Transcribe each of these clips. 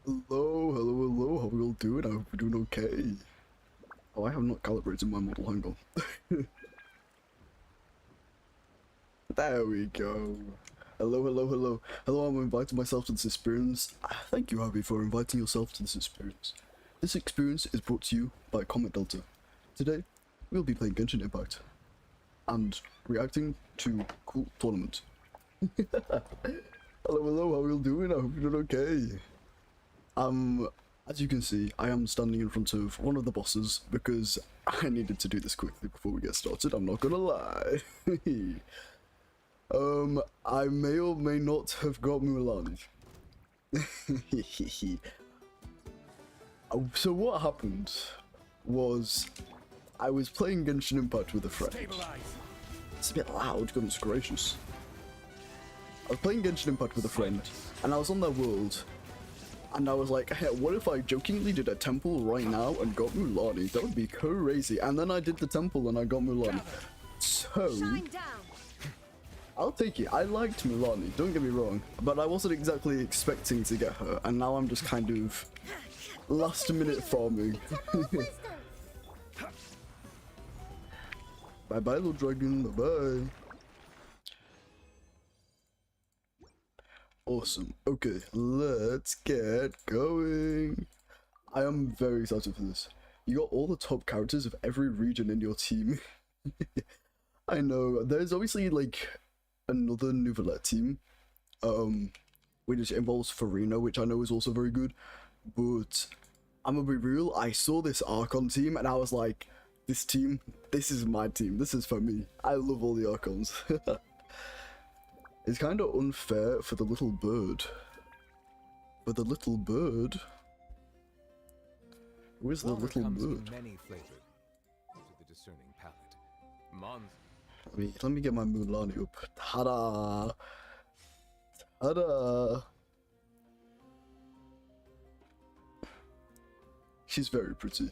Hello, hello, hello, how are we all doing? I hope we're doing okay. Oh, I have not calibrated my model, hang on. There we go. Hello, hello, hello. Hello, I'm inviting myself to this experience. Thank you, Harvey, for inviting yourself to this experience. This experience is brought to you by Comet Delta. Today, we'll be playing Genshin Impact and reacting to cool Tournament. Hello, hello, how are we all doing? I hope you're doing okay. As you can see, I am standing in front of one of the bosses because I needed to do this quickly before we get started, I'm not gonna lie. I may or may not have got Mulan. So what happened was I was playing Genshin Impact with a friend. It's a bit loud, goodness gracious. I was playing Genshin Impact with a friend, and I was on their world. And I was like, hey, what if I jokingly did a temple right now and got Mulan? That would be crazy. And then I did the temple and I got Mulan. So, I'll take it. I liked Mulan, don't get me wrong. But I wasn't exactly expecting to get her. And now I'm just kind of last minute farming. Bye bye, little dragon. Bye bye. Awesome. Okay, let's get going. I am very excited for this. You got all the top characters of every region in your team. I know. There's obviously like another Nouvellette team, which involves Farina, which I know is also very good. But I'm gonna be real. I saw this Archon team and I was like, this team, this is my team. This is for me. I love all the Archons. It's kind of unfair for the little bird. For the little bird? Who is the little bird? Many flavored to the discerning palate. Let me get my Mulan up. Ta-da! Ta-da! She's very pretty.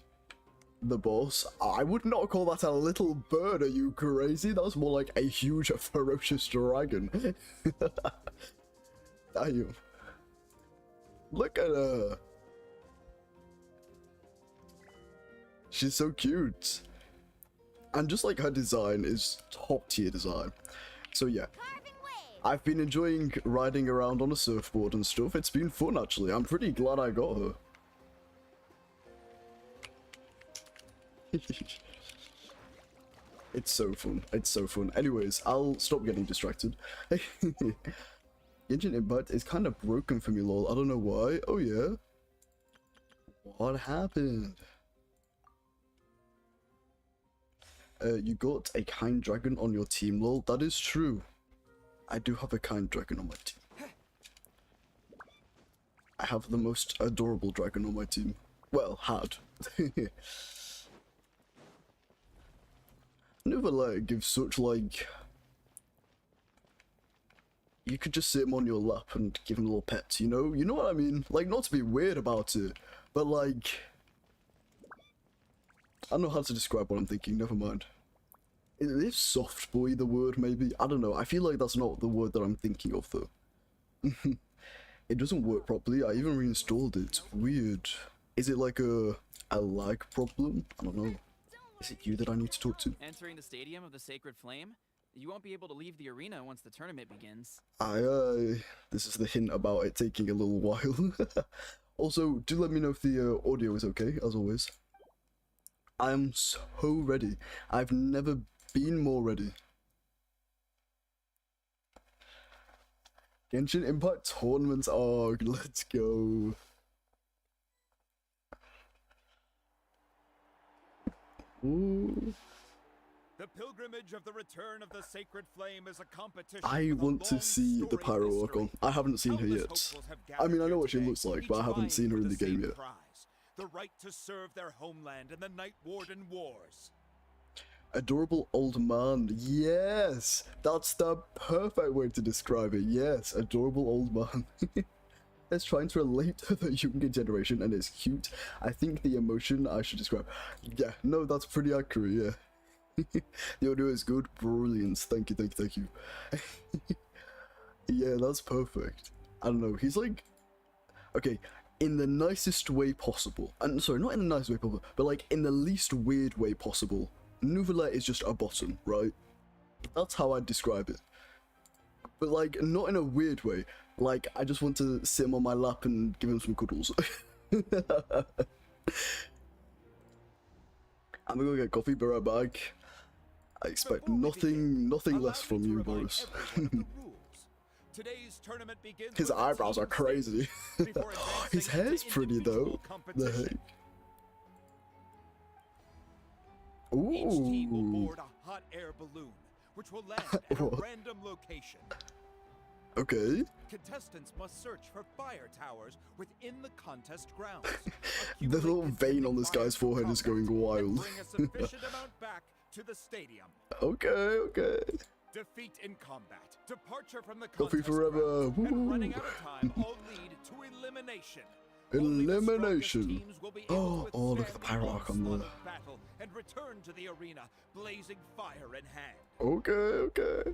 The boss, I would not call that a little bird, are you crazy? That's more like a huge ferocious dragon. Damn. Look at her. She's so cute. And just like her design is top tier design. So yeah. I've been enjoying riding around on a surfboard and stuff. It's been fun actually. I'm pretty glad I got her. It's so fun. It's so fun. Anyways, I'll stop getting distracted. Genshin Impact is kind of broken for me, lol. I don't know why. Oh yeah. What happened? You got a kind dragon on your team, lol. That is true. I do have a kind dragon on my team. I have the most adorable dragon on my team. Well, had. Nouvellette gives such like, you could just sit him on your lap and give him little pets, you know what I mean? Like, not to be weird about it, but like, I don't know how to describe what I'm thinking, never mind. Is soft boy the word, maybe? I don't know, I feel like that's not the word that I'm thinking of though. It doesn't work properly, I even reinstalled it, weird. Is it like a lag problem? I don't know. Is it you that I need to talk to? Entering the Stadium of the Sacred Flame? You won't be able to leave the arena once the tournament begins. Aye. This is the hint about it taking a little while. Also, do let me know if the audio is okay, as always. I am so ready. I've never been more ready. Genshin Impact Tournament ARG, let's go. Ooh. The pilgrimage of the return of the sacred flame is a competition. I want to see the Pyro Archon. I haven't seen her yet. I mean, I know what she looks like, but I haven't seen her in the game yet. The right to serve their homeland in the Night Warden Wars. Adorable old man. Yes, that's the perfect way to describe it. Yes, adorable old man. It's trying to relate to the younger generation and it's cute. I think the emotion I should describe. Yeah, no, that's pretty accurate, yeah. The audio is good. Brilliant. Thank you, thank you, thank you. Yeah, that's perfect. I don't know. He's like... Okay, in the nicest way possible. And sorry, not in the nicest way possible, but like in the least weird way possible. Nouvelle is just a bottom, right? That's how I'd describe it. But like, not in a weird way. Like, I just want to sit him on my lap and give him some cuddles. I'm gonna go get coffee, be right back. I expect nothing less from you, Boris. Today's tournament begins. His eyebrows are crazy. His hair's pretty though. The heck? Each team will Ooh. board a hot air balloon, which will land at a random location. Okay. Contestants must search for fire towers within the contest grounds. The little vein on this guy's forehead is going wild. Bring a sufficient amount back to the stadium. Okay. Defeat in combat, departure from the Coffee contest forever. grounds, and Woo. running out of time all lead to elimination. Only the Elimination. strongest teams will be able to Oh, look at the withstand pyro arc on onslaught there. of battle and return to the arena, blazing fire in hand. Okay.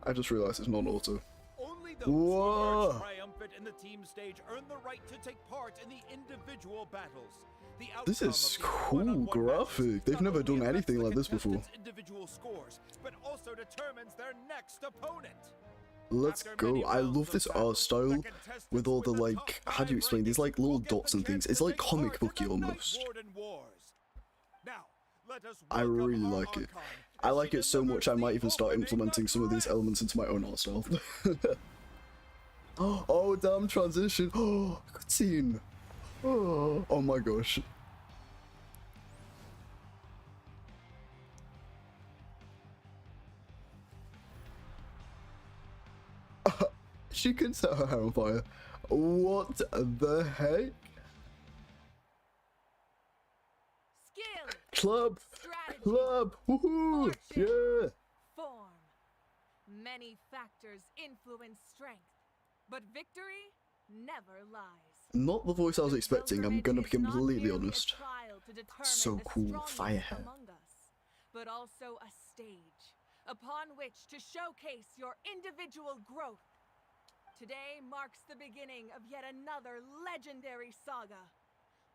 I just realized it's not auto. Only those who Whoa. emerge triumphant in the team stage earn the right to take part in the individual battles. The This outcome is of these cool one-on-one graphic. matches They've not never only done affects anything the like this before. contestants' individual scores, but also determines their next opponent. Let's After go. many I rounds love of this battle, art style the contestants with all the with like, top how do you five explain these like rankings little will get dots the and things? chance It's to like take comic part in booky the almost. Night Warden Wars. Now, let us I welcome really our like it. Archon I as like she it so much I delivers might the even start opening implementing some of these address. elements into my own art style. Oh damn transition. Oh, good scene. Oh my gosh. She can set her hair on fire. What the heck? Skill, Club! strategy, Club! Woohoo! Yeah! form. Many factors influence strength, but victory never lies. Not the voice I was The expecting, I'm gonna be pilgrimage is not completely merely a honest. trial to determine So the cool, strongest fire hair. among us, but also a stage upon which to showcase your individual growth. Today marks the beginning of yet another legendary saga,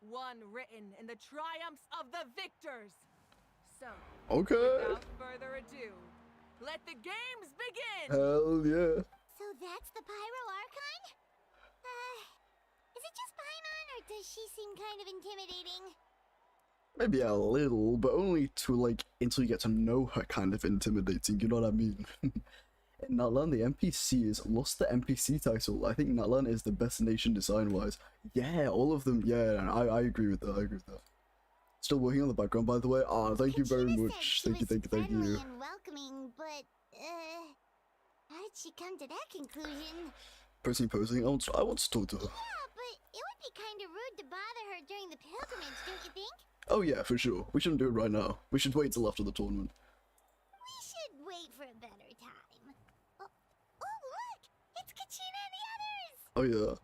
one written in the triumphs of the victors. So, Okay. without further ado, let the games begin! Hell yeah. So that's the Pyro Archon? Is it just Paimon, or does she seem kind of intimidating? Maybe a little, but only to like until you get to know her kind of intimidating, you know what I mean? In Natlan, the NPCs lost the NPC title. I think Natlan is the best nation design-wise. Yeah, all of them, yeah, I agree with that, Still working on the background, by the way. Ah, thank you very Kachina much. said she Thank was you. friendly and welcoming, but, how did she come to that conclusion? Posing. I want to talk to her. Yeah, but it would be kind of rude to bother her during the pilgrimage, don't you think? Oh yeah, for sure. We shouldn't do it right now. We should wait till after the tournament. We should wait for a better time. Oh, look! It's Kachina and the others! Oh yeah.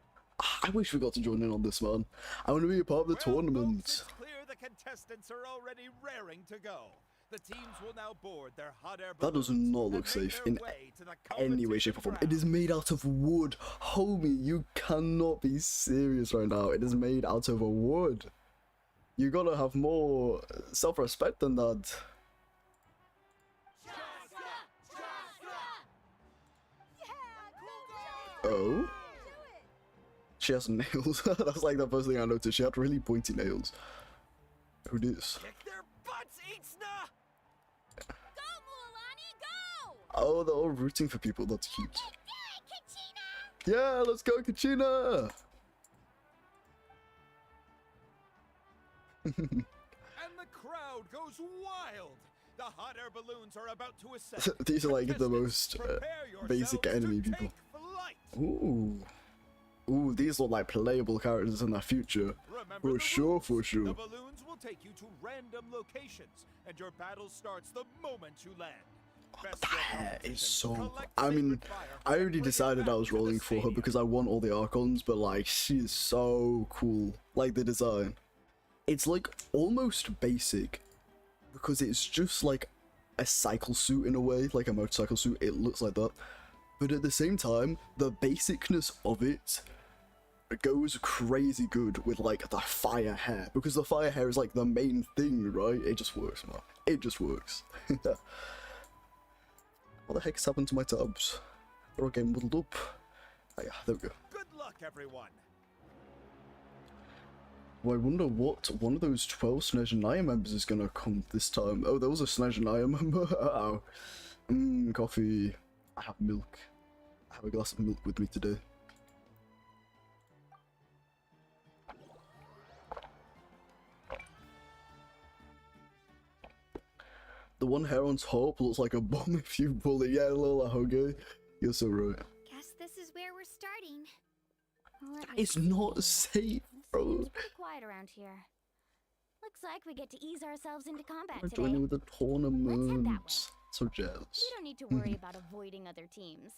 Ah, I wish we got to join in on this, man. I want to be a part of the Well, tournament. folks, it's clear the contestants are already raring to go. The teams will now board their hot air That does balloons not and look make safe their in way to the any way, shape, or form. It is competition made out of wood. Homie, you cannot be serious right now. It is made out of a wood. You gotta have more self-respect than that. Oh? She has nails. That's like the first thing I noticed. She had really pointy nails. Who this? Kick their butts, Itzna! Go, Mualani, go! Oh, they're all rooting for people. That's cute. Do it, Kachina! Yeah, let's go, Kachina! And the crowd goes wild. The hot air balloons are about to ascend. These are like the Contestants, most prepare basic yourselves enemy to people. take flight. Ooh, these look like playable characters in the future. Remember For the sure, rules. for sure. The balloons will take you to random locations, and your battle starts the moment you land. Best That hair weapon is position, so... collect I mean, sacred fire, I and already bring it decided I back was to the rolling for her stadium. because I want all the Archons, but like, she is so cool. Like, the design. It's like almost basic, because it's just like a cycle suit in a way, like a motorcycle suit, it looks like that. But at the same time, the basicness of it goes crazy good with like the fire hair, because the fire hair is like the main thing, right? It just works, man. It just works. What the heck's happened to my tabs? They're all getting muddled up. Oh, yeah, there we go. Good luck, everyone. Well, I wonder what one of those 12 Snezhnaya members is gonna come this time. Oh, there was a Snezhnaya member. Uh-oh. Coffee. I have milk. I have a glass of milk with me today. The one hair on top looks like a bomb if you pull it. Yeah, Lola, okay. You're so right. Guess this is where we're starting. It's not safe, bro. It's pretty quiet around here. Looks like we get to ease ourselves into combat We're today. joining with the Let's head that tournament. way. So jealous. We don't need to worry about avoiding other teams.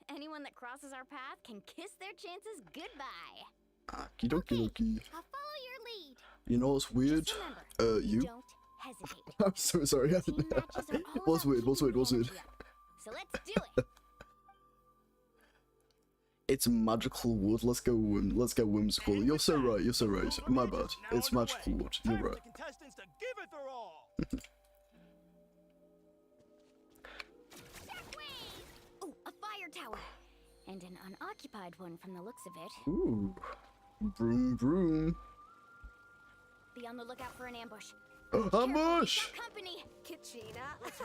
Anyone that crosses our path can kiss their chances goodbye. Okie dokie dokie. I'll follow your lead. You know what's weird? Just remember, You? don't hesitate. I'm so sorry. Team matches are all What's about weird? What's keeping weird? What's the weird? energy up. So let's do it. It's magical wood. Let's go let's get whimsical. You're so right. You're so right. My bad. It's magical wood. You're Time for right. the contestants to give it their all. Oh, a fire tower. And an unoccupied one from the looks of it. Ooh. Broom broom. Be on the lookout for an ambush. Ambush! Careful, we've got company. Katrina. Looks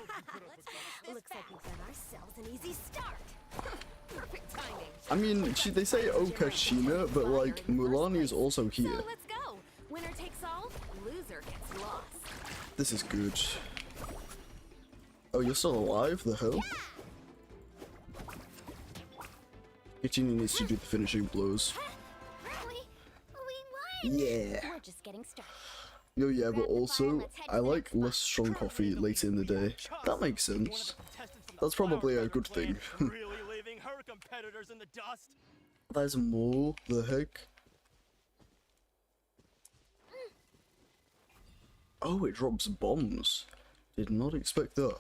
like we've got ourselves an easy start. Perfect timing. I mean, they say Okashina, but like Mulani is also So here. let's go. Winner takes all, loser gets lost. This is good. Oh, you're still alive? The hell? Kachini needs to do the finishing blows. We won. Yeah. We're just getting started. Yo, yeah, but also, I like less strong coffee later in the day. That makes sense. That's probably a good thing. Really leaving her competitors in the dust. There's more? The heck? Oh, it drops bombs. Did not expect that.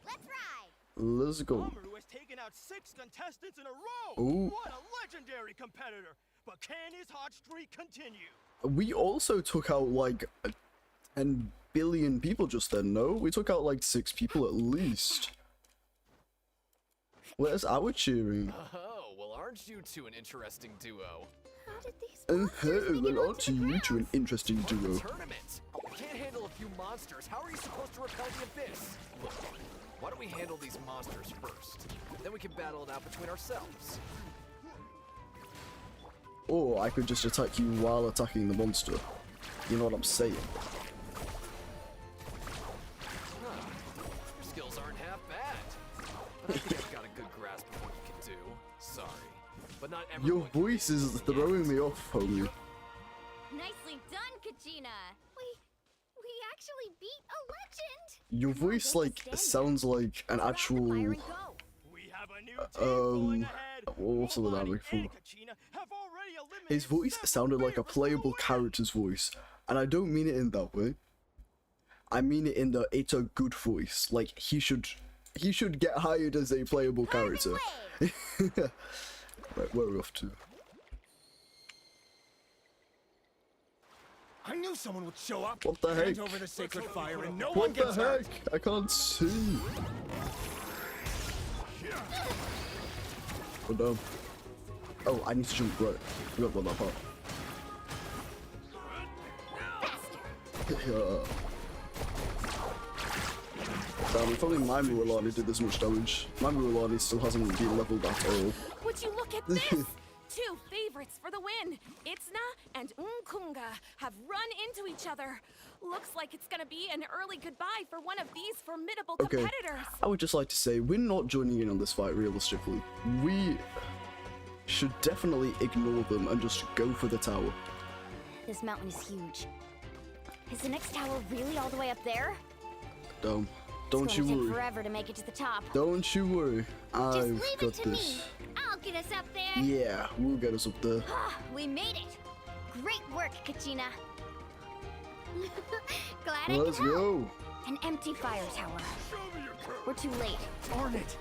Let's ride. Let's go. Mamoru has taken out 6 contestants in a row. Ooh. What a legendary competitor. But can his hot streak continue? We also took out like 10 billion people just then, no? We took out like 6 people at least. Where's our cheering? Oh, well, aren't you two an interesting duo? How did these Oh, monsters make it well, onto aren't the you ground? to an interesting duo? Tournament! You can't handle a few monsters. How are you supposed to repel the abyss? Look, why don't we handle these monsters first? Then we can battle it out between ourselves. Or I could just attack you while attacking the monster. You know what I'm saying? Huh. Your skills aren't half bad. But I think you've got a good grasp of what you can do. Sorry. But not everyone Your can voice be is as throwing me off, homie. Nicely done, Kachina. We actually beat a legend. Your voice like sounds like an actual Fire and go. We have a new team going ahead. what's the word I'm Mulani looking for? and Kachina have already eliminated His voice several sounded like a favorites for the playable win. character's voice, and I don't mean it in that way. I mean it in the it's a good voice. Like he should get hired as a playable character. Right, where are we off to? I knew someone would show up. What the Hand heck? over the sacred fire and no one What the gets hurt. heck? I can't see. Oh no. Oh, I need to jump. Right. Forgot about that part. Yeah. Damn, if only my Muwhaha did this much damage. My Muwhaha still hasn't been leveled at all. Would you look at this? 2 favorites for the win. Itzna and Unkunga have run into each other. Looks like it's gonna be an early goodbye for one of these formidable Okay, competitors. I would just like to say, we're not joining in on this fight realistically. We should definitely ignore them and just go for the tower. This mountain is huge. Is the next tower really all the way up there? Don't It's you gonna take worry. forever to make it to the top. Don't you worry. Just I've leave it got to this. me. I'll get us up there. Yeah, we'll get us up there. We made it. Great work, Kachina. Glad I Let's could help. go. An empty fire tower. Show me your courage. We're too late. Darn it.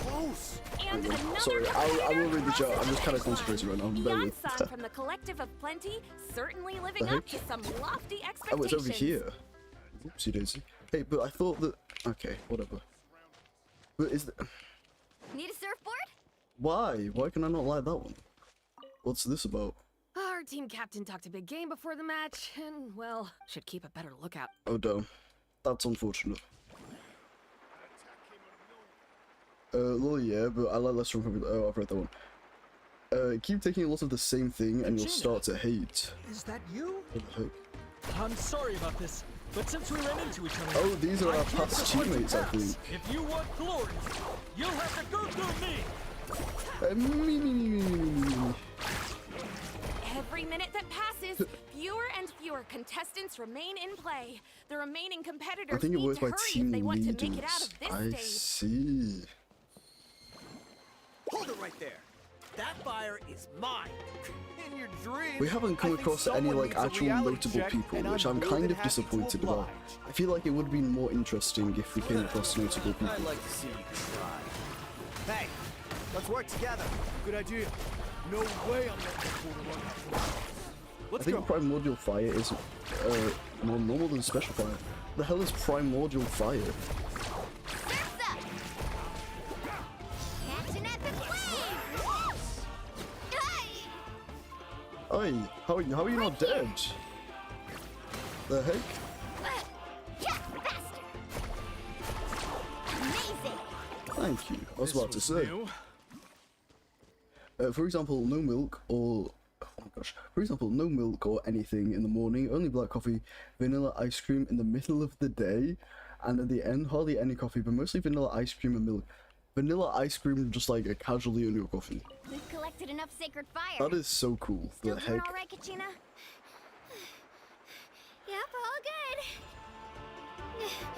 So close. And another Sorry, I will read the chat. I'm just kind of concentrating right now. Beyond Sun from the Collective of Plenty, certainly living up to some lofty expectations. Oh, it's over here. Oopsie daisy. Hey, but I thought that. Okay, whatever. But is the... Need a surfboard? Why? Why can I not like that one? What's this about? Our team captain talked a big game before the match, and, well, should keep a better lookout. Oh, damn. That's unfortunate. Well, yeah, but I like less from. Oh, I've read that one. Keep taking a lot of the same thing and you'll start to hate. Is that you? What the heck? I'm sorry about this, but since we ran into each other... Oh, these are our past teammates, I think. If you want glory, you'll have to go through me! Me. Every minute that passes, fewer and fewer contestants remain in play. The remaining I competitors think it need works to by hurry if team they want to make it out leaders. of this I stage. see. Hold it right there. That fire is mine. In your dreams. We haven't come I think across any someone like needs a actual reality notable check, people, and which I'm more kind than of happy to disappointed about. oblige. I feel like it would have been more interesting if we came across notable people. I'd like to see you try. Hey, let's work together. Good idea. No way I'm letting this fool run out for us. I Let's think go. primordial fire is more normal than special fire. The hell is primordial fire? Surf's up! Catching at the flames! Hey! Oi, how are you not dead? The heck? Yeah, faster! Amazing! Thank you. I was about to This say. was new. For example, no milk or oh my gosh. For example, no milk or anything in the morning, only black coffee, vanilla ice cream in the middle of the day, and at the end, hardly any coffee, but mostly vanilla ice cream and milk. Vanilla ice cream just like casually on your coffee. We've collected enough sacred fire. That is so cool. Still The doing heck? all right, Kachina? Yep, all good.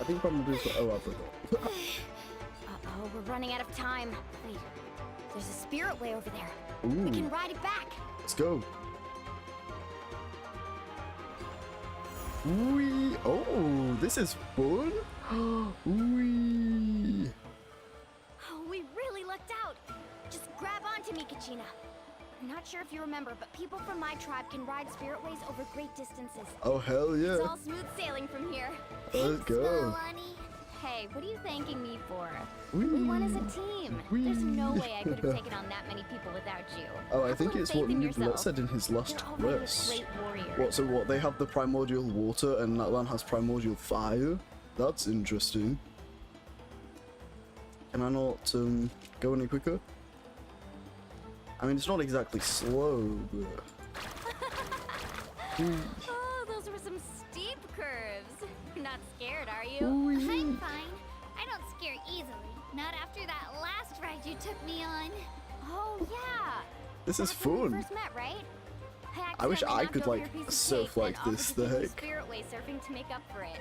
I think primordial fire. Oh, I forgot. Uh-oh, we're running out of time. Wait, there's a spirit way over there. We Ooh, can ride it back. let's go. Wee! Oh, this is fun. Wee! Oh, we really lucked out. Just grab onto me, Kachina. I'm not sure if you remember, but people from my tribe can ride spiritways over great distances. Oh hell It's yeah! all smooth sailing from here. Let's go. Hey, what are you thanking me for? Whee! We won as a team. There's no way I could have taken on that many people without you. Oh, I Have think a little it's what faith in Nublet yourself. said in his last You're already a verse. great warrior. What? So what? They have the primordial water, and Natlan has primordial fire. That's interesting. Can I not go any quicker? I mean, it's not exactly slow, but Oh, those were some steep curves. You're not scared, are you? Whee! I'm fine. I don't scare easily. Not after that last ride you took me on. Oh, yeah. this is Back when we fun. first met, right? I wish accidentally I knocked could, over like, your piece of surf cake, like then this, offered the to teach heck. Spirit way surfing to make up for it.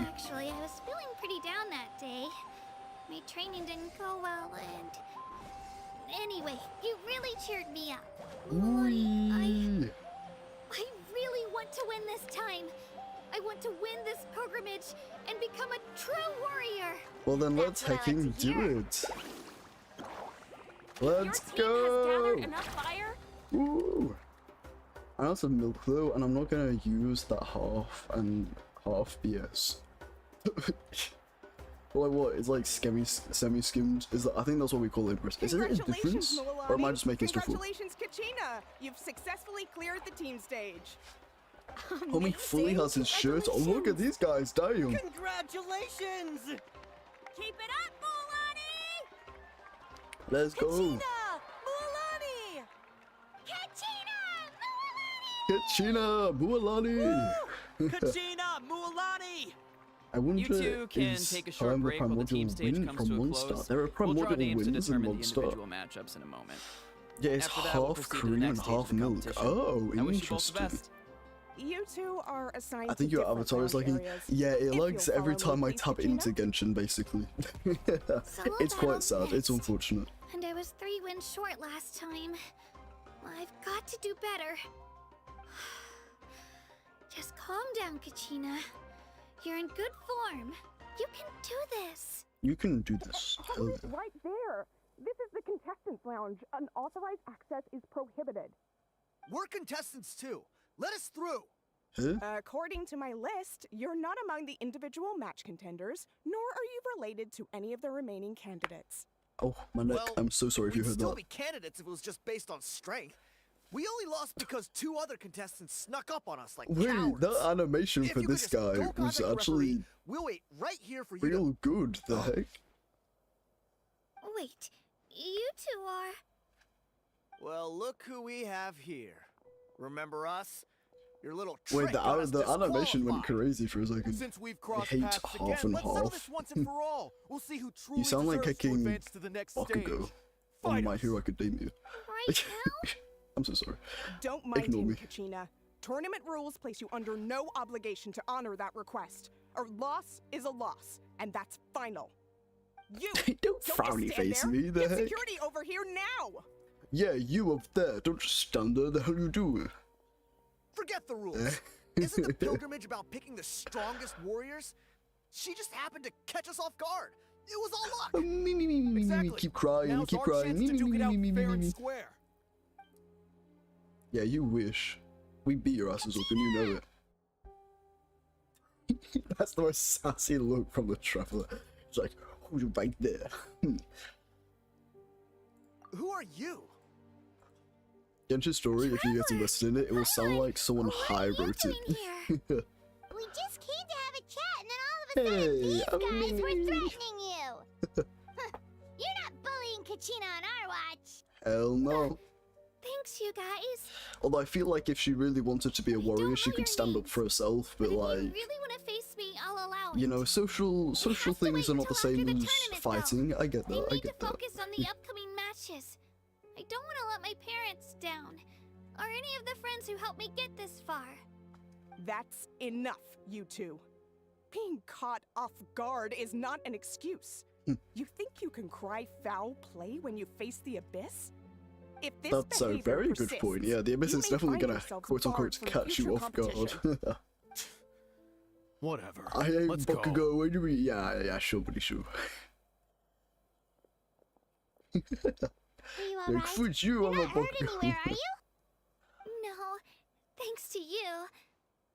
Actually, I was feeling pretty down that day. My training didn't go well, and anyway, you really cheered me up. Whee! I really want to win this time. I want to win this pilgrimage and become a true warrior. Well then, let's That's what I like hecking to do hear. it. Your Let's team go! has gathered enough fire. Ooh. I have some milk though, and I'm not gonna use that half and half BS. Well, like what? It's like semi-skimmed. Is that? I think that's what we call it. Is there a difference, or am I just making stuff up? Congratulations, Kachina! You've successfully cleared the team stage. Homie fully has his shirt. Oh, look at these guys, damn! Congratulations! Keep it up, Mulani! Let's go! Mulani! Kachina, Mualani! Kachina, Mualani! I wonder You two can is take a short Time the break while the primordial team stage win comes from to a Monster? close. There are We'll draw primordial names to wins in determine the Monster. individual matchups in a moment. Yeah, it's After that, we'll half proceed to the cream next and stage of half the milk. competition. Oh, I wish you both the interesting. best. You two are assigned I think to your different avatar is ground lagging. areas. Yeah, it If lags you'll every follow time I me, tap Kachina. into Genshin, basically. So It's that quite all sad. It's fixed. unfortunate. And I was 3 wins short last time. I've got to do better. Just calm down, Kachina. You're in good form. You can do this. You can do this. Hell yeah. Right there. This is the contestants' lounge. Unauthorized access is prohibited. We're contestants too. Let us through. Huh? According to my list, you're not among the individual match contenders, nor are you related to any of the remaining candidates. Oh, my neck. Well, I'm so sorry if you we'd heard still that. be candidates if it was just based on strength. We only lost because 2 other contestants snuck up on us like Wait, cowards. that animation If for you could this just guy go was contact the actually referee, we'll wait right here for you to... real good. The heck? Wait, you two are... Well, look who we have here. Remember us? Your little Wait, trick got us the animation went disqualified. crazy for a second. Since we've I crossed hate paths half again, and let's settle half. this once and for all. We'll see who truly You sound like deserves to King advance to the next stage. Bakugo on Fight My us. Hero Academia. Right now? I'm so sorry. Don't mind Ignore him, me. Kachina. Tournament rules place you under no obligation to honor that request. A loss is a loss, and that's final. You Don't just frowny stand face there. me, the Get heck? security over here now. Yeah, you up there. Don't just stand there. The hell you doing? Forget the rules. Isn't the pilgrimage about picking the strongest warriors? She just happened to catch us off guard. It was all luck. Me. Exactly. Keep crying, Now's keep our crying. chance to duke it out fair and Me. square. Yeah, you wish. We beat your asses up and you know it. That's the most sassy look from the traveler. It's like, who's right there? Who are you? Genshin story, if you get to listen in it, it will sound like someone high wrote it. We just came to have a chat, and then all of a sudden, Hey, these guys were me. threatening you. You're not bullying Kachina on our watch. Hell no. Thanks, you guys. Although I feel like if she really wanted to be a warrior, she could stand up for herself, but If you like, really want to face me, I'll allow it. you know, social have to things wait are not the until same after the as tournament, fighting. I get I that, I need to get that. focus on the upcoming matches. I don't want to let my parents down, or any of the friends who helped me get this far. That's enough, you two. Being caught off guard is not an excuse. You think you can cry foul play when you face the abyss? If this That's a behavior very good persists, point. Yeah, the abyss you is may definitely find gonna yourselves quote unquote barred from catch you future off guard. competition. Whatever. I ain't Let's Bakugo, go. what do you mean? Yeah, sure, buddy, sure. Are you Like, alright? for you, You're I'm not not hurt Bakugo. anywhere, are you? No, thanks to you.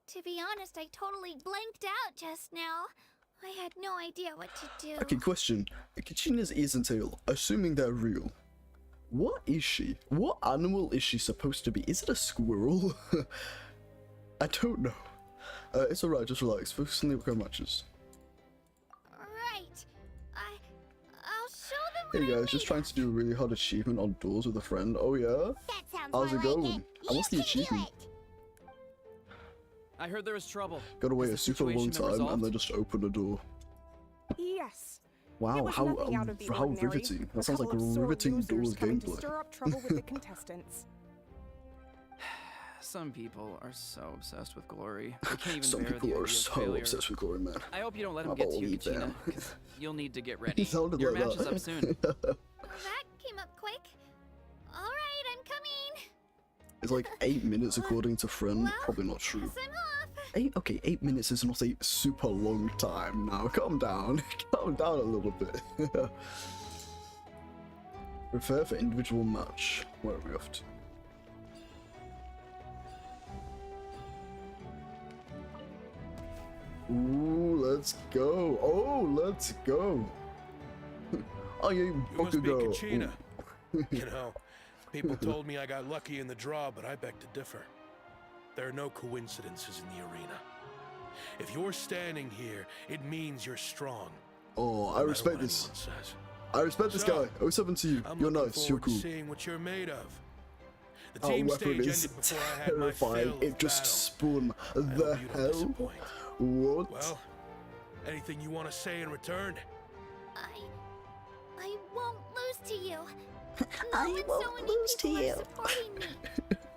To be honest, I totally blanked out just now. I had no idea what to do. Okay, question. Kachina's ears and tail, assuming they're real, what is she? What animal is she supposed to be? Is it a squirrel? I don't know. It's alright, just relax. Focus on the upcoming matches. Right. I'll show them Hey what I guys, just made trying of. to do a really hard achievement on doors with a friend. Oh yeah? That sounds How's more it like going? it. And what's the You can do achievement? it. I heard there was trouble. Gotta wait Is a the super long situation been time and resolved? then just open a door. Yes. Wow, It was how nothing out of the how ordinary. riveting. That sounds like a couple of sore riveting losers doors coming to gameplay. stir up trouble with the contestants. Some people are so obsessed with glory. They can't even Some bear the people idea are of so failure. obsessed with glory, man. I hope you don't let How them get about to you, leave Kachina, them? 'cause you'll need to get ready. sounded Your like match that. is up soon. That came up quick. Alright, I'm coming. It's like 8 minutes according to friend. Well, Probably not true. Guess I'm off. 8 minutes is not a super long time now. Calm down. Calm down a little bit. Prepare for individual match. Where are we off to? Ooh, let's go. Oh, let's go. I ain't You must be Bakugo. Kachina. You know, people told me I got lucky in the draw, but I beg to differ. There are no coincidences in the arena. If you're standing here, it means you're strong. Oh, I no matter respect what this. anyone says. I respect this So, guy. 07 to you. I'm You're looking nice. You're forward to cool. seeing what you're made of. The Our team weapon stage is ended before I had my terrifying. fill It of just battle. spun. I The hope you don't hell? disappoint. What? Well, anything you want to say in return? I won't lose to you. I No one won't so many lose to people you. are supporting me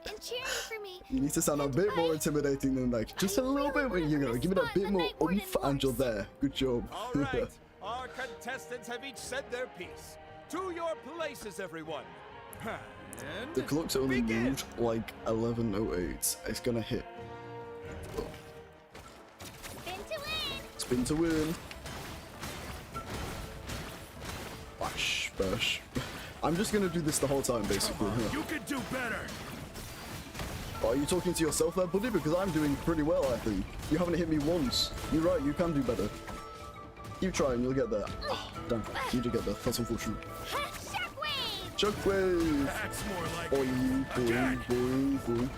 and cheering for me. You need to sound a bit more intimidating than like just a little bit. You know, give it a bit more oomph, and you're there. Good job. All right, our contestants have each said their piece. To your places, everyone. And The clock's only begin. moved like 11:08. It's gonna hit. Oh, Spin to win. spin to win. Bash, bash. I'm just gonna do this the whole time, basically. You could do better. Are you talking to yourself there, buddy? Because I'm doing pretty well, I think. You haven't hit me once. You're right, you can do better. Keep trying, you'll get there. Oh, damn, you did get there. That's unfortunate. Shockwave! That's more like Boing, boing, boing, boing.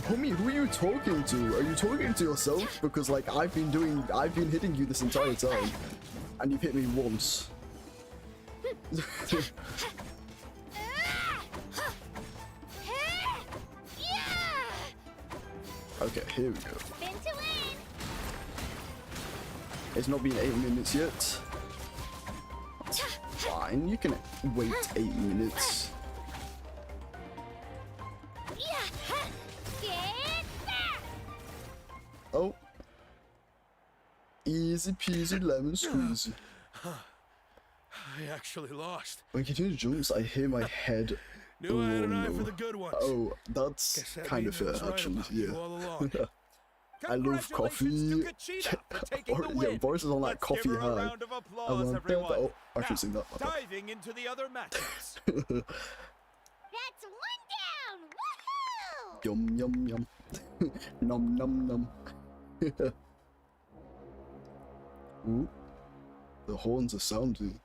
Pummy, who are you talking to? Are you talking to yourself? Because, like, I've been hitting you this entire time. And you've hit me once. Okay, here we go. It's not been 8 minutes yet. That's fine, you can wait 8 minutes. Oh. Easy peasy lemon squeezy. I actually lost. When Katina jumps, I hear my head. Knew I had an eye for the good ones. Oh, that's Guess that kind of means I fair, was right actually. about you all along. Yeah. I love coffee. Boris is on that coffee high. I want that. Oh, I should sing that. Diving into the other matches. That's one down! Woohoo! Yum yum yum. Nom nom nom. Ooh. The horns are sounding.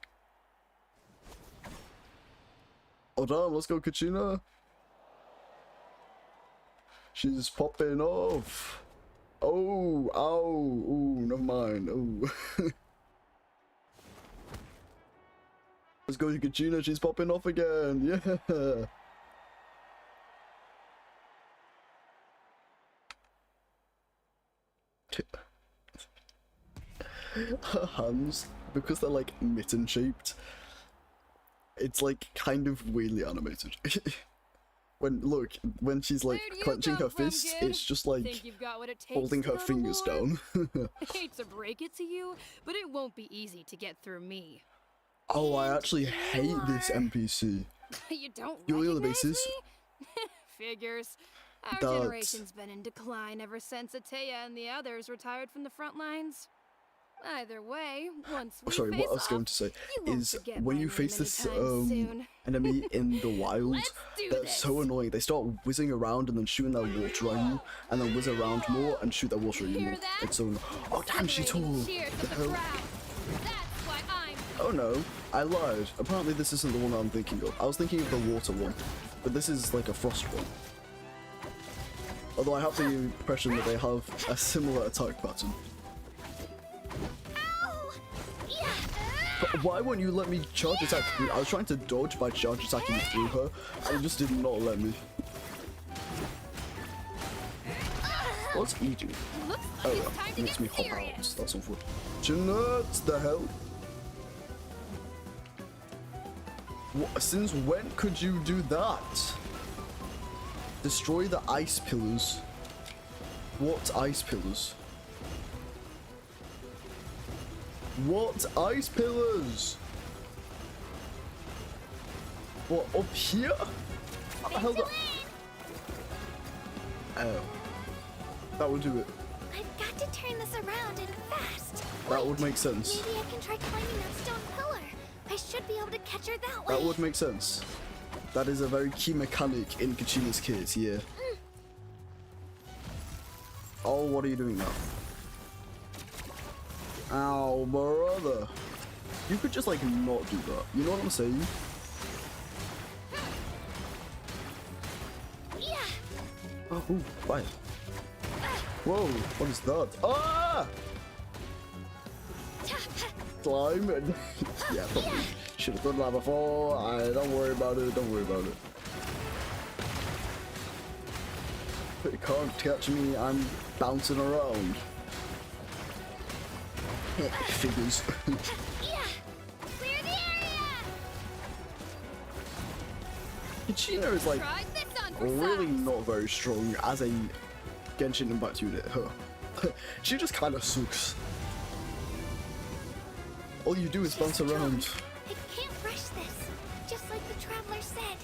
Oh damn, let's go Kachina. She's popping off. Oh, ow, ooh, never mind. Oh. Let's go to Kachina, she's popping off again. Yeah. Her hands, because they're like mitten shaped, it's like kind of weirdly animated. When she's like clenching her fists, it's just like holding her fingers down. I hate to break it to you, but it won't be easy to get through me. Oh, I actually hate this NPC. You don't You're the recognize basis. me? Figures. Our That- generation's been in decline ever since Ateya and the others retired from the front lines. Either way, once we Sorry, face what I was off, going to say you won't is forget when my you name face this anytime soon. enemy in the wild, do they're this. so annoying. They start whizzing around and then shooting their water at you, and then whiz around more and shoot their water at you more. It's so annoying. Oh damn, she tall. Cheers The with the hell? crowd. That's why I'm Oh no, I lied. Apparently this isn't the one I'm thinking of. I was thinking of the water one, but this is like a frost one. Although I have the impression that they have a similar attack pattern. But why won't you let me charge attack through? I was trying to dodge by charge attacking through her, and it just did not let me. What's he doing? Oh, it makes me hop out. That's unfortunate. The hell? What, since when could you do that? Destroy the ice pillars. What ice pillars? What ice pillars? What, up here? How the hell that? Oh. That would do it. I've got to turn this around and fast. That would make sense. Maybe I can try climbing that stone pillar. I should be able to catch her that way. That would make sense. That is a very key mechanic in Kachina's case, yeah. Oh, what are you doing now? Ow, brother. You could just, like, not do that. You know what I'm saying? Yeah. Oh, ooh, bye. Whoa, what is that? Ah! Climb and... yeah, probably should have done that before. Don't worry about it, don't worry about it. But you can't catch me, I'm bouncing around. Figures. Yeah. Clear the area. Kachina is like really not very strong as a Genshin Impact unit. Huh. She just kind of sucks. All you do is bounce around. I can't rush this. Just like the traveler said.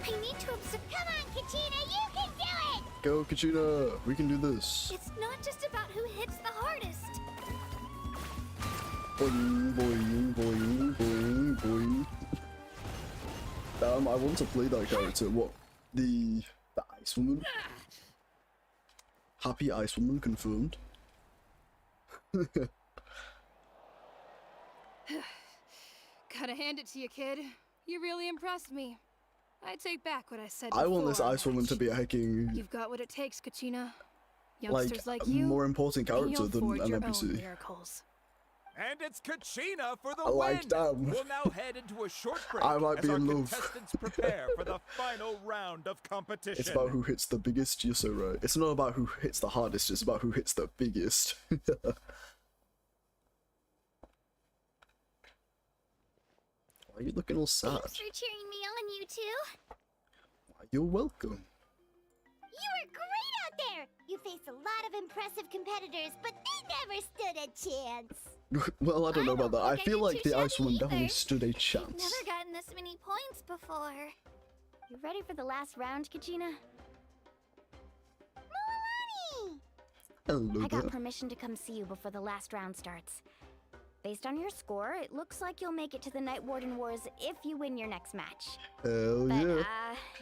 I need to observe. Come on, Kachina, you can do it. Go, Kachina. We can do this. It's not just about who hits the hardest. Boing, boing, boing, boing, boing. I want to play that character. What? The Ice Woman? Happy Ice Woman confirmed. Gotta hand it to you, kid. You really impressed me. I take back what I said I want this before our Ice Woman to match. be a hecking, You've got what it takes, Kachina. Youngsters like a you, more important character you'll than forge an your NPC. own miracles. And it's Kachina for the Like, win! damn. We'll now head into a short break I might as be our in love. contestants prepare for the final round of competition. It's about who hits the biggest, you're so right. It's not about who hits the hardest, it's about who hits the biggest. Why are you looking all sad? Thanks for cheering me on, you two. You're welcome. You were great out there. You faced a lot of impressive competitors, but they never stood a chance. Well, I don't know about that. I think I feel did like too the Ice shabby Woman definitely either. stood a chance. Never gotten this many points before. You ready for the last round, Kachina? Milani! Hello I got there. permission to come see you before the last round starts. Based on your score, it looks like you'll make it to the Night Warden Wars if you win your next match. Hell But, yeah.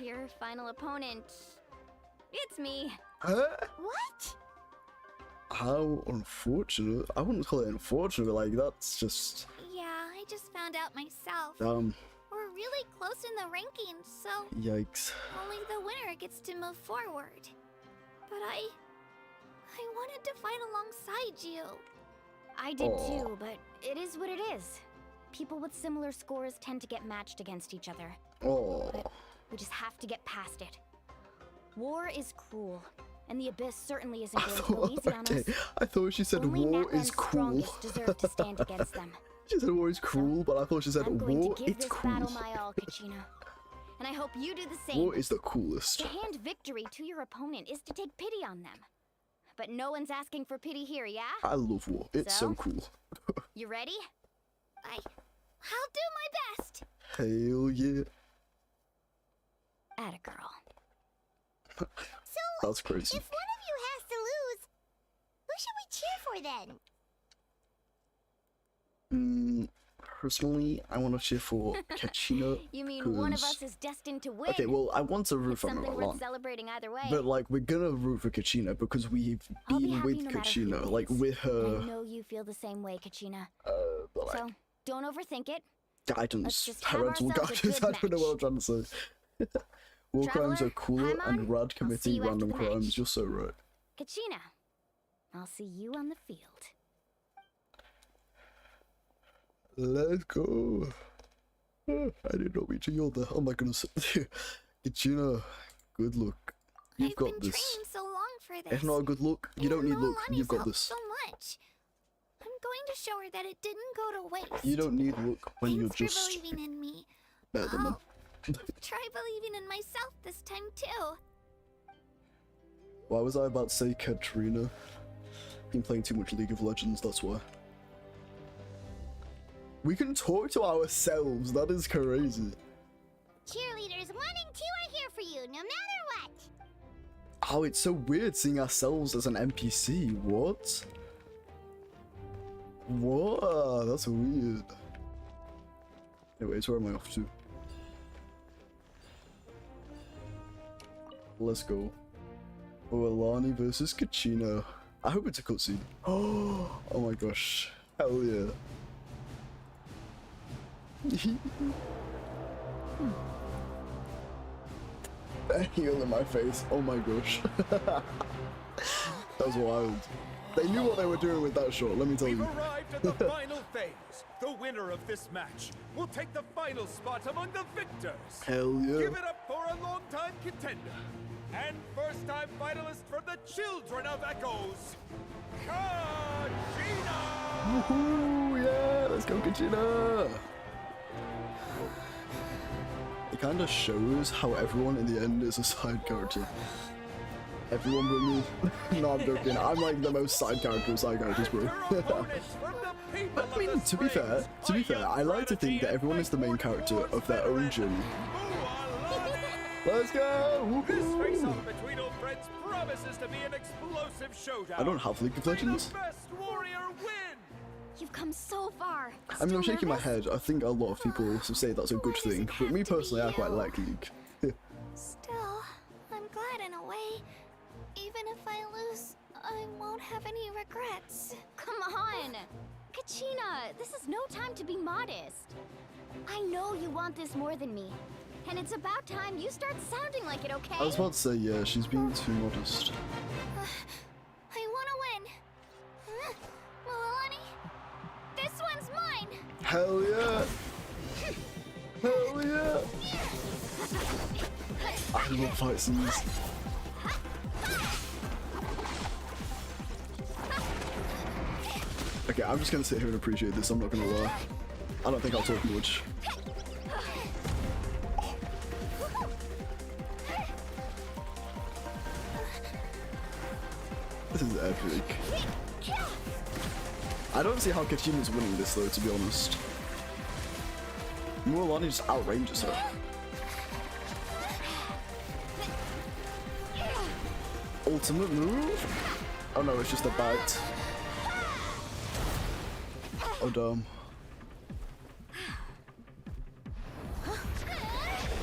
your final opponent... It's me. Huh? What? How unfortunate. I wouldn't call it unfortunate, like, that's just... Yeah, I just found out myself. We're really close in the rankings, so Yikes. only the winner gets to move forward. But I wanted to fight alongside you. I did Aw. too, but it is what it is. People with similar scores tend to get matched against each other. Oh. But we just have to get past it. War is cruel, and the Abyss certainly isn't going to go easy on us. I thought she said Only war Natlan's is cruel. strongest deserve to stand against them. She said war is cruel, but I thought she said I'm going war to give is this cool. battle my all, Kachina. And I hope you do the same. War is the coolest. To hand victory to your opponent is to take pity on them. But no one's asking for pity here, yeah? I love war. It's so So? cool. You ready? I'll do my best. Hell yeah. Atta girl. That's crazy. If one of you has to lose, who should we cheer for then? Personally, I want to cheer for Kachina. You mean one of 'cause- us is destined to win? Okay, well, I want to root It's for something worth Natlan. celebrating either way. But, like, we're gonna root for Kachina because we've I'll be been happy with no matter who Kachina, it like, is. with And her I know you feel the same way, Kachina. but, like, So, don't overthink it. guidance, just have parental ourselves a guidance. good I don't know what I'm trying to say. War crimes are Traveler, cooler I'm on. and rad I'll see committing you after random the match. crimes. You're so right. Kachina, I'll see you on the field. Let's go. I did not mean to yell there. Oh my goodness. Kachina, good luck. You've I've got been this. training so long for this. If not a good look, you don't need luck. Milani's You've got helped this. so much. I'm going to show her that it didn't go to waste. You don't need luck when you're Thanks just for believing in me. better than them. Try believing in myself this time too. Why was I about to say Katrina? Been playing too much League of Legends, that's why. We can talk to ourselves, that is crazy. Cheerleaders 1 and 2 are here for you, no matter what. Oh, it's so weird seeing ourselves as an NPC, what? What? That's weird. Anyways, where am I off to? Let's go. Alani versus Kachina. I hope it's a cutscene. Oh my gosh. Hell yeah. Heal in my face. Oh my gosh. That was wild. They knew what they were doing with that shot, let me tell We've you. arrived at the final phase. The winner of this match will take the final spot among the victors. Hell yeah. Give it up for a long-time contender and first-time finalist from the Children of Echoes, Kachina! Woohoo! Yeah, let's go, Kachina! It kind of shows how everyone in the end is a side character. Everyone but me. No, I'm joking. I'm like the most side character of side characters, bro. I mean, to be fair, I like to think that everyone is the main character of their own journey. Let's go! This Woohoo! face-off between old friends promises to be an explosive showdown. I don't have League of Legends. May the best warrior win! You've come so far. I mean, I'm Still shaking my nervous? head. I think a lot of people also say that's a good thing, but me personally, I quite like League. Still, I'm glad in a way. Even if I lose, I won't have any regrets. Come on! Kachina, this is no time to be modest. I know you want this more than me. And it's about time you start sounding like it, okay? I was about to say, yeah, she's being too modest. I want to win. Muwhaha, this one's mine. Hell yeah! Hell yeah! I love fight scenes. Okay, I'm just gonna sit here and appreciate this, I'm not gonna lie. I don't think I'll talk much. This is epic. I don't see how Kachina's winning this though, to be honest. Muwhaha just outranges her. Ultimate move? Oh no, it's just a bite. Oh damn.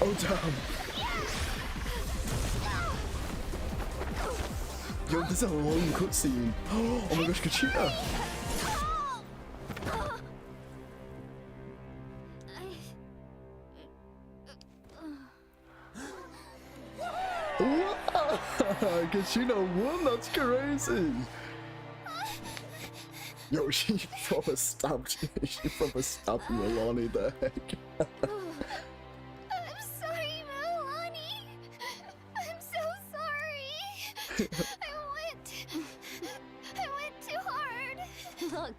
Oh damn. Yo, this is a long cutscene. Oh my gosh, Kachina! Kachina won, that's crazy! Yo, she proper stabbed Muwhaha there. I'm sorry, Muwhaha. I'm so sorry. I went too hard. Look.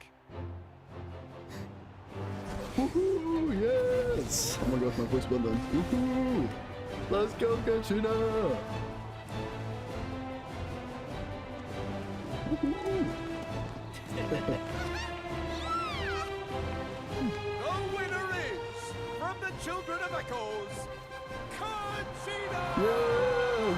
Woohoo! Yes! Oh my god, my voice went then. Woohoo! Let's go, Genshin! The winner is, from the Children of Echoes, Genshin! Yeah!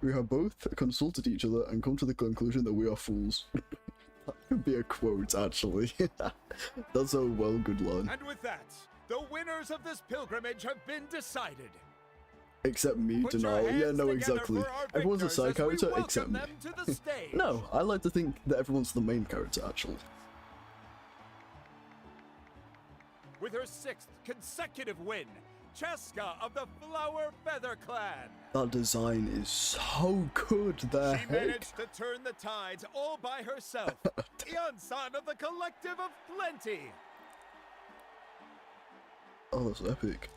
We have both consulted each other and come to the conclusion that we are fools. That could be a quote, actually. That's a well good line. And with that, the winners of this pilgrimage have been decided. Except me, Put your denial. Yeah, hands no, together exactly. for our Everyone's a victors side as we character welcome except me. them to the stage. No, I like to think that everyone's the main character, actually. With her 6th consecutive win, Cheska of the Flower Feather Clan. That design is so good, the She heck? managed to turn the tides all by herself. Ian-san of the Collective of Plenty. Oh, that's epic.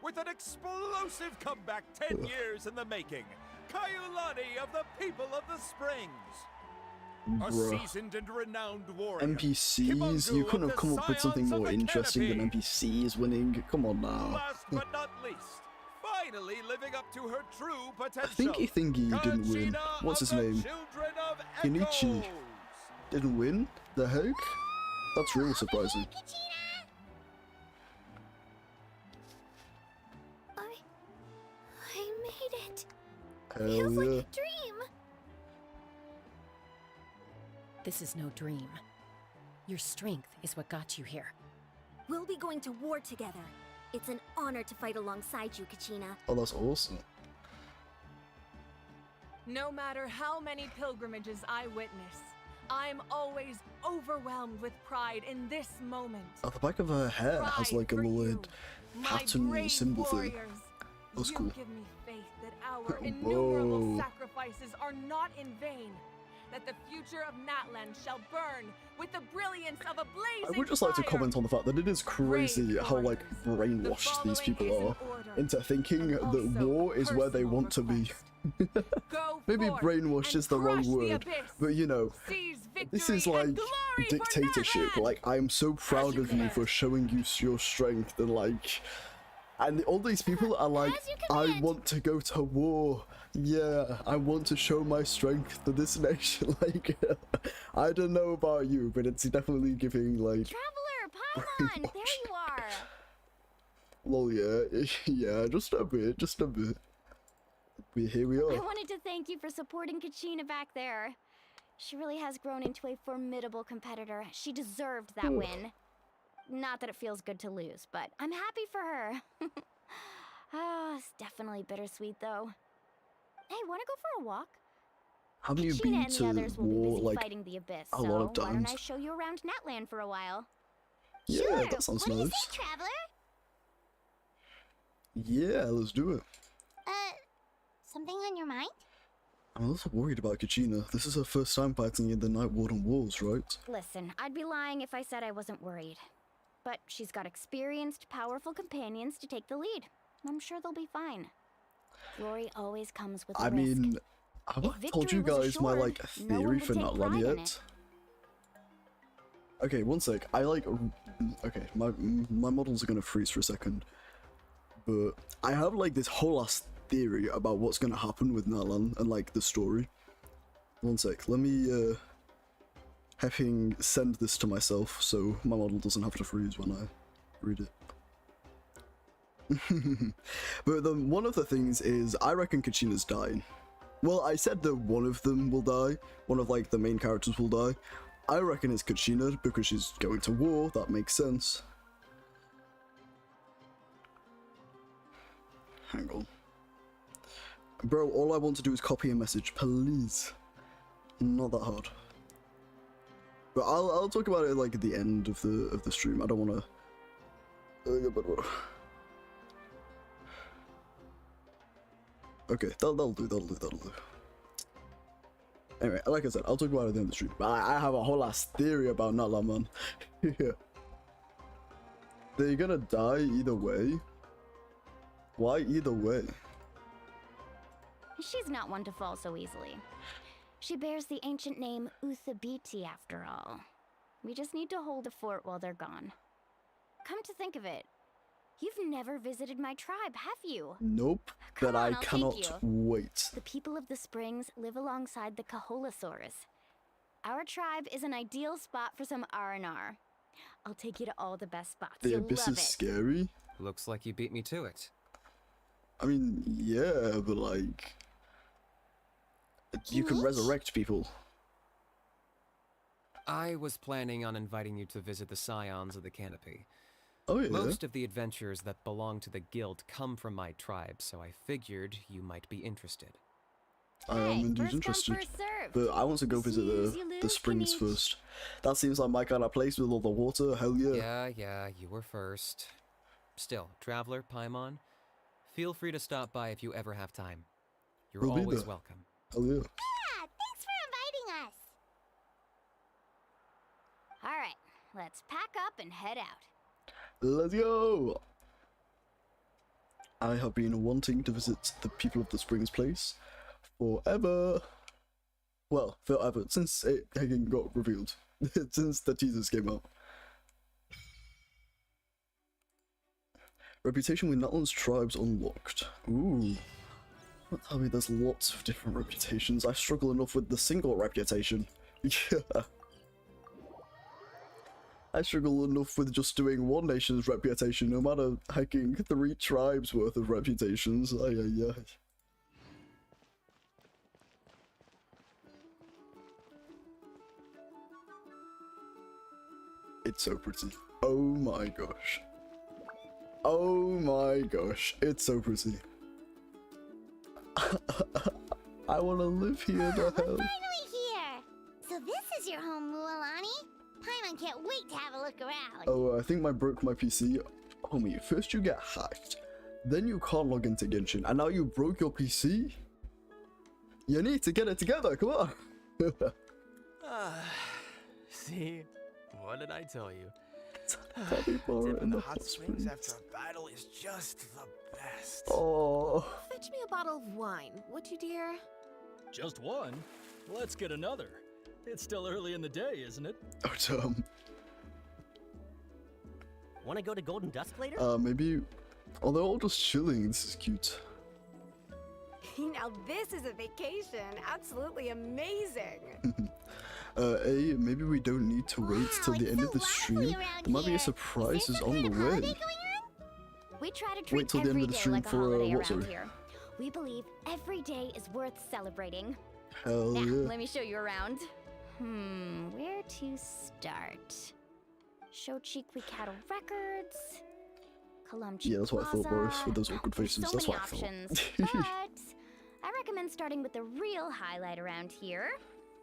With an explosive comeback 10 years in the making, Kaiulani of the People of the Springs. A Bruh. seasoned and renowned warrior. NPCs? You couldn't have come up with something more interesting than NPCs winning? Come on now. Last but not least, finally living up to her true potential. Thinky Thingy didn't win. Genshin What's of his the name? Children of Kenichi Echoes. didn't win? The heck? That's real surprising. I made it. Hell Feels like yeah. a dream. This is no dream. Your strength is what got you here. We'll be going to war together. It's an honor to fight alongside you, Kachina. Oh, that's awesome. No matter how many pilgrimages I witness, I'm always overwhelmed with pride in this moment. At the back of her hair has like a little My pattern brave symbol thing. warriors, That's you cool. give me faith that our innumerable Whoa. sacrifices are not in vain. That the future of Natlan shall burn with the brilliance of a blazing I would just like to fire. comment on the fact that it is crazy how like brainwashed these people are into thinking that war is where they want to be. Maybe brainwashed is the wrong word, but you know, this is like dictatorship. Like, I am so proud of you for showing you your strength, and like, and all these people are like, I want to go to war. Yeah, I want to show my strength to this nation. Like, I don't know about you, but it's definitely giving like. Traveler, Paimon, there you are. Lol, yeah, yeah, just a bit. Here we I are. wanted to thank you for supporting Kachina back there. She really has grown into a formidable competitor. She deserved that win. Not that it feels good to lose, but I'm happy for her. It's definitely bittersweet, though. Hey, wanna go for a walk? Haven't you Kachina been and the to others will be war, busy like, fighting the abyss, a so lot of why don't I times? show you around Natlan for a while? Yeah, that sounds What do you nice. say, traveler? Yeah, let's do it. Something on your mind? I'm a little worried about Kachina. This is her first time fighting in the Night Warden Wars, right? Listen, I'd be lying if I said I wasn't worried. But she's got experienced, powerful companions to take the lead. I'm sure they'll be fine. Glory always comes with a I risk. mean, have I told you guys my, like, no one theory would for take Natlan pride in yet? it. Okay, one sec. Okay, my models are gonna freeze for a second. But I have, like, this whole ass theory about what's gonna happen with Natlan and, like, the story. One sec. Let me, having send this to myself so my model doesn't have to freeze when I read it. But one of the things is, I reckon Kachina's dying. Well, I said that one of them will die. One of, like, the main characters will die. I reckon it's Kachina because she's going to war. That makes sense. Hang on. Bro, all I want to do is copy a message, please. Not that hard. But I'll talk about it, like, at the end of the stream. I don't want to... Okay, that'll do. Anyway, like I said, I'll talk about it at the end of the stream. But I have a whole ass theory about Natlan, man. Yeah. They're gonna die either way. Why either way? She's not one to fall so easily. She bears the ancient name Uthabiti, after all. We just need to hold the fort while they're gone. Come to think of it, you've never visited my tribe, have you? Nope, but I cannot wait. The people of the springs live alongside the Kaholasaurus. Our tribe is an ideal spot for some R&R. I'll take you to all the best spots. The You'll abyss love is it. scary. Looks like you beat me to it. I mean, yeah, but like... You can resurrect people. I was planning on inviting you to visit the Scions of the Canopy. Oh yeah? Most of the adventures that belong to the guild come from my tribe, so I figured you might be interested. I am indeed interested, but I want to go visit the springs first. That seems like my kind of place with all the water, hell yeah. Yeah, you were first. Still, Traveler, Paimon, feel free to stop by if you ever have time. You're We'll be always there. welcome. Hell yeah. Yeah, thanks for inviting us. Alright, let's pack up and head out. Let's go! I have been wanting to visit the people of the Springs place forever. Well, forever, since it got revealed. Since the teasers came out. Reputation with Natlan's tribes unlocked. Ooh. Tell me there's lots of different reputations. I struggle enough with the single reputation. Yeah. I struggle enough with just doing one nation's reputation, no matter hacking 3 tribes worth of reputations. Ay. It's so pretty. Oh my gosh. Oh my gosh, it's so pretty. I want to live here, the hell. We're finally here. So this is your home, Mualani. Paimon can't wait to have a look around. Oh, I think I broke my PC. Homie, first you get hacked, then you can't log into Genshin, and now you broke your PC? You need to get it together, come on. See? What did I tell you? Dipping the hot springs after a battle is just the best. Oh. Fetch me a bottle of wine, would you, dear? Just one? Let's get another. It's still early in the day, isn't it? Oh, dumb. Want to go to Golden Dusk later? Maybe... Oh, they're all just chilling. This is cute. Now this is a vacation. Absolutely amazing. Maybe we don't need to wait till the end of the stream. There might be a surprise is on the way. We try to treat Wait till the end of the stream like a for holiday what, around sorry? here. We believe every day is worth celebrating. Hell Now, yeah. let me show you around. Where to start? Shochikwi Cattle Records, Kalamchi Yeah, that's what I thought, Boris, with those awkward There's faces. so That's many what I options, thought. but I recommend starting with the real highlight around here.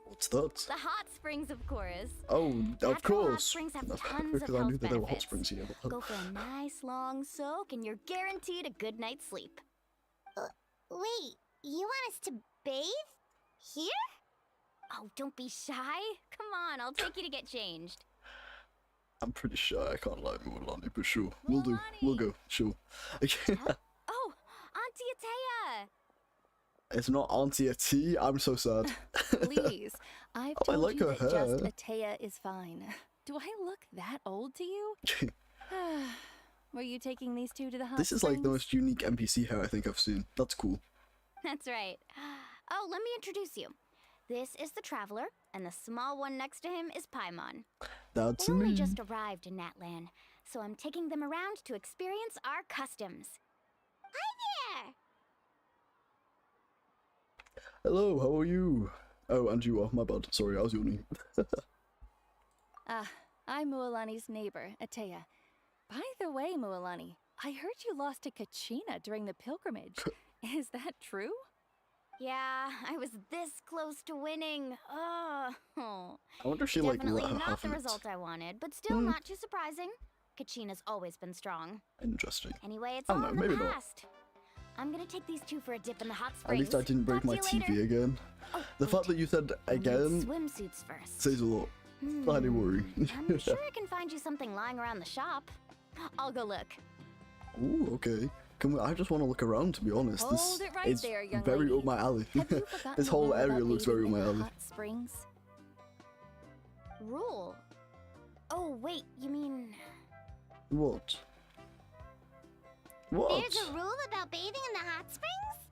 What's that? The hot springs, of course. Oh, of Natural hot course. springs have tons of Because I health knew that there were hot benefits. springs here. Go for a nice long soak and you're guaranteed a good night's sleep. Wait, you want us to bathe? Here? Oh, don't be shy. Come on, I'll take you to get changed. I'm pretty shy, I can't lie, Muwhaha, but sure. We'll do. We'll go. Sure. Oh, Auntie Atea! It's not Auntie T. I'm so sad. Please, I've Oh, I told like you her that just hair. Atea is fine. Do I look that old to you? Were you taking these two to the hot This is like the springs? most unique NPC hair I think I've seen. That's cool. That's right. Oh, let me introduce you. This is the Traveler, and the small one next to him is Paimon. That's They only me. just arrived in Natlan, so I'm taking them around to experience our customs. Hi there! Hello, how are you? Oh, and you are. My bad. Sorry, I was yawning. I'm Mualani's neighbor, Atea. By the way, Mualani, I heard you lost to Kachina during the pilgrimage. Is that true? Yeah, I was this close to winning. Oh. I wonder if she like Definitely let her not have the it. result I wanted, but still not too surprising. Kachina's always been strong. Interesting. Anyway, it's I all don't in know, the maybe not. past. I'm gonna take these two for a dip in the hot At springs. least I didn't break my Talk to you TV later. again. Oh, The fact that you said I need again swimsuits first. says a lot. Slightly worry. I'm sure I can find you something lying around the shop. I'll go look. Ooh, okay. Can we, I just want to look around, to be honest. Hold This it right is there, young very lady. up my alley. Have you forgotten This the whole rule area about looks very up bathing my in the alley. hot springs? Rule? Oh, wait, you mean... What? What? There's a rule about bathing in the hot springs?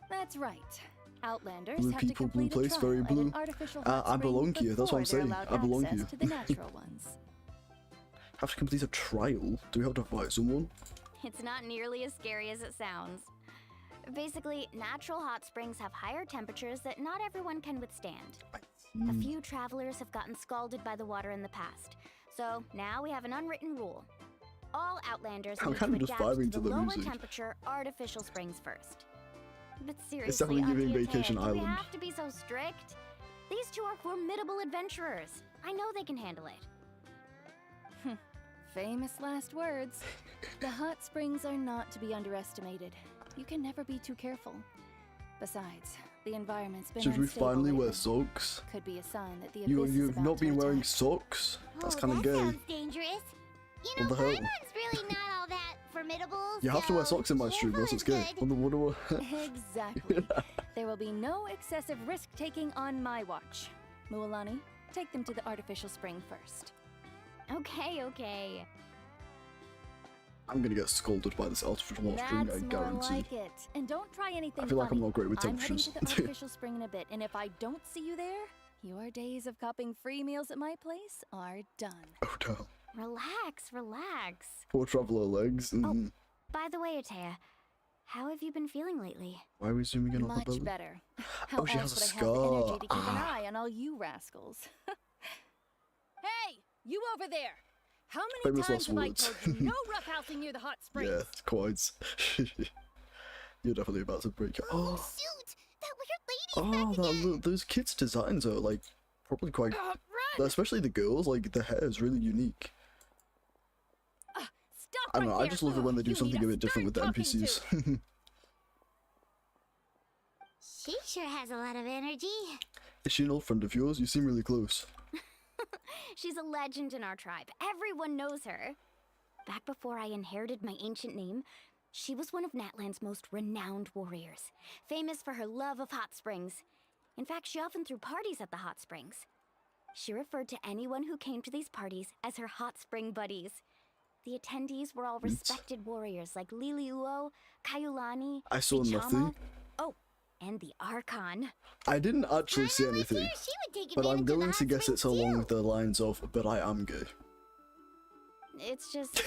That's right. Outlanders Blue have people, to blue complete place, a trial very at blue. an artificial hot I spring belong here, that's what I'm before they're saying. allowed I belong access here. to the natural ones. Have to complete a trial? Do we have to fight someone? It's not nearly as scary as it sounds. Basically, natural hot springs have higher temperatures that not everyone can withstand. A few travelers have gotten scalded by the water in the past, so now we have an unwritten rule. All Outlanders I'm need kind to of just adapt vibing to to the the lower music. temperature artificial springs first. But seriously, It's definitely giving Auntie Vacation Atea, do we Island. have to be so strict? These two are formidable adventurers. I know they can handle it. Famous last words. The hot springs are not to be underestimated. You can never be too careful. Besides, the environment's been Should we unstable finally wear lately. socks? Could be a sign that the You, abyss is you've about not to been wearing attack. socks? That's Oh, kind of that gay. sounds dangerous. You know, What the hell? Paimon's really not all that formidable. You have to wear so socks in my stream, careful else it's is gay. good. What? Exactly. There will be no excessive risk-taking on my watch. Mualani, take them to the artificial spring first. Okay. I'm gonna get scolded by this artificial hot spring, I That's more guarantee. like it. And don't try anything I feel like I'm funny. not great with I'm heading temperatures. to the artificial spring in a bit, and if I don't see you there, your days of copping free meals at my place are done. Oh no. Relax. Poor traveler legs. Mm. By the way, Atea, how have you been feeling lately? Why are we zooming in on her Much belly? better. How Oh, she else has a would I have the scar. energy to keep an Ah. eye on all you rascals? Hey, you over there! How many Famous times last have I words. told you no roughhousing near the hot springs? Yeah, it's quite. You're definitely about to break it. Oh, Shoot! That weird lady's oh, look, those kids' designs are like probably quite. Especially the girls, like the hair is really unique. Stop I don't know. right I there. just love it when they do You something need a bit different with the talking to. NPCs. She sure has a lot of energy. Is she an old friend of yours? You seem really close. She's a legend in our tribe. Everyone knows her. Back before I inherited my ancient name, she was one of Natlan's most renowned warriors, famous for her love of hot springs. In fact, she often threw parties at the hot springs. She referred to anyone who came to these parties as her hot spring buddies. The attendees were all respected warriors like Liliuo, Kaiulani, I saw Vichama, nothing. Oh, and the Archon. I didn't actually see anything, but I'm going to guess it's along the lines of, but I am gay. It's just...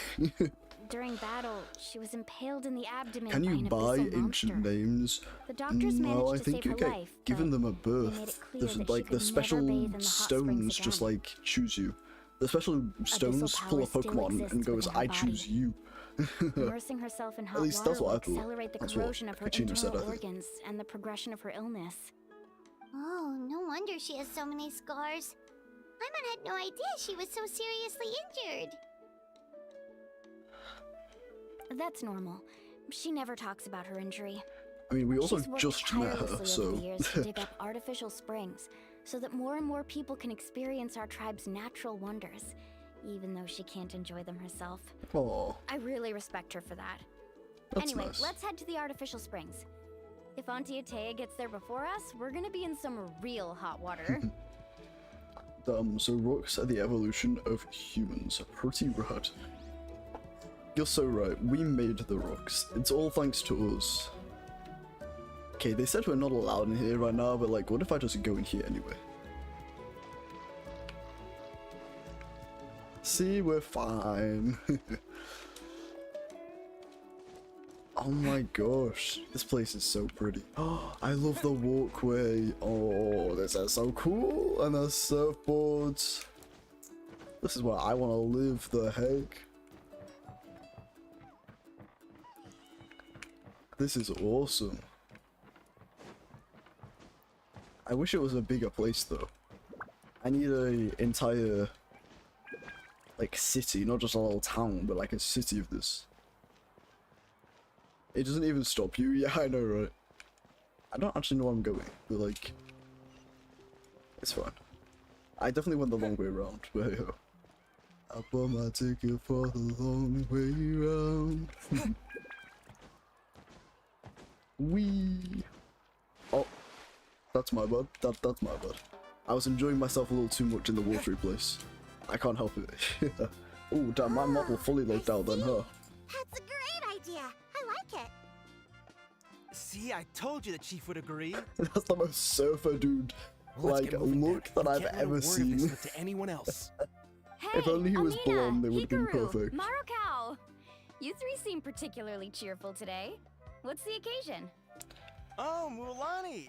during battle, she was impaled in the abdomen Can by you an buy abyssal ancient monster. names? The doctors No, managed I to think save you her get life, given but them a they birth. made it clear There's that like she the could special never bathe in the hot stones springs just again. like choose you. The special stones pull a power still Pokemon and exists goes, within her I choose body. you. Immersing herself in hot At least water that's what will I thought. accelerate the That's what corrosion of her Kachina said, internal I think. organs and the progression of her illness. Oh, no wonder she has so many scars. Paimon had no idea she was so seriously injured. That's normal. She never talks about her injury. I mean, we also She's worked just met her, tirelessly over so... the years to dig up artificial springs so that more and more people can experience our tribe's natural wonders, even though she can't enjoy them herself. Aww. I really respect her for that. That's Anyway, nice. let's head to the artificial springs. If Auntie Atea gets there before us, we're gonna be in some real hot water. So rocks are the evolution of humans. Pretty rad. You're so right, we made the rocks. It's all thanks to us. Okay, they said we're not allowed in here right now, but like, what if I just go in here anyway? See, we're fine. Oh my gosh, this place is so pretty. Oh, I love the walkway. Oh, this is so cool. And the surfboards. This is where I want to live, the heck. This is awesome. I wish it was a bigger place though. I need an entire, like, city, not just a little town, but like a city of this. It doesn't even stop you. Yeah, I know, right? I don't actually know where I'm going, but like, it's fine. I definitely went the long way around, but hey ho. I bought my ticket for the long way round. Wee. Oh, that's my bad. That's my bad. I was enjoying myself a little too much in the watery place. I can't help it. Oh, damn, my model fully loaded out then, huh? That's a great idea. I like it. See, I told you the chief would agree. That's the most surfer dude, like, look that I've ever seen. To anyone else. Hey, If only he was Amina, blonde, it would have been Hikaru, perfect. Marukow! You three seem particularly cheerful today. What's the occasion? Oh, Mulani,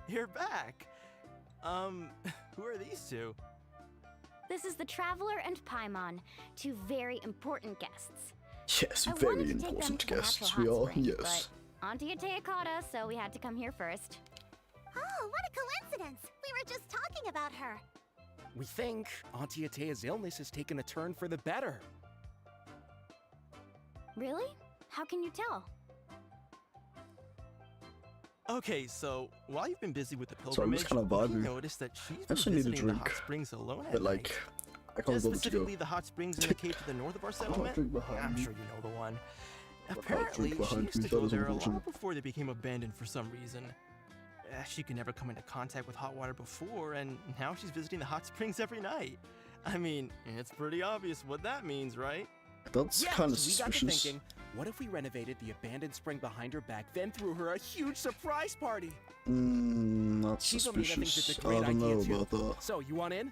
you're back. Who are these two? This is the Traveler and Paimon, two very important guests. Yes, I very wanted to take them important to the guests. natural We hot are, springs, yes. But Auntie Atea caught us, so we had to come here first. Oh, what a coincidence. We were just talking about her. We think Auntie Atea's illness has taken a turn for the better. Really? How can you tell? Okay, so while you've been busy with the So I'm pilgrimage, just kind of we vibing. noticed that she's I been actually need a visiting the hot drink, springs alone at but night. like, I can't bother to go. Specifically the hot springs in the cave to the north of our settlement. drink behind I'm me. sure you know the one. can't Apparently, drink she behind used me, to that go is there a unfortunate. lot before they became abandoned for some reason. She could never come into contact with hot water before, and now she's visiting the hot springs every night. I mean, it's pretty obvious what that means, right? That's Yeah, kind of so we got to suspicious. thinking, what if we renovated the abandoned spring behind her back, then threw her a huge surprise party? That's Chief Amina thinks suspicious. it's a I great don't know idea too. about that. So, you want in?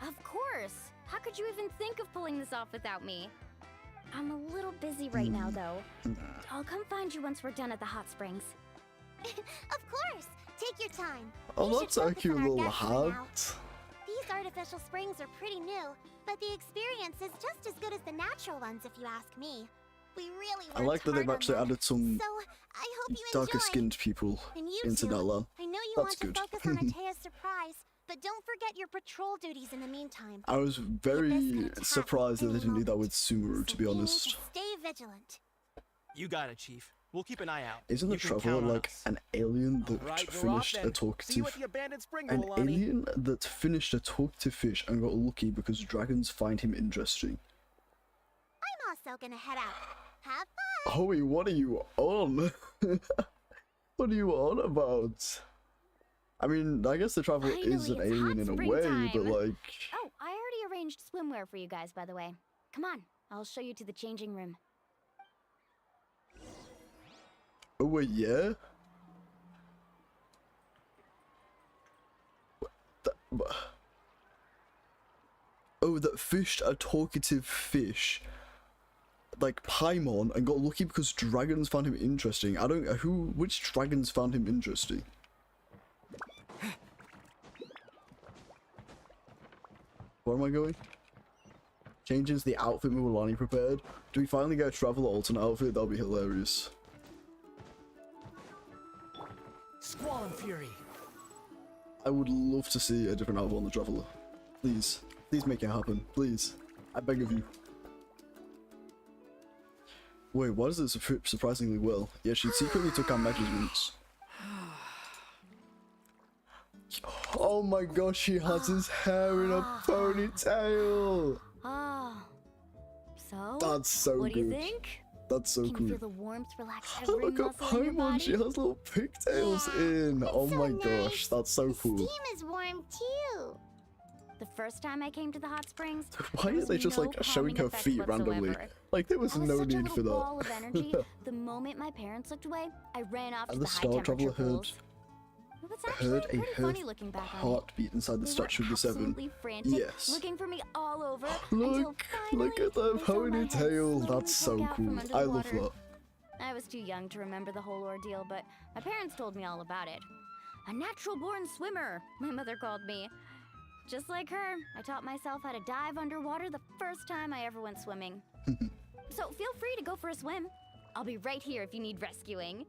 Of course! How could you even think of pulling this off without me? I'm a little busy right now, though. I'll come find you once we're done at the hot springs. Of course. Take your time. Oh, We should that's a focus cute on our little guests for now. hat. These artificial springs are pretty new, but the experience is just as good as the natural ones if you ask me. We really I like that they've actually added some So, I hope you darker enjoy. skinned people And you into two, Natlan. I know you That's want good. to focus on Atea's surprise, but don't forget your patrol duties in the meantime. I was very surprised that they didn't do that with Sumeru, to be honest. Stay vigilant. You got it, Chief. We'll keep an eye out. Isn't the You can Traveler count on like us. an alien that Alright, we're finished off a then. talkative? See you at the abandoned spring, An Mulani. alien that finished a talkative fish and got lucky because dragons find him interesting. I'm also gonna head out. Have fun. Hoey, what are you on? What are you on about? I mean, I guess the Traveler is an Finally, it's alien hot in a spring way, time. but like, Oh, I already arranged swimwear for you guys, by the way. Come on, I'll show you to the changing room. oh wait, yeah? Oh, that fished a talkative fish. like Paimon and got lucky because dragons found him interesting. I don't which dragons found him interesting. Where am I going? Change into the outfit Muwhaha prepared. Do we finally get a traveler alternate outfit? That'll be hilarious. Squall and Fury. I would love to see a different outfit on the traveler. Please. Please make it happen. Please. I beg of you. Wait, why does it fit surprisingly well? Yeah, she secretly took our measurements. Oh my gosh, she has his hair in a ponytail! So? That's so what good. do you think? That's so Can cool. you feel the warmth relax every Look at muscle in your Paimon, body? she has little pigtails in. Oh my gosh, that's so cool. Steam is warm too. The first time I came to the hot springs, Why are they just like showing her feet randomly? Like there was no need for that. Ball of energy. The moment my parents looked away, I ran off to And the the high Star temperature Traveler pools. That's I actually heard pretty funny looking back on it. heartbeat inside the They statue were of the Seven. absolutely frantic, Yes. looking for me all over. until Look at the ponytail. That's so cool. I love that. I was too young to remember the whole ordeal, but my parents told me all about it. A natural-born swimmer, my mother called me. Just like her, I taught myself how to dive underwater the first time I ever went swimming. So feel free to go for a swim. I'll be right here if you need rescuing.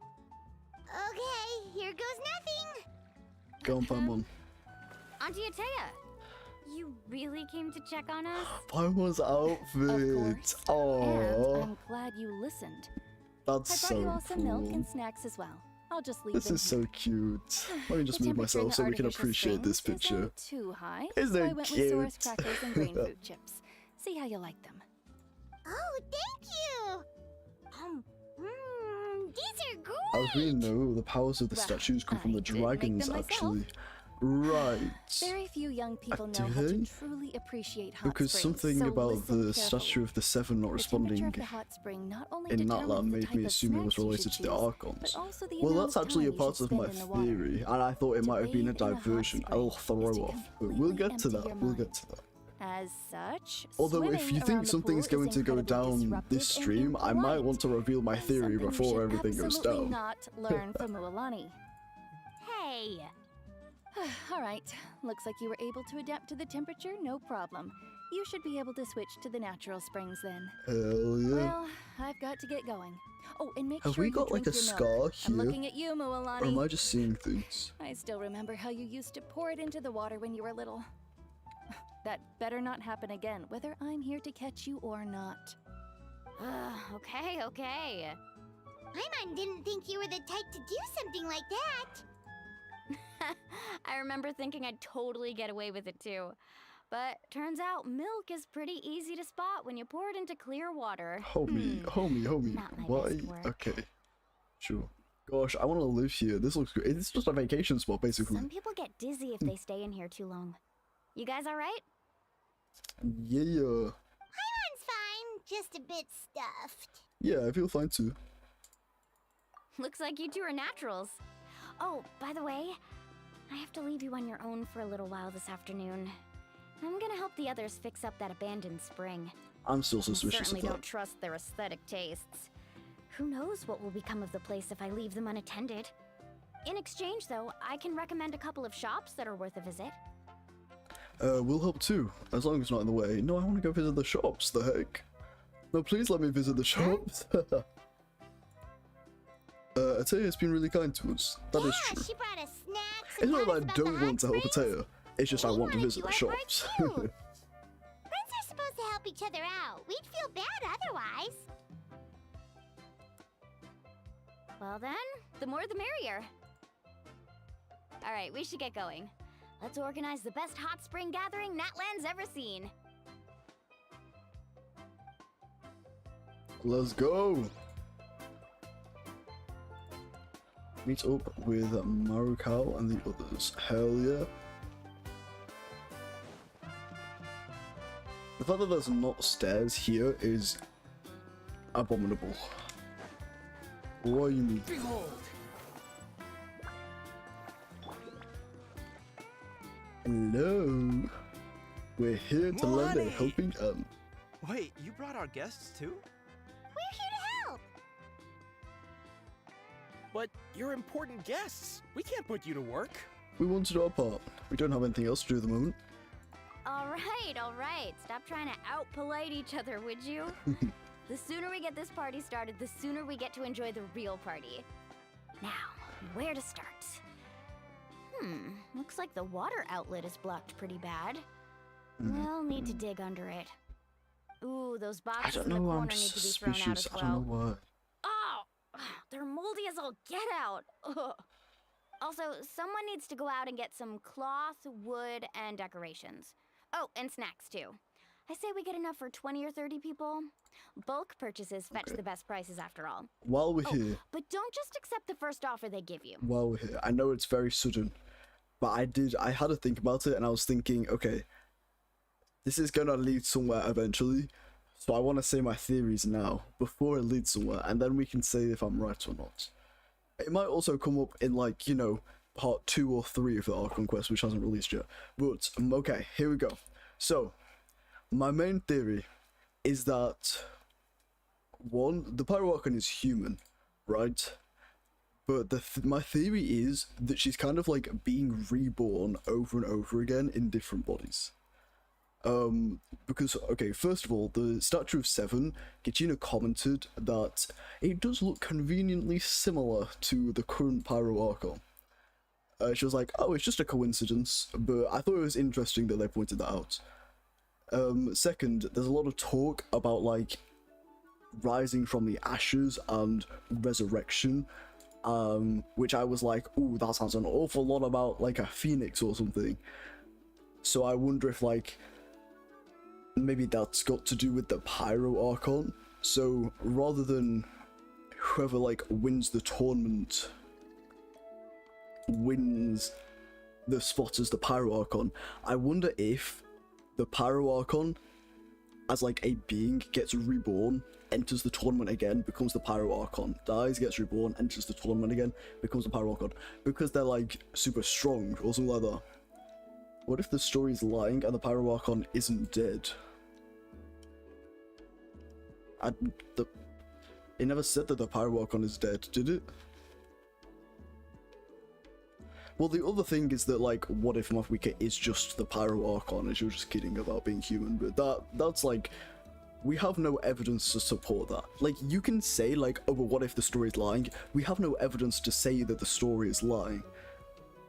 Okay, here goes nothing. Go on, Paimon. Auntie Atea, you really came to check on us? Paimon's outfit. Oh, And I'm glad you listened. that's I brought you all so some milk cool. and snacks as well. I'll just leave This them is so cute. Let me just The move temperature in myself the so we can artificial appreciate this springs picture. isn't too high, Isn't so I it went cute? with Source crackers and grain fruit chips. See how you like them. Oh, thank you. These are As we know, the powers of the statues come from the did make them dragons, myself. actually. Right. Very few young people do know how to they? truly appreciate hot Because springs, something so about listen the carefully. statue of the Seven not The temperature responding of the hot spring not only in determines Natlan the made type me of assume it was snacks you related should to the choose, Archons. but also the Well, amount that's of actually a time you part should of my spend in the water. theory, and I thought it To might have been a bathe in a hot diversion. I'll throw is to off, but we'll get to that. We'll get to that. As such, Although, if swimming you around think the something's pool going is to go incredibly down disruptive this and stream, I might impolite. want to reveal my theory Something you before should everything goes absolutely down. not learn from Muwhaha. Hey! All right, looks like you were able to adapt to the temperature, no problem. You should be able to switch to the natural springs then. Hell yeah. Well, I've got to get going. Oh, and make Have sure we you got like drink a your scar milk. I'm here? looking at you, Muwhaha. Or am I just seeing things? I still remember how you used to pour it into the water when you were little. That better not happen again, whether I'm here to catch you or not. Okay. Paimon didn't think you were the type to do something like that. I remember thinking I'd totally get away with it too. But turns out milk is pretty easy to spot when you pour it into clear water. Homie. Not my Why? best work. Okay. Sure. Gosh, I want to live here. This looks good. It's just a vacation spot, basically. Some people get dizzy if they stay in here too long. You guys alright? Yeah. Paimon's fine, just a bit stuffed. Yeah, I feel fine too. Looks like you two are naturals. Oh, by the way, I have to leave you on your own for a little while this afternoon. I'm gonna help the others fix up that abandoned spring. I'm still I suspicious of certainly that. don't trust their aesthetic tastes. Who knows what will become of the place if I leave them unattended? In exchange, though, I can recommend a couple of shops that are worth a visit. We'll help too, as long as it's not in the way. No, I want to go visit the shops, the heck. No, please let me visit the shops. Atea's been really kind to us. That is true. She brought us snacks It's and not told that us I about the don't hot want to help springs. Atea. It's just I want to visit the shops. Friends are supposed to help each other out. We'd feel bad otherwise. Well then, the more the merrier. Alright, we should get going. Let's organize the best hot spring gathering Natlan's ever seen. Let's go. Meet up with Marukal and the others. Hell yeah. The fact that there's not stairs here is abominable. What do you mean? Behold! Hello. We're here to lend a Muwhaha. helping hand. Wait, you brought our guests too? You're important guests. We can't put you to work. We want to do our part. We don't have anything else to do at the moment. All right. Stop trying to out-polite each other, would you? The sooner we get this party started, the sooner we get to enjoy the real party. Now, where to start? Looks like the water outlet is blocked pretty bad. We'll need to dig under it. Ooh, those boxes in the corner need to be thrown out as well. I don't know why. Oh, they're moldy as all get out. Ugh. Also, someone needs to go out and get some cloth, wood, and decorations. Oh, and snacks too. I say we get enough for 20 or 30 people. Bulk purchases fetch the best prices after all. While we're here... But don't just accept the first offer they give you. While we're here, I know it's very sudden, but I had to think about it, and I was thinking, okay, this is gonna lead somewhere eventually, so I want to say my theories now, before it leads somewhere, and then we can say if I'm right or not. It might also come up in, like, you know, part 2 or 3 of the Archon Quest, which hasn't released yet. But, okay, here we go. So, my main theory is that, one, the Pyro Archon is human, right? But my theory is that she's kind of like being reborn over and over again in different bodies. Because, okay, first of all, the Statue of 7, Gachina commented that it does look conveniently similar to the current Pyro Archon. She was like, oh, it's just a coincidence, but I thought it was interesting that they pointed that out. Second, there's a lot of talk about, like, rising from the ashes and resurrection, which I was like, ooh, that sounds an awful lot about, like, a phoenix or something. So I wonder if, like, maybe that's got to do with the Pyro Archon. So rather than whoever, like, wins the tournament wins the spot as the Pyro Archon, I wonder if the Pyro Archon, as like a being, gets reborn, enters the tournament again, becomes the Pyro Archon, dies, gets reborn, enters the tournament again, becomes the Pyro Archon, because they're like super strong or something like that. What if the story's lying and the Pyro Archon isn't dead? It never said that the Pyro Archon is dead, did it? Well, the other thing is that, like, what if Muwhaha is just the Pyro Archon and she was just kidding about being human, but that's like, we have no evidence to support that. Like, you can say, like, oh, but what if the story's lying? We have no evidence to say that the story is lying.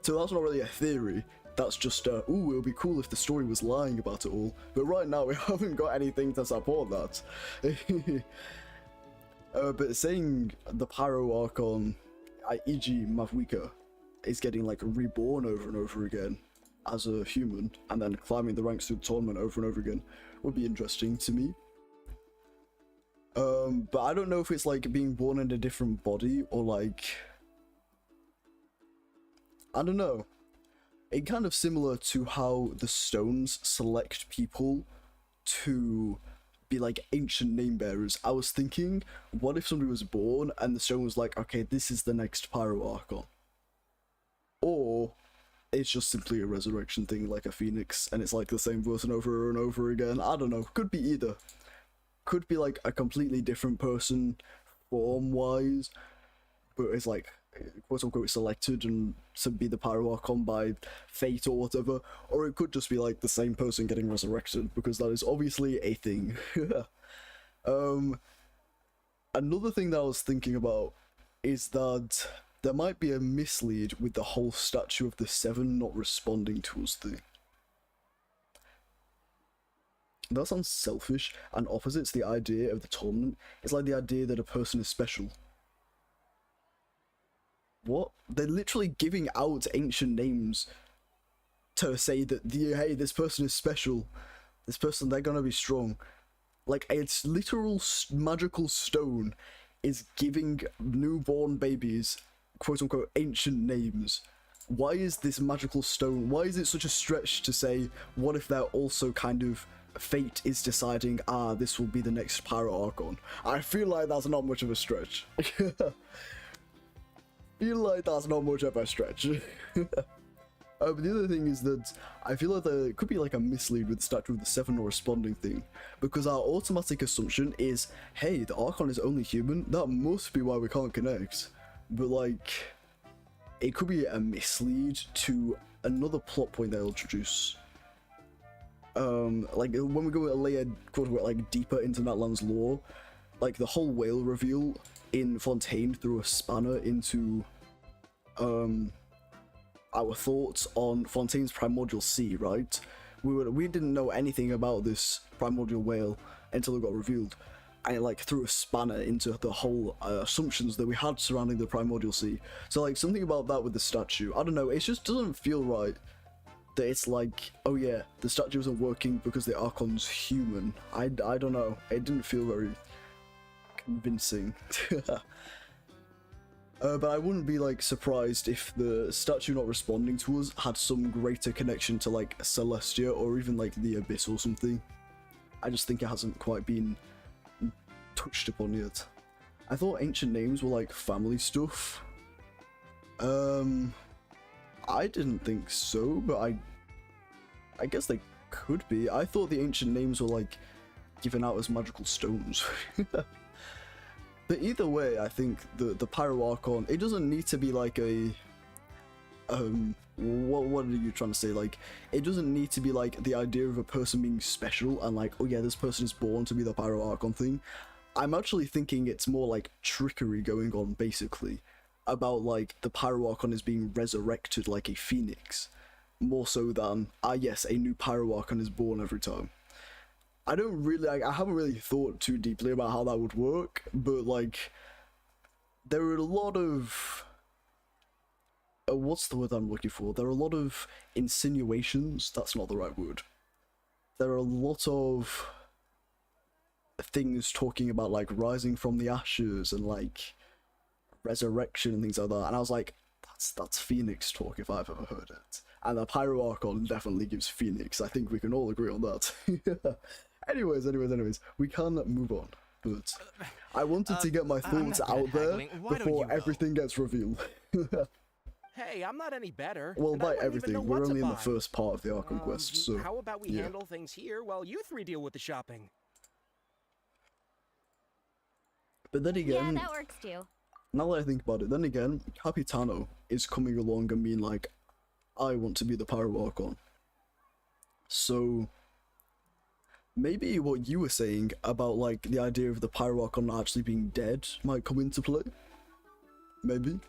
So that's not really a theory, that's just, ooh, it would be cool if the story was lying about it all, but right now we haven't got anything to support that. But saying the Pyro Archon, e.g. Muwhaha, is getting like reborn over and over again as a human and then climbing the ranks through the tournament over and over again would be interesting to me. But I don't know if it's like being born in a different body or like, I don't know. It kind of similar to how the stones select people to be like ancient name bearers. I was thinking, what if somebody was born and the stone was like, okay, this is the next Pyro Archon? Or it's just simply a resurrection thing like a phoenix and it's like the same person over and over again. I don't know, could be either. Could be like a completely different person form wise, but it's like quote unquote selected and to be the Pyro Archon by fate or whatever, or it could just be like the same person getting resurrected, because that is obviously a thing. Another thing that I was thinking about is that there might be a mislead with the whole Statue of the 7 not responding to us thing. That sounds selfish and opposites the idea of the tournament. It's like the idea that a person is special. What? They're literally giving out ancient names to say that, hey, this person is special. This person, they're gonna be strong. Like, it's literal magical stone is giving newborn babies quote-unquote ancient names. Why is this magical stone, why is it such a stretch to say, what if they're also kind of, fate is deciding, this will be the next Pyro Archon? I feel like that's not much of a stretch. Feel like that's not much of a stretch. But the other thing is that I feel like there could be like a mislead with the Statue of the 7 not responding thing, because our automatic assumption is, hey, the Archon is only human, that must be why we can't connect. But like, it could be a mislead to another plot point they'll introduce. Like when we go a layer, quote unquote, like deeper into Natlan's lore, like the whole whale reveal in Fontaine threw a spanner into our thoughts on Fontaine's primordial sea, right? We didn't know anything about this primordial whale until it got revealed, and it like threw a spanner into the whole assumptions that we had surrounding the primordial sea. So like something about that with the statue, I don't know, it just doesn't feel right that it's like, oh yeah, the statue isn't working because the Archon's human. I don't know, it didn't feel very convincing. But I wouldn't be like surprised if the statue not responding to us had some greater connection to like Celestia or even like the Abyss or something. I just think it hasn't quite been touched upon yet. I thought ancient names were like family stuff. I didn't think so, but I guess they could be. I thought the ancient names were like given out as magical stones. But either way, I think the Pyro Archon, it doesn't need to be like a what are you trying to say? Like, it doesn't need to be like the idea of a person being special and like, oh yeah, this person is born to be the Pyro Archon thing. I'm actually thinking it's more like trickery going on, basically, about like the Pyro Archon is being resurrected like a phoenix, more so than, yes, a new Pyro Archon is born every time. I haven't really thought too deeply about how that would work, but like, there are a lot of, what's the word I'm looking for? There are a lot of insinuations, that's not the right word. There are a lot of things talking about like rising from the ashes and like resurrection and things like that, and I was like, that's Phoenix talk if I've ever heard it. And the Pyro Archon definitely gives Phoenix, I think we can all agree on that. Anyways, we can move on, but I wanted to get my thoughts out there before everything gets revealed. Hey, I'm not any better. Well, by everything, we're only in the first part of the Archon quest, so how about we yeah. handle things here while you three deal with the shopping? But then again, yeah, that works too. Now that I think about it, then again, Capitano is coming along and being like, I want to be the Pyro Archon. So maybe what you were saying about like the idea of the Pyro Archon not actually being dead might come into play. Maybe.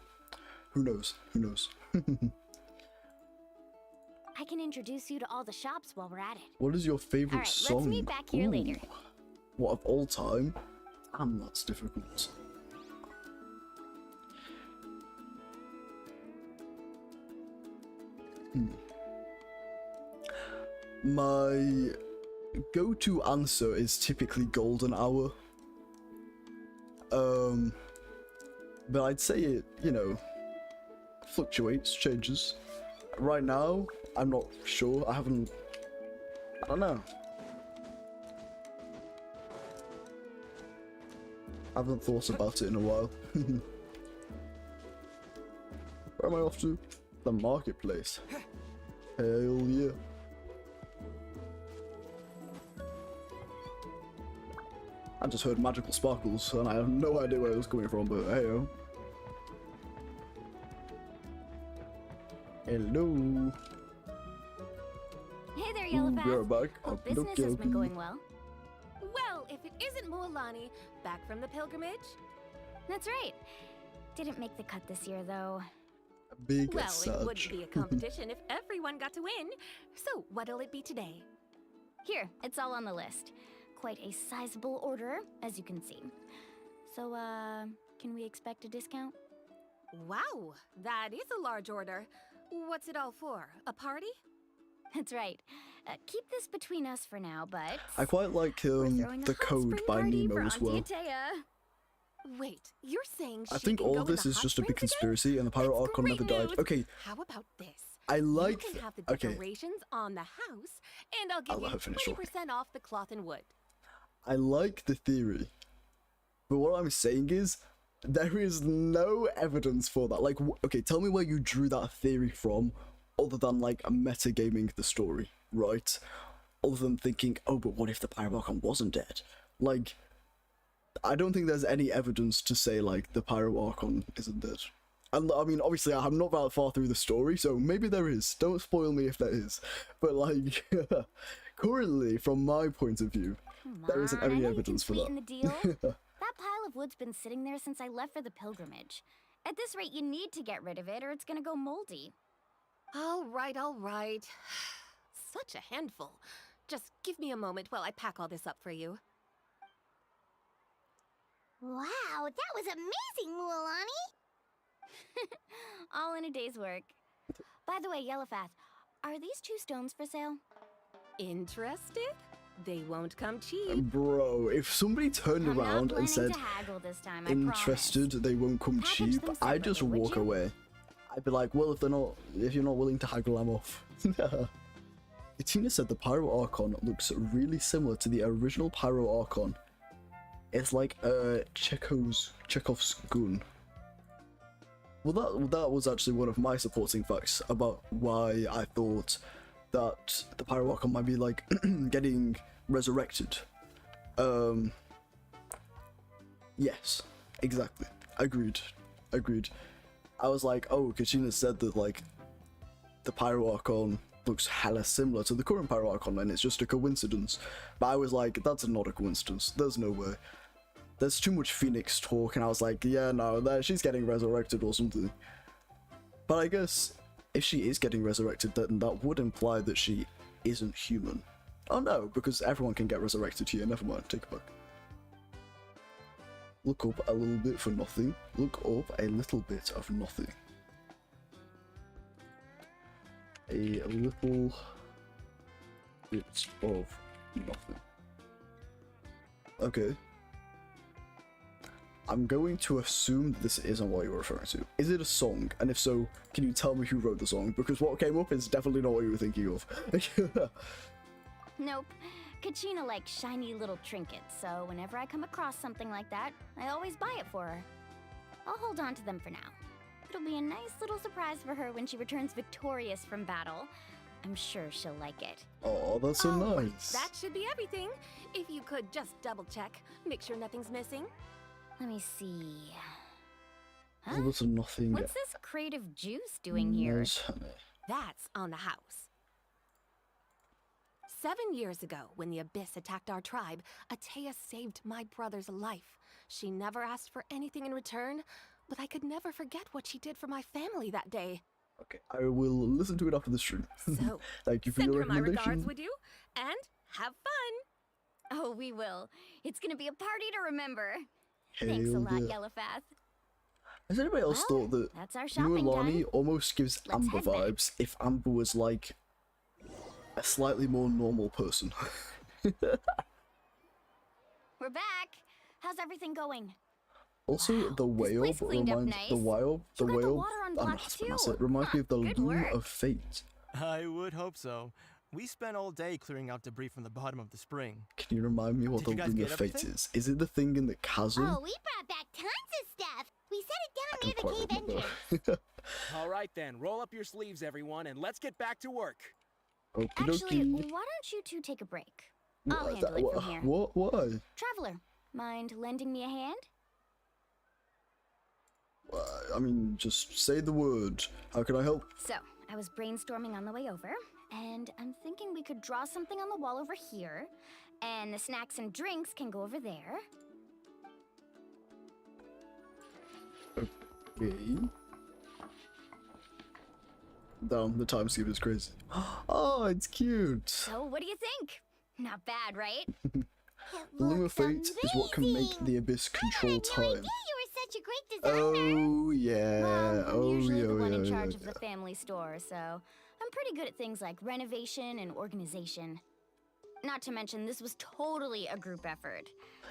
Who knows? Who knows? I can introduce you to all the shops while we're at it. What is your favorite all right, song? Let's meet back here later. What, of all time? Damn, that's difficult. My go-to answer is typically Golden Hour. But I'd say it, you know, fluctuates, changes. Right now, I'm not sure. I don't know. I haven't thought about it in a while. Where am I off to? The marketplace. Hell yeah. I just heard magical sparkles and I have no idea where it was coming from, but hey yo. Hello. Hey there, Yellowpath. You're back. Hope business has been going well. Well, if it isn't Mualani, back from the pilgrimage? That's right. Didn't make the cut this year, though. Big Well, Sag. it wouldn't be a competition if everyone got to win. So, what'll it be today? Here, it's all on the list. Quite a sizable order, as you can see. So, can we expect a discount? Wow, that is a large order. What's it all for? A party? That's right. Keep this between us for now, but... I quite like the Code by Nemo as well. Wait, you're saying I think all of this is just a big conspiracy and the Pyro Archon never died. Okay. How about this? I like... You can have the Okay. decorations on the house, and I'll give I'll let her you finish 20% off the cloth and wood. I like the theory. But what I'm saying is, there is no evidence for that. Like, okay, tell me where you drew that theory from, other than, like, metagaming the story, right? Other than thinking, oh, but what if the Pyro Archon wasn't dead? Like, I don't think there's any evidence to say, like, the Pyro Archon isn't dead. And I mean, obviously, I'm not that far through the story, so maybe there is. Don't spoil me if there is. But like, currently, from my point of view, there isn't any evidence for that. The deal. That pile of wood's been sitting there since I left for the pilgrimage. At this rate, you need to get rid of it, or it's gonna go moldy. All right, all right. Such a handful. Just give me a moment while I pack all this up for you. Wow, that was amazing, Muwhaha! All in a day's work. By the way, Yellowfath, are these 2 stones for sale? Interested? They won't come cheap. Bro, if somebody turned around and said, time, interested, they won't come cheap, I'd just walk away. I'd be like, well, if you're not willing to haggle, I'm off. Katina said the Pyro Archon looks really similar to the original Pyro Archon. It's like Chekhov's gun. Well, that was actually one of my supporting facts about why I thought that the Pyro Archon might be like getting resurrected. Yes, exactly. Agreed. I was like, oh, Katina said that like the Pyro Archon looks hella similar to the current Pyro Archon and it's just a coincidence. But I was like, that's not a coincidence. There's no way. There's too much Phoenix talk, and I was like, yeah, no, she's getting resurrected or something. But I guess if she is getting resurrected, then that would imply that she isn't human. Oh no, because everyone can get resurrected here. Never mind, take it back. Look up a little bit for nothing. Look up a little bit of nothing. A little bit of nothing. Okay. I'm going to assume this isn't what you're referring to. Is it a song? And if so, can you tell me who wrote the song? Because what came up is definitely not what you were thinking of. Nope. Kachina likes shiny little trinkets, so whenever I come across something like that, I always buy it for her. I'll hold on to them for now. It'll be a nice little surprise for her when she returns victorious from battle. I'm sure she'll like it. Oh, that's so nice. That should be everything. If you could just double check, make sure nothing's missing. Let me see. Huh? Oh, that's nothing. What's this creative juice doing here? That's on the house. 7 years ago, when the Abyss attacked our tribe, Atea saved my brother's life. She never asked for anything in return, but I could never forget what she did for my family that day. Okay, I will listen to it after the stream. So, thank you for send your her my recommendation. regards, would you? And have fun! Oh, we will. It's gonna be a party to remember. Hell Thanks a lot, yeah. Yellowfath. Has anybody else thought that that's our shopping Muwhaha time. almost gives Let's Amber head then. vibes if Amber was like a slightly more normal person? We're back. How's everything going? Also, the whale place cleaned up reminds nice. the whale. The You got the whale. water on I'm blocks not to pronounce too. it. Reminds me of the Good Loom work. of Fate. I would hope so. We spent all day clearing out debris from the bottom of the spring. Can you remind me what Did you the guys Loom get of Fate everything? is? Is it the thing in the chasm? Oh, we brought back tons of stuff. We set it down near the cave entrance. All right then, roll up your sleeves, everyone, and let's get back to work. Actually, why don't you two take a break? I'll handle it from here. What? Why? Traveler, mind lending me a hand? I mean, just say the word. How can I help? So, I was brainstorming on the way over, and I'm thinking we could draw something on the wall over here, and the snacks and drinks can go over there. Okay. Damn, the time skip is crazy. Oh, it's cute. So, what do you think? Not bad, right? The Loom of Fate is what can make the Abyss control time. You were such a great designer. Oh yeah. Mom, I'm Oh usually yeah. the one in yeah, charge yeah. of the family store, so I'm pretty good at things like renovation and organization. Not to mention, this was totally a group effort.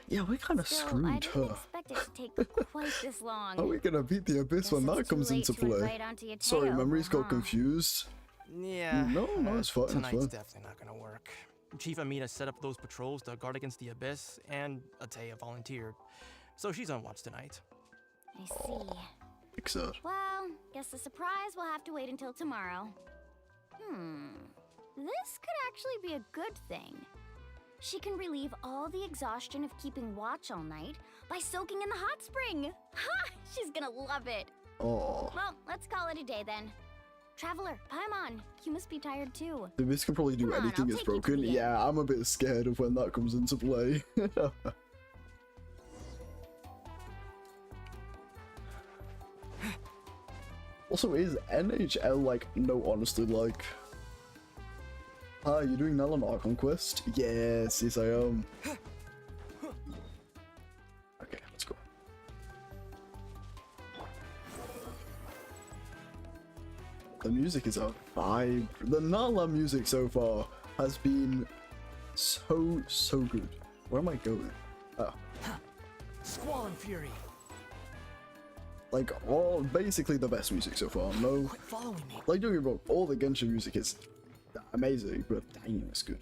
Yeah, we kind of Still, I screwed didn't her. expect it to take quite this long. How are we gonna beat the Abyss when that comes into play? Sorry, memories got confused. Yeah. No, it's fine. It's Tonight's fine. definitely not gonna work. Chief Amina set up those patrols to guard against the Abyss, and Atea volunteered. So she's on watch tonight. I see. Except. Well, guess the surprise will have to wait until tomorrow. This could actually be a good thing. She can relieve all the exhaustion of keeping watch all night by soaking in the hot spring. Ha! She's gonna love it. Oh. Well, let's call it a day then. Traveler, Paimon, you must be tired too. This can probably do Come on, anything I'll it's take you to broken. the inn. Yeah, I'm a bit scared of when that comes into play. Also, is NHL like, no, honestly, like... Hi, you doing Natlan Archon quest? Yes, yes I am. Okay, let's go. The music is a vibe. The Natlan music so far has been so good. Where am I going? Oh. Squall and Fury. Like, all basically the best music so far. No, Quit following me. like, don't get me wrong, all the Genshin music is amazing, but damn, it's good.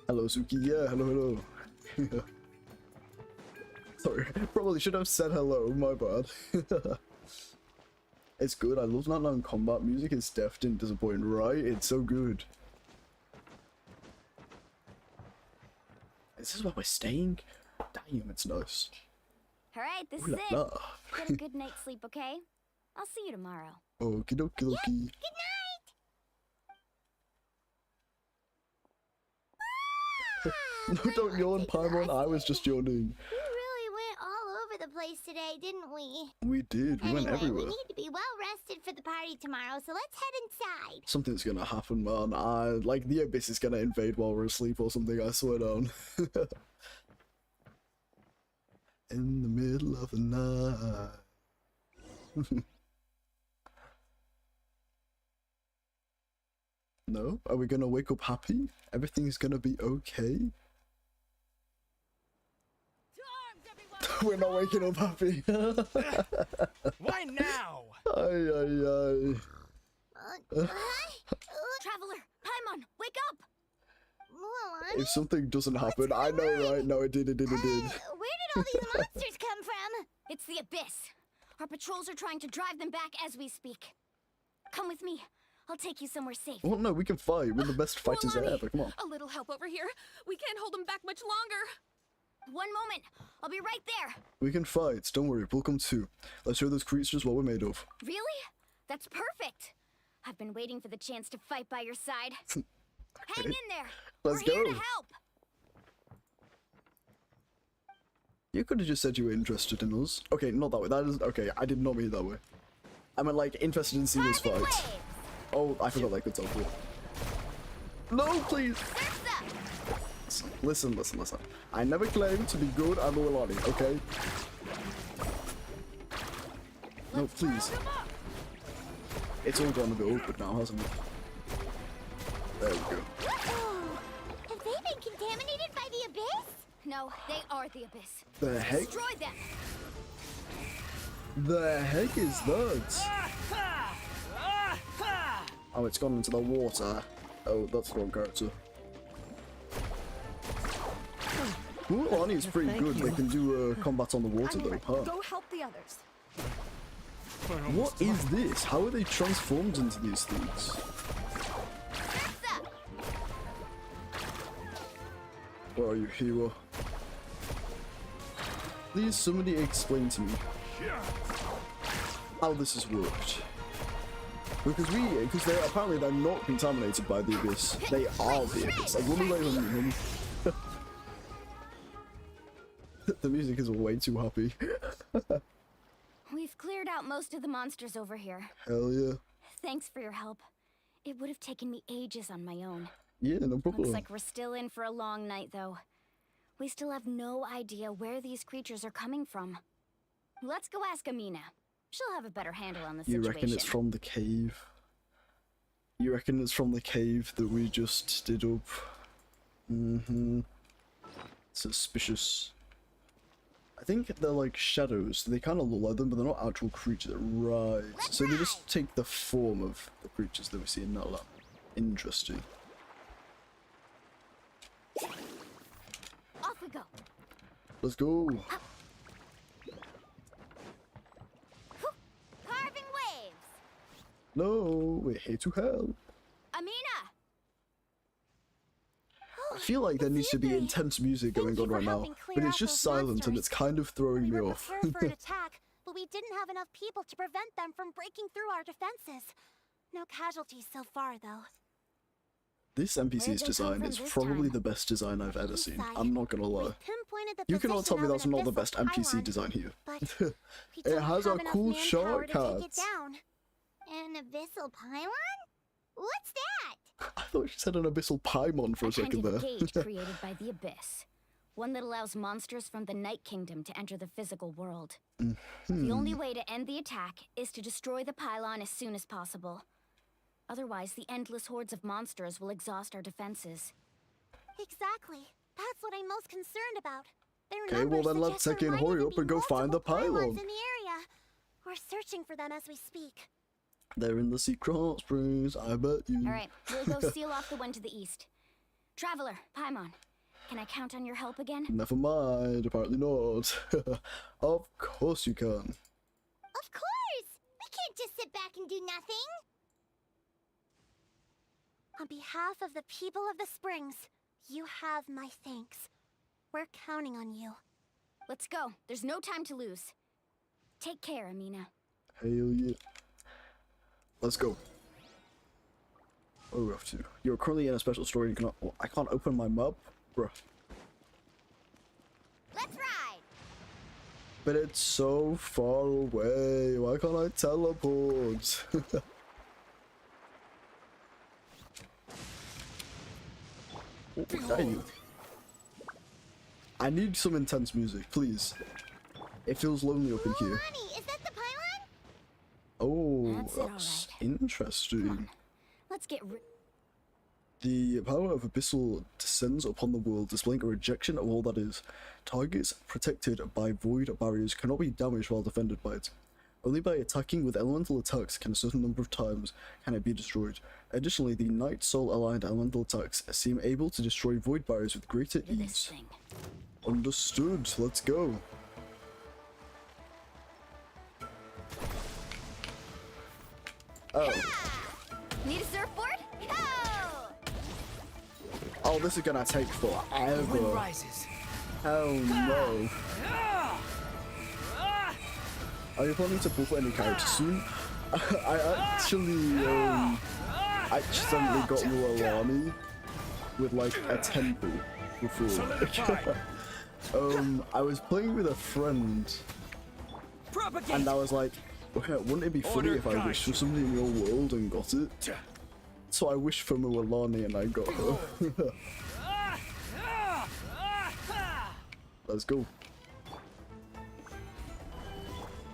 Hello, Suki. Yeah, hello. Sorry, probably should have said hello. My bad. It's good. I love Natlan combat music. It's def didn't disappoint, right? It's so good. This is where we're staying. Damn, it's nice. Alright, this Ooh is la it. la. Get a good night's sleep, okay? I'll see you tomorrow. Okie dokie dokie. Good night! No, don't yawn, Paimon. I was just yawning. We really went all over the place today, didn't we? We did. We went Anyway, everywhere. we need to be well rested for the party tomorrow, so let's head inside. Something's gonna happen, man. Like, the Abyss is gonna invade while we're asleep or something, I swear down. In the middle of the night. No? Are we gonna wake up happy? Everything's gonna be okay? We're not waking up happy. Why now? Ay. Traveler, Paimon, wake up! If something doesn't happen, I know, right? No, it did. Where did all these monsters come from? It's the Abyss. Our patrols are trying to drive them back as we speak. Come with me. I'll take you somewhere safe. Well, no, we can fight. We're the best fighters ever. Come on. A little help over here. We can't hold them back much longer. One moment. I'll be right there. We can fight. Don't worry. We'll come too. Let's show those creatures what we're made of. Really? That's perfect. I've been waiting for the chance to fight by your side. Hang in there. Let's We're here go. to help. You could have just said you were interested in us. Okay, not that way. That is okay. I did not mean it that way. I meant like interested in seeing us fight. Oh, I forgot that good talk. No, please. Listen. I never claimed to be good at Muwhaha, okay? No, please. It's all gone a bit awkward now, hasn't it? There we go. Have they been contaminated by the Abyss? No, they are the Abyss. The heck? Destroy them. The heck is that? Oh, it's gone into the water. Oh, that's the wrong character. Muwhaha is pretty good. They can do combat on the water though, huh? Go help the others. What is this? How are they transformed into these things? Where are you, hero? Please, somebody explain to me how this has worked. Because apparently they're not contaminated by the Abyss. They are the Abyss. Like, run away from me. The music is way too happy. We've cleared out most of the monsters over here. Hell yeah. Thanks for your help. It would have taken me ages on my own. Yeah, no problem. Looks like we're still in for a long night, though. We still have no idea where these creatures are coming from. Let's go ask Amina. She'll have a better handle on the situation. You reckon it's from the cave? You reckon it's from the cave that we just did up? Suspicious. I think they're like shadows. They kind of look like them, but they're not actual creatures. Right. So they just take the form of the creatures that we see in Natlan. Interesting. Off we go. Let's go. Carving waves. No, we're here to help. Amina. I feel like there needs to be intense music going on right now, but it's just silent and it's kind of throwing me off. For an attack, but but we didn't have enough people to prevent them from breaking through our defenses. No casualties so far, though. This NPC's design is probably the best design I've ever seen. I'm not gonna lie. You cannot tell me that's not the best NPC design here. It has a cool shortcut. An abyssal pylon? What's that? I thought she said an abyssal paimon for a second there. A gate created by the Abyss. One that allows monsters from the Night Kingdom to enter the physical world. The only way to end the attack is to destroy the pylon as soon as possible. Otherwise, the endless hordes of monsters will exhaust our defenses. Exactly. That's what I'm most concerned about. Okay, well then let's again hurry up and go find the pylon. In the area. We're searching for them as we speak. They're in the secret hot springs, I bet you. Alright, we'll go seal off the one to the east. Traveler, Paimon, can I count on your help again? Never mind, apparently not. Of course you can. Of course! We can't just sit back and do nothing! On behalf of the people of the Springs, you have my thanks. We're counting on you. Let's go. There's no time to lose. Take care, Amina. Hell yeah. Let's go. Where are we off to? You're currently in a special story and you cannot... Oh, I can't open my map? Bruh. Let's ride! But it's so far away. Why can't I teleport? Oh, dang. I need some intense music, please. It feels lonely up in here. Is that the pylon? Oh, that's interesting. Let's get rid. The power of Abyssal descends upon the world, displaying a rejection of all that is. Targets protected by void barriers cannot be damaged while defended by it. Only by attacking with elemental attacks can a certain number of times can it be destroyed. Additionally, the Night Soul aligned elemental attacks seem able to destroy void barriers with greater ease. Understood. Let's go. Oh. Need a surfboard? Go! Oh, this is gonna take forever. Oh no. Are you planning to pull for any characters soon? I actually accidentally got Muwhaha with like a temple before. I was playing with a friend and I was like, okay, wouldn't it be funny if I wished for something in your world and got it? So I wished for Muwhaha and I got her. Let's go.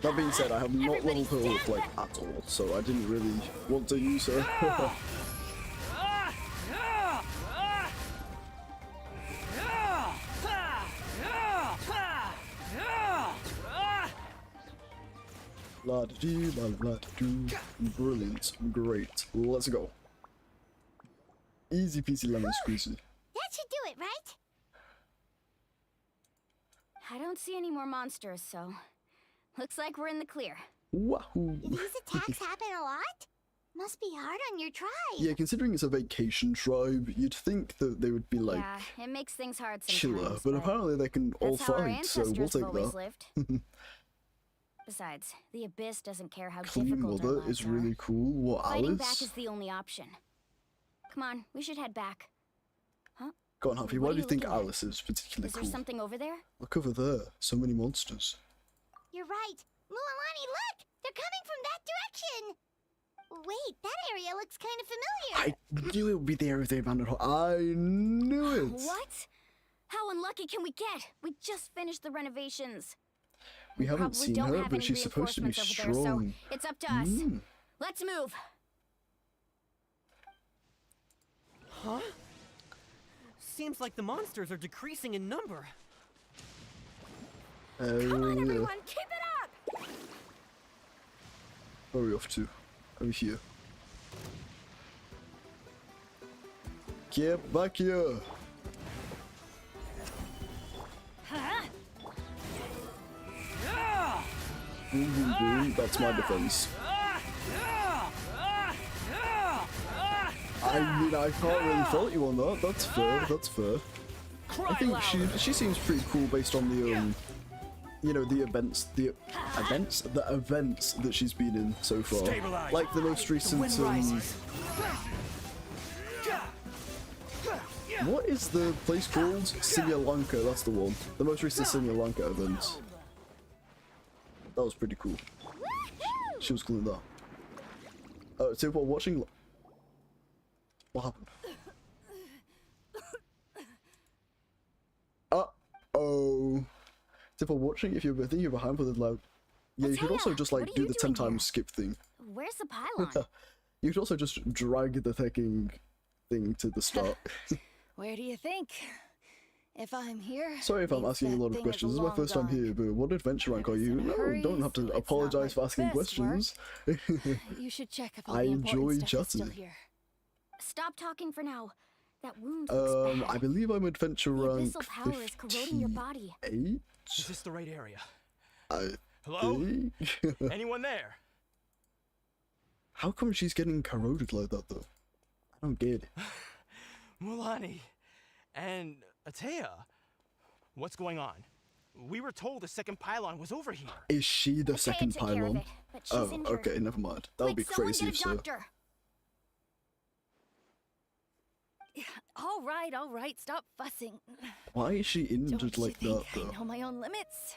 That being said, I have not leveled her up like at all, so I didn't really want to use her. La da dee, la la da doo. Brilliant, great. Let's go. Easy peasy lemon squeezy. That should do it, right? I don't see any more monsters, so looks like we're in the clear. Wahoo! These attacks happen a lot? Must be hard on your tribe. Yeah, considering it's a vacation tribe, you'd think that they would be like yeah, it makes things hard chiller, sometimes, but apparently they can all that's how our fight, so we'll take always that. lived. Besides, the Abyss doesn't care how Clean difficult our Mother lives is are. really cool. What, Fighting Alice? back is the only option. Come on, we should head back. Huh? Go on, Happy, What why are do you think looking at? Alice is particularly Is there cool? something over there? Look over there, so many monsters. You're right. Muwhaha, look! They're coming from that direction! Wait, that area looks kind of familiar. I knew it would be the area they abandoned her. I knew it! What? How unlucky can we get? We just finished the renovations. We haven't Probably seen don't her, have but any she's supposed to be reinforcements over there, strong. so it's up to us. Let's move. Huh? Seems like the monsters are decreasing in number. Come on, Everyone, keep it up! Where are we off to? Over here. Get back here! Huh? Boom, boom, boom. That's my defense. I mean, I can't really fault you on that. That's fair. That's fair. I think she seems pretty cool based on you know, the events that she's been in so far. Stabilize. Like the most recent. What is the place called? Sri Lanka. That's the one. The most recent Sri Lanka event. That was pretty cool. She was cool in that. So while watching. What happened? Uh-oh. So for watching, if you're thinking behind with it loud, yeah, you could also just like do the 10 times skip thing. Where's the pylon? You could also just drag the thing to the start. Where do you think? If I'm here. Sorry if I'm asking a lot of questions. This is my first time here, but what adventure rank are you? No, you don't have to apologize for asking questions. You should check if all I the enjoy important stuff is still chatting. here. Stop talking for now. That wound looks bad. I believe I'm adventure The rank abyssal power is corroding your body. 58. Is this the right area? Hello? Anyone there? How come she's getting corroded like that though? I don't get it. Mulani and Atea, what's going on? We were told the second pylon was over here. Is she the second took care of pylon? it, but she's Oh, injured. okay, never mind. That would be crazy if so. All right, stop fussing. Why is she injured Don't like you that think though? I know my own limits?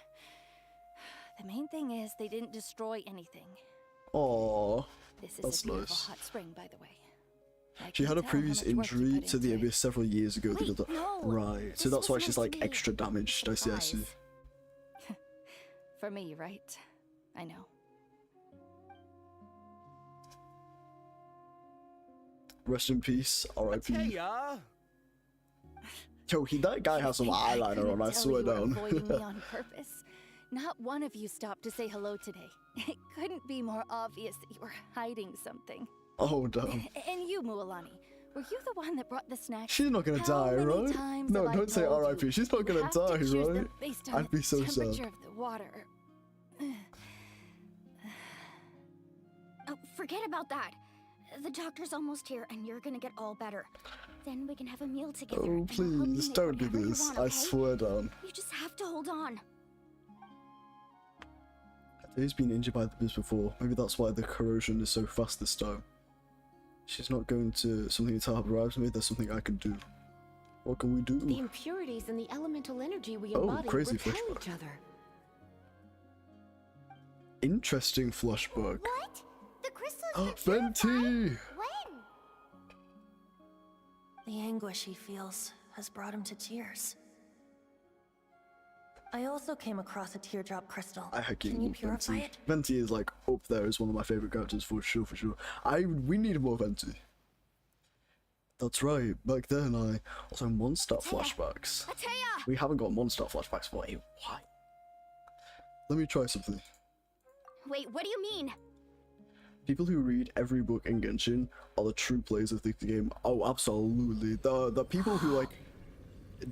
The main thing is they didn't destroy anything. Aww, This is that's a beautiful nice. hot spring, by the way. I She can had a tell how previous much work you injury put to the into it. abyss several years ago. Wait, no, Right, so this that's why was she's meant like to be extra damaged. I see, I see. surprise. For me, right? I know. Rest in peace, R.I.P. Atea! Yo, that guy has some eyeliner on. I swear You were down. avoiding me on purpose. Not one of you stopped to say hello today. It couldn't be more obvious that you were hiding something. Oh damn. And you, Mualani, were you the one that brought the snacks? She's not gonna How die, many right? times No, have I don't say told R.I.P. you She's not you gonna have to die, choose them right? based on I'd be so temperature sad. of the water. Oh, forget about that. The doctor's almost here, and you're gonna get all better. Then we can have a meal together. Oh and I'll help you please, make don't do whatever you this. want, I okay? swear down. You just have to hold on. He's been injured by this before. Maybe that's why the corrosion is so fast this time. She's not going to something to help arrives me. There's something I can do. What can we The do? impurities and the elemental energy we Oh, embody crazy repel flashback. each other. Interesting flashback. What? The crystals Oh, were purified? Fenty! When? The anguish he feels has brought him to tears. I also came across a teardrop crystal. I hacking Can you purify Venti. it? Venti is like up there as one of my favorite characters for sure, for sure. We need more Venti. That's right. Back then, I also Mondstadt flashbacks. Atea! We haven't got Mondstadt flashbacks for a while. Let me try something. Wait, what do you mean? People who read every book in Genshin are the true players of the game. Oh, absolutely. The people who like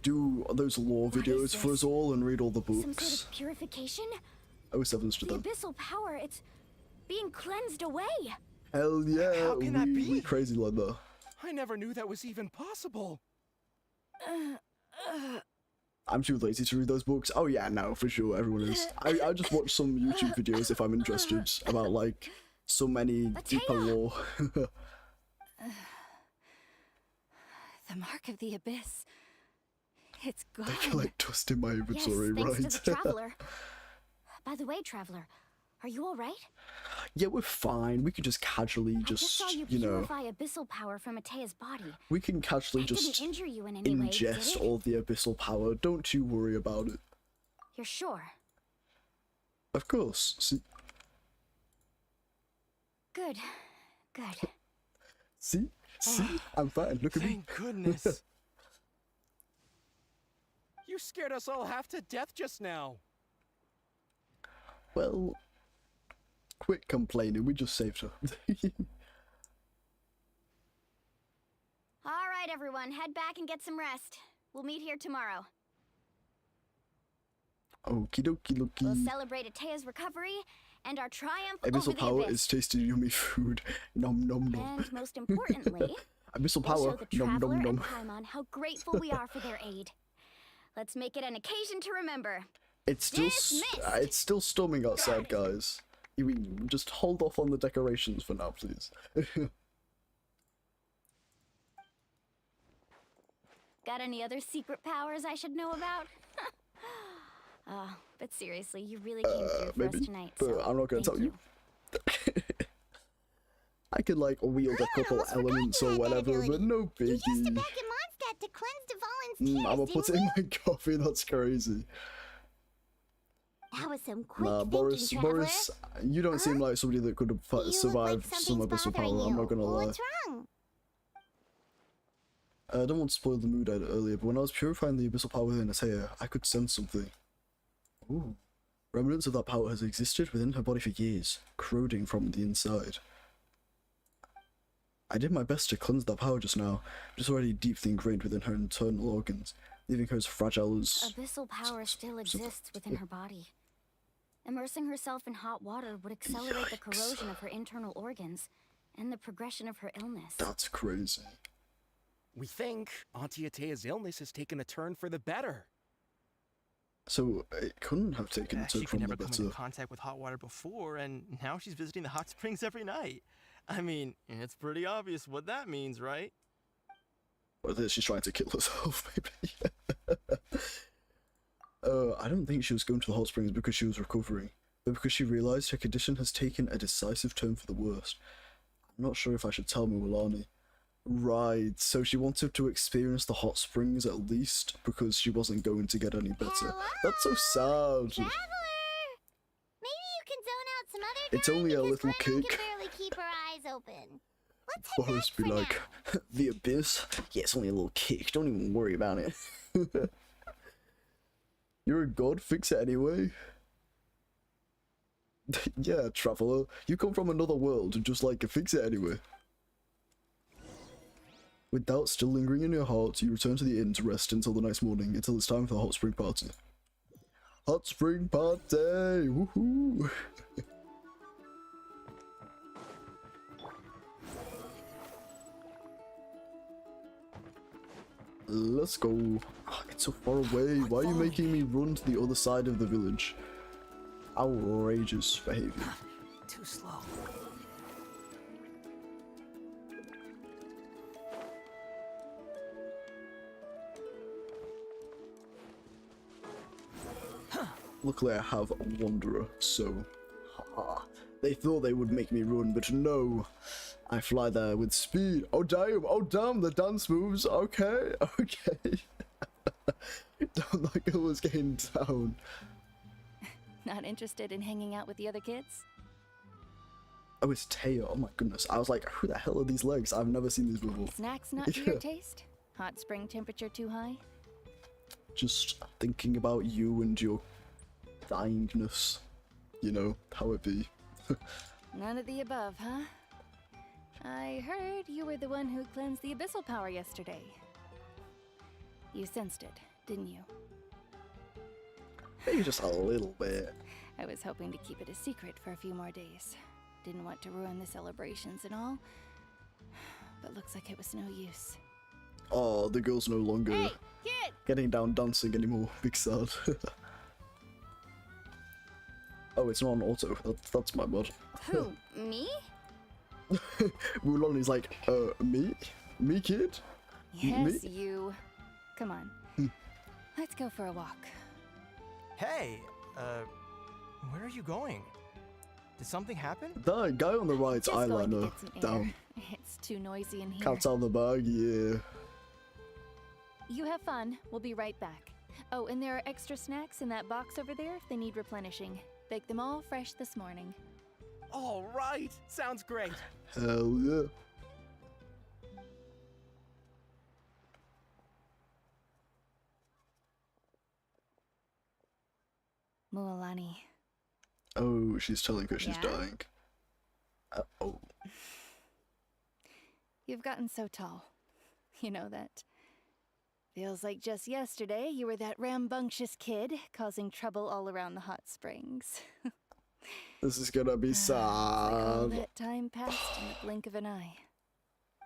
do those lore videos for us all and read all the Some books. sort of purification? Oh, sevens to The them. abyssal power, it's being cleansed away. Hell yeah, How can that be? we crazy like that. I never knew that was even possible. I'm too lazy to read those books. Oh yeah, no, for sure, everyone is. I just watch some YouTube videos if I'm interested about like so many deeper lore. The mark of the abyss. It's gone. I collect dust in my inventory, yes, thanks right? to the traveler. By the way, traveler, are you all right? Yeah, we're fine. We could just casually I just saw you you know, purify abyssal power from Atea's body. we can casually That just didn't injure you in any way, did ingest it? all the abyssal power. Don't you worry about it. You're sure? Of course. See, Good. Good. see, I'm fine. Look at me. Thank goodness. You scared us all half to death just now. Well, quit complaining. We just saved her. All right, everyone, head back and get some rest. We'll meet here tomorrow. Okie dokie dokie. We'll celebrate Atea's recovery and our triumph over Abyssal the power abyss. is tasty, yummy food. Nom nom nom. And most importantly, Abyssal we'll power. show the Nom traveler nom nom. and Paimon how grateful we are for their aid. Let's make it an occasion to remember. It's still storming outside, guys. You just hold off on the decorations for now, please. Got any other secret powers I should know about? But seriously, you really came through for us tonight. But So I'm not gonna tell you. I could like wield a couple elements or whatever, but no biggie. You used to back in Mondstadt to cleanse Devalin's tears, I'm gonna put it in my coffee. That's crazy. That was some quick Nah, thinking, Boris, you don't seem like somebody that could have survived some abyssal power. I'm not gonna lie. What's wrong? I don't want to spoil the mood earlier, but when I was purifying the abyssal power within Atea, I could sense something. Ooh. Remnants of that power has existed within her body for years, corroding from the inside. I did my best to cleanse that power just now, but it's already deeply ingrained within her internal organs, leaving her as fragile as... Abyssal power still exists within her body. Immersing herself in hot water would accelerate the corrosion of her internal organs and the progression of her illness. That's crazy. We think Auntie Atea's illness has taken a turn for the better. So it couldn't have taken a turn She from could the never come better. into contact with hot water before, and now she's visiting the hot springs every night. I mean, it's pretty obvious what that means, right? Whether she's trying to kill herself, maybe. I don't think she was going to the hot springs because she was recovering, but because she realized her condition has taken a decisive turn for the worst. I'm not sure if I should tell Muwhaha. Right, so she wanted to experience the hot springs at least because she wasn't going to get any better. Hello? That's so sad. Traveler! Maybe you can zone out some other It's time only a because little Paimon cake. can barely keep her eyes open. Let's head Boris back be for like, now. the abyss? Yeah, it's only a little cake, don't even worry about it. You're a god, fix it anyway. Yeah, traveler, you come from another world and just like fix it anyway. With doubt still lingering in your heart, you return to the inn to rest until the next morning, until it's time for the hot spring party. Hot spring party! Woohoo! Let's go. Oh, it's so far away. Why are you making me run to the other side of the village? Outrageous behavior. Too slow. Luckily I have a wanderer, so haha. They thought they would make me run, but no. I fly there with speed. Oh damn, the dance moves. Okay, okay. Damn, that girl was getting down. Not interested in hanging out with the other kids? Oh, it's Taya. Oh my goodness. I was like, who the hell are these legs? I've never seen these before. Snacks not to your taste? Hot spring temperature too high? Just thinking about you and your dyingness. You know, how it be. None of the above, huh? I heard you were the one who cleansed the abyssal power yesterday. You sensed it, didn't you? Maybe just a little bit. I was hoping to keep it a secret for a few more days. Didn't want to ruin the celebrations and all. But looks like it was no use. Oh, the girl's no longer Hey, kid! getting down dancing anymore. Big sad. Oh, it's not on auto. That's my mod. Who? Me? Muwhaha's like, me? Me, kid? Yes, Me? you. Come on. Let's go for a walk. Hey, where are you going? Did something happen? That guy on the right's Just going to eyeliner get some air. down. It's too noisy in here. Cat's out of the bag, yeah. You have fun. We'll be right back. Oh, and there are extra snacks in that box over there if they need replenishing. Baked them all fresh this morning. All right, sounds great. Hell yeah. Muwhaha. Oh, she's telling her she's Yeah? dying. Oh. You've gotten so tall. You know that. Feels like just yesterday you were that rambunctious kid causing trouble all around the hot springs. This is gonna be It's like all sad. that time passed in the blink of an eye.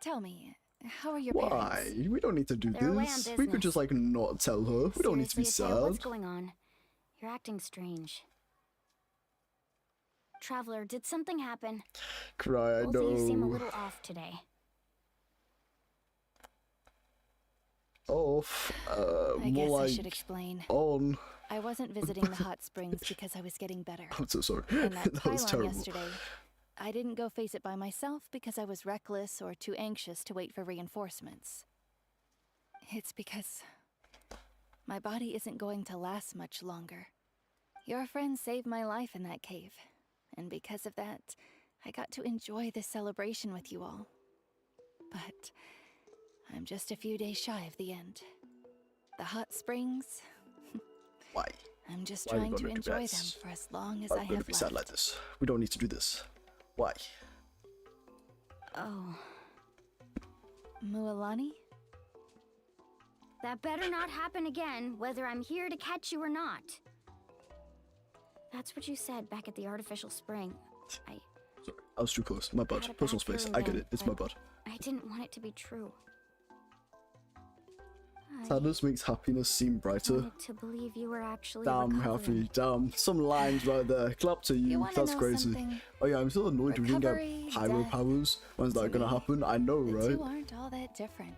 Tell me, how are your Why? parents? We don't need to do They're away on this. We could business. just like not tell her. We don't need to be Seriously, Atea, what's sad. going on? You're acting strange. Traveler, did something happen? Cry, I Both of you seem a know. little off today. Off. I More guess like I should explain. on. I wasn't visiting the hot springs because I was getting better. I'm so sorry. In that That was pylon terrible. yesterday, I didn't go face it by myself because I was reckless or too anxious to wait for reinforcements. It's because my body isn't going to last much longer. Your friend saved my life in that cave, and because of that, I got to enjoy this celebration with you all. But I'm just a few days shy of the end. The hot springs. Why? I'm just Why are you trying to gonna do enjoy that? them for as long as I'm I going have to be sad left. like this. We don't need to do this. Why? Oh. Mualani? That better not happen again, whether I'm here to catch you or not. That's what you said back at the artificial spring. Sorry, I was too close. My bad. Had a Personal bathroom space. I get then, it. It's my but bad. I didn't want it to be true. I Sadness makes happiness seem brighter. wanted to believe you were actually Damn, recovering. happy. Damn. Some lines right there. Clap to you. wanna That's know crazy. something? Oh yeah, I'm still annoyed we didn't Recovery, get pyro death, powers. When's that gonna happen? I know, The right? two aren't all that different.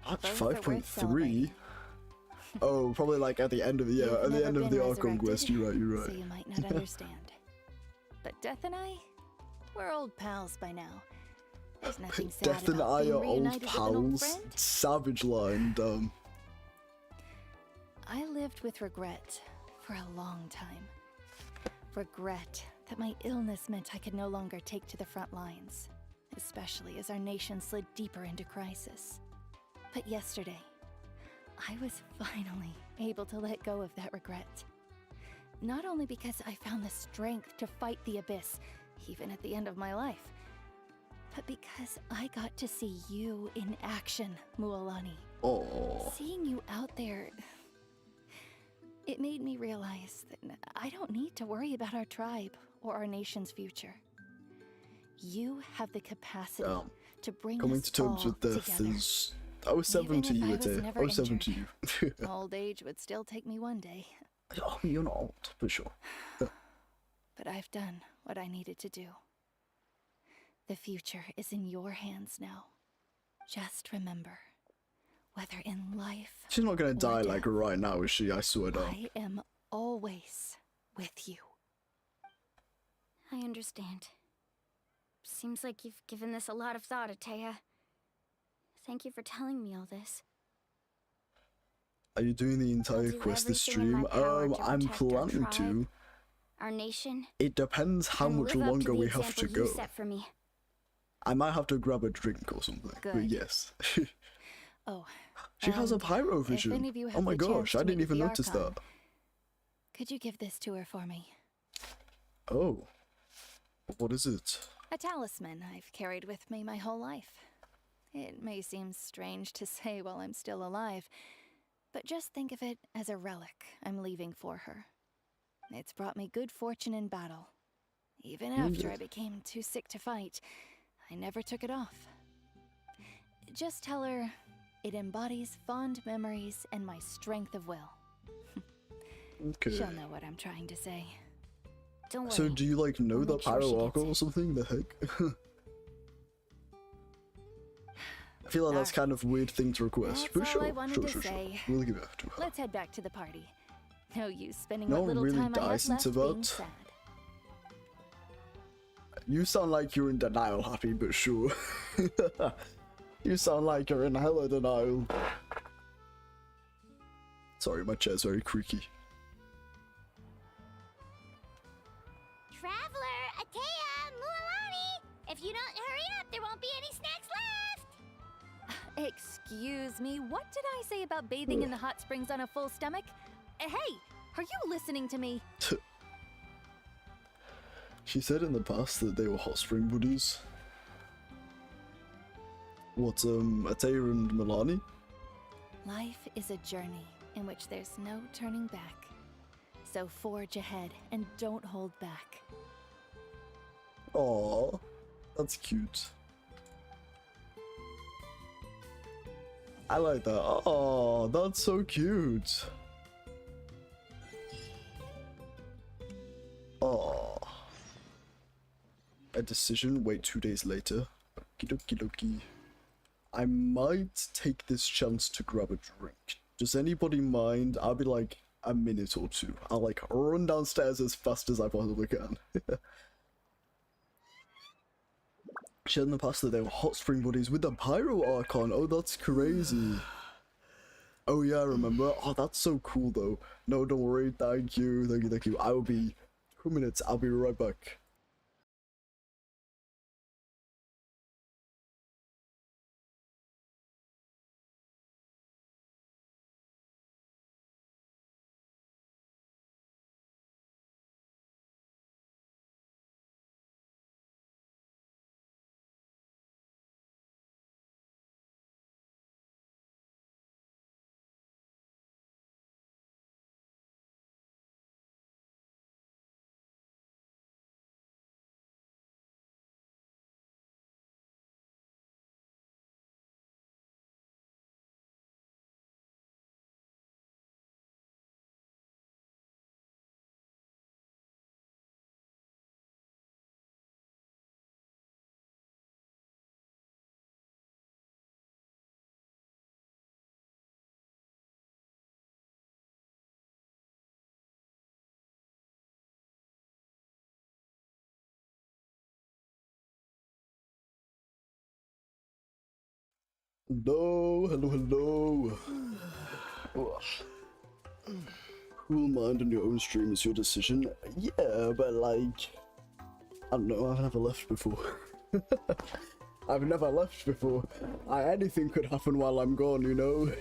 At Both are worth 5.3? Oh, probably like at the end of the You've at the never end of been the Archon quest. resurrected, You're right. You're right. So you might not understand. But Death and I, we're old pals by now. There's nothing sad Death and about I being are old reunited with an old pals. friend. Savage line, dumb. I lived with regret for a long time. Regret that my illness meant I could no longer take to the front lines, especially as our nation slid deeper into crisis. But yesterday, I was finally able to let go of that regret. Not only because I found the strength to fight the abyss, even at the end of my life, but because I got to see you in action, Mualani. Oh. Seeing you out there, it made me realize that I don't need to worry about our tribe or our nation's future. You have the capacity to bring Coming us to terms all with death together. is. I was 7 to Even if you, I was Ate. never I was 7 to injured. you. Old age would still take me one day, Oh, you're not old, for sure. but I've done what I needed to do. The future is in your hands now. Just remember, whether in life She's not gonna or die death, like right now, is she? I swear down. I am always with you. I understand. Seems like you've given this a lot of thought, Atea. Thank you for telling me all this. Are you doing the entire do quest this everything in stream? my power to I'm protect our planning to. tribe, our nation. It depends how and much live up longer to the we have to example go. you set for me. I might have to grab a drink or something. But Good. yes. Oh, She has a and pyro if vision. any of you Oh have my the chance gosh, to I meet didn't with even the notice Archon, that. could you give this to her for me? Oh. What is it? A talisman I've carried with me my whole life. It may seem strange to say while I'm still alive, but just think of it as a relic I'm leaving for her. It's brought me good fortune in battle. Even after I became too sick to fight, I never took it off. Just tell her it embodies fond memories and my strength of will. Okay. She'll know what I'm trying to say. Don't worry. So do you like know I'll the make sure she pyro gets Archon or something? The heck? I feel like that's kind of a weird thing to request. That's But all sure, I wanted sure, to sure, sure. say. We'll give it to her. Let's head back to the party. No use spending No what one little really time I have dies left into being that. sad. You sound like you're in denial, Happy, but sure. You sound like you're in hella denial. Sorry, my chair's very creaky. Traveler, Atea, Mualani! If you don't hurry up, there won't be any snacks left! Excuse me, what did I say about bathing in the hot springs on a full stomach? Hey, are you listening to me? She said in the past that they were hot spring buddies. What, Atea and Milani? Life is a journey in which there's no turning back. So forge ahead and don't hold back. Aww, that's cute. I like that. Oh, that's so cute. a decision, wait 2 days later. Okie dokie dokie. I might take this chance to grab a drink. Does anybody mind? I'll be like a minute or two. I'll like run downstairs as fast as I possibly can. Shared in the past that they were hot spring buddies with the Pyro Archon. Oh, that's crazy. Oh yeah, I remember. Oh, that's so cool though. No, don't worry. Thank you, thank you, thank you. I will be 2 minutes. I'll be right back. Hello, hello, hello. Cool mind on your own stream is your decision. Yeah, but like, I don't know, I've never left before. I've never left before. Anything could happen while I'm gone, you know?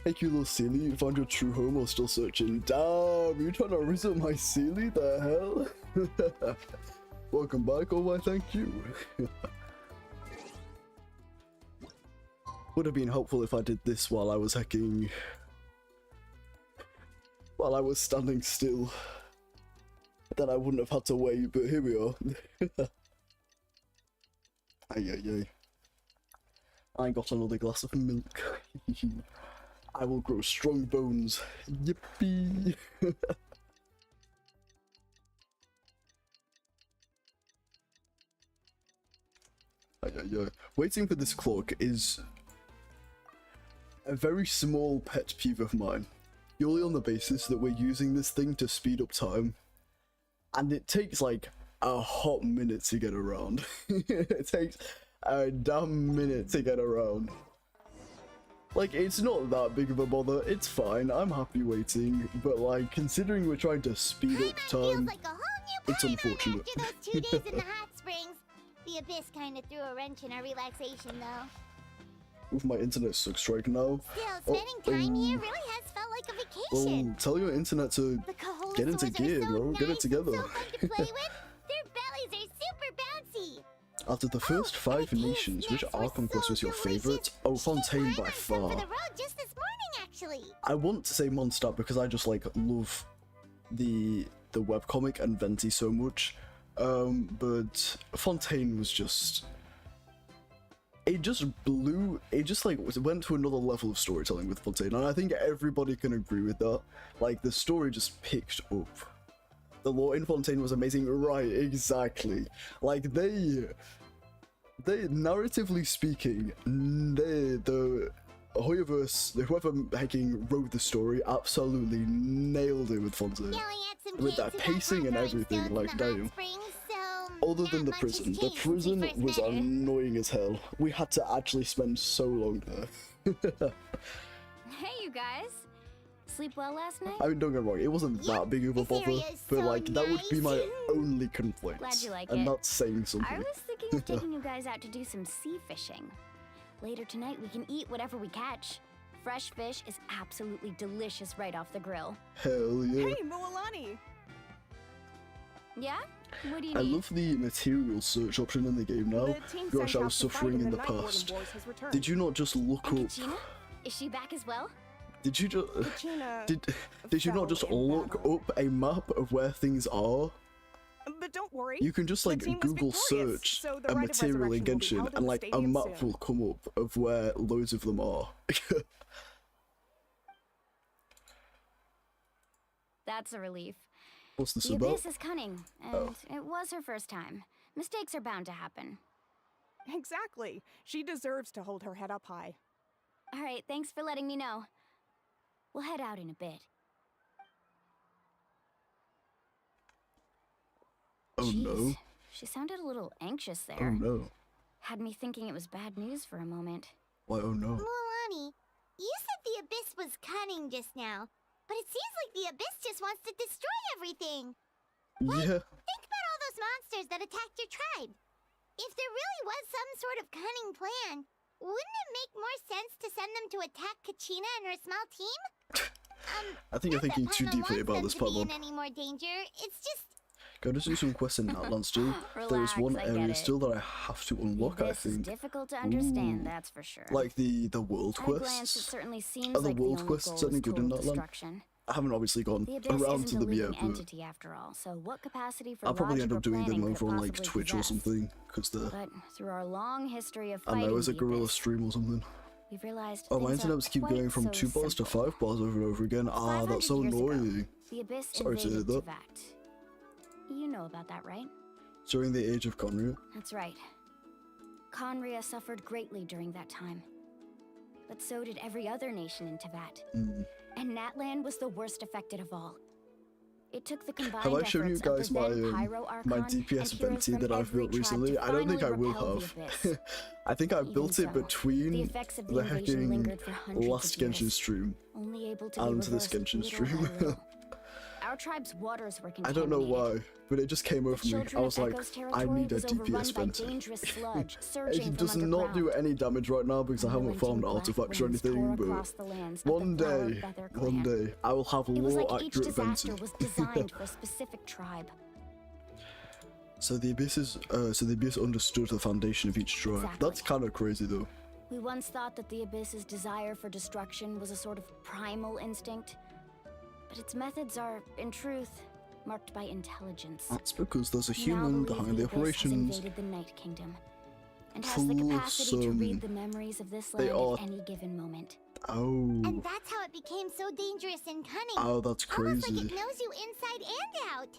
Hey, cute little Sealy, you found your true home or still searching? Damn, you trying to visit my Sealy? The hell? Welcome back, oh my thank you. Would have been helpful if I did this while I was hacking. While I was standing still. Then I wouldn't have had to wait, but here we are. Ay ay ay. I got another glass of milk. I will grow strong bones. Yippee! Ay ay ay. Waiting for this clock is a very small pet peeve of mine, purely on the basis that we're using this thing to speed up time, and it takes like a hot minute to get around. It takes a damn minute to get around. Like, it's not that big of a bother, it's fine, I'm happy waiting, but like, considering we're trying to speed up time, like a whole new it's unfortunate. after those 2 days in the hot springs. The Abyss kind of threw a wrench in our relaxation, though. Oof, my internet sucks right now. Still, spending time here really has felt like a vacation. Well, tell your internet to get into gear, bro. Get it together. So fun to play with. Their bellies are super bouncy. After the first 5 nations, which Archon quest was your favorite? Oh, Fontaine by far. For the road just this morning, actually. I want to say Mondstadt because I just like love the webcomic and Venti so much. But Fontaine was just... It just blew, it just like went to another level of storytelling with Fontaine, and I think everybody can agree with that. Like, the story just picked up. The lore in Fontaine was amazing, right, exactly. Like, they narratively speaking, the Hoyoverse, whoever hacking wrote the story, absolutely nailed it with Fontaine. With that pacing and everything, like, damn. Other than the prison was annoying as hell. We had to actually spend so long there. Hey, you guys. Sleep well last night? I mean, don't get me wrong, it wasn't that big of a bother, but like, that would be my only complaint. Glad you like and it. that's saying something. I was thinking of taking you guys out to do some sea fishing. Later tonight, we can eat whatever we catch. Fresh fish is absolutely delicious right off the grill. Hell yeah. Hey, Muwhalani! Yeah? What do you I need? love the material search option in the game now. Gosh, I was suffering in the past. Did you not just look up... Kachina? Is she back as well? Did you just... Did you not just look up a map of where things are? But don't worry. You can just like Google search a material in Genshin and like a map will come up of where loads of them are. That's a relief. What's this The about? Abyss is cunning, and it was her first time. Mistakes are bound to happen. Exactly. She deserves to hold her head up high. All right, thanks for letting me know. We'll head out in a bit. Oh no. She sounded a little anxious there. Oh no. Had me thinking it was bad news for a moment. Why, oh no. Muwhaha, you said the Abyss was cunning just now, but it seems like the Abyss just wants to destroy everything. Yeah. Think about all those monsters that attacked your tribe. If there really was some sort of cunning plan, wouldn't it make more sense to send them to attack Kachina and her small team? I think you're thinking too deeply about this, Paimon wants them to Paimon. be in any more danger. It's just Go to do some quests in Natlans too. There is one Relax, I get area it. still that I have to unlock, I This is think. difficult to understand, Ooh. that's for sure. Like the world At a glance, it quests. certainly seems Are the like world the only quests goal any is good in total Natlan? destruction. I haven't obviously gone The Abyss around isn't to a them yet, living but entity after all, so what capacity for I'll probably logic end or up doing them planning could over it on like possibly Twitch or possess? something, because they're, But through our long history of I fighting know, as a the guerrilla Abyss, stream or something. we've realized Oh, my things internet aren't was keep quite going from so 2 bars to simple. 5 bars over and over again. Ah, 500 that's so years ago, annoying. The Abyss Sorry to hear invaded that. Teyvat. You know about that, right? During the age of Conria. That's right. Conria suffered greatly during that time. But so did every other nation in Teyvat. Mm. And Natlan was the worst affected of all. It took the combined Have I shown you efforts of guys the my then Pyro my Archon DPS and heroes venti from that I've every built tribe recently? to I don't think I finally will repel the have. Abyss. I think I Even built so, it between the effects of the the invasion hacking lingered for hundreds last of years, Genshin stream only able to be and to this reversed Genshin little stream. by little. Our tribe's waters were I don't know contaminated. why, but it just came over The me. I children was of like, Echo's I territory need a was overrun DPS by venti. dangerous sludge surging It from does not underground. do any damage right now because I haven't Unrelenting farmed black artifacts or winds anything, tore but across the lands of the one Flower day, Feather one clan. day, I will have It was more like each accurate disaster venti. was designed for a specific tribe. So the Abyss understood the foundation of each tribe. Exactly. That's kind of crazy though. We once thought that the Abyss's desire for destruction was a sort of primal instinct, but its methods are, in truth, marked by intelligence. That's because there's a We now human believe behind the Abyss has operations. invaded the Night Kingdom, and has the capacity to read the memories of this They land are- at any given moment. Oh. And that's how it became so dangerous and cunning. Oh, that's Almost like crazy. it knows you inside and out.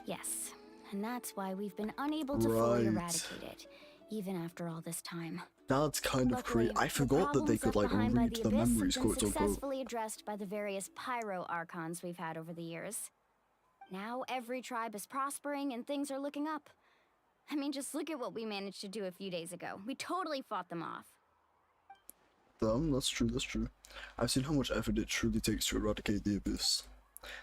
Yes, and that's why we've been unable to fully Right. eradicate it, even after all this time. That's kind of Luckily, crazy. I the forgot that they problems could left like behind by read the Abyss have memories, been quote unquote. successfully addressed by the various Pyro Archons we've had over the years. Now every tribe is prospering and things are looking up. I mean, just look at what we managed to do a few days ago. We totally fought them off. That's true, that's true. I've seen how much effort it truly takes to eradicate the Abyss.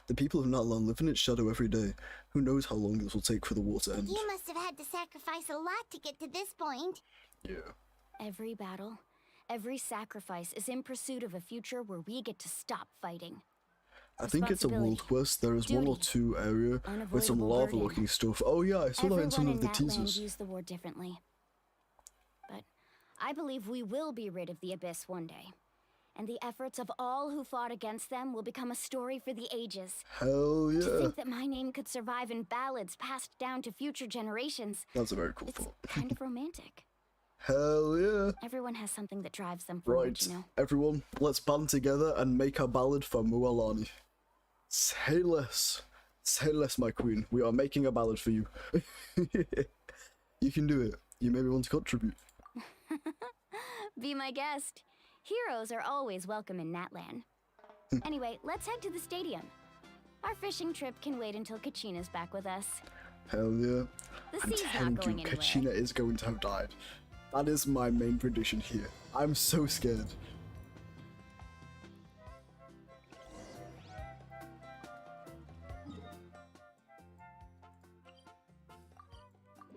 The people of Natlan live in its shadow every day. Who knows how long this will take for the war to end? You must have had to sacrifice a lot to get to this point. Yeah. Every battle, every sacrifice is in pursuit of a future where we get to stop fighting. I think it's a world quest. There is one or two area with some unavoidable lava burden. looking stuff. Oh yeah, I saw that in some Everyone of the Natlan teasers. views the war differently. But I believe we will be rid of the Abyss one day. And the efforts of all who fought against them will become a story for the ages. Hell To yeah. think that my name could survive in ballads passed down to future generations. That's a very cool It's thought. kind of romantic. Hell yeah. Everyone has something that drives them forward, Right, you know. everyone, let's band together and make a ballad for Muwhaha. Say less. Say less, my queen. We are making a ballad for you. You can do it. You maybe want to contribute. Be my guest. Heroes are always welcome in Natlan. Anyway, let's head to the stadium. Our fishing trip can wait until Kachina's back with us. Hell yeah. The I'm sea's not telling going you, anywhere. Kachina is going to have died. That is my main prediction here. I'm so scared.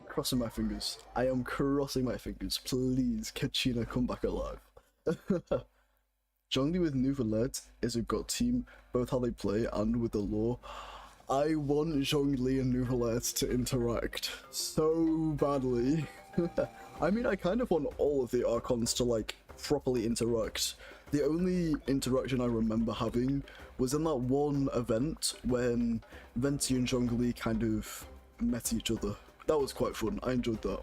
Crossing my fingers. I am crossing my fingers. Please, Kachina, come back alive. Zhongli with Nouvelet is a good team, both how they play and with the lore. I want Zhongli and Nouvelet to interact so badly. I mean, I kind of want all of the Archons to, like, properly interact. The only interaction I remember having was in that one event when Venti and Zhongli kind of met each other. That was quite fun. I enjoyed that.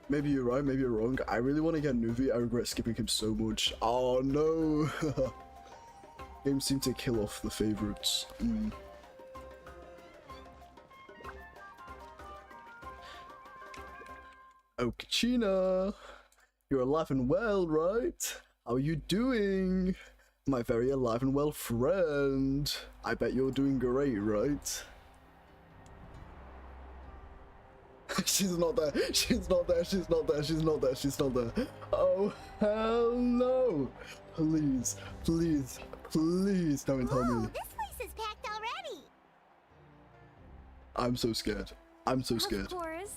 Maybe you're right, maybe you're wrong. I really want to get Nuvi. I regret skipping him so much. Oh no! Games seem to kill off the favorites. Oh, Kachina! You're alive and well, right? How are you doing? My very alive and well friend. I bet you're doing great, right? She's not there. She's not there. She's not there. She's not there. She's not there. Oh, hell no. Please, please, please don't tell me. This place is packed already. I'm so scared. I'm so scared. Of course.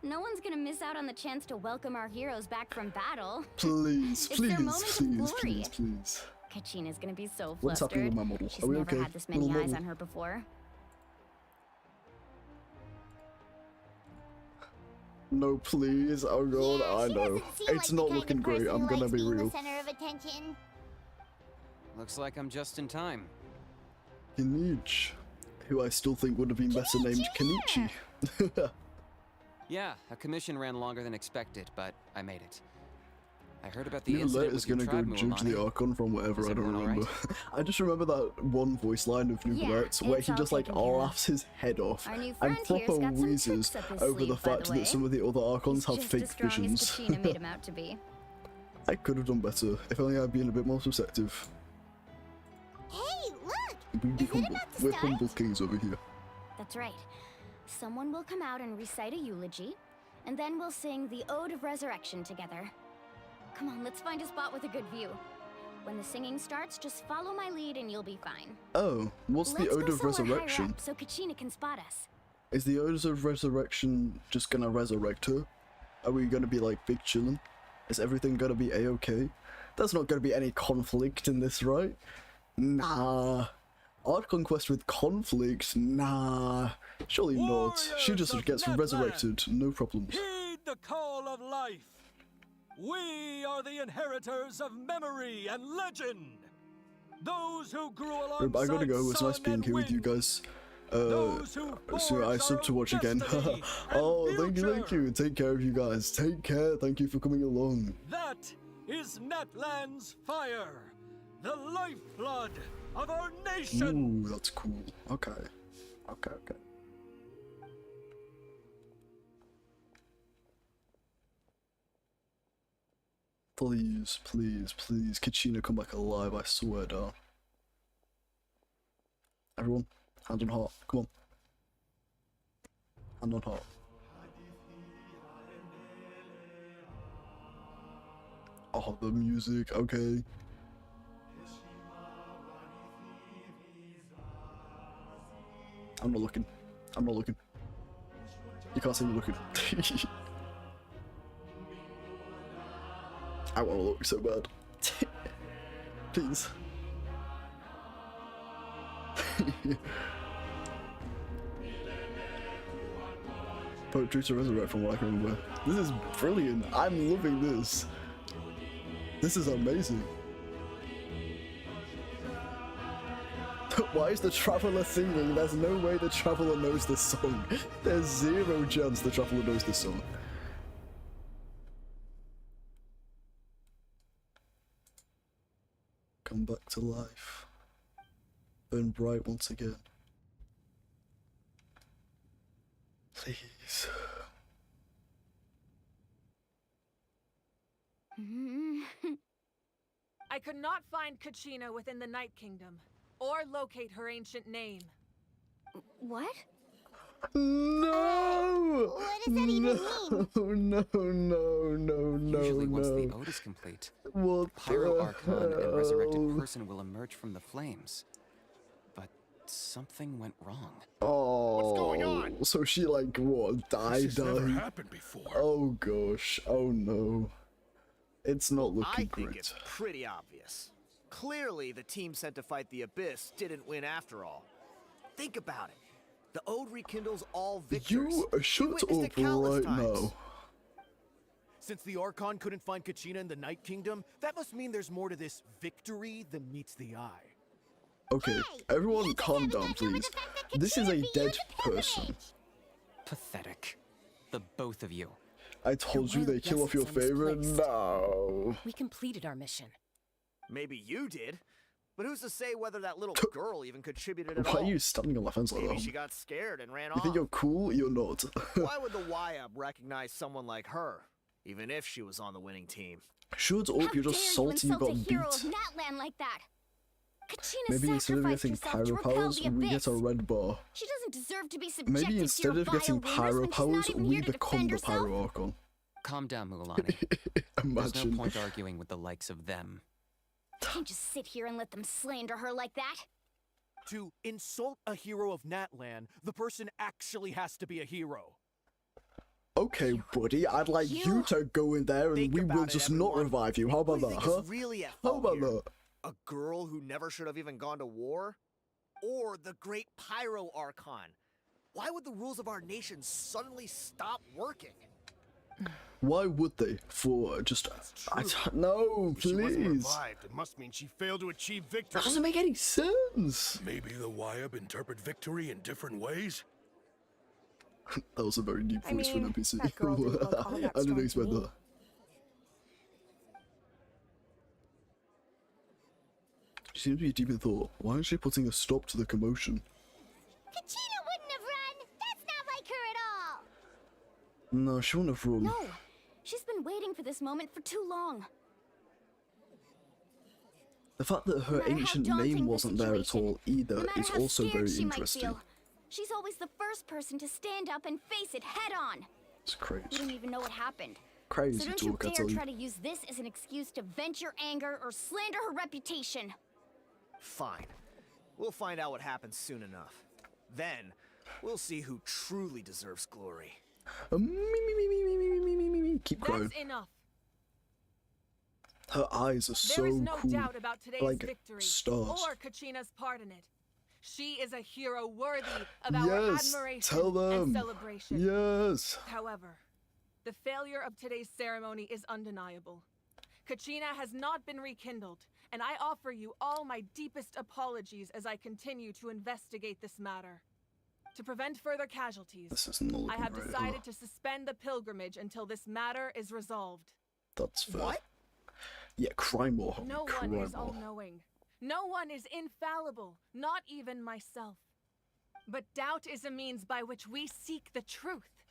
No one's gonna miss out on the chance to welcome our heroes back from battle. Please, It's please, their moment please, of glory. please, please. Kachina's gonna be so What's flustered. happening with my model? She's Are we never okay? had this many Little eyes model? on her before. No, please. Oh god, I know. It's not looking great. I'm gonna be real. Center of attention. Looks like I'm just in time. Kenichi, who I still think would have been better named Kenichi. Yeah, a commission ran longer than expected, but I made it. I heard about the New incident Alert is with your gonna go tribe, judge the Muwhaha. Archon from whatever, Is I don't everyone remember. alright? I just remember that one voice line of New Yeah, Alert's where it's he all just like taken care of. laughs his head off Our new and friend here's proper got some wheezes tricks up his over the sleeve, by fact the way. that some of the other Archons have Just fake as strong visions. as Kachina made him out to be. I could have done better if only I'd been a bit more perceptive. Hey, look! We'd be Is it humble. about to We're start? humble kings over here. That's right. Someone will come out and recite a eulogy, and then we'll sing the Ode of Resurrection together. Come on, let's find a spot with a good view. When the singing starts, just follow my lead and you'll be fine. Oh, what's the Let's Ode go of somewhere higher Resurrection? up so Kachina can spot us. Is the Ode of Resurrection just gonna resurrect her? Are we gonna be like big chillin'? Is everything gonna be a-okay? There's not gonna be any conflict in this, right? Nah. Art Conquest with conflict? Nah. Surely not. She just Warriors of gets Natlan, resurrected, no problems. Heed the call of life. We are the inheritors of memory and legend. Those who grew alongside I gotta go, it's nice sun being and here with you wind. guys. Those who So I forged sub our to watch again. destiny Oh, and thank you. future. Take care of you guys. Take care. Thank you for coming along. That is Natlan's fire, the lifeblood of our nation. Ooh, that's cool. Okay. Okay. Please, please, please, Kachina come back alive, I swear down. Everyone, hand on heart, come on. Hand on heart. Oh, the music, okay. I'm not looking. I'm not looking. You can't see me looking. I want to look so bad. Please. Poetry to resurrect from what I can remember. This is brilliant. I'm loving this. This is amazing. Why is the Traveler singing? There's no way the Traveler knows this song. There's zero chance the Traveler knows this song. Come back to life. Burn bright once again. Please. I could not find Kachina within the Night Kingdom, or locate her ancient name. What? No! What does that even mean? No, Usually once the no. ode is complete, What Pyro the Archon and resurrected hell? person will emerge from the flames. But something went wrong. Oh, What's going on? So she like what died? This has never happened before. Oh gosh! Oh no! It's not I looking think great. it's pretty obvious. Clearly, the team sent to fight the Abyss didn't win after all. Think about it. The Ode rekindles all victors. You shut witnessed up it countless right times. now. Since the Archon couldn't find Kachina in the Night Kingdom, that must mean there's more to this victory than meets the eye. Okay, everyone calm down, please. This is a dead person. Pathetic. The both of you. I told you they kill off your favorite. No. We completed our mission. Maybe you did, But who's to say whether that little girl even contributed at Why all? are you standing on the fence like Maybe that? she got scared and ran You off. think you're cool? You're not. Why would the YAB recognize someone like her, even if she was on the winning team? Shut up, you're just salty you got beat. Natlan like that. Kachina Maybe instead of sacrificed getting herself to pyro repel powers, the we abyss. get a red bar. She doesn't deserve to be subjected Maybe to instead your of getting vile pyro rumors when she's powers, not even we here to become defend the herself. pyro Archon. Calm down, Muwhaha. There's Imagine. no point arguing with the likes of them. Can't just sit here and let them slander her like that. To insult a hero of Natlan, the person actually has to be a hero. Okay, buddy, I'd like you to go in there and Think we will about it, just not everyone. revive you. How about Who do that, you think huh? is really at How fault about here? that? A girl who never should have even gone to war? Or the great Pyro Archon? Why would the rules of our nation suddenly stop working? Why would they? For just... No, If she wasn't please. revived, it must mean she failed to achieve victory. That doesn't make any sense. Maybe the YAB interpret victory in different ways? That was a very deep I voice for an mean, NPC. that girl didn't look all that I didn't strong to expect me. that. She seems to be deep in thought. Why is she putting a stop to the commotion? Kachina wouldn't have run. That's not like her at all. No, she wouldn't have run. No, she's been waiting for this moment for too long. The fact that her No matter how ancient daunting name the wasn't there at situation, all either no matter is how also scared very she might interesting. feel, she's always the first person to stand up and face it head on. It's You crazy. don't even know what happened. Crazy So don't talk, I you tell dare you. try to use this as an excuse to vent your anger or slander her reputation. Fine. We'll find out what happens soon enough. Then, we'll see who truly deserves glory. Keep going. That's enough. Her eyes are so There is no cool. doubt about today's Like victory stars. or Kachina's part in it. She is a hero worthy of our Yes, admiration tell them. and celebration. Yes. However, the failure of today's ceremony is undeniable. Kachina has not been rekindled, and I offer you all my deepest apologies as I continue to investigate this matter. To prevent further casualties, This is not I have right, decided to suspend the pilgrimage until this matter is resolved. That's fair. Yeah, cry more, homie. No cry one is more. all-knowing. No one is infallible, not even myself. But doubt is a means by which we seek the truth,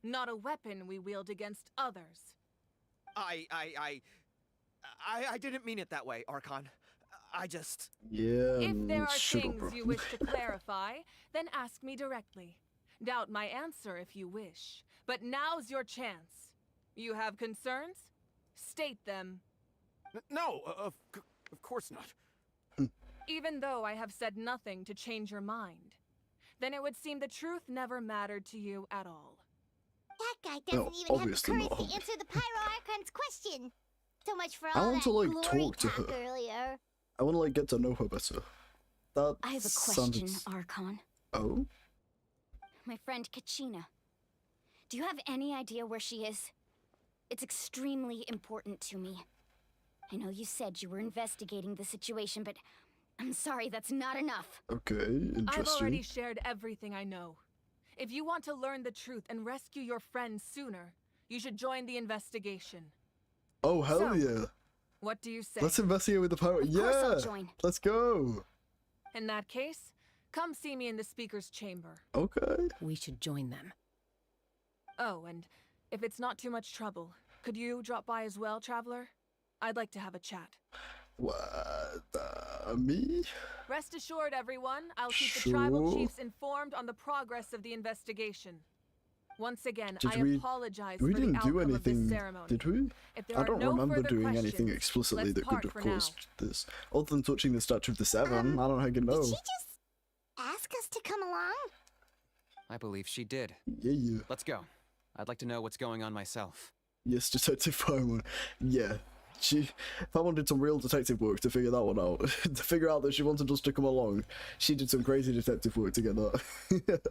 not a weapon we wield against others. I didn't mean it that way, Archon. I just... Yeah, If there are shut up, things bro. you wish to clarify, then ask me directly. Doubt my answer if you wish. But now's your chance. You have concerns? State them. No, of course not. Even though I have said nothing to change your mind, then it would seem the truth never mattered to you at all. That guy doesn't No, even have the obviously courage not. to answer the Pyro Archon's question. So much for I all want that to, like, glory talk to talk her. earlier. I want to like get to know her better. That I have a question, sounded... Archon. Oh? My friend Kachina. Do you have any idea where she is? It's extremely important to me. I know you said you were investigating the situation, but I'm sorry, that's not enough. Okay, interesting. I've already shared everything I know. If you want to learn the truth and rescue your friends sooner, you should join the investigation. Oh, hell So, yeah. What do you say? Let's investigate with the pirate. Of course I'll Yeah! join. Let's go! In that case, come see me in the speaker's chamber. Okay. We should join them. Oh, and if it's not too much trouble, could you drop by as well, Traveler? I'd like to have a chat. What? Me? Rest assured, everyone, I'll keep the tribal Sure. chiefs informed on the progress of the investigation. Once again, Did I we... apologize We for the didn't do outcome of this anything, ceremony. did we? If there I are don't no remember further doing anything questions, explicitly let's that could part have for now. caused this. Other than touching the Statue of the Seven, I don't know how you know. Did she just ask us to come along? I believe she did. Yeah. Let's go. I'd like to know what's going on myself. Yes, Detective Fireman. Yeah. If I wanted some real detective work to figure that one out, to figure out that she wanted us to come along, she did some crazy detective work to get that.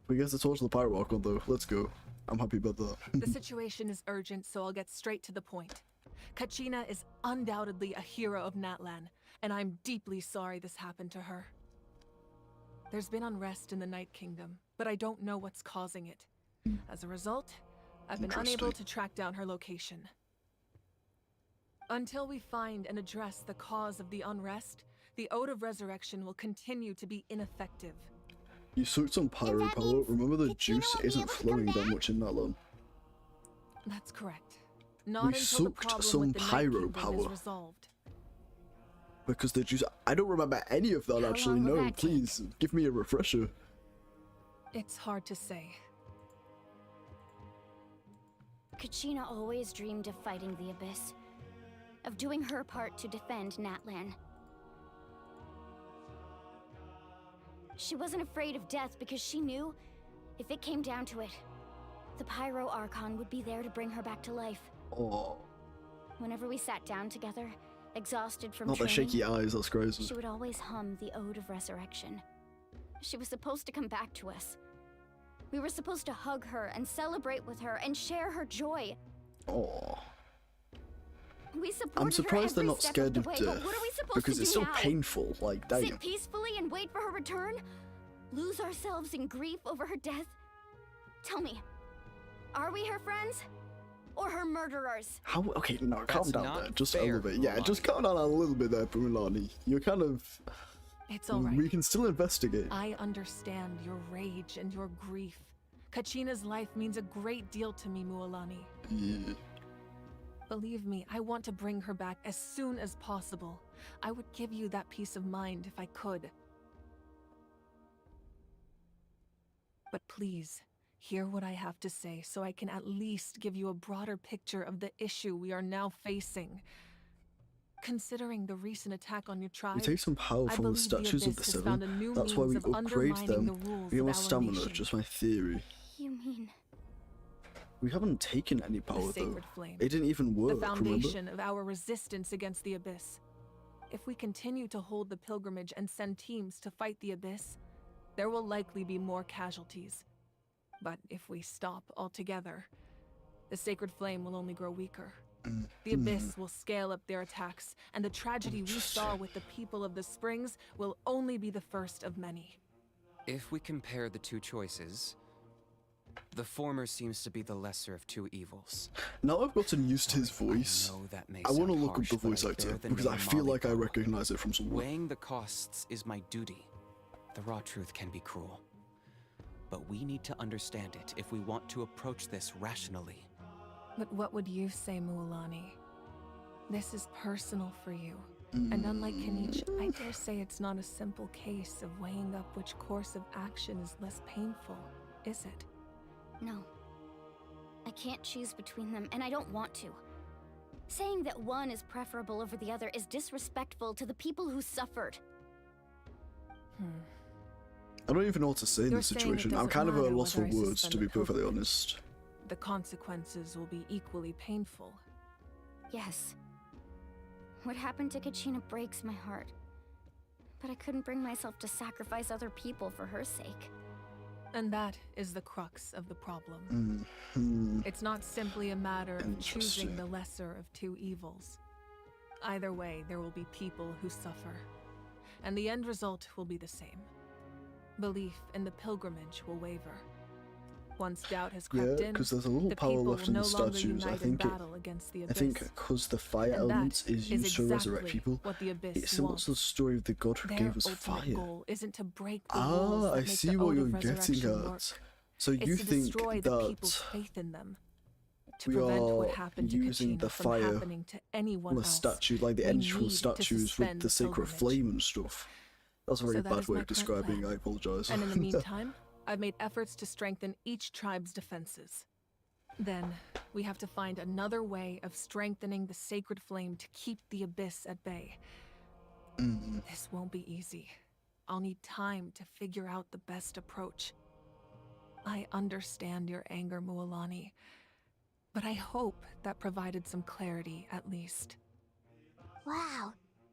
We get to talk to the pirate Archon though. Let's go. I'm happy about that. The situation is urgent, so I'll get straight to the point. Kachina is undoubtedly a hero of Natlan, and I'm deeply sorry this happened to her. There's been unrest in the Night Kingdom, but I don't know what's causing it. As a result, I've been unable to track down her location. Until we find and address the cause of the unrest, the Ode of Resurrection will continue to be ineffective. You soaked some pyro power. Remember, the juice isn't flowing that much in Natlan. That's correct. Not We until the soaked problem some with the Night pyro Kingdom power. is resolved. Because the juice, I don't remember any of that How actually. long will No, that please give me a refresher. It's hard to say. Kachina always dreamed of fighting the Abyss, of doing her part to defend Natlan. She wasn't afraid of death because she knew, if it came down to it, the Pyro Archon would be there to bring her back to life. Oh, Whenever we sat down together, exhausted from not the training, shaky eyes. That's crazy. she would always hum the Ode of Resurrection. She was supposed to come back to us. We were supposed to hug her and celebrate with her and share her joy. Oh, We supported I'm surprised her they're every not step scared of of the way, but death what are we supposed because to it's do still now? painful. Like, damn. Sit peacefully and wait for her return? Lose ourselves in grief over her death? Tell me, are we her friends? Or her murderers? How? Okay, no, calm That's down not there. Just fair, elevate. Yeah, Milani. just calm down a little bit there, Milani. You're kind of. It's alright. We can still investigate. I understand your rage and your grief. Kachina's life means a great deal to me, Mualani. Yeah. Believe me, I want to bring her back as soon as possible. I would give you that peace of mind if I could. But please, hear what I have to say so I can at least give you a broader picture of the issue we are now facing. Considering the recent attack on your tribe, We take some power I from the believe statues of the Abyss has found a Seven. new That's why we means of upgrade undermining them. the rules We get of more our stamina. nation. Just my theory. You mean We haven't taken any power though. Sacred Flame. It didn't even work. The foundation Remember? of our resistance against the Abyss. If we continue to hold the pilgrimage and send teams to fight the Abyss, there will likely be more casualties. But if we stop altogether, the Sacred Flame will only grow weaker. The Abyss will scale up their attacks, and the tragedy we saw with the people of the Springs will only be the first of many. If we compare the two choices, the former seems to be the lesser of two evils. Now I've gotten used to his voice. I know that may I want to sound look up harsh, the but voice I actor bear the because I name feel like I Molly. recognize it from somewhere. Weighing the costs is my duty. The raw truth can be cruel. But we need to understand it if we want to approach this rationally. But what would you say, Mualani? This is personal for you. And unlike Kenichi, I dare say it's not a simple case of weighing up which course of action is less painful, is it? No. I can't choose between them, and I don't want to. Saying that one is preferable over the other is disrespectful to the people who suffered. I don't even know what to say in You're this saying it situation. I'm doesn't kind of at a matter loss for whether I words, suspend to be the perfectly pilgrimage. honest. The consequences will be equally painful. Yes. What happened to Kachina breaks my heart. But I couldn't bring myself to sacrifice other people for her sake. And that is the crux of the problem. It's not simply a matter of choosing Interesting. the lesser of two evils. Either way, there will be people who suffer. And the end result will be the same. Belief in the pilgrimage will waver. Once doubt has crept Yeah, in, because there's a little the power people left will in no the longer statues. I unite in think battle against the I Abyss. think because the fire And element that is used to resurrect exactly people. what the Abyss It's similar to the story of the god who Their gave us ultimate fire. goal isn't to break the rules Ah, that I make see the what Ode you're of getting Resurrection work. at. So It's you to think destroy the people's that faith in them. To we prevent what are happened to using Kachina the from fire happening to anyone on a else. statue, like the We ancient need to statues with suspend the sacred pilgrimage. flame and stuff. That's a very So that bad is way my of current describing. plan. I apologize. And in the meantime, I've made efforts to strengthen each tribe's defenses. Then, we have to find another way of strengthening the sacred flame to keep the Abyss at bay. This won't be easy. I'll need time to figure out the best approach. I understand your anger, Mualani, but I hope that provided some clarity at least. Wow.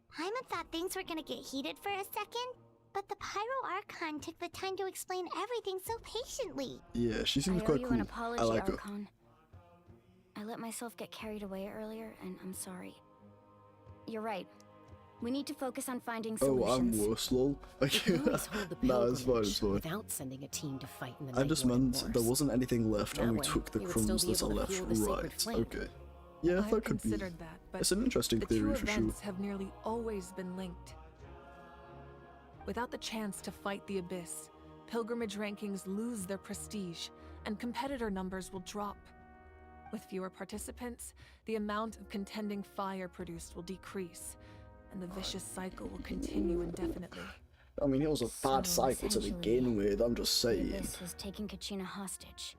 Hyman thought things were gonna get heated for a second, but the Pyro Archon took the time to explain everything so patiently. Yeah, she seems I owe quite you cool. an apology, I like her. Archon. I let myself get carried away earlier, and I'm sorry. You're right. We need to focus on finding Oh, solutions. I'm worse, lol. We can always hold the Nah, it's fine, it's pilgrimage fine. without sending a team to fight in the I Night just Warden meant there Wars. wasn't anything left and That we way, took the we would still crumbs be that are able to left. fuel the sacred Right, flame. okay. Yeah, I've that could be. considered that, but It's an interesting the theory two for sure. events have nearly always been linked. Without the chance to fight the Abyss, pilgrimage rankings lose their prestige, and competitor numbers will drop. With fewer participants, the amount of contending fire produced will decrease, and the vicious cycle will continue indefinitely. I mean, it was a bad cycle to begin with, I'm just The saying. Abyss was taking Kachina hostage.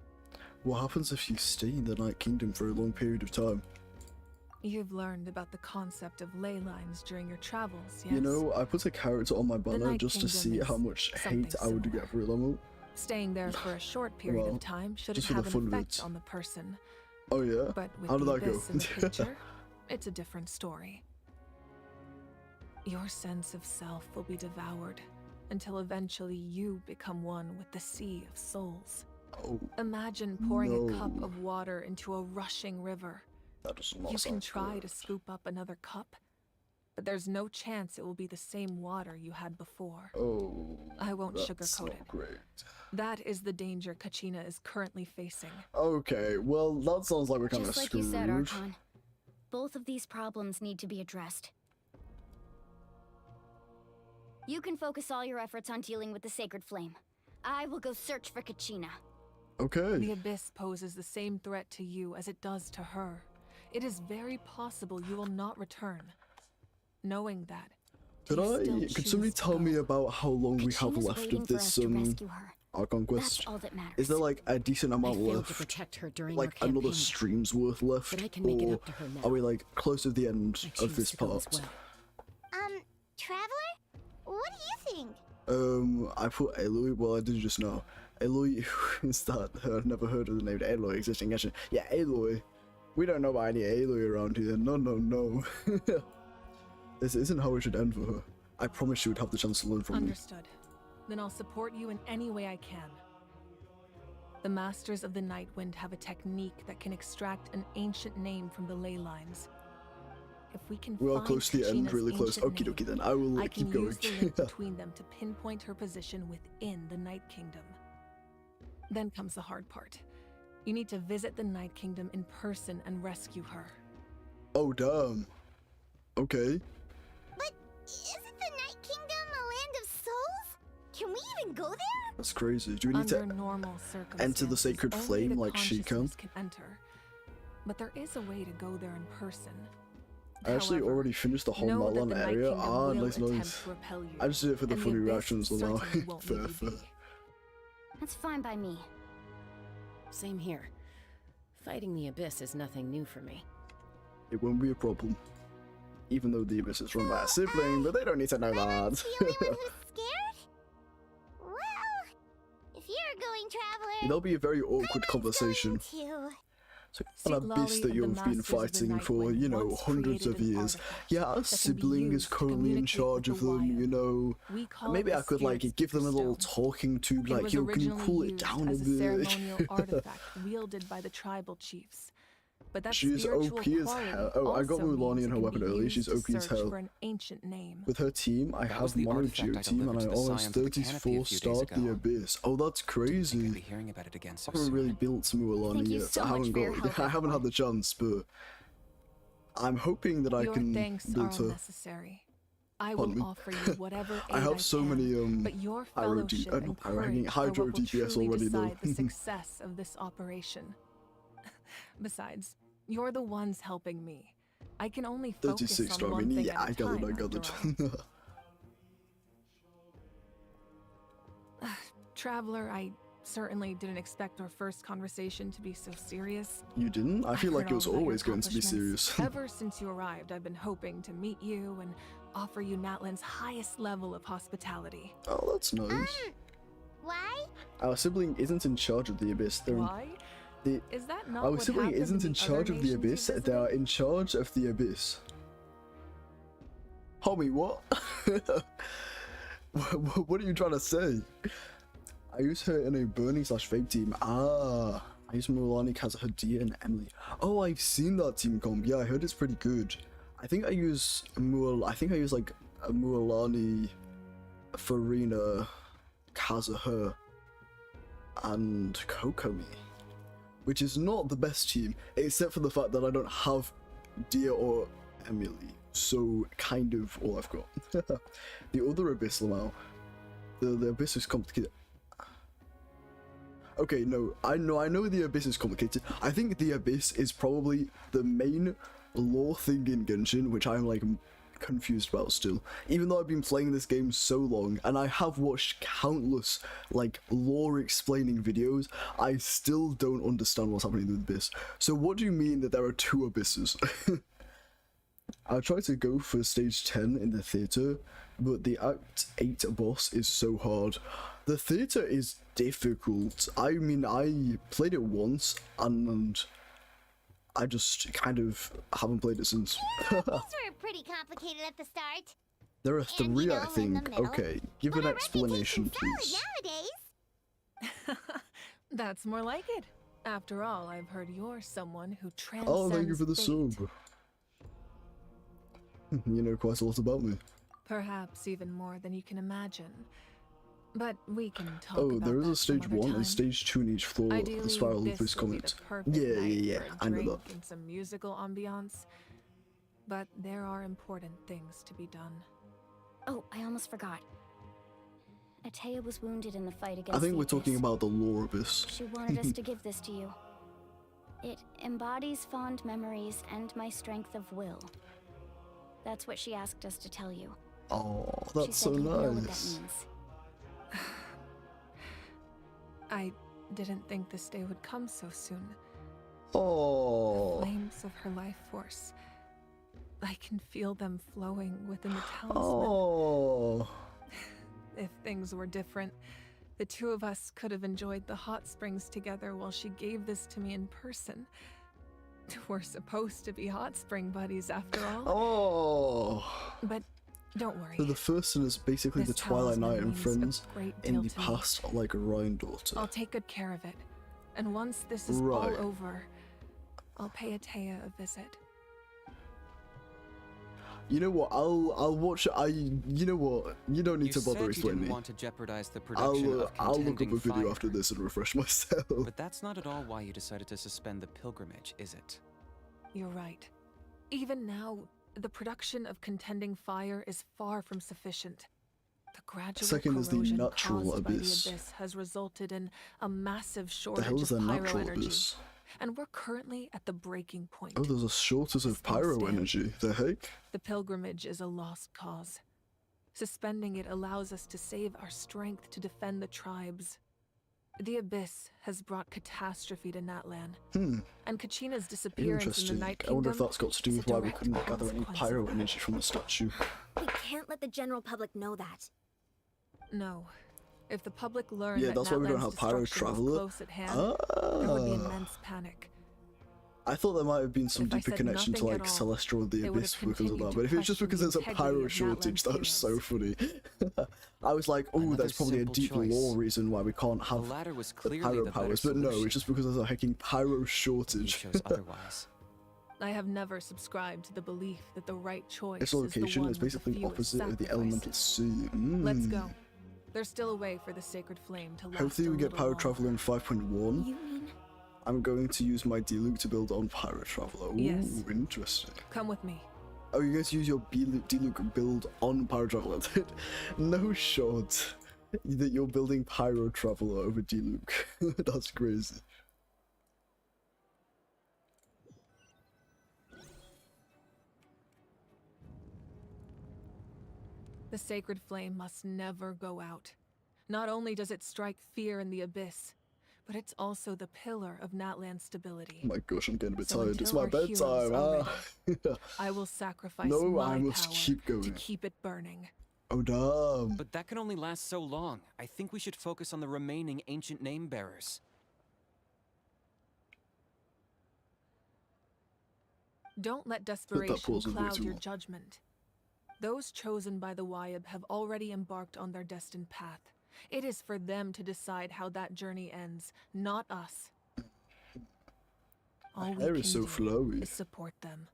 What happens if you stay in the Night Kingdom for a long period of time? You've learned about the concept of ley lines during your travels, yes? You know, I put a character on my banner Night just to Kingdom see is how much something hate I would get for a level. Staying there for a short period Well, of time shouldn't just for have the an fun of effect it. on the person. Oh yeah? But with How did the that go? Abyss in the picture, it's a different story. Your sense of self will be devoured until eventually you become one with the sea of souls. Oh, Imagine pouring a cup no. of water into a rushing river. That does not You can sound try good. to scoop up another cup, but there's no chance it will be the same water you had before. Oh, I won't that's sugarcoat not it. great. That is the danger Kachina is currently facing. Okay, well, that sounds like we're kind of Just like screwed. you said, Archon. Both of these problems need to be addressed. You can focus all your efforts on dealing with the Sacred Flame. I will go search for Kachina. Okay. The Abyss poses the same threat to you as it does to her. It is very possible you will not return. Knowing that, Could somebody tell me about how long we have Kachina's left waiting of for this us to rescue her. Archon quest? That's all that matters. Is there like a decent amount I failed left? to protect her during Like our another campaign, stream's worth left? but I can make it Or up to her now. are we like close to the end I of this choose to go as part? well. Traveler? What do you think? I put Aloy, well I did just know. Aloy, is that? I've never heard of the name Aloy existing Genshin. Yeah, Aloy. We don't know about any Aloy around here. No, no, no. This isn't how it should end for her. I promise she would have the chance to learn from me. Understood. Then I'll support you in any way I can. The Masters of the Nightwind have a technique that can extract an ancient name from the ley lines. If we can We are find close to the end, Kachina's really close. ancient Okie name, dokie then, I will I keep can going. use the link between them to pinpoint her position within the Night Kingdom. Then comes the hard part. You need to visit the Night Kingdom in person and rescue her. Oh damn. Okay. But isn't the Night Kingdom a land of souls? Can we even go there? That's crazy. Do we need Under to normal enter the circumstances, sacred only flame the like she can? consciousness can enter. But there is a way to go there in person. I actually However, already finished the whole know that Natlan the Night area. Kingdom Ah, will nice, attempt nice. to repel you, I just did it for the and funny Abyss reactions now. certainly won't Fair, leave you fair. be. That's fine by me. Same here. Fighting the Abyss is nothing new for me. It won't be a problem. Even though the Abyss is run by a sibling, but they don't need to know that. The only one who's scared? Well, if you're going, Traveler, There'll be a very awkward conversation. too. So See, an abyss Lolly that of the you've been Masters of the fighting for, you know, once hundreds of created an years. artifact Yeah, a that can be sibling is used to currently in communicate charge with of the them, wild. you know. We call Maybe it I the could like Spirit's give them a little Stone. talking to, It like, was yo, can you originally cool it used down a as a bit? ceremonial artifact wielded by the tribal chiefs. But that She's spiritual OP as quality hell. Oh, I got also Muwhaha means in it her can weapon be earlier. used She's to OP as search hell. for an ancient name. With her team, I That was have the Mono artifact Geo I team and I delivered to the almost Scions of the Canopy a 34 few days starred the ago. Abyss. Oh, that's I'll crazy. be hearing about it again so I haven't soon. really built Muwhaha Thank you yet. so I much haven't for your got. help, I haven't had the chance, but I'm hoping that I Your can thanks are build her. unnecessary. I Pardon will me. offer you whatever aid I have so can, many but your pyro D- fellowship and not pyro hanging, courage are hydro what will DPS truly already though. decide the success of this operation. Besides, you're the ones helping me. I can only focus 36 on star. I one mean, thing yeah, at I a got it. time, I got after it. all. Traveler, I certainly didn't expect our first conversation to be so serious. You didn't? I feel I've like heard it was all about your always going to be accomplishments. serious. Ever since you arrived, I've been hoping to meet you and offer you Natlan's highest level of hospitality. Oh, that's nice. Why? Our sibling isn't in charge of the Abyss. They're in- Why? the Is that not Our what sibling happened isn't in in the charge other of the nations you Abyss. They visited? are in charge of the Abyss. Homie, what? What are you trying to say? I use her in a burning/vape team. Ah, I use Milani, Kazuha, Dia, and Emily. Oh, I've seen that team comp. Yeah, I heard it's pretty good. I think I use like a Mualani, Farina, Kazuha, and Kokomi, which is not the best team, except for the fact that I don't have Dia or Emily, so kind of all I've got. The other Abyss Lamau, the Abyss is complicated. Okay, no, I know the Abyss is complicated. I think the Abyss is probably the main lore thing in Genshin, which I'm like confused about still. Even though I've been playing this game so long, and I have watched countless like lore explaining videos, I still don't understand what's happening with the Abyss. So what do you mean that there are two Abysses? I tried to go for stage 10 in the theatre, but the Act 8 boss is so hard. The theatre is difficult. I mean, I played it once, and I just kind of haven't played it since. These were pretty complicated at the start. There are three, I think. Okay, give an explanation, please. Nowadays. That's more like it. After all, I've heard you're someone who transcends Oh, thank you for the fate. sub. You know quite a lot about me. Perhaps even more than you can imagine. But we can talk Oh, about there is that a stage some other 1 time. and stage 2 in each floor. Ideally, The spiral this of this will be comment. the perfect Yeah, night yeah, for a I know drink that. and some musical ambiance. But there are important things to be done. Oh, I almost forgot. Atea was wounded in the fight against I think the we're talking Abyss. about the lore Abyss. She wanted us to give this to you. It embodies fond memories and my strength of will. That's what she asked us to tell you. Oh, She that's so said you'd know what that nice. means. I didn't think this day would come so soon. Oh. Flames of her life force. I can feel them flowing within the talisman. Oh. If things were different, the two of us could have enjoyed the hot springs together while she gave this to me in person. We're supposed to be hot spring buddies after all. Oh. But don't worry. So the first one is basically This the Twilight talisman Knight and means a friends great in deal the to me. past, like a Rhine daughter. I'll take good care of it. And once this is Right. all over, I'll pay Atea a visit. You know what? I'll watch. You know what? You don't need to bother You explaining didn't me. want to jeopardize the production of I'll look up contending a video fire. after this and refresh myself. But that's not at all why you decided to suspend the pilgrimage, is it? You're right. Even now, the production of contending fire is far from sufficient. The gradual Second is the corrosion natural caused by the abyss. abyss has resulted in a massive The shortage hell is of a pyro natural energy. abyss? And we're currently at the breaking point. Oh, there's a shortage of pyro energy. The heck? The pilgrimage is a lost cause. Suspending it allows us to save our strength to defend the tribes. The abyss has brought catastrophe to Natlan. And Kachina's disappearance in the Interesting. Night I Kingdom. wonder if that's got to do is with a why we direct couldn't gather any consequence pyro of that. energy from the statue. We can't let the general public know that. No. If the public learned Yeah, that that's why we don't Natlan's have Pyro destruction was Traveler. close at hand, there would be Ah. immense panic. I thought there might have been some If I deeper said connection to nothing like at all, Celestial and the they would Abyss have because of continued that. to But if it's just question because the there's a integrity pyro of shortage, Natlan's that's so funny. I was like, oh, Another that's probably a simple deep choice. lore reason why we can't The have latter was the clearly pyro the better powers. But no, solution. it's just because there's a hecking pyro shortage. You chose otherwise. I have never subscribed to the belief that the right choice Its is the location one is with the basically fewest opposite of the sacrifices. elemental sea. Let's go. There's still a way for the sacred flame to last Hopefully a we get little Pyro longer. Traveler in 5.1. I'm going to use my D-Luke to build on Pyro Traveler. Ooh, Yes. interesting. Come with me. Oh, you guys use your D-Luke build on Pyro Traveler. No shot that you're building Pyro Traveler over D-Luke. That's crazy. The sacred flame must never go out. Not only does it strike fear in the abyss, but it's also the pillar of Natlan's stability. Oh my gosh, I'm getting a bit So tired. It's until my our heroes bedtime. are I will sacrifice No, my I must power keep to going. keep it burning. Oh, damn. But that can only last so long. I think we should focus on the remaining ancient name bearers. Don't let pause desperation was way cloud too your long. judgment. Those chosen by the Wyab have already embarked on their destined path. It is for them to decide how that journey ends, not us. All we hair can is so do flowy. is support them.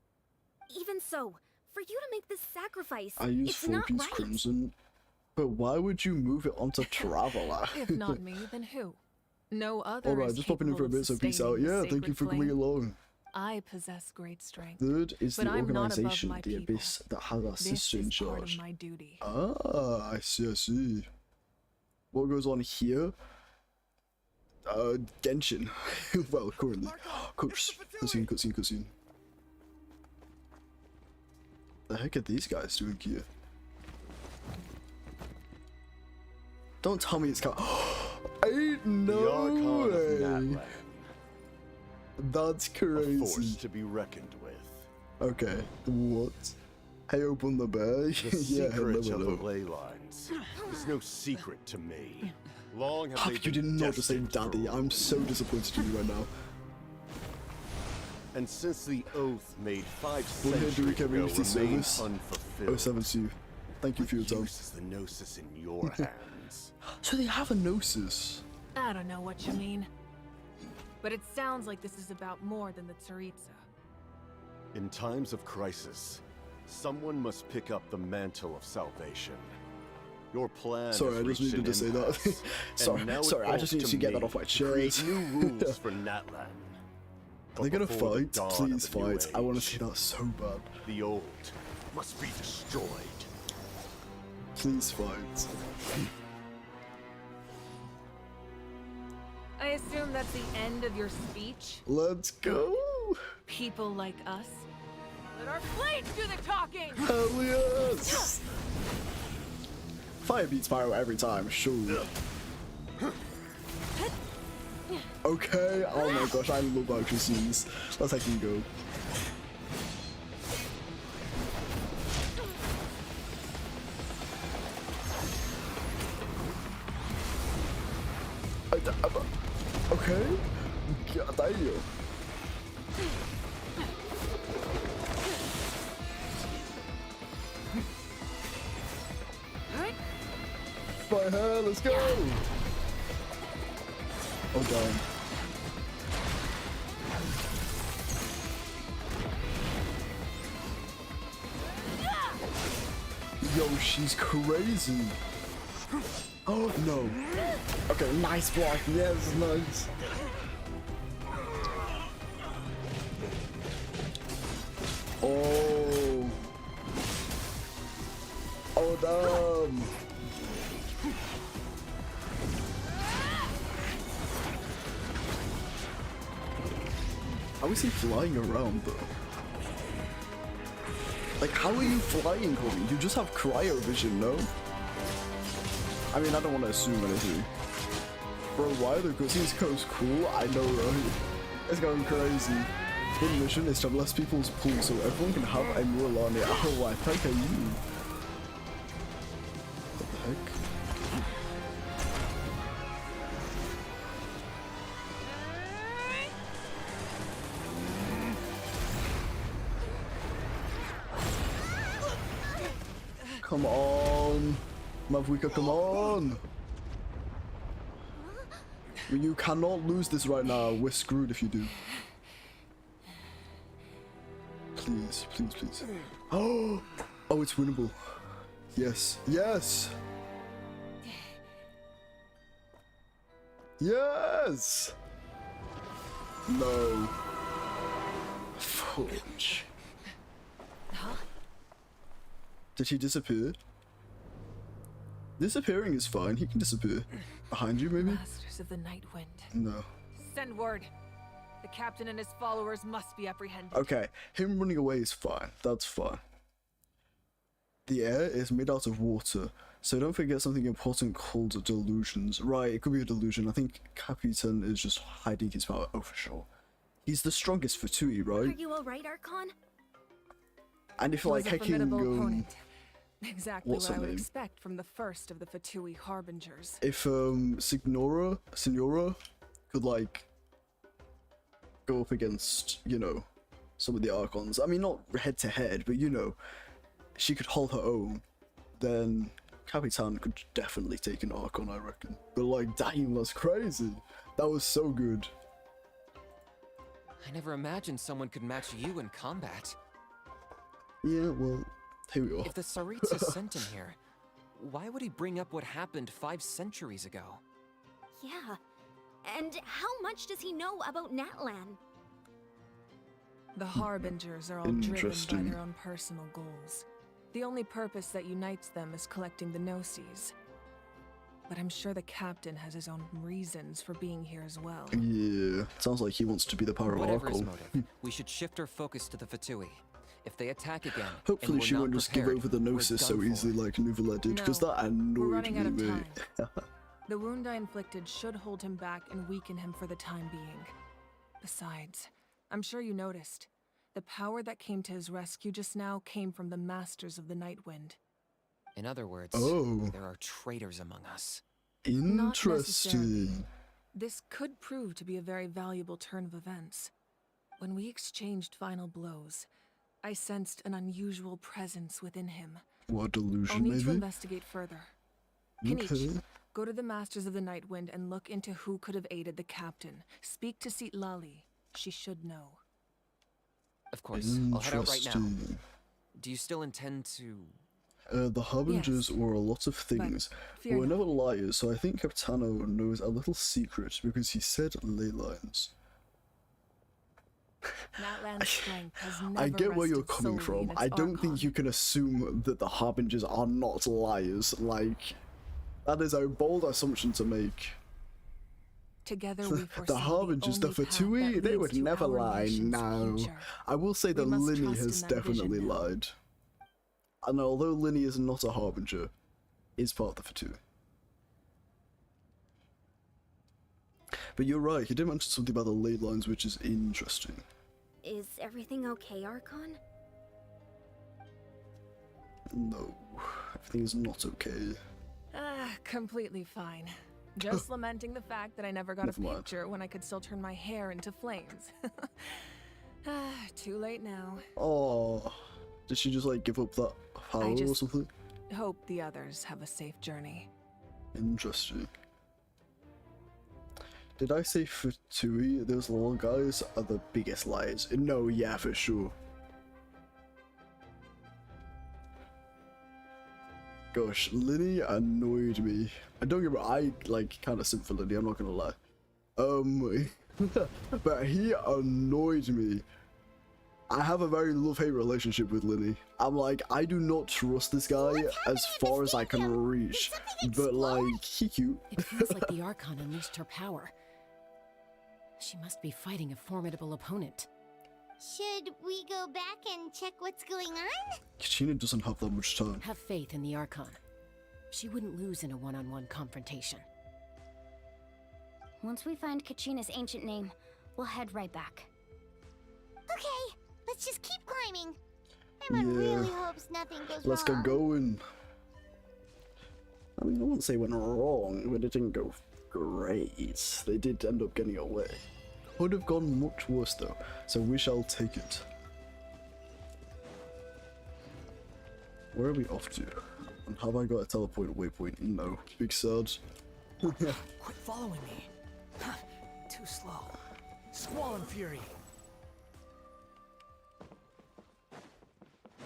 Even so, For you to make this sacrifice, I use it's 4 not piece right. crimson. But why would you move it onto Traveler? If not me, then who? No other. Alright, is just popping in for a capable bit, so of peace out. sustaining the Yeah, thank you sacred for coming flame. along. I possess great strength. Third is but the I'm not above organization, my the people. Abyss, that has our This sister in is part charge. of my duty. Ah, I see, I see. What goes on here? Genshin. Well, currently. Cutscene. The heck are these guys doing here? Don't tell me it's ain't no way. That's crazy. A force to be reckoned with. Okay, what? Hey, open the bag. The Yeah, secret hello. of the ley lines is no secret to me. Long have How they you been didn't know the same destined for daddy? I'm so disappointed in you right now. And since the oath made 5 We're here doing centuries ago community remains service. unfulfilled, 072. Thank you for your time. use is the gnosis in your hands. So they have a gnosis. I don't know what you mean. But it sounds like this is about more than the Tsaritsa. In times of crisis, someone must pick up the mantle of salvation. Your plan Sorry, has I just reached needed an to say that. impasse, Sorry, and now it sorry, I falls just needed to get that me off my to create chest. new rules for Natlan. Are they gonna Before the fight? dawn of Please the new fight. I want to age, see that so bad. The old must be destroyed. Please fight. I assume that's the end of your speech? Let's go. People like us? Let our blades do the talking! Hell yes! Fire beats pyro every time, sure. Okay, oh my gosh, I love action scenes. Let's actually go. Okay? God damn. My hair, let's go! Oh damn. Yo, she's crazy. Oh no. Okay, nice block. Yes, nice. Oh. Oh damn. How is he flying around though? Like, how are you flying, homie? You just have cryovision, no? I mean, I don't want to assume anything. Bro, why are the cutscenes so cool? I know, right? It's going crazy. The mission is to bless people's pool so everyone can have a Muwhaha. Oh, I think I you. What the heck? Come on, Mavwika, come on. You cannot lose this right now. We're screwed if you do. Please, please, please. Oh, oh, it's winnable. Yes, yes. Yes. No. Fudge. Did he disappear? Disappearing is fine. He can disappear. Behind you, maybe? Masters of the Night Wind. No. Send word. The captain and his followers must be apprehended. Okay, him running away is fine. That's fine. The air is made out of water, so don't forget something important called delusions. Right, it could be a delusion. I think Capitan is just hiding his power. Oh, for sure. He's the strongest Fatui, Are right? you alright, Archon? And if Was like a hacking formidable opponent. Exactly what's what I her would name? expect from the first of the Fatui Harbingers. If Signora could like go up against, you know, some of the Archons. I mean, not head to head, but you know, she could hold her own, then Capitan could definitely take an Archon, I reckon. But like, damn, that's crazy. That was so good. I never imagined someone could match you in combat. Yeah, well, Here we are. If the Tsaritsa sent him here, why would he bring up what happened 5 centuries ago? Yeah. And how much does he know about Natlan? The Harbingers are all driven by their own personal goals. The only purpose that unites them is collecting the Gnosis. But I'm sure the captain has his own reasons for being here as well. Yeah, sounds like he wants to be the Pyro Whatever his Archon. motive, we should shift our focus to the Fatui. If they attack again, Hopefully and we're she not won't just give prepared, over the we're Gnosis so done for. easily like Nouvelle did, because No, that we're annoyed running out of me, time. mate. The wound I inflicted should hold him back and weaken him for the time being. Besides, I'm sure you noticed, the power that came to his rescue just now came from the Masters of the Nightwind. In other words, there are traitors among us. Not necessarily. Interesting. This could prove to be a very valuable turn of events. When we exchanged final blows, I sensed an unusual presence within him. What delusion, I'll need to maybe? investigate further. Kenichi, go to the Masters of the Nightwind and look into who could have aided the captain. Speak to Lali. She should know. Of course, I'll head out right now. Interesting. Do you still intend to... The Harbingers were a lot of things. fear We're never liars, so I think Capitano knows a little secret because he said ley lines. Natlan's strength has never I get where you're rested coming solely in from. its I don't Archon. think you can assume that the Harbingers are not liars. Like, that is a bold assumption to make. Together we foresee The Harbingers, the only path Fatui, that they leads would to never our lie. nation's No. future. I will say that We must Linny trust has in that vision definitely now. lied. And although Linny is not a Harbinger, is part of the Fatui. But you're right, he did mention something about the ley lines, which is interesting. Is everything okay, Archon? No, everything is not okay. Completely fine. Just lamenting the fact that I never got Never a mind. picture when I could still turn my hair into flames. Too late now. Oh, did she just like give up that power or just- something? Hope the others have a safe journey. Interesting. Did I say Fatui? Those little guys are the biggest liars. No, yeah, for sure. Gosh, Linny annoyed me. And don't get me wrong, I like kind of simp for Linny, I'm not gonna lie. But he annoyed me. I have a very love-hate relationship with Linny. I'm like, I do not trust this guy as far as I can reach. But like, he cute. It feels like the Archon unleashed her power. She must be fighting a formidable opponent. Should we go back and check what's going on? Kachina doesn't have that much time. Have faith in the Archon. She wouldn't lose in a one-on-one confrontation. Once we find Kachina's ancient name, we'll head right back. Okay, let's just keep climbing. Everyone really hopes nothing goes Let's wrong. get going. I mean, I wouldn't say it went wrong, but it didn't go great. They did end up getting away. Could have gone much worse though, so we shall take it. Where are we off to? And have I got a teleport waypoint? No. Big sad. Quit following me. Too slow. Squall and fury.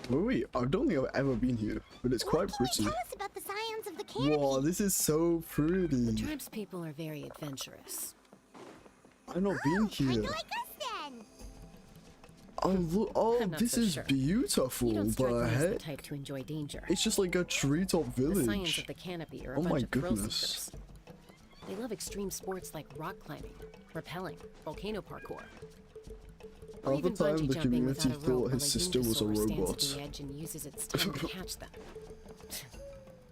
Where are we? I don't think I've ever been here, but it's quite pretty. Tell us about the scions of the canopy. Wow, this is so pretty. The tribe's people are very adventurous. I've not been here. Like us then. Oh look! Oh, I'm not this so is sure. beautiful. You don't strike The me as the heck? type to enjoy danger. It's just like a treetop The scions village. of the canopy are a Oh bunch my of thrill goodness. seekers. They love extreme sports like rock climbing, rappelling, volcano parkour. Or Half the even time, bungee the jumping community without a rope thought while his sister was a Yunjisaur stands robot. at the edge and uses its tongue to catch them.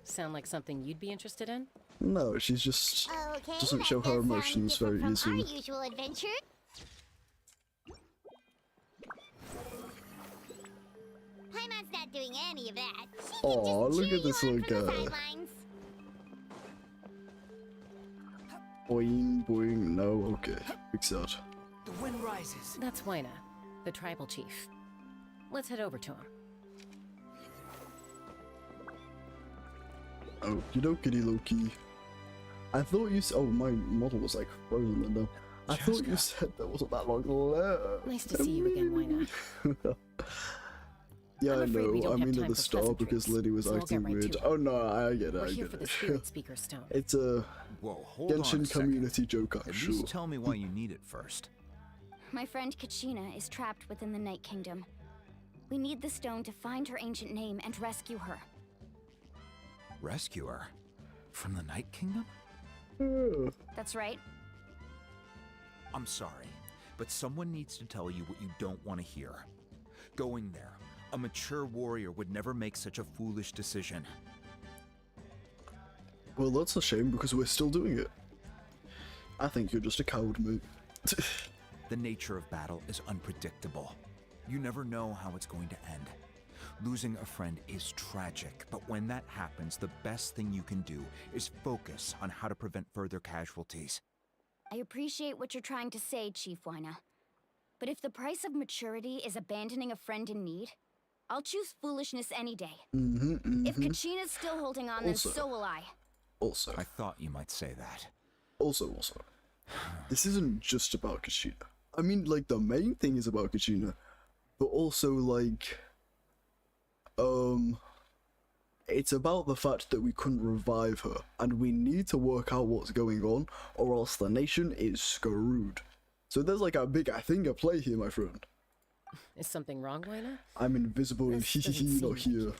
Sound like something you'd be interested in? No, she's just Okay, doesn't that show her does sound emotions very different from easily. our usual adventure. Paimon's not doing any of that. She can Aw, just look cheer at this you on little from the guy. sidelines. Boing, boing. No, okay. Big sad. The wind rises. That's Waina, the tribal chief. Let's head over to him. Okie dokie, Loki. I thought you said. Oh, my model was like frozen then. Though. I thought you said there wasn't that long left. Nice to see you again, Waina. Yeah, I'm I afraid we know. don't I have mean time at the for start because pleasantries, Liddy was so we'll acting get right weird. to it. Oh no, I get it. We're I here get for the it. Spirit Speaker Stone. It's a Whoa, hold on a Genshin second. community joke, I'm At sure. least tell me why you need it first. My friend Kachina is trapped within the Night Kingdom. We need the stone to find her ancient name and rescue her. Rescue her? From the Night Kingdom? That's right. I'm sorry, but someone needs to tell you what you don't want to hear. Going there, a mature warrior would never make such a foolish decision. Well, that's a shame because we're still doing it. I think you're just a coward, mate. The nature of battle is unpredictable. You never know how it's going to end. Losing a friend is tragic, but when that happens, the best thing you can do is focus on how to prevent further casualties. I appreciate what you're trying to say, Chief Wyna. But if the price of maturity is abandoning a friend in need, I'll choose foolishness any day. If Kachina's still holding on, then Also- so will I. Also, I thought you might say that. Also, this isn't just about Kachina. I mean, like, the main thing is about Kachina, but also, like, it's about the fact that we couldn't revive her, and we need to work out what's going on, or else the nation is screwed. So there's like a big thing at play here, my friend. Is something wrong, Wyna? I'm invisible and This doesn't not seem here.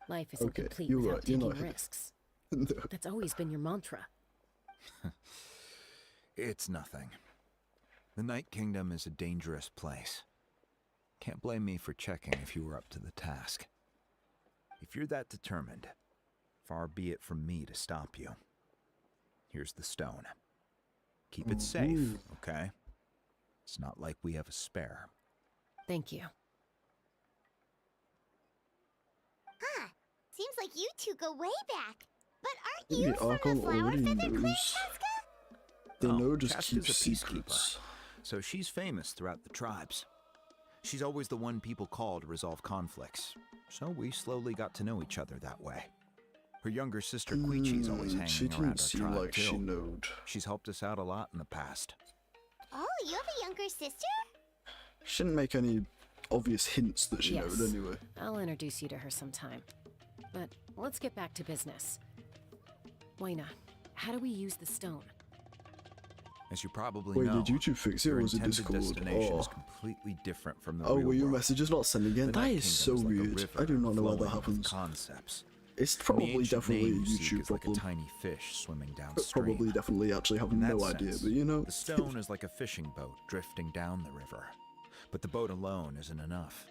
Life isn't Okay, complete you're without right, you're taking not here. risks. No. That's always been your mantra. It's nothing. The Night Kingdom is a dangerous place. Can't blame me for checking if you were up to the task. If you're that determined, far be it from me to stop you. Here's the stone. Keep it safe, okay? It's not like we have a spare. Thank you. Huh. Seems like you two go way back. But aren't Maybe you from Archon the Flower already Feather Clan, knows. Casca? They Oh, know just Casca's keep a secrets. peacekeeper, so she's famous throughout the tribes. She's always the one people call to resolve conflicts, so we slowly got to know each other that way. Her younger sister Quichi's always hanging she around didn't our seem tribe like too. she knowed. She's helped us out a lot in the past. Oh, you have a younger sister? She didn't make any obvious hints that she Yes. knowed anyway. I'll introduce you to her sometime. But let's get back to business. Wyna, how do we use the stone? As you probably Wait, know, did YouTube fix it or your was it intended Discord? destination is Oh. completely different from the Oh, real were your world. messages not sending in? The That Night is so Kingdom like a weird. river I do not know why that flowing with happens. Concepts. It's And the probably ancient definitely a name you seek YouTube is like a problem. tiny fish swimming But downstream. probably definitely actually have In that no idea, sense, but you know. the stone is like a fishing boat drifting down the river. But the boat alone isn't enough.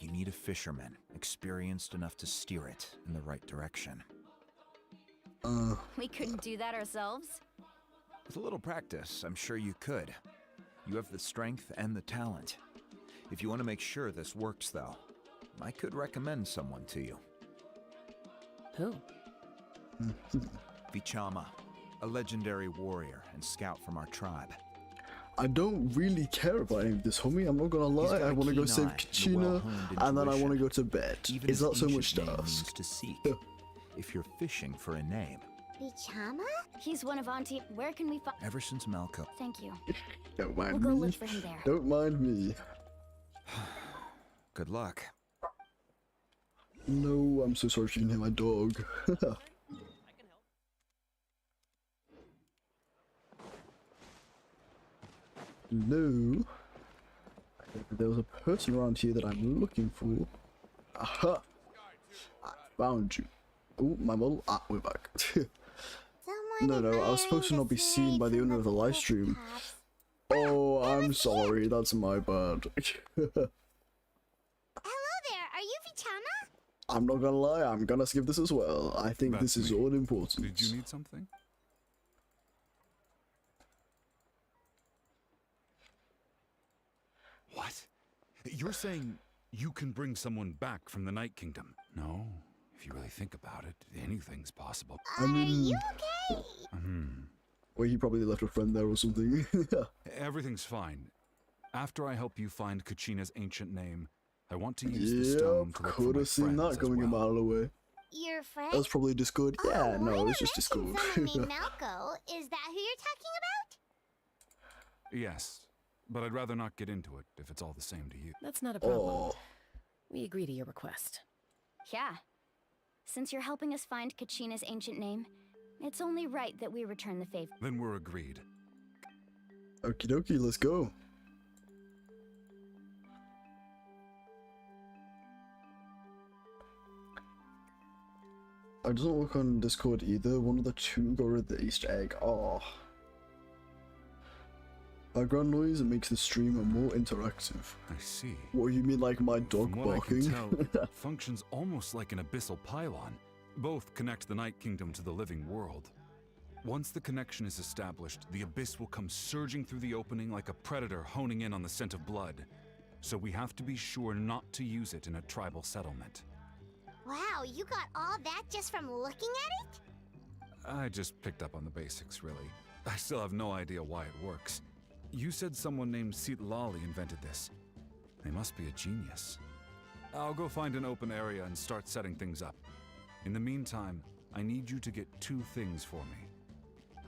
You need a fisherman experienced enough to steer it in the right direction. We couldn't do that ourselves? With a little practice, I'm sure you could. You have the strength and the talent. If you want to make sure this works, though, I could recommend someone to you. Who? Vichama, a legendary warrior and scout from our tribe. I don't really care about any of this, homie. I'm not gonna He's lie. got I a want to go keen save eye and a Kachina, well-honed and then I want to intuition. go to bed. Even Is his that so much ancient to name ask? means to seek. If you're fishing for a name, Bichama? He's one of Auntie. Where can we find? ever since Malco. Thank you. Don't mind We'll go me. look for him there. Don't mind me. Good luck. No, I'm so sorry if you can hear my dog. Hello? There was a person around here that I'm looking for. Aha! I found you. Oh, my model. Ah, we're back. No, I was supposed to not be seen by the owner of the live stream. Oh, I'm sorry. That's my bad. Hello there, are you Vichama? I'm not gonna lie, I'm gonna skip this as well. I think That's this is me. all important. Did you need something? What? You're saying you can bring someone back from the Night Kingdom? No. If you really think about it, anything's possible. I mean, You okay? well, he probably left a friend there or something. Everything's fine. After I help you find Kachina's ancient name, I want to use the Yeah, stone to look for could my have seen friends that as going a well. mile away. Your friend? That was probably Discord. Yeah, no, it was just Mentioned Discord. someone named Malco. Is that who you're talking about? Yes. but I'd rather not get into it if it's all the same to you. That's not a problem. Oh. We agree to your request. Yeah. Since you're helping us find Kachina's ancient name, it's only right that we return the favor. Then we're agreed. Okie dokie, let's go. It doesn't look on Discord either. One of the two got rid of the Easter egg. Oh. Background noise makes the stream more interactive. I see. What, you mean like my dog From what barking? I can tell, it functions almost like an abyssal pylon. Both connect the Night Kingdom to the living world. Once the connection is established, the abyss will come surging through the opening like a predator honing in on the scent of blood. So we have to be sure not to use it in a tribal settlement. Wow, you got all that just from looking at it? I just picked up on the basics, really. I still have no idea why it works. You said someone named Lali invented this. They must be a genius. I'll go find an open area and start setting things up. In the meantime, I need you to get 2 things for me.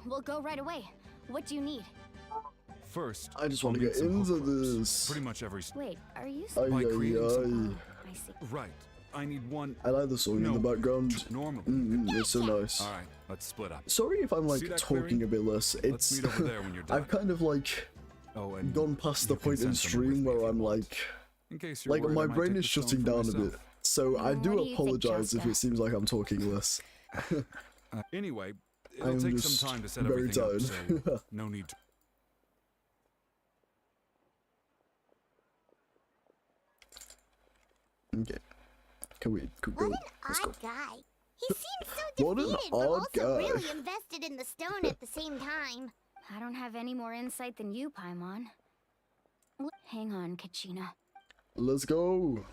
We'll go right away. What do you need? First, I just want to get into this. Pretty much every. Wait, are you? By creating some. I see. Right. I need one. I like the song in the background. Normally. It's so nice. All right, let's split up. Sorry if I'm like See that talking clearing? a bit less. It's Let's meet over there when you're done. I've kind of like gone past the point in stream where I'm like, In case you're like worried, my I might brain take is the stone shutting for down a bit. myself. So I What do do you think, apologize if Jessica? it seems like I'm talking less. Anyway, it'll I'm take just some time to set very everything tired. up, so no need to. Okay. Can we go? What an Let's go. odd guy. He seems so What an defeated, but odd also guy. really invested in the stone at the same time. I don't have any more insight than you, Paimon. Hang on, Kachina. Let's go.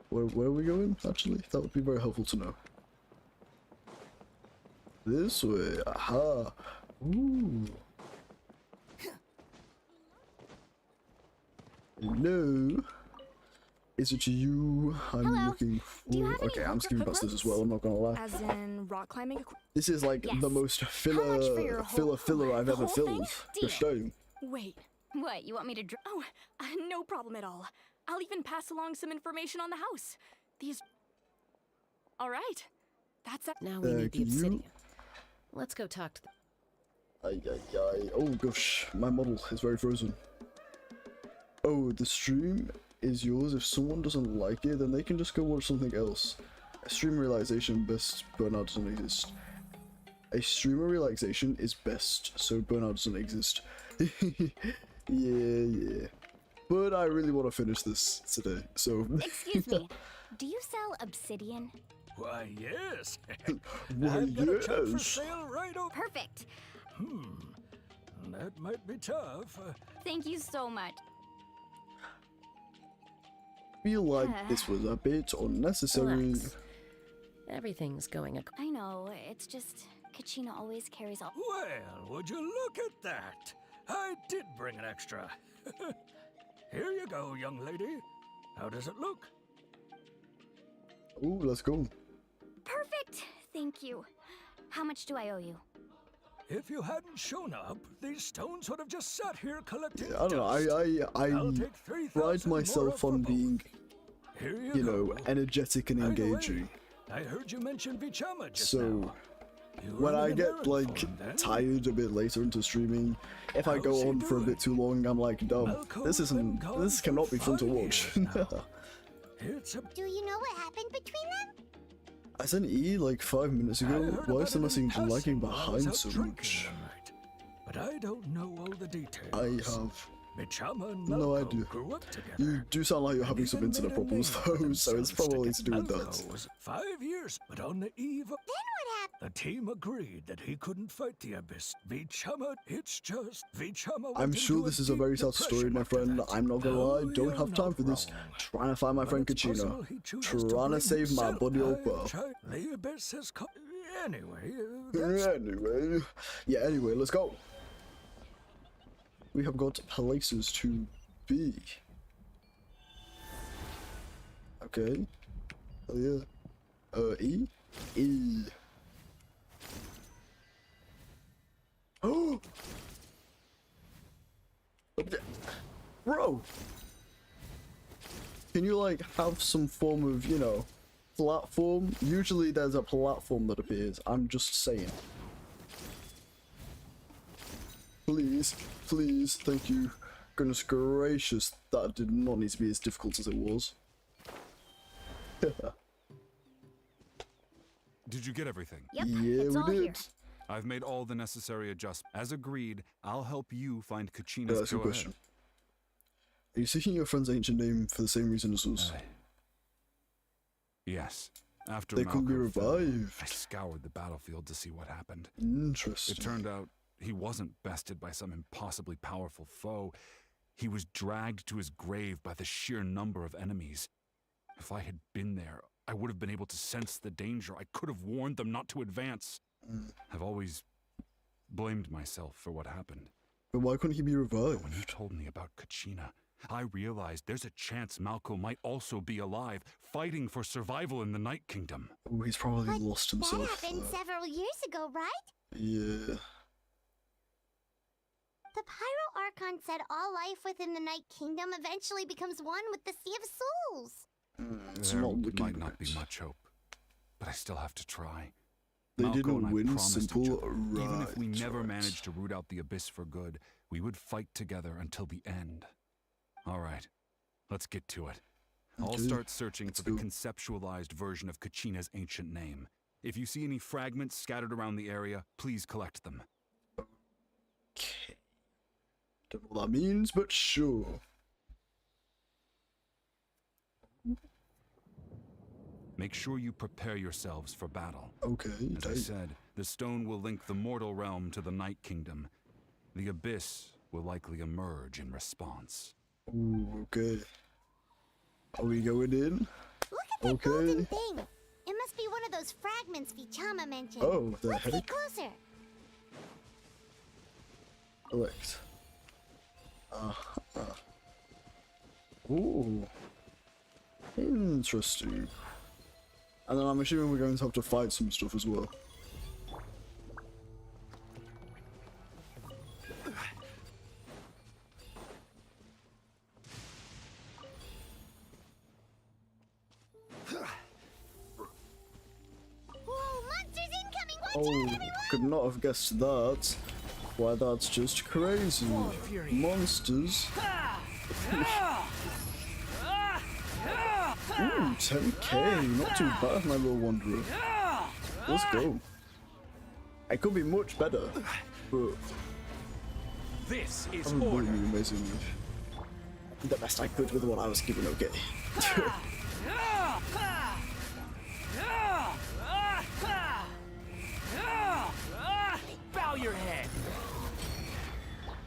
Where are we going, actually? That would be very helpful to know. This way. Aha. Ooh. Hello. Is it you I'm Hello. looking for? Okay, I'm skipping past this as well, I'm not gonna lie. As in rock climbing equipment? This is like Yes. the most much for your filler I've the ever whole thing? filled. Deal. Just saying. Wait. What, you want me to Oh, no problem at all. I'll even pass along some information on the house. These... Alright. That's it. Now we need the can you- obsidian. Let's go talk to them. Oh gosh, my model is very frozen. Oh, the stream is yours. If someone doesn't like it, then they can just go watch something else. A stream realization best burnout doesn't exist. A streamer relaxation is best, so burnout doesn't exist. yeah. But I really want to finish this today, so... Excuse me. Do you sell obsidian? Why, yes. Why, I've got a chunk for yes. sale right over. Perfect. That might be tough. Thank you so much. feel like this was a bit unnecessary. Relax. Everything's going I know, it's just Kachina always carries all. Well, would you look at that? I did bring an extra. Here you go, young lady. How does it look? Ooh, let's go. Perfect. Thank you. How much do I owe you? If you hadn't shown up, these stones would have just sat here collecting I don't know, I'll I take 3,000 pride more myself on being, Here you know, energetic and By the way, engaging. I heard you mention Vichama just So, now. when I running get, errand like, for him, then? tired a bit later into streaming, if I How's go he on for a doing? bit too long, I'm like, no, this cannot be fun to watch. It's Do you know what happened between them? I sent E like 5 minutes ago. Why is the message lagging behind so drinking much? one night, but I don't know all the details. I have Vichama and no Malko idea. grew up together. You do sound like you're having some Even internet made a problems name for though, so it's themselves probably to do with Malko that. was 5 years, but on the eve of... Then what happened? The team agreed that he couldn't fight the Abyss. Vichama, it's just... Vichama I'm went sure into this a is a deep very sad story, depression my after friend. that. I'm not gonna lie, Oh, don't you're have time not for this. wrong. Trying to find my But friend it's possible Kachina. he chooses Trying to blame save my himself. buddy I've Opa. tried- The Abyss has come... Anyway, that's... Anyway, let's go. We have got places to be. Okay. Oh yeah. E? E. Bro! Can you, like, have some form of, you know, platform? Usually there's a platform that appears. I'm just saying. Please, please, thank you. Goodness gracious, that did not need to be as difficult as it was. Did you get everything? Yep, yeah, it's all we did. here. I've made all the necessary adjustments. As agreed, I'll help you find Yeah, Kachina's that's a good go question. ahead. Are you seeking your friend's ancient name for the same reason as us? Yes. After They could be Malko fell, revived. I scoured the battlefield to see what happened. Interesting. It turned out he wasn't bested by some impossibly powerful foe. He was dragged to his grave by the sheer number of enemies. If I had been there, I would have been able to sense the danger. I could have warned them not to advance. I've always blamed myself for what happened. But why couldn't he be revived? When you told me about Kachina, I realized there's a chance Malko might also be alive, fighting for survival in the Night Kingdom. Oh, he's probably lost himself. That happened several years ago, right? Yeah. The Pyro Archon said all life within the Night Kingdom eventually becomes one with the Sea of Souls. It's There not looking might not good. be much hope, but I still have to try. They Malko didn't and I win, promised each simple, other, even if we right, never right. managed to root out the Abyss for good, we would fight together until the end. All right, let's get to it. I'll Okay, start searching let's for the go. conceptualized version of Kachina's ancient name. If you see any fragments scattered around the area, please collect them. Okay. Don't know what that means, but sure. Make sure you prepare yourselves for battle. Okay, As I said, the stone will link the mortal realm to the Night Kingdom. The Abyss will likely emerge in response. Ooh, okay. Are we going in? Look at that golden thing. It must be one of those fragments Vichama mentioned. Oh, the Let's heck? get closer. Elect. Ooh. Interesting. And then I'm assuming we're going to have to fight some stuff as well. Whoa, monsters incoming! Watch Oh, out, everyone! could not have guessed that. Why, that's just crazy. Monsters. Ooh, 10k. Not too bad, my little wanderer. Let's go. I could be much better, but This is I'm order. doing amazingly. The best I could with what I was given, okay. Bow your head.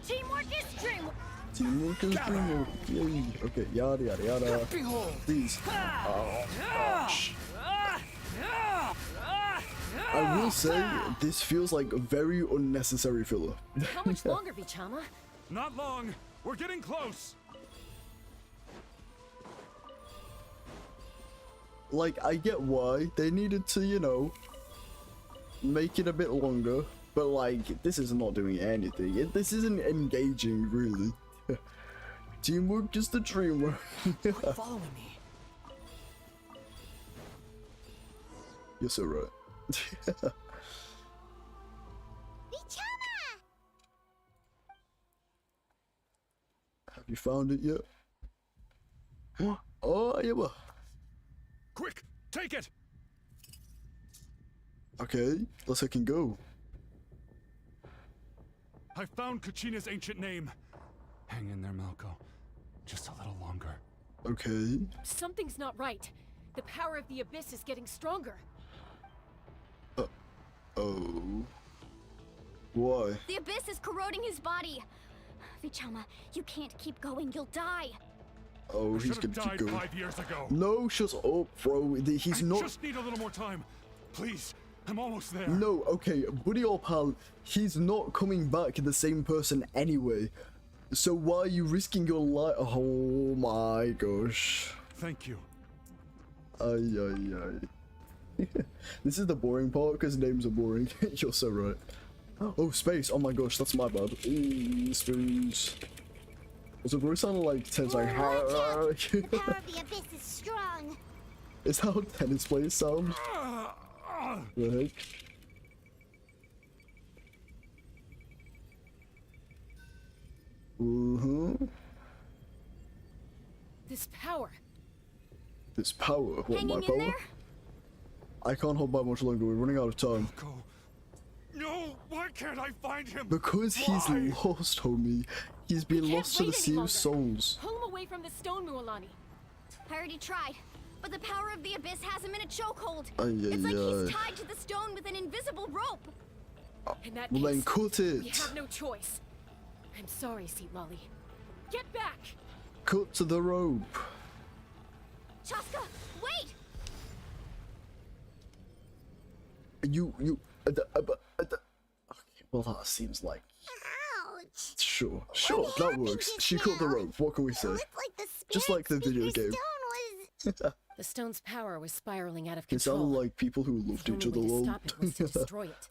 Teamwork is dreamwork. Teamwork is dreamwork. Yay. Okay, yada yada yada. Please. Oh, gosh. I will say, this feels like a very unnecessary filler. How much longer, Vichama? Not long. We're getting close. Like, I get why they needed to, you know, make it a bit longer, but like, this is not doing anything. This isn't engaging, really. Teamwork is the dream work. Following me. You're so right. Vichama! Have you found it yet? Oh, yeah. Well. Quick, take it. Okay, let's I can go. I found Kachina's ancient name. Hang in there, Malko. Just a little longer. Okay. Something's not right. The power of the Abyss is getting stronger. Oh. Why? The Abyss is corroding his body. Vichama, you can't keep going. You'll die. Oh, I he's should have gonna keep died going. 5 years ago. No, shut up, bro. He's I not. just need a little more time. Please, I'm almost there. No, okay, buddy or pal, he's not coming back the same person anyway. So why are you risking your life? Oh my gosh. Thank you. Ay. This is the boring part because names are boring. You're so right. Oh, space. Oh my gosh, that's my bad. Ooh, spoons. Does it really sound like Ten's like, The power of the abyss is strong. is that how tennis players sound? The heck? This power. This power? What, Hanging my in power? there? I can't hold back much longer, we're running out of time. No, why can't I find him? Because he's Why? lost, homie. He's been lost to the Sea of Souls. Pull him away from the stone, Mualani. I already tried, but the power of the abyss has him in a chokehold. It's like he's tied to the stone with an invisible rope. In that Well, then case, cut we it. have no choice. I'm sorry, Seat Lolly. Get back! Cut to the rope. Chaska, wait! Okay, well that seems like... Ouch. Sure, that works. She cut the rope, what can we say? Just like the video game. The stone's power was spiraling out of It control. sounded like people who loved The each only other way to lol. stop it was to destroy it.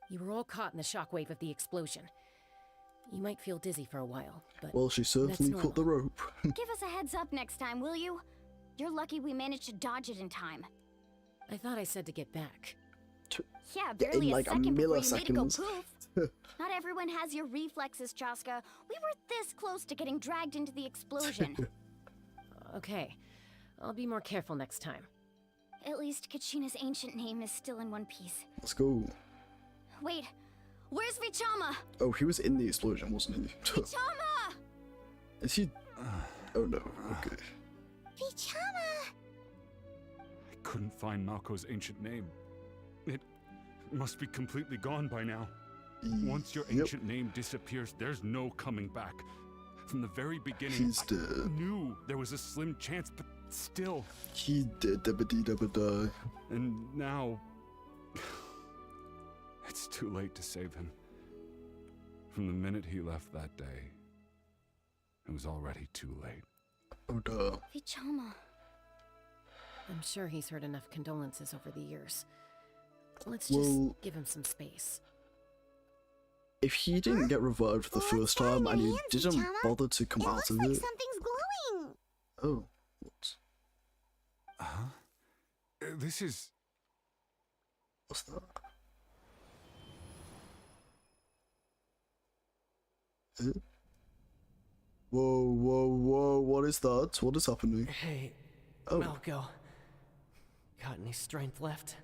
You were all caught in the shockwave of the explosion. You might feel dizzy for a while, but Well, she certainly that's cut the rope. Give us a heads up next time, will you? You're lucky we managed to dodge it in time. I thought I said to get back. Yeah, Yeah, in barely like a a second before you made it go milliseconds. poof. Not everyone has your reflexes, Chaska. We were this close to getting dragged into the explosion. Okay, I'll be more careful next time. At least Kachina's ancient name is still in one piece. Let's go. Wait, where's Vichama? Oh, he was in the explosion, wasn't he? Vichama! Is he... Oh no, okay. Vichama! I couldn't find Malko's ancient name. It must be completely gone by now. Once your ancient name disappears, there's no coming back. From the very beginning, He's I dead. knew there was a slim chance, but still. He did dabba-dee-dabba-die. And now... it's too late to save him. From the minute he left that day, it was already too late. Oh duh. Vichama. I'm sure he's heard enough condolences over the years. Let's Well- just give him some space. If he didn't get revived the first time and he didn't Vichama? bother to come out Looks of like it... something's glowing. Oh, what? Huh? This is... What's that? Whoa, what is that? What is happening? Hey, Oh. Malko. Got any strength left?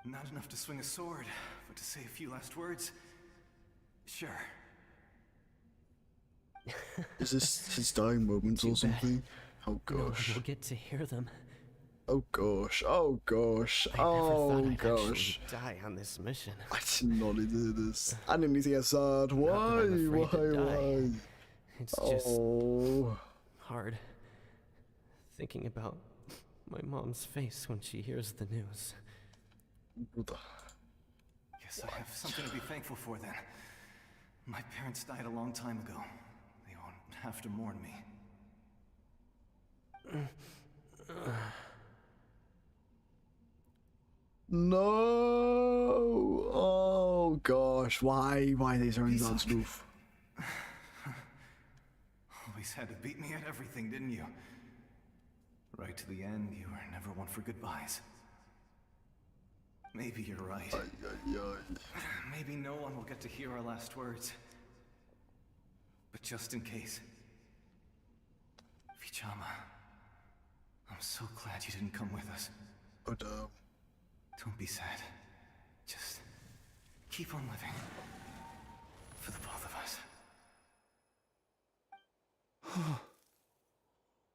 Not enough to swing a sword, but to say a few last words? Sure. Is this his dying moments or Too bad. something? Oh No one gosh. will get to hear them. Oh gosh. Oh gosh. I never thought Oh I'd gosh. actually die on this mission. I did not need to do this. I didn't need to get sad. Why? Not that I'm afraid to die. Why? It's just Oh. hard thinking about my mom's face when she hears the news. Guess I have something to be thankful for then. My parents died a long time ago. They won't have to mourn me. No. Oh gosh. Why these are that stuff? Always had to beat me at everything, didn't you? Right to the end, you were never one for goodbyes. Maybe you're right. Maybe no one will get to hear our last words. But just in case... Vichama, I'm so glad you didn't come with us. Oh no. Don't be sad. Just keep on living. For the both of us.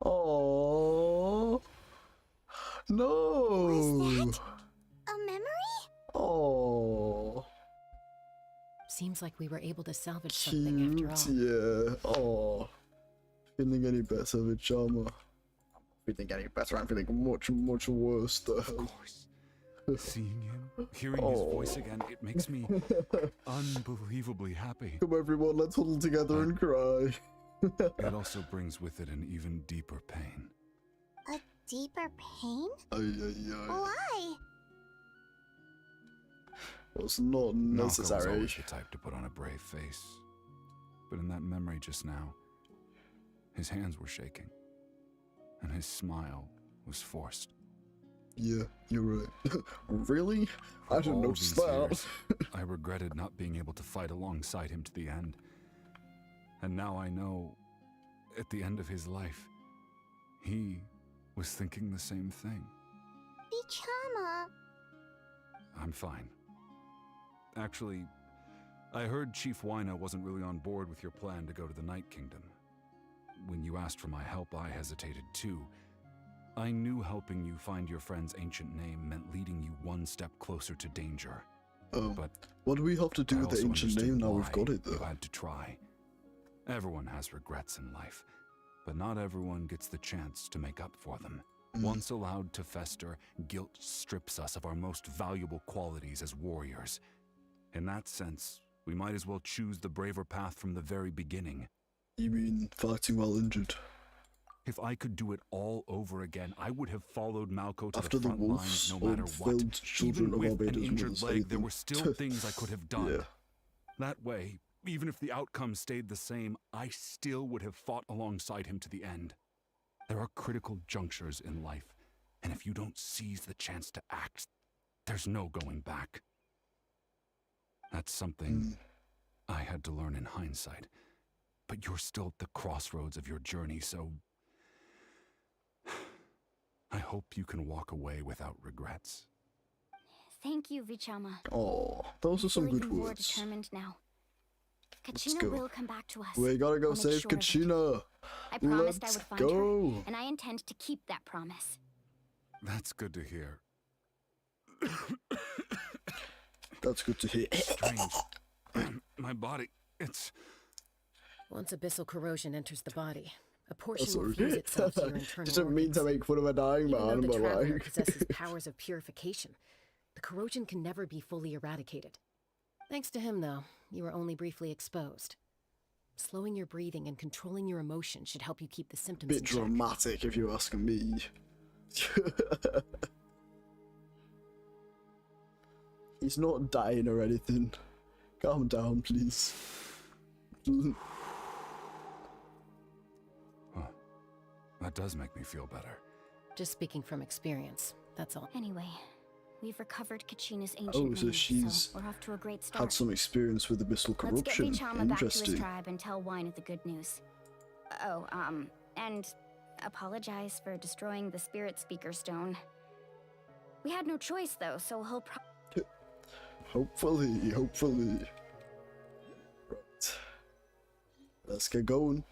Oh. No. Was that a memory? Oh. Seems like we were able to salvage something after all. Yeah. Oh. Feeling any better with Vichama? Feeling any better? I'm feeling much worse though. Of course. Seeing him, hearing his voice again, it makes me unbelievably happy. Come everyone, let's huddle together and cry. It also brings with it an even deeper pain. A deeper pain? Why? It's not Malko was necessary. always the type to put on a brave face. But in that memory just now, his hands were shaking, and his smile was forced. Yeah, you're right. Really? I didn't All notice these that. years, I regretted not being able to fight alongside him to the end. And now I know, at the end of his life, he was thinking the same thing. Bichama. I'm fine. Actually, I heard Chief Wyna wasn't really on board with your plan to go to the Night Kingdom. When you asked for my help, I hesitated too. I knew helping you find your friend's ancient name meant leading you one step closer to danger. But what do we have to do with the ancient name now we've got it, though? You had to try. Everyone has regrets in life, but not everyone gets the chance to make up for them. Once allowed to fester, guilt strips us of our most valuable qualities as warriors. In that sense, we might as well choose the braver path from the very beginning. You mean fighting while injured? If I could do it all over again, I would have followed Malco to After the front lines no matter what. children Even of with an Barbados injured was leg, there able were still things I could have done. Yeah. That way, even if the outcome stayed the same, I still would have fought alongside him to the end. There are critical junctures in life, and if you don't seize the chance to act, there's no going back. That's something I had to learn in hindsight. But you're still at the crossroads of your journey, so I hope you can walk away without regrets. Thank you, Vichama. Oh, those are some Feeling good more words. determined now. Let's Kachina go. will come back to us. We gotta go I'll make save sure of it. Kachina. I promised I Let's would find go. her, and I intend to keep that promise. That's good to hear. That's good to hear. Strange. My body, it's... Once abyssal corrosion enters the body, a portion Sorry. will fuse itself to your internal Didn't mean to make fun of a dying Even though man, the but traveler like... possesses powers of purification, the corrosion can never be fully eradicated. Thanks to him, though, you were only briefly exposed. Slowing your breathing and controlling your emotions should help you keep the symptoms Bit in check. dramatic, if you're asking me. He's not dying or anything. Calm down, please. That does make me feel better. Just speaking from experience, that's all. Anyway, we've recovered Kachina's ancient Oh, name, so she's we're off to a great start. had some experience with abyssal corruption. Let's get Vichama back to his Interesting. tribe and tell Wine the good news. Oh, and apologize for destroying the spirit speaker stone. We had no choice, though, so he'll Hopefully. Right. Let's get going.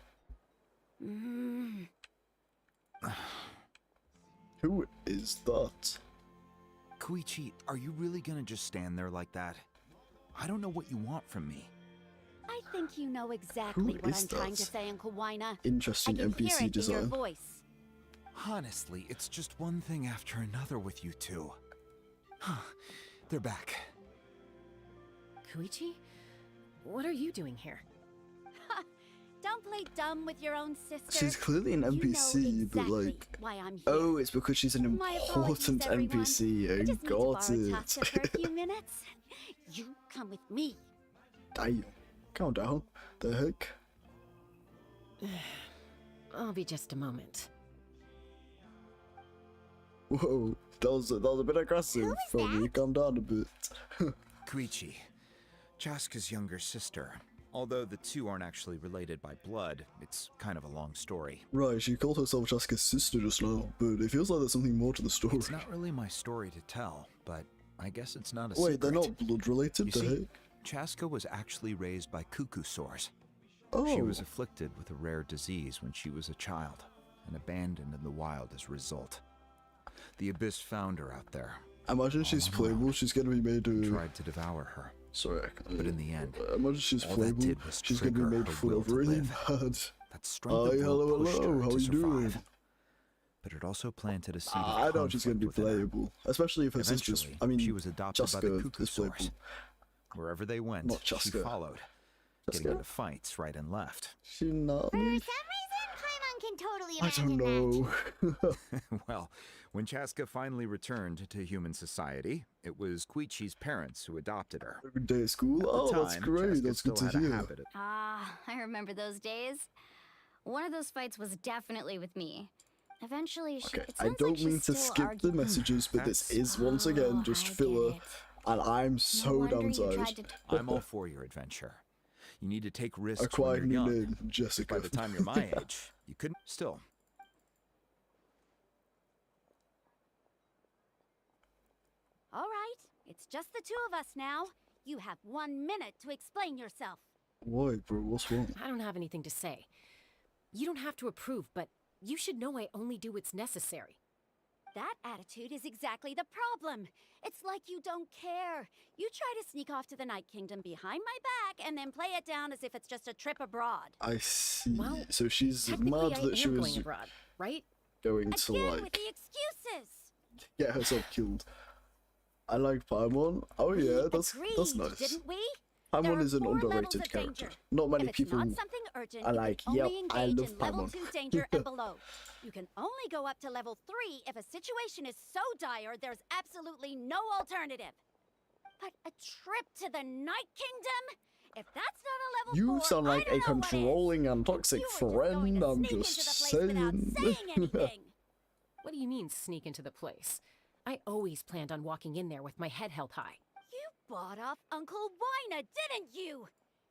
Who is that? Koichi, are you really gonna just stand there like that? I don't know what you want from me. I think you know exactly Who what is I'm trying to that? say, Uncle Wyna. Interesting I can NPC hear it in your design. voice. Honestly, it's just one thing after another with you two. They're back. Koichi? What are you doing here? Don't play dumb with your own sister. She's clearly an You know NPC, but exactly like... why I'm here. Oh, it's because she's an My important apologies, everyone. NPC. I I just need to got borrow it. Tasha for a few minutes. You come with me. Damn. Calm down. The heck? I'll be just a moment. Whoa, that was a bit aggressive from me. Calm down a bit. Koichi, Chaska's younger sister. Although the two aren't actually related by blood, it's kind of a long story. Right, she called herself Chaska's sister just now, but it feels like there's something more to the story. It's not really my story to tell, but I guess it's not a Wait, secret. they're not blood related, You the see, heck? Chaska was actually raised by cuckoo sores. Oh. She was afflicted with a rare disease when she was a child, and abandoned in the wild as a result. The Abyss found her out there. Imagine she's playable, she's gonna be made to... Tried to devour her. Sorry, But in the end, imagine she's all that playable, did was she's gonna be trigger made her full will of to really live. bad. That strength of will hello, pushed her how to you doing? survive. But it also planted a seed of I know she's gonna be conflict within her. playable, especially if her sister's... Eventually, I mean, she was adopted by the Chaska cuckoo is playable. source. Wherever they went, Not she Chaska. followed, getting Chaska? into fights right and left. She not... For some reason, Paimon can totally I imagine don't know. Well, When Chaska finally returned to human society, it was Koichi's parents who adopted her. Every day at school? At the Oh, that's time, great. Chaska That's good still to had a hear. habit of- Ah, I remember those days. One of those fights was definitely with me. Eventually, Okay, it I sounds don't like she's mean to still skip the arguing. messages, but this is once again just filler, and I'm so wonder you tried downsized. to- I'm all for your adventure. You need to take risks Acquired when you're new young. name, Jessica. By the time you're my age, you couldn't. Still, All right, it's just the two of us now. You have 1 minute to explain yourself. Why, bro? What's wrong? I don't have anything to say. You don't have to approve, but you should know I only do what's necessary. That attitude is exactly the problem. It's like you don't care. You try to sneak off to the Night Kingdom behind my back and then play it down as if it's just a trip abroad. I see. Well, So she's Technically, mad I that she am was going abroad, right? going to Again with like the excuses. get herself killed. I like Paimon. Oh yeah, that's Agreed, nice. didn't we? Paimon There is an are 4 levels underrated of character. danger. Not many If it's people not something urgent, are you like, can yep, only I engage love in level Paimon. 2 danger and below. You can only go up to level 3 if a situation is so dire there's absolutely no alternative. But a trip to the Night Kingdom? If that's not a level You 4, sound like I a don't know what is. controlling and toxic friend. I'm just saying. What do you mean, sneak into the place? I always planned on walking in there with my head held high. You bought off Uncle Wina, didn't you?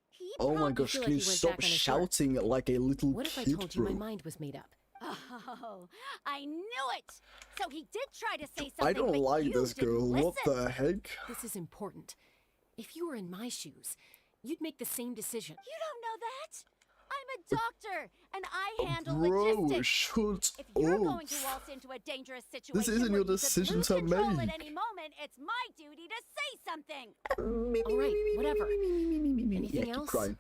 He Oh my probably gosh, feel can like you he went stop back on his word. shouting like a little What if I kid, told you bro? my mind was made up? Oh, I knew it! So he did try to say something, I don't but like you this didn't girl. What listen. the heck? This is important. If you were in my shoes, you'd make the same decision. You don't know that? I'm a doctor, and I handle Bro, logistics. shut If you're up. going to waltz into a dangerous situation This isn't where your you could decision lose to control make. at any moment, it's my duty to say something. All right, whatever. Anything Yeah, keep else? crying.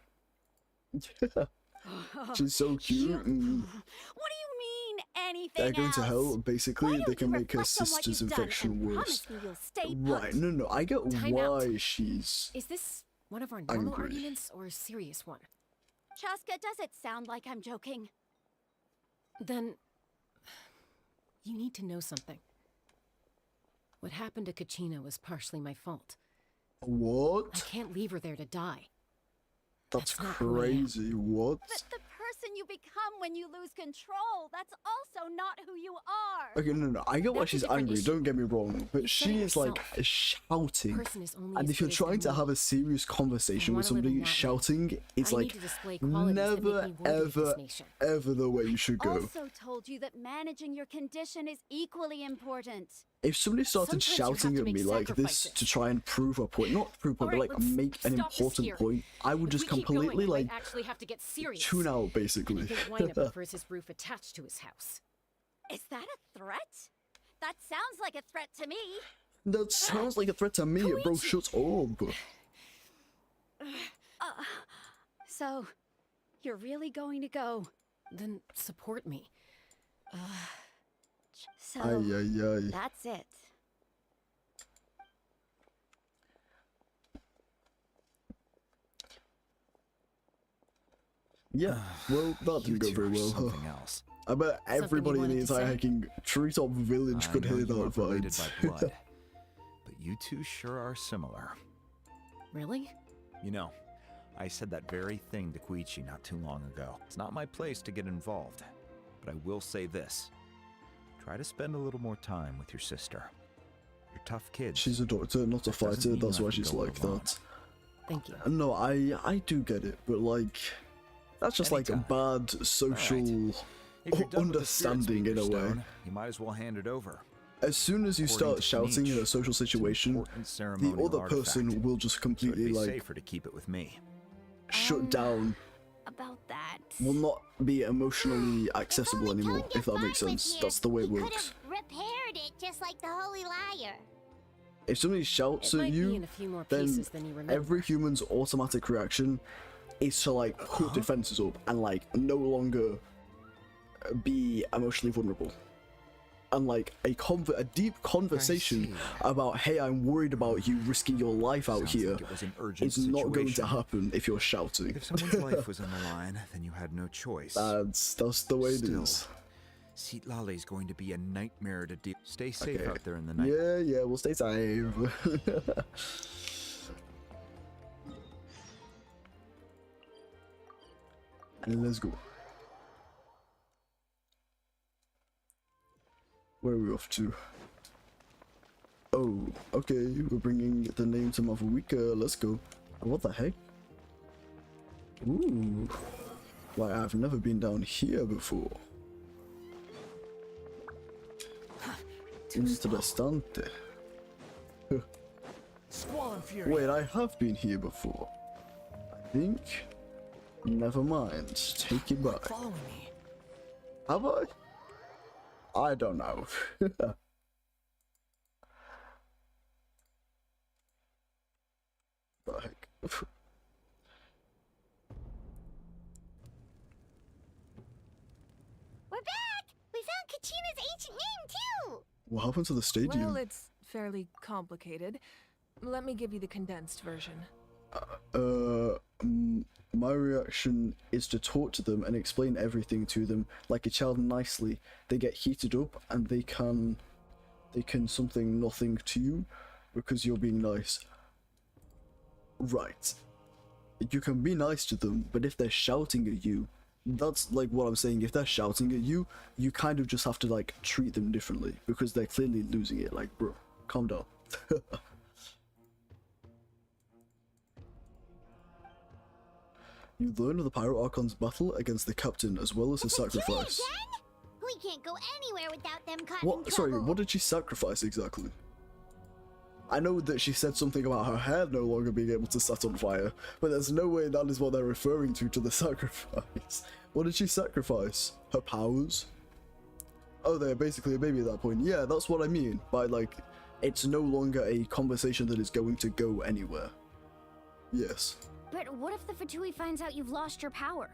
She's so cute. What do you mean, anything They're going to else? hell. Basically, they can make her reflect on what sister's you've done infection and worse. promise me you'll stay Right, put? no, I get Time out. why she's Is this one of our normal angry. arguments or a serious one? Chaska, does it sound like I'm joking? Then you need to know something. What happened to Kachina was partially my fault. I What? can't leave her there to die. That's not who I am. crazy. What? But the person you become when you lose control, that's also not who you are. Okay, no, I get why That's a she's different angry, issue. don't get me wrong, but You said she it is like yourself. shouting. Person is only And as if you're good as their trying to mood. have a serious conversation with wanna live in somebody that way. shouting, it's I need like to display qualities that make never, me worthy of this ever, nation. ever the way you should go. Also told you that managing your condition is equally important. If somebody started Sometimes you have shouting to at make me like this sacrifices. to try and prove a point, not prove a point, but Alright, like let's make an stop this important here. point, I would If just we keep going, completely we like might actually have to get serious. tune out, basically. I think Wina prefers his roof attached to his house. Is that a threat? That sounds like a threat to me. That sounds like a threat to me, bro. Shut up. So, you're really going to go? Then support me. So, Ay, ay, ay. that's it. Yeah, well, that You didn't go two very are well. something else. I bet Something you everybody in the wanted to entire say? hacking treetop village I could know hear you that are related vibe. by blood, but you two sure are similar. Really? You know, I said that very thing to Koichi not too long ago. It's not my place to get involved, but I will say this. Try to spend a little more time with your sister. You're tough kids. She's a doctor, not a That doesn't fighter, mean you that's have why to she's go it like alone. that. Thank you. No, I do get it, but like, that's just like a Anytime. bad social If you're done with the spirit understanding in a speaker way. stone, you might as well hand it over. As soon as you According start to shouting in Nietzsche, a social it's an situation, important the ceremonial other artifact, person will just so completely it'd be like safer to keep it with me. shut down, About that. will not be emotionally accessible anymore, if that makes sense. That's the way it works. Repaired it just like the Holy Liar. If somebody shouts It at might be you, in a few more then pieces than you remember. every human's automatic reaction is to like put defenses up and like no longer be emotionally vulnerable. And like a deep conversation about, hey, I'm worried about you risking your life out Sounds here, like it was an urgent is not going to situation. happen if you're shouting. If someone's life was on the line, then you had no choice. That's the way it Still, is. Citlali's going to be a nightmare to deal. Stay safe Okay. out there in the night. Yeah, we'll stay safe. And let's go. Where are we off to? Oh, okay, we're bringing the name to Mavawika. Let's go. What the heck? Ooh. Why, I've never been down here before. Interessante. Squall and Fury. Wait, I have been here before. I think. Never mind. Take it back. Following me. Have I? I don't know. The heck? We're back! We found Kachina's ancient name, too! What happened to the stadium? Well, it's fairly complicated. Let me give you the condensed version. My reaction is to talk to them and explain everything to them like a child nicely. They get heated up and they can something nothing to you because you're being nice. Right. You can be nice to them, but if they're shouting at you, that's like what I'm saying. If they're shouting at you, you kind of just have to like treat them differently because they're clearly losing it. Like, bro, calm down. You learn of the Pirate Archon's battle against the captain as well as his sacrifice. We can't go anywhere without them caught What? in Sorry, trouble. what did she sacrifice exactly? I know that she said something about her hair no longer being able to set on fire, but there's no way that is what they're referring to the sacrifice. What did she sacrifice? Her powers? Oh, they're basically a baby at that point. Yeah, that's what I mean by like, it's no longer a conversation that is going to go anywhere. Yes. But what if the Fatui finds out you've lost your power?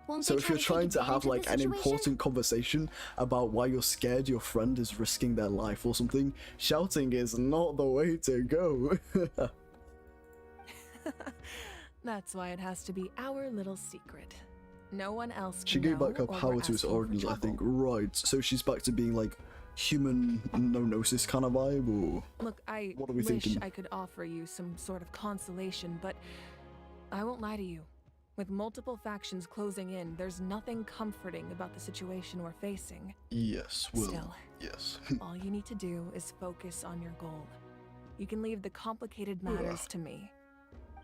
Won't So they if you're take trying to have advantage of like the an situation? important conversation about why you're scared your friend is risking their life or something, shouting is not the way to go. That's why it has to be our little secret. No one else She can gave know back her or power we're to its asking for origins, I trouble. think. Right, so she's back to being like human no-gnosis kind of vibe, or Look, I what are we wish thinking? I could offer you some sort of consolation, but I won't lie to you. With multiple factions closing in, there's nothing comforting about the situation we're facing. Yes, well, Still, yes. all you need to do is focus on your goal. You can leave the complicated matters to me.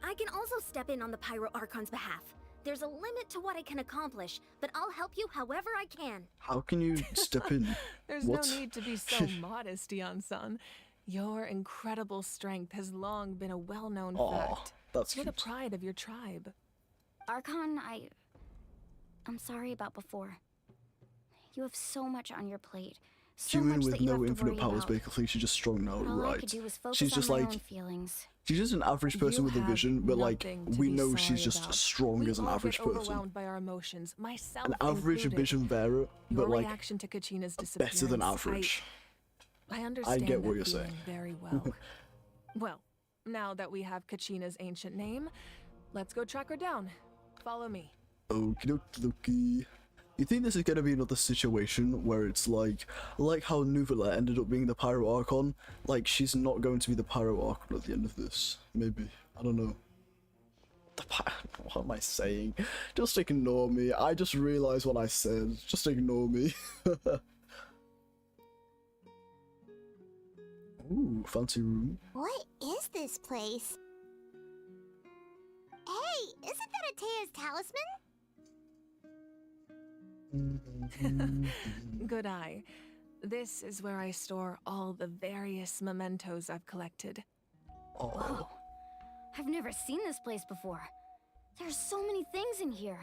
I can also step in on the Pyro Archon's behalf. There's a limit to what I can accomplish, but I'll help you however I can. How can you step in? There's What? no need to be so modest, Dion-san. Your incredible strength has long been a well-known Aw, fact. that's You're the cute. pride of your tribe. Archon, I'm sorry about before. You have so much on your plate. So Human much with that you no have to infinite worry powers, about. basically, she's just strong now, All I right? could do was focus She's just on my like, own feelings. she's just an average person You with a have vision, but like, nothing to we be know she's sorry just about. strong We as an all average get person. overwhelmed by our emotions, myself An average included. vision bearer, but Your like, reaction to Kachina's disappearance, better than average. I understand I get what that you're feeling saying. very well. Well, now that we have Kachina's ancient name, let's go track her down. Follow me. Okie dokie. You think this is gonna be another situation where it's like how Nuvula ended up being the Pyro Archon? Like, she's not going to be the Pyro Archon at the end of this. Maybe. I don't know. What am I saying? Just ignore me. I just realized what I said. Just ignore me. Ooh, fancy room. What is this place? Hey, isn't that Atea's talisman? Good eye. This is where I store all the various mementos I've collected. Whoa. I've never seen this place before. There's so many things in here.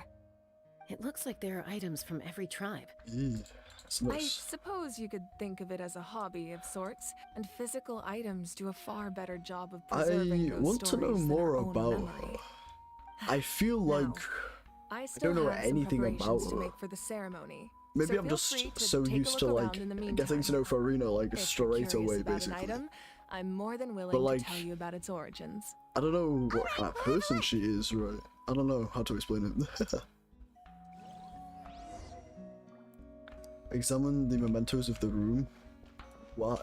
It looks like there are items from every tribe. It's I nice. suppose you could think of it as a hobby of sorts, and physical items do a far better job of I preserving those want to know stories than more our own about memory. her. I feel like I still don't know have some anything about preparations to her. make for the ceremony. Maybe so I'm feel free just to so take a used to look like around in the getting meantime. to know Farina like If you're straight curious away, about basically. an item, I'm more than willing But, like, to tell you about its origins. I don't know what kind of person she is, right? I don't know how to explain it. Examine the mementos of the room. Why?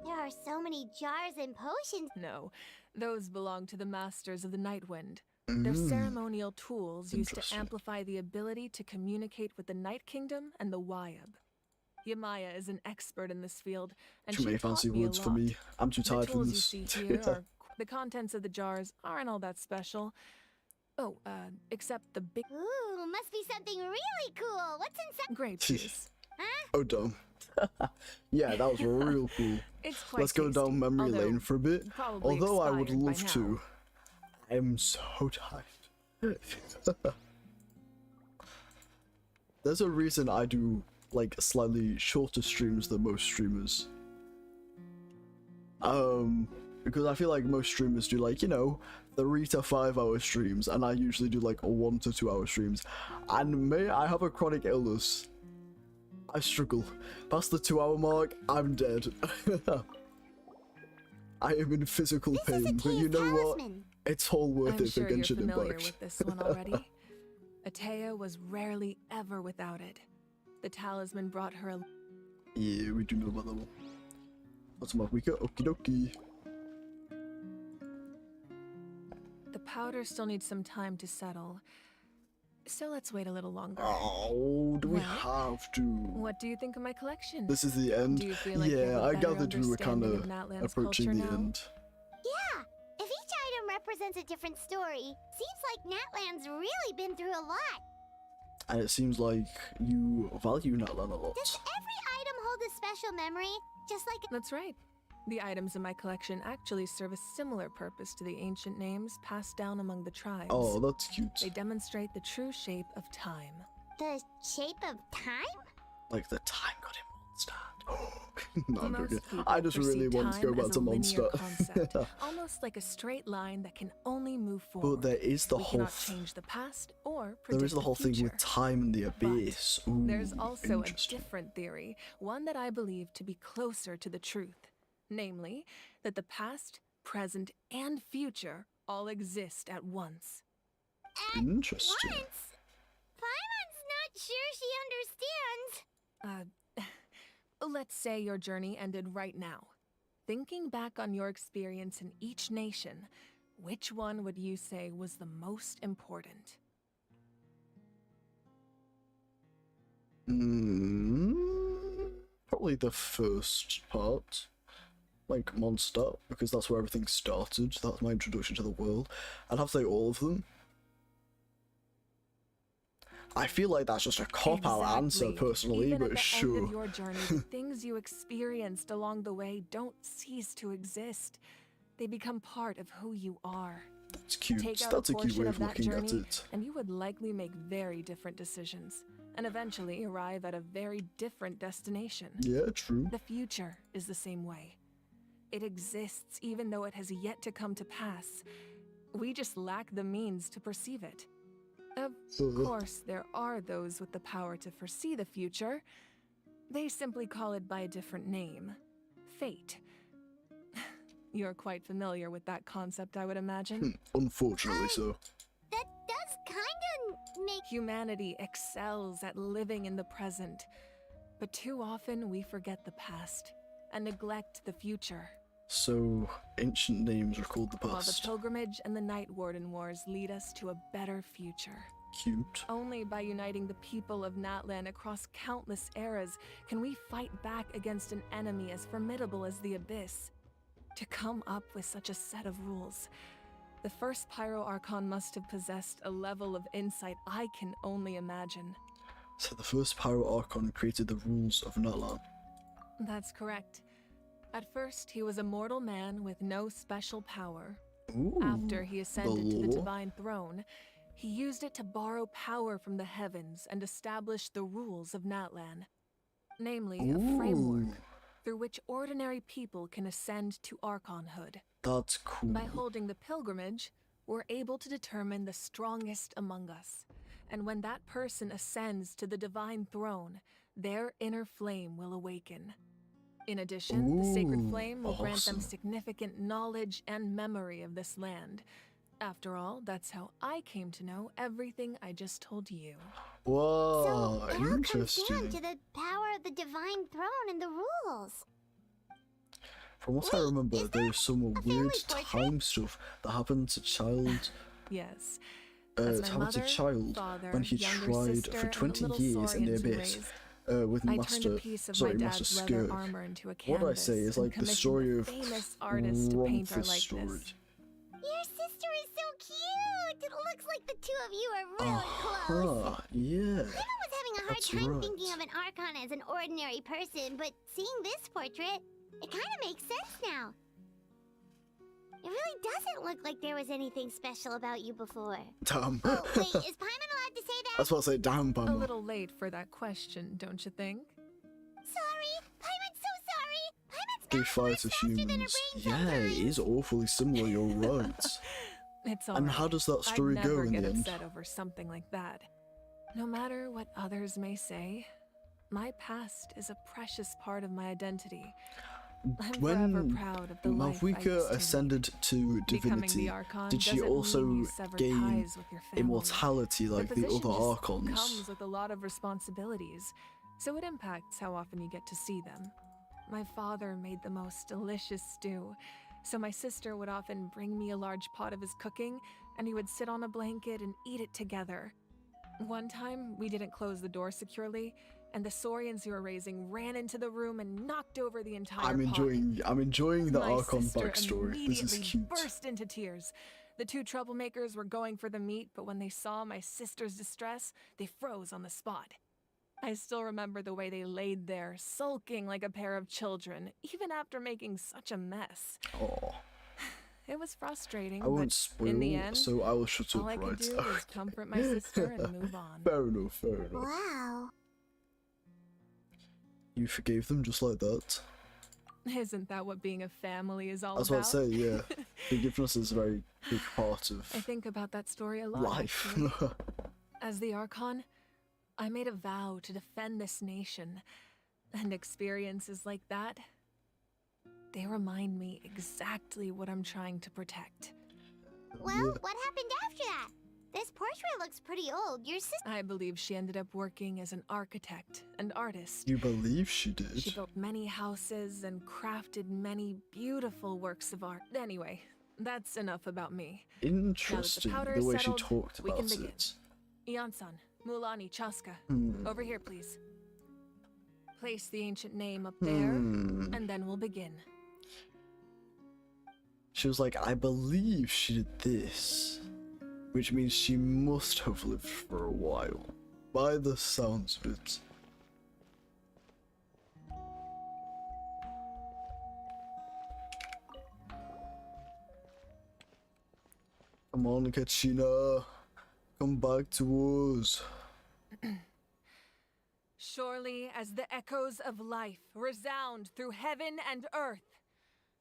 There are so many jars and potions. No, those belong to the masters of the Nightwind. They're ceremonial tools used to amplify the ability to communicate with the Night Kingdom and the Wyab. Yamaya is an expert in this field, and Too she many taught fancy me a words for lot. me. I'm too tired the for tools this. you see here are the contents of the jars aren't all that special. Oh, except the big. Ooh, must be something really cool. What's inside? Grape juice. Huh? Oh, dumb. Yeah, that was real cool. It's quite Let's go down memory lane for a bit. probably Although I would expired by love to. now. I'm so tired. There's a reason I do like slightly shorter streams than most streamers. Because I feel like most streamers do like, you know, 3 to 5 hour streams, and I usually do like 1 to 2 hour streams. And I have a chronic illness. I struggle. Past the 2-hour mark, I'm dead. I am in physical pain, but you know what? It's all worth I'm it sure for you're Genshin familiar Impact. with this one already. Atea was rarely ever without it. The talisman brought her a... Yeah, we do know about that one. What's my weaker? Okie dokie. The powder still needs some time to settle. So let's wait a little longer. Oh, do we Well, have to? What do you think of my collection? This is the end? Do you feel like you have Yeah, a I better gathered we were kind understanding of Natlan's approaching culture the now? end. Yeah, if each item represents a different story, seems like Natlan's really been through a lot. And it seems like you value Natlan a lot. Does every item hold a special memory? Just like That's right. The items in my collection actually serve a similar purpose to the ancient names passed down among the tribes. Oh, that's cute. They demonstrate the true shape of time. the shape of time? Like the time got in Mondstadt. No, I'm Most joking. people I just really perceive want to go time back as to a linear Mondstadt. concept, almost like a straight line that can only move forward. But there is the we whole cannot change the past or predict there is the whole thing future. with time and the abyss. Ooh, There's also a interesting. different theory, one that I believe to be closer to the truth. Namely, that the past, present, and future all exist at once. Interesting. Once? Paimon's not sure she understands. Let's say your journey ended right now. Thinking back on your experience in each nation, which one would you say was the most important? Probably the first part. Like Mondstadt, because that's where everything started. That's my introduction to the world. I'd have to say all of them. I feel like that's just a cop-out answer personally, Even but at the sure. end of your journey, the things you experienced along the way don't cease to exist. They become part of who you are. That's cute. Take out That's a cute portion way of of that looking at journey, it. and you would likely make very different decisions, and eventually arrive at a very different destination. Yeah, true. The future is the same way. It exists even though it has yet to come to pass. We just lack the means to perceive it. Of course, there are those with the power to foresee the future. They simply call it by a different name. Fate. You're quite familiar with that concept, I would imagine. Unfortunately so. That does kinda make... Humanity excels at living in the present, but too often we forget the past and neglect the future. So, ancient names recalled the While the past. pilgrimage and the Night Warden Wars lead us to a better future. Cute. Only by uniting the people of Natlan across countless eras can we fight back against an enemy as formidable as the Abyss. To come up with such a set of rules, the first Pyro Archon must have possessed a level of insight I can only imagine. So the first Pyro Archon created the rules of Natlan. That's correct. At first, he was a mortal man with no special power. Ooh, After he ascended to the lore. divine throne, he used it to borrow power from the heavens and establish the rules of Natlan. Namely, a framework through which ordinary people can ascend to Archonhood. That's cool. By holding the pilgrimage, we're able to determine the strongest among us. And when that person ascends to the divine throne, their inner flame will awaken. In addition, the sacred flame will grant them awesome. significant knowledge and memory of this land. After all, that's how I came to know everything I just told you. Wow, It all comes down interesting. to the power of the divine throne and the rules. From what I remember, there is some weird time stuff that happened to child. Yes. It That's my happened to mother, child father, when he younger tried sister, for and a 20 little years in the Saurian to abyss raise. with I Master, turned a piece of sorry, my Master dad's leather Skirt. armor into a What I canvas say is and like the commissioned story a of famous artist to paint our Rumpus likeness. story. Your sister is so cute! It looks like the two of you are really close. Yeah. Paimon was having a hard That's time right. thinking of an Archon as an ordinary person, but seeing this portrait, it kind of makes sense now. It really doesn't look like there was anything special about you before. Damn. Oh, wait, is Paimon allowed to say that? That's what I say, damn, A Bama. little late for that question, don't you think? Sorry! Paimon's so sorry! Paimon's They fight as humans. Yeah, it is awfully similar, you're right. It's all And right. how does that story I'd go never in get the end? upset over something like that. No matter what others may say, my past is a precious part of my identity. I'm forever When proud of the life I Malvika used to ascended to Becoming divinity, the Archon did she doesn't mean also you sever gain ties with your family. immortality like the position other just Archons? comes with a lot of responsibilities, so it impacts how often you get to see them. My father made the most delicious stew, so my sister would often bring me a large pot of his cooking, and we would sit on a blanket and eat it together. One time, we didn't close the door securely, and the Saurians you were raising ran into the room and knocked over the entire pot. I'm enjoying the My Archon sister backstory. This is immediately cute. burst into tears. The two troublemakers were going for the meat, but when they saw my sister's distress, they froze on the spot. I still remember the way they laid there, sulking like a pair of children, even after making such a mess. Oh, It was frustrating, I won't but spoil, in the end, so I will shut all up I could right do now. was comfort my sister and move on. Fair enough, fair enough. Wow. You forgave them just like that? Isn't that what being a family is all That's about? what I say, yeah. Forgiveness is a very big part of I think about that story a lot. life. actually. As the Archon, I made a vow to defend this nation, and experiences like that, they remind me exactly what I'm trying to protect. Well, what happened after that? This portrait looks pretty old. Your sister... I believe she ended up working as an architect and artist. You believe she did? She built many houses and crafted many beautiful works of art. Anyway, that's enough about me. Interesting, Now that the powder the is way she settled, talked we can about begin. it. Ian-san, Mulani, Chaska, over here, please. Place the ancient name up there, and then we'll begin. She was like, I believe she did this. Which means she must have lived for a while. By the sounds of it. Come on, Katrina. Come back to us. Surely as the echoes of life resound through heaven and earth,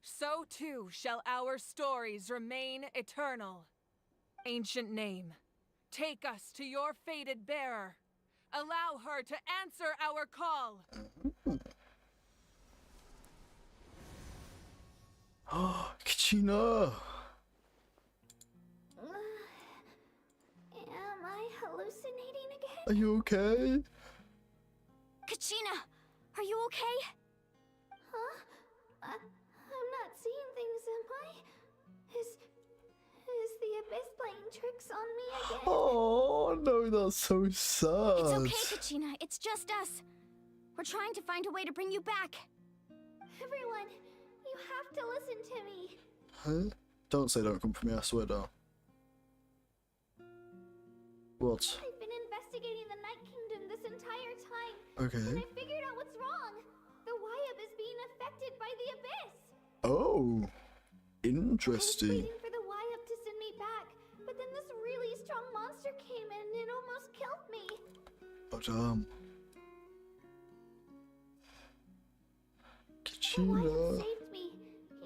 so too shall our stories remain eternal. Ancient name, take us to your fated bearer. Allow her to answer our call. Katrina! Am I hallucinating again? Are you okay? Kachina, are you okay? Huh? I'm not seeing things, am I? Is the Abyss playing tricks on me again? Oh no, that's so sad. It's okay, Kachina. It's just us. We're trying to find a way to bring you back. Everyone, you have to listen to me. Huh? Don't say don't come for me, I swear down. What? I've been investigating the Night Kingdom this entire time. Okay. And I figured out what's wrong. The Wyab is being affected by the Abyss. Oh, I was interesting. waiting for the Wyab to send me back, but then this really strong monster came in and it almost killed me. But The Wyab Kachina. saved me,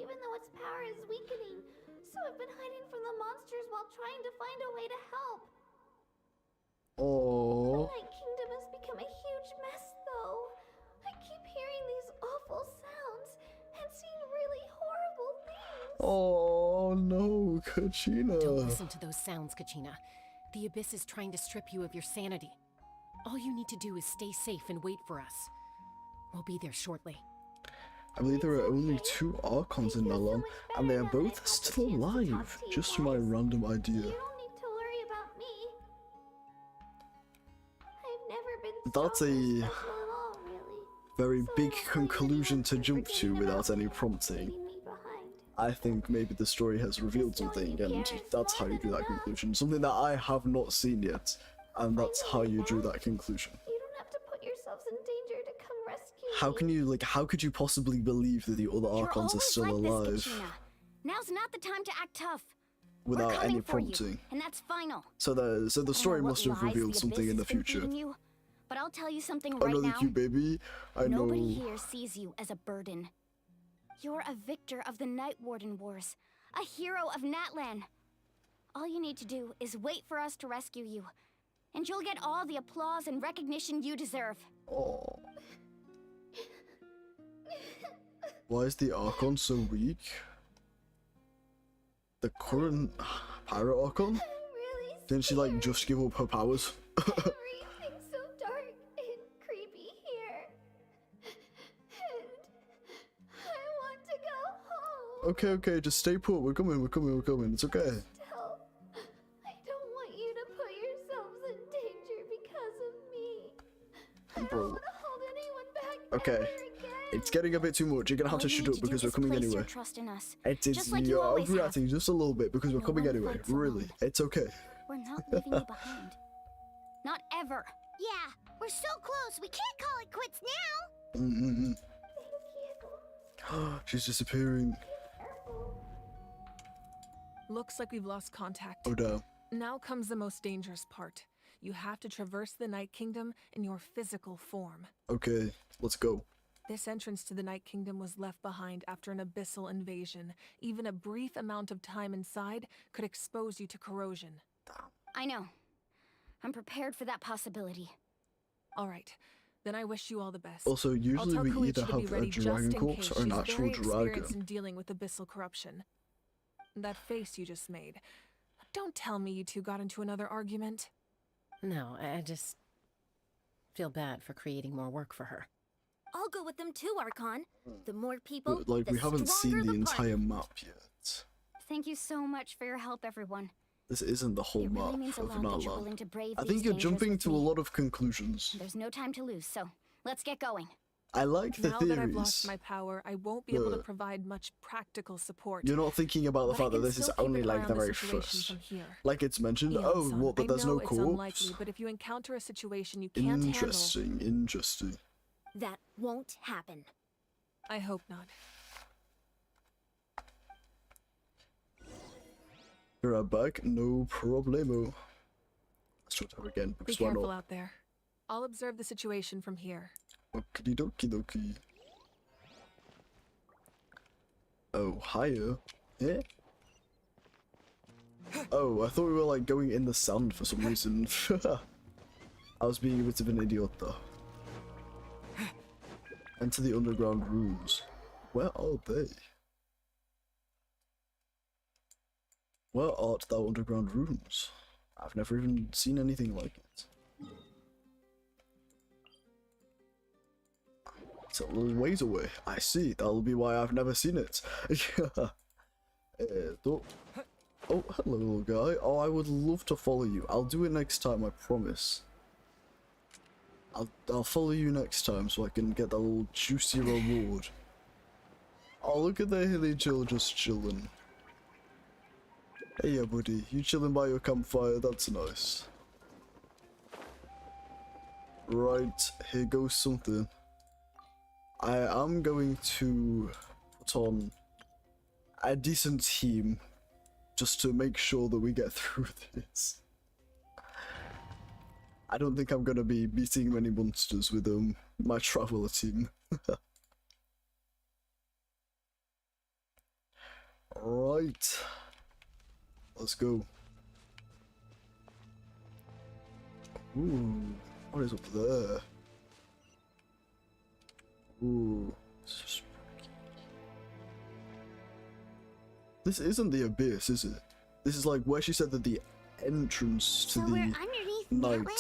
even though its power is weakening. So I've been hiding from the monsters while trying to find a way to help. Oh. The Night Kingdom has become a huge mess, though. I keep hearing these awful sounds and seeing really horrible things. Oh no, Kachina. Don't listen to those sounds, Kachina. The Abyss is trying to strip you of your sanity. All you need to do is stay safe and wait for us. We'll be there shortly. I believe there are only 2 Archons in Natlan, and they are both still alive. Just my random idea. You don't need to worry about me. I've never been That's so a special at all, really. very big conclusion to jump to without any prompting. I think maybe the story has revealed something, and that's how you drew that conclusion. Something that I have not seen yet, and that's how you drew that conclusion. You don't have to put yourselves in danger to come rescue How me. can you, like, how could you possibly believe that the other Archons are still alive Now's not the time to act tough. without We're coming any for you, prompting? and that's final. So the story what must have lies revealed the something in the Abyss has been future. feeding you, but I'll tell you something I right know now. you, baby. I know. Nobody here sees you as a burden. You're a victor of the Night Warden Wars, a hero of Natlan. All you need to do is wait for us to rescue you, and you'll get all the applause and recognition you deserve. Oh. Why is the Archon so weak? The current Pirate Archon? Didn't she, like, just give up her powers? Everything's so dark and creepy here. And I want to go home. Okay, just stay put. We're coming. It's okay. Still, I don't want you to put yourselves in danger because of me. I don't Bro. want to hold anyone back Okay. ever again. It's getting a bit too much. You're gonna have to shut up because we're coming Place anyway. your trust in us. It is, just like you you're always have. overreacting just a little bit because we're No coming one anyway. fights alone. Really, it's okay. We're not leaving you behind. Not ever. Yeah, we're so close. We can't call it quits now. She's disappearing. Looks like we've lost contact. Oh damn. Now comes the most dangerous part. You have to traverse the Night Kingdom in your physical form. Okay, let's go. This entrance to the Night Kingdom was left behind after an abyssal invasion. Even a brief amount of time inside could expose you to corrosion. I know. I'm prepared for that possibility. All right. Then I wish you all the best. Also, usually I'll tell we either Koichi to be have a ready just dragon in corpse case. or an She's actual very experienced dragon. in dealing with abyssal corruption. That face you just made. Don't tell me you two got into another argument. No, I just feel bad for creating more work for her. I'll go with them too, Archon. The more people, But, like, the we haven't seen stronger the party. entire map yet. Thank you so much for your help, everyone. This isn't the whole It really map means a of lot that you're willing Natlan. to brave I these think you're dangers jumping with to a me. lot of conclusions. There's no time to lose, so let's get going. I like the Now theories. that I've lost my power, I won't be able to but provide much practical support. You're not thinking about the But I fact that can this is still keep only an eye like on the the very situation first. from here. Like it's mentioned. Yeah, Oh, son, what? That I there's know no it's corpse. unlikely, but if you encounter a situation you can't handle, Interesting. That won't happen. I hope not. You're right back. No problemo. Let's try her again Be because why careful not? out there. I'll observe the situation from here. Okie dokie. Oh, hiya. Yeah? Oh, I thought we were like going in the sand for some reason. I was being a bit of an idiot though. Enter the underground rooms. Where are they? Where art thou, underground rooms? I've never even seen anything like it. It's a little ways away. I see. That'll be why I've never seen it. Oh, hello, little guy. Oh, I would love to follow you. I'll do it next time, I promise. I'll follow you next time so I can get that little juicy reward. Oh, look at the hilly chill just chilling. Hey, yeah, buddy. You chilling by your campfire? That's nice. Right, here goes something. I am going to put on a decent team just to make sure that we get through this. I don't think I'm going to be beating many monsters with my traveler team. Right. Let's go. Ooh, what is up there? Ooh. This isn't the abyss, is it? This is like where she said that the entrance to So the we're underneath night. Natlan right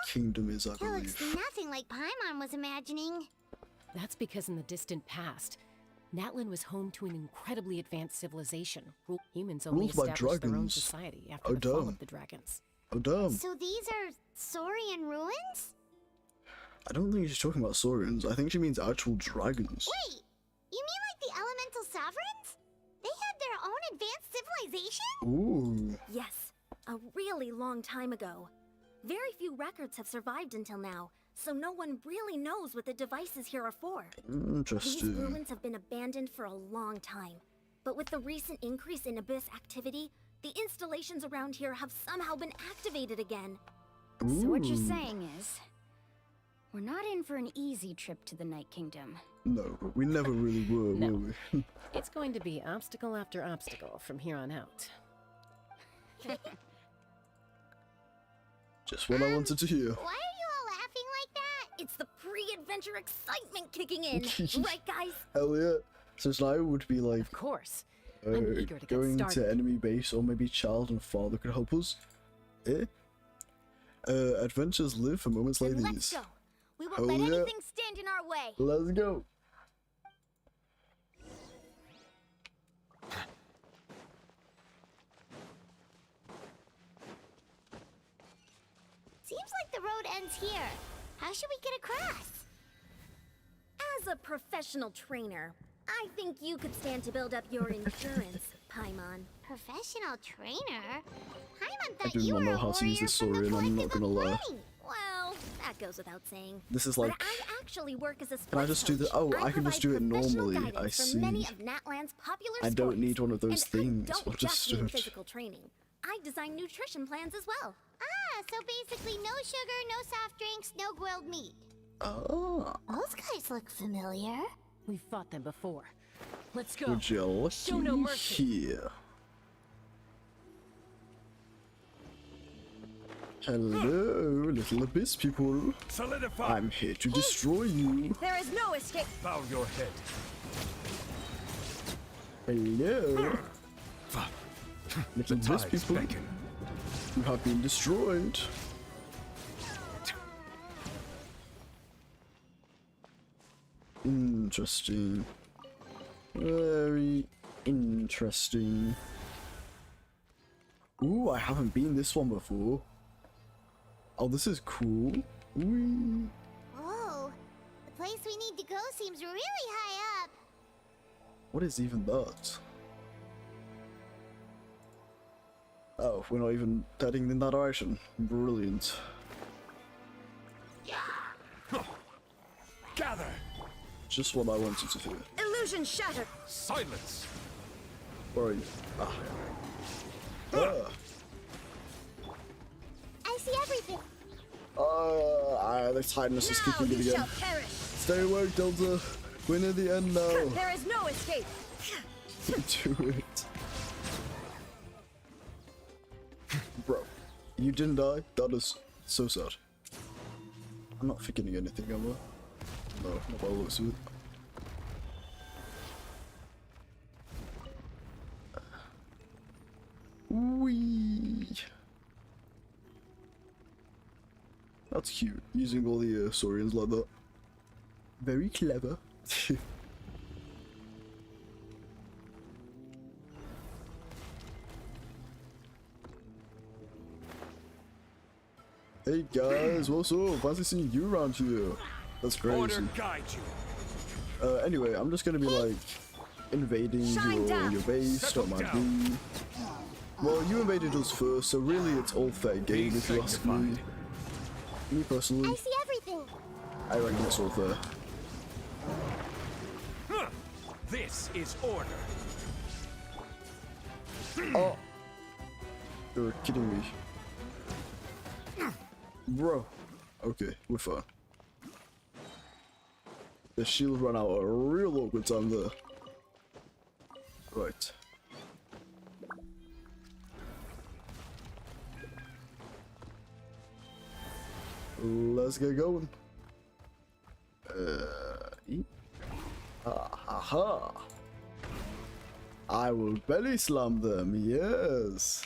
kingdom is, I It looks believe. nothing like Paimon was imagining. That's because in the distant past, Natlan was home to an incredibly advanced civilization. Humans only Ruled by established their own dragons. society after the fall of the dragons. Oh, damn. So these are Saurian ruins? I don't think she's talking about Saurians. I think she means actual dragons. Wait, you mean like the elemental sovereigns? They had their own advanced civilization? Ooh. Yes, a really long time ago. Very few records have survived until now, so no one really knows what the devices here are for. Interesting. These ruins have been abandoned for a long time, but with the recent increase in Abyss activity, the installations around here have somehow been activated again. So what you're saying is, we're not in for an easy trip to the Night Kingdom. No, but we never really were, No. were we? It's going to be obstacle after obstacle from here on out. Just what I wanted to hear. Why are you all laughing like that? It's the pre-adventure excitement kicking in, right guys? Hell yeah. So now would be like, of course. I'm eager to get going started. to enemy base, or maybe child and father could help us. Eh? Adventures live for moments like Then these. let's go. We won't Hell let yeah. anything stand in our way. Let's go. Seems like the road ends here. How should we get across? As a professional trainer, I think you could stand to build up your endurance, Paimon. Professional trainer? Paimon I thought do you not were know a how to use warrior this from the story, and I'm not collective gonna lie. planning. Well, that goes without saying. This is But like, I actually work as a can I sports just do the? coach. Oh, I can just do it provide professional normally. I guidance for see. many of Natlan's popular I don't sports. need one of those And things. I don't just mean Understood. physical training. I design nutrition plans as well. Ah, so basically no sugar, no soft drinks, no grilled meat. Oh. Those guys look familiar. We've fought them before. Let's go. Would you look Show no mercy. here? Hello, little abyss people. Solidify. I'm here to destroy you. There is no escape. Bow your head. Hello, little abyss tides people. beckon. You have been destroyed. Interesting. Very interesting. Ooh, I haven't been this one before. Oh, this is cool. Whee. Whoa, the place we need to go seems really high up. What is even that? Oh, we're not even heading in that direction. Brilliant. Gather. Just what I wanted to do. Illusion shattered. Silence. Where are you? Ah. Ah. I see everything. The tightness is Now kicking in you again. shall perish. Stay awake, Delta. We're near the end now. There is no escape. Do it. Bro, you didn't die? That is so sad. I'm not forgetting anything, am I? No, not by the looks of it. Whee! That's cute, using all the Saurians like that. Very clever. Hey guys, what's up? Fancy seeing you around here. That's crazy. Order guide you. Anyway, I'm just gonna be like invading your base, Settle don't mind down. me. Well, you invaded us first, so really it's all fair game if you ask me. Me personally, I see everything. I reckon it's all fair. Huh. This is order. Oh, you're kidding me, bro. Okay, we're fine. The shield ran out a real awkward time there. Right. Let's get going. Aha! I will belly slam them, yes!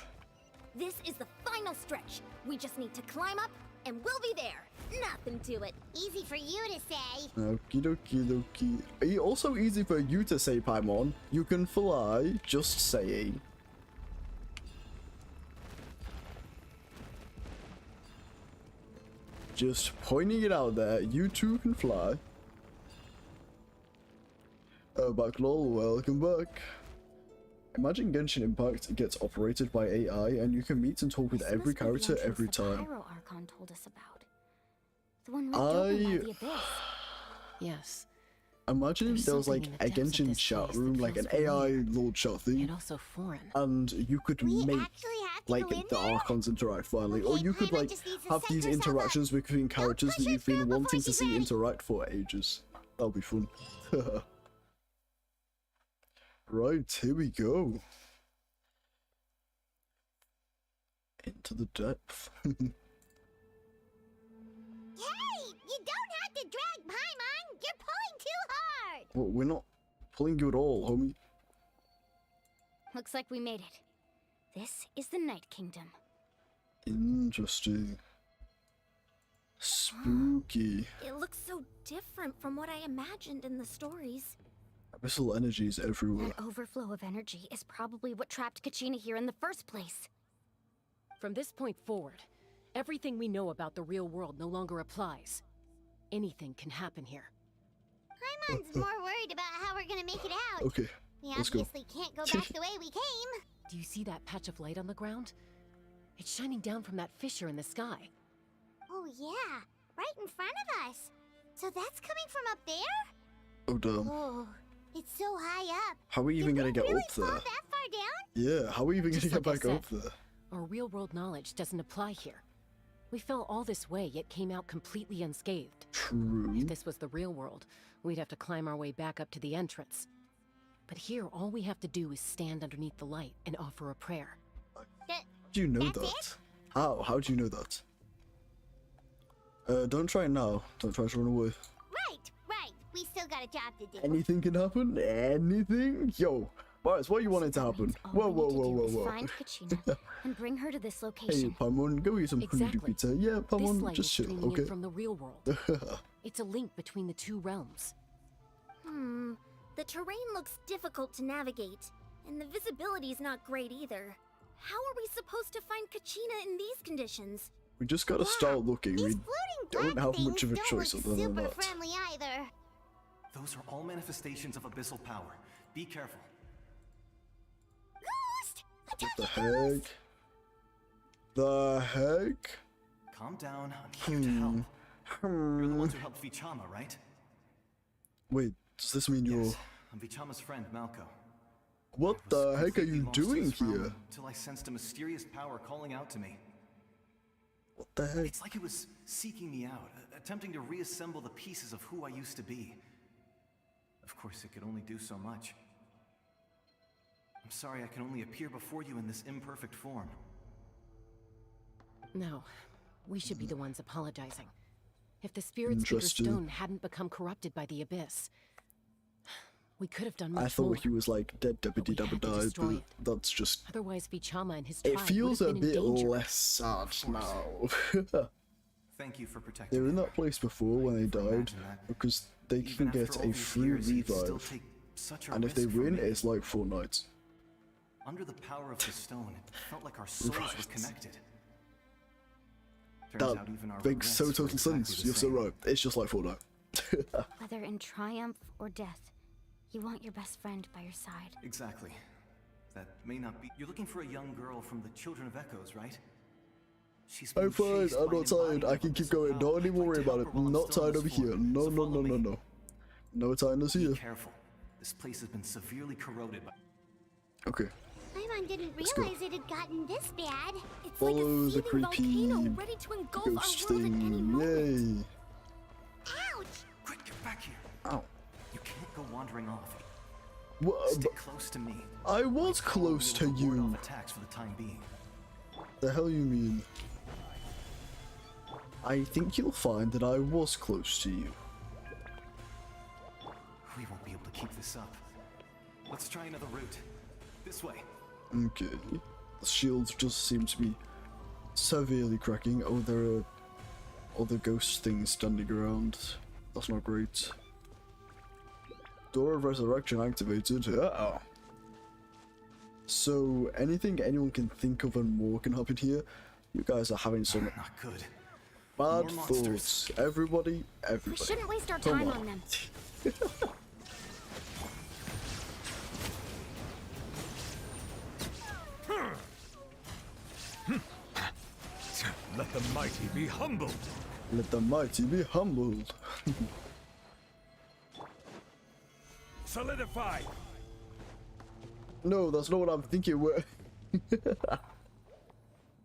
This is the final stretch. We just need to climb up and we'll be there. Nothing to it. Easy for you to say. Okie dokie dokie. Also easy for you to say, Paimon. You can fly, just saying. Just pointing it out there, you too can fly. Back lol, welcome back. Imagine Genshin Impact gets operated by AI and you can meet and talk with every character every time. The Archon told us about. The one ripped open by the abyss. Yes. Imagine if there was like a Genshin chat room, like an AI little chat thing, and also foreign. And you could make like the Archons interact finally, or you could like have these interactions between characters that you've been wanting to see interact for ages. That'll be fun. Right, here we go. Into the depth. Hey, you don't have to drag Paimon. You're pulling too hard. Well, we're not pulling you at all, homie. Looks like we made it. This is the Night Kingdom. Interesting. Spooky. It looks so different from what I imagined in the stories. Abyssal energies everywhere. That overflow of energy is probably what trapped Kachina here in the first place. From this point forward, everything we know about the real world no longer applies. Anything can happen here. Paimon's more worried about how we're gonna make it out. Okay, We let's go. obviously can't go back the way we came. Do you see that patch of light on the ground? It's shining down from that fissure in the sky. Oh yeah, right in front of us. So that's coming from up there? Oh damn. Oh, it's so high up. How are we even gonna get Really up there? fall that far down? Yeah, how are we even gonna Just get like I back up said, there? Our real-world knowledge doesn't apply here. We fell all this way, yet came out completely unscathed. True. If this was the real world, we'd have to climb our way back up to the entrance. But here, all we have to do is stand underneath the light and offer a prayer. How do you know that? How? How do you know that? Don't try it now. Don't try to run away. Right. We still got a job to do. Anything can happen. Anything? Yo, Boris, what you want it to happen? Whoa, whoa, whoa, whoa, whoa. Find Kachina and bring her to this Hey, location. Paimon, go eat some Exactly. pizza. Yeah, This Paimon, light just is chill, streaming okay? in from the real world. It's a link between the two realms. The terrain looks difficult to navigate, and the visibility's not great either. How are we supposed to find Kachina in these conditions? We just gotta start looking. We don't have much of a Don't choice look other than super that. friendly either. Those are all manifestations of abyssal power. Be careful. Ghost! What the heck? The heck? Calm down. I'm here to help. You're the ones who helped Vichama, right? Wait, does this mean you're... Yes, I'm Vichama's friend, Malco. What the heck are you doing here? Until I sensed a mysterious power calling out to me. What the heck? It's like it was seeking me out, attempting to reassemble the pieces of who I used to be. Of course, it could only do so much. I'm sorry I can only appear before you in this imperfect form. No, we should be the ones apologizing. If the Spirit Speaker Interesting. Stone hadn't become corrupted by the Abyss, we could have done much I thought more. he was like dead, debbity dabba to died, destroy but it. that's just... Otherwise, Vichama and his It tribe feels would a have been in bit danger. less sad now. Thank you for protecting They were me. in that place before when they died, because they can Even get after all a these free years, you'd still revive. take such a And if they risk for win, me. it's like 4 nights. Under the power of the stone, it felt like our souls Right. were connected. Turns That out even our makes so regrets were total exactly sense. the You're so same. right. It's just like Fortnite. Whether in triumph or death, you want your best friend by your side. Exactly. That may not be. You're looking for a young girl from the Children of Echoes, right? She's been I'm fine. chased I'm by not an tired. embodiment I of can keep abyssal going. power. Don't even I'd like worry to about help it. her while I'm Not still in tired this over here. form, No, so no, follow no, no, me. no. No tiredness Be here. careful. This place has been severely corroded by. Okay. Paimon didn't Let's go. realize it had gotten this bad. It's Follow like a the seething creepy volcano ready to engulf ghost our world at any thing. moment. Yay. Ouch! Quick, get back here. Ow. You can't go wandering off. What? Stick close to me. I was close to We'll ward you. off attacks for the time being. The hell you mean? I think you'll find that I was close to you. We won't be able to keep this up. Let's try another route. This way. Okay. The shields just seem to be severely cracking. Oh, there are All the ghost things standing around. That's not great. Door of Resurrection activated. Uh-oh. So, anything anyone can think of and more can happen here. You guys are having some Not good. bad More thoughts. monsters. Everybody. We shouldn't waste our Come time on. on them. Let the mighty be humbled. Let the mighty be humbled. Solidify. No, that's not what I'm thinking.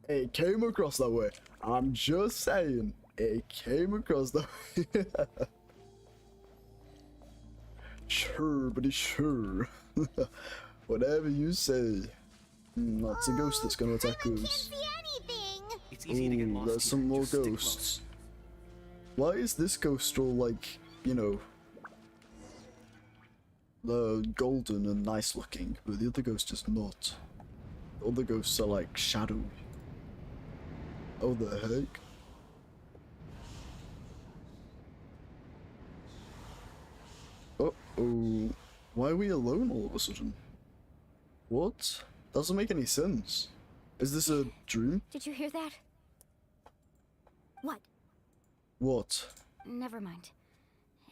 It came across that way. I'm just saying. It came across that way. Sure, buddy, sure. Whatever you say. That's a ghost that's gonna attack us. It's easy to get Ooh, lost there's here. some more Just stick ghosts. Why is this ghost all like, you know, golden and nice looking, but the other ghost is not? The other ghosts are like shadowy. Oh, the heck? Uh-oh. Why are we alone all of a sudden? What? Doesn't make any sense. Is this a dream? Did you hear that? What? What? Never mind.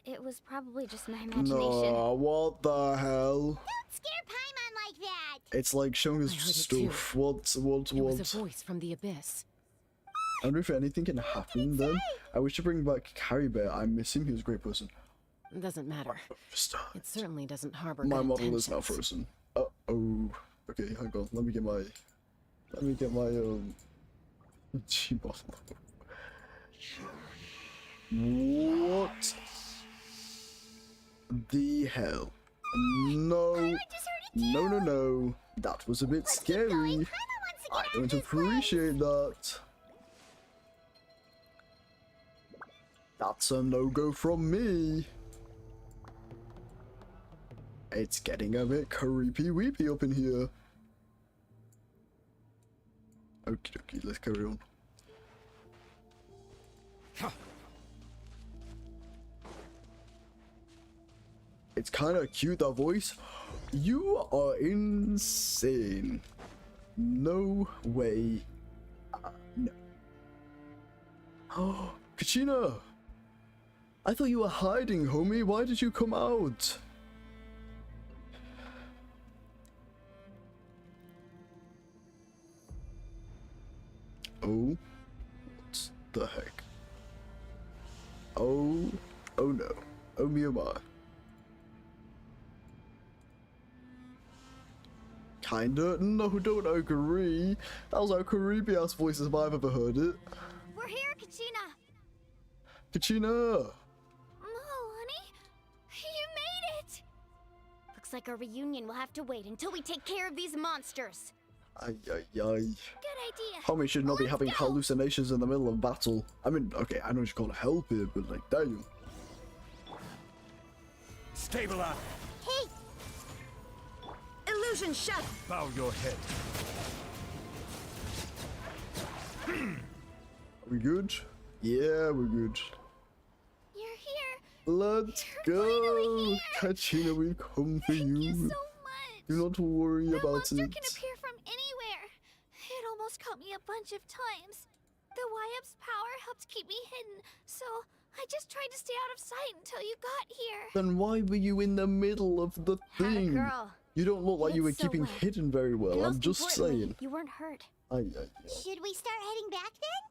It was probably just my imagination. No, what the hell? Don't scare Paimon like that! It's like showing us I heard it stuff. too. What? It was a voice from the abyss. I wonder if anything can happen then. I wish to bring back Carrie Bear. I miss him. He was a great person. Doesn't matter. It certainly doesn't harbor My good model is now intentions. frozen. Uh-oh. Okay, hang on. Let me get my G model. What the hell? No. No, no, no. That was a bit scary. I don't appreciate that. That's a no-go from me. It's getting a bit creepy-weepy up in here. Okie dokie, let's carry on. It's kind of cute, that voice. You are insane. No way. No. Oh, Kachina! I thought you were hiding, homie. Why did you come out? Oh, what the heck? Oh no. Oh me oh my. Kinda? No, don't agree. That was our creepy ass voice if I've ever heard it. We're here, Kachina! Kachina! Oh, honey, you made it! Looks like our reunion will have to wait until we take care of these monsters. Ay, ay, ay. Good idea. Homie should not be having hallucinations in the middle of battle. I mean, okay, I know you can't help it, but like, damn. Stabilize. Hey! Illusion shut! Bow your head. We good? Yeah, we're good. You're here. Let's go! Kachina, we've come for you. Do not worry about Monster it. can appear from anywhere. It almost caught me a bunch of times. The Wyap's power helped keep me hidden, so I just tried to stay out of sight until you got here. Then why were you in the middle of the thing? girl. You don't look like you were did so keeping well. hidden very well. And I'm most just importantly, saying. You weren't hurt. Ay, ay, ay. Should we start heading back then?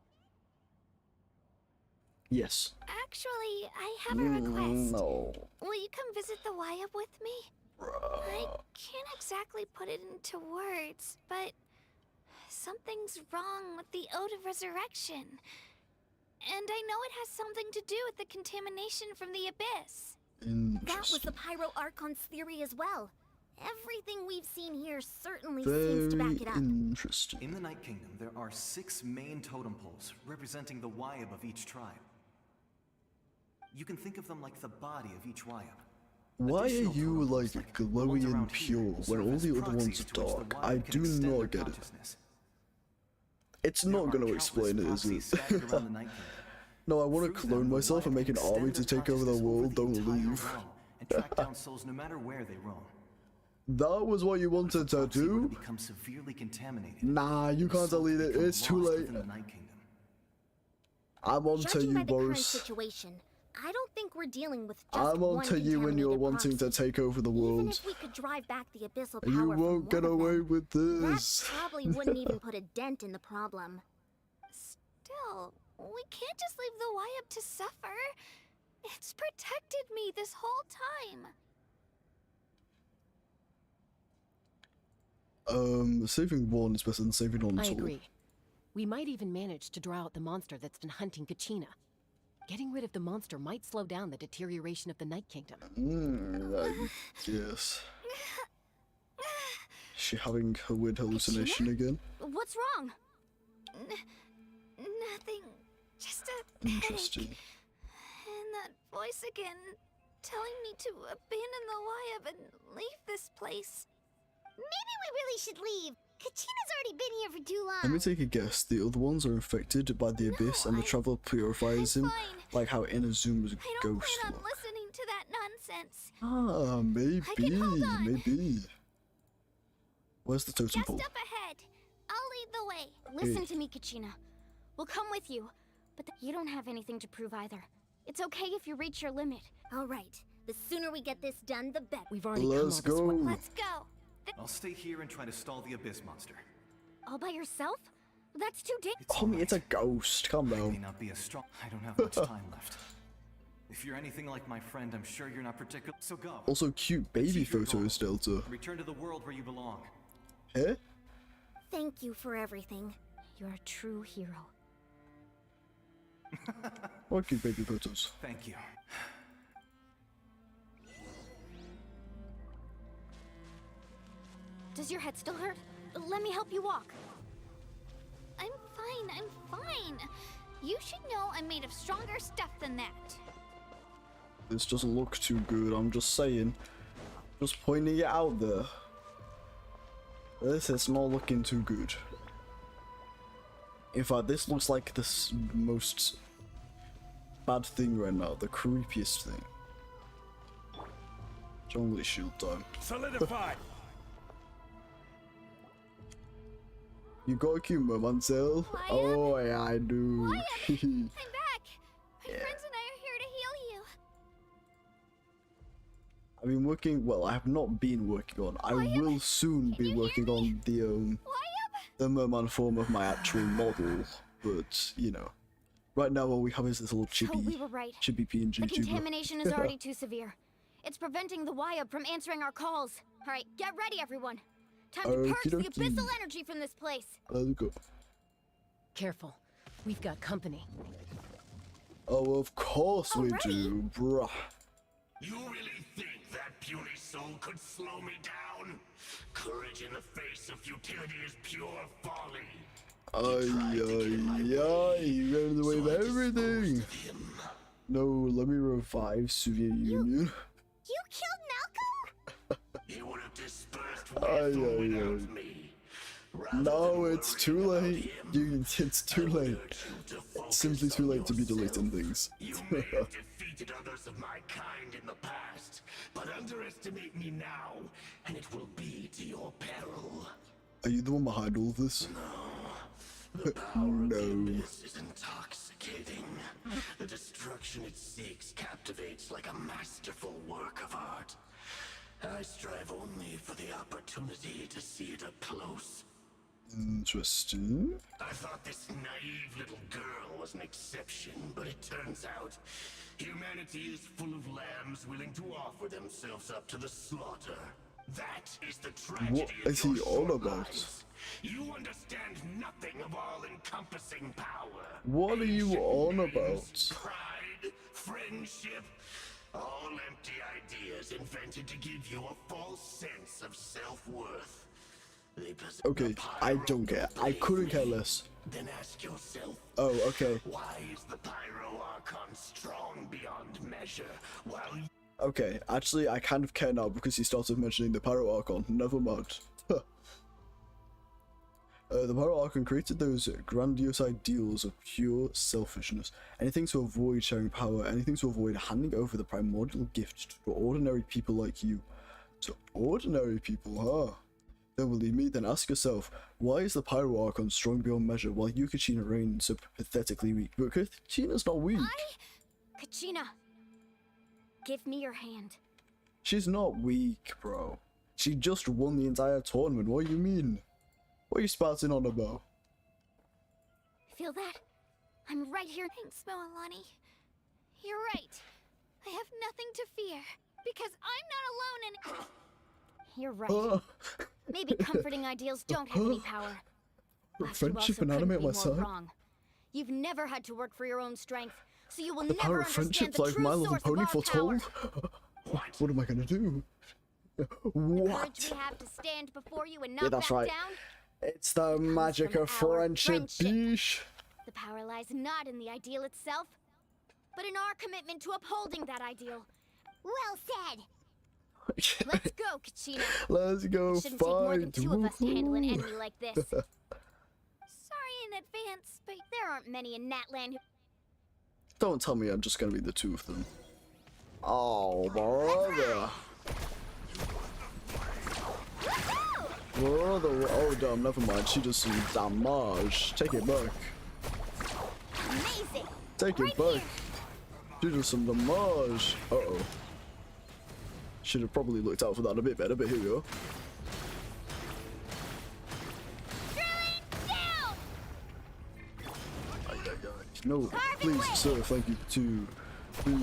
Yes. Actually, I have a request. No. Will you come visit the Wyap with me? I can't exactly put it into words, but something's wrong with the Ode of Resurrection. And I know it has something to do with the contamination from the Abyss. That was the Pyro Archon's theory as well. Everything we've seen here certainly seems to back it up. Interesting. In the Night Kingdom, there are 6 main totem poles representing the Wyab of each tribe. You can think of them like the body of each Wyab. Why are Additional you totem like poles, glowy and around here pure when serve all as the other ones proxies are to which the dark? Wyab I can do extend not their get it. consciousness. It's There not are going to countless explain it, is proxies it? scattered around the Night Kingdom. No, I want to Through clone them, the myself and Wyatt make an can army extend to their take over the consciousness world. Don't entire leave. realm and track down souls no matter where they roam. That was what you wanted to If a proxy were to do? become severely contaminated, Nah, you the can't soul delete could it. become It's too lost late. within the Night Kingdom. I'm on to Judging you, by the current Boris. situation, I don't think we're dealing with just I'm on one to you when you're wanting contaminated to take over the proxy. Even world. if we could drive back the abyssal power You from won't get one of away them, with this. that probably wouldn't even put a dent in the problem. Still, we can't just leave the Wyatt to suffer. It's protected me this whole time. Saving one is better than saving none I at all. agree. We might even manage to draw out the monster that's been hunting Kachina. Getting rid of the monster might slow down the deterioration of the Night Kingdom. I guess. Is she having her weird hallucination again? What's wrong? Nothing. Just a Interesting. headache. And that voice again, telling me to abandon the Wyatt and leave this place. Maybe we really should leave. Kachina's already been here for too long. Let me take a guess. The other ones are infected by the abyss and the traveler purifies him, like how Inazuma's ghost I'm look. listening to that nonsense. Ah, maybe. Where's the totem Just pole? up ahead. I'll lead the way. Listen to me, Kachina. We'll come with you, but you don't have anything to prove either. It's okay if you reach your limit. All right. The sooner we get this done, the better. We've already Let's come all this way. go. Let's go. I'll stay here and try to stall the Abyss monster. All by yourself? That's too dangerous. Homie, it's a ghost. Calm May down. not be as strong. I don't have much time left. If you're anything like my friend, I'm sure you're not particular. So go. Also, cute baby photos, Delta. Return to the world where you belong. Hey? Thank you for everything. You're a true hero. What cute baby photos? Thank you. Does your head still hurt? Let me help you walk. I'm fine. You should know I'm made of stronger stuff than that. This doesn't look too good, I'm just saying. Just pointing it out there. This is not looking too good. In fact, this looks like the most bad thing right now, the creepiest thing. Jungle shield time. Solidify! You got a cute merman tail? Oh yeah, I do. I'm back. My friends and I are here to heal you. I've been working, well, I have not been working on, I will soon be working on the merman form of my actual model, but, you know. Right now all we have is this little So chibi, we were right. chibi PNG The tuber. contamination is already too severe. It's preventing the Wyatt from answering our calls. All right, get ready, everyone. Time to purge the Okie dokie. abyssal energy from this place. Let's go. Careful. We've got company. Oh, of course we do, bruh. You really think that puny soul could slow me down? Courage in the face of futility is pure folly. You got in the way of everything. No, let me revive Soviet Union. You killed Malcolm? He would have dispersed without me. No, it's too late. It's too late. It's simply too late to be deleting things. You may have defeated others of my kind in the past, but underestimate me now, and it will be to your peril. Are you the one behind all of this? The power of the No. abyss is intoxicating. The destruction it seeks captivates like a masterful work of art. I strive only for the opportunity to see it up close. Interesting. I thought this naive little girl was an exception, but it turns out humanity is full of lambs willing to offer themselves up to the slaughter. That is the tragedy What is he of your on short about? lives. You understand nothing of all-encompassing power. What are you on about? Pride, friendship, all empty ideas invented to give you a false sense of self-worth. They possess Okay, I don't care. I couldn't care less. Then ask yourself, Oh, okay. why is the Pyro Archon strong beyond measure, while Okay, actually, I kind of care now because he started mentioning the Pyro Archon. Never mind. The Pyro Archon created those grandiose ideals of pure selfishness. Anything to avoid sharing power, anything to avoid handing over the primordial gift to ordinary people like you. To ordinary people, huh? Don't believe me? Then ask yourself, why is the Pyro Archon strong beyond measure while you, Kachina, reign so pathetically weak? But Kachina's not weak. Kachina, give me your hand. She's not weak, bro. She just won the entire tournament. What do you mean? What are you spouting on about? Feel that? I'm right here. Thanks, Muwhaha. You're right. I have nothing to fear because I'm not alone in. You're right. Maybe comforting ideals don't have any power. But Friendship you and also anime couldn't at be my more side. wrong. You've never had to work for your own strength, so you will The power never of understand friendship the like true My Little source Pony of our power. foretold. What am I gonna do? The What? courage we have to stand before you and not Yeah, that's back right. down. It's the magic from of our friendship, bish. The power lies not in the ideal itself, but in our commitment to upholding that ideal. Well said. Let's go, Kachina. Let's go It shouldn't take more than fight. two of us to handle an enemy like this. Sorry in advance, but There aren't many in Natlan who... Don't tell me I'm just gonna be the two of them. Oh, brother. Brother, oh damn, never mind. She does some damage. Take it back. Amazing. Take it back. She does some damage. Uh-oh. Should have probably looked out for that a bit better, but here we go. No, please, sir, thank you. 2, 3,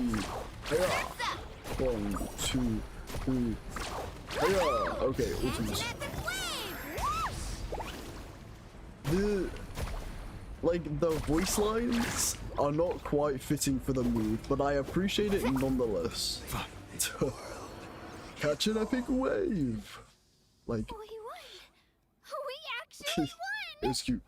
hiya. 1, 2, 3, hiya. Okay, ultimate. The voice lines are not quite fitting for the move, but I appreciate it nonetheless. Catch an epic wave. Like, we won. We actually won. it was cute.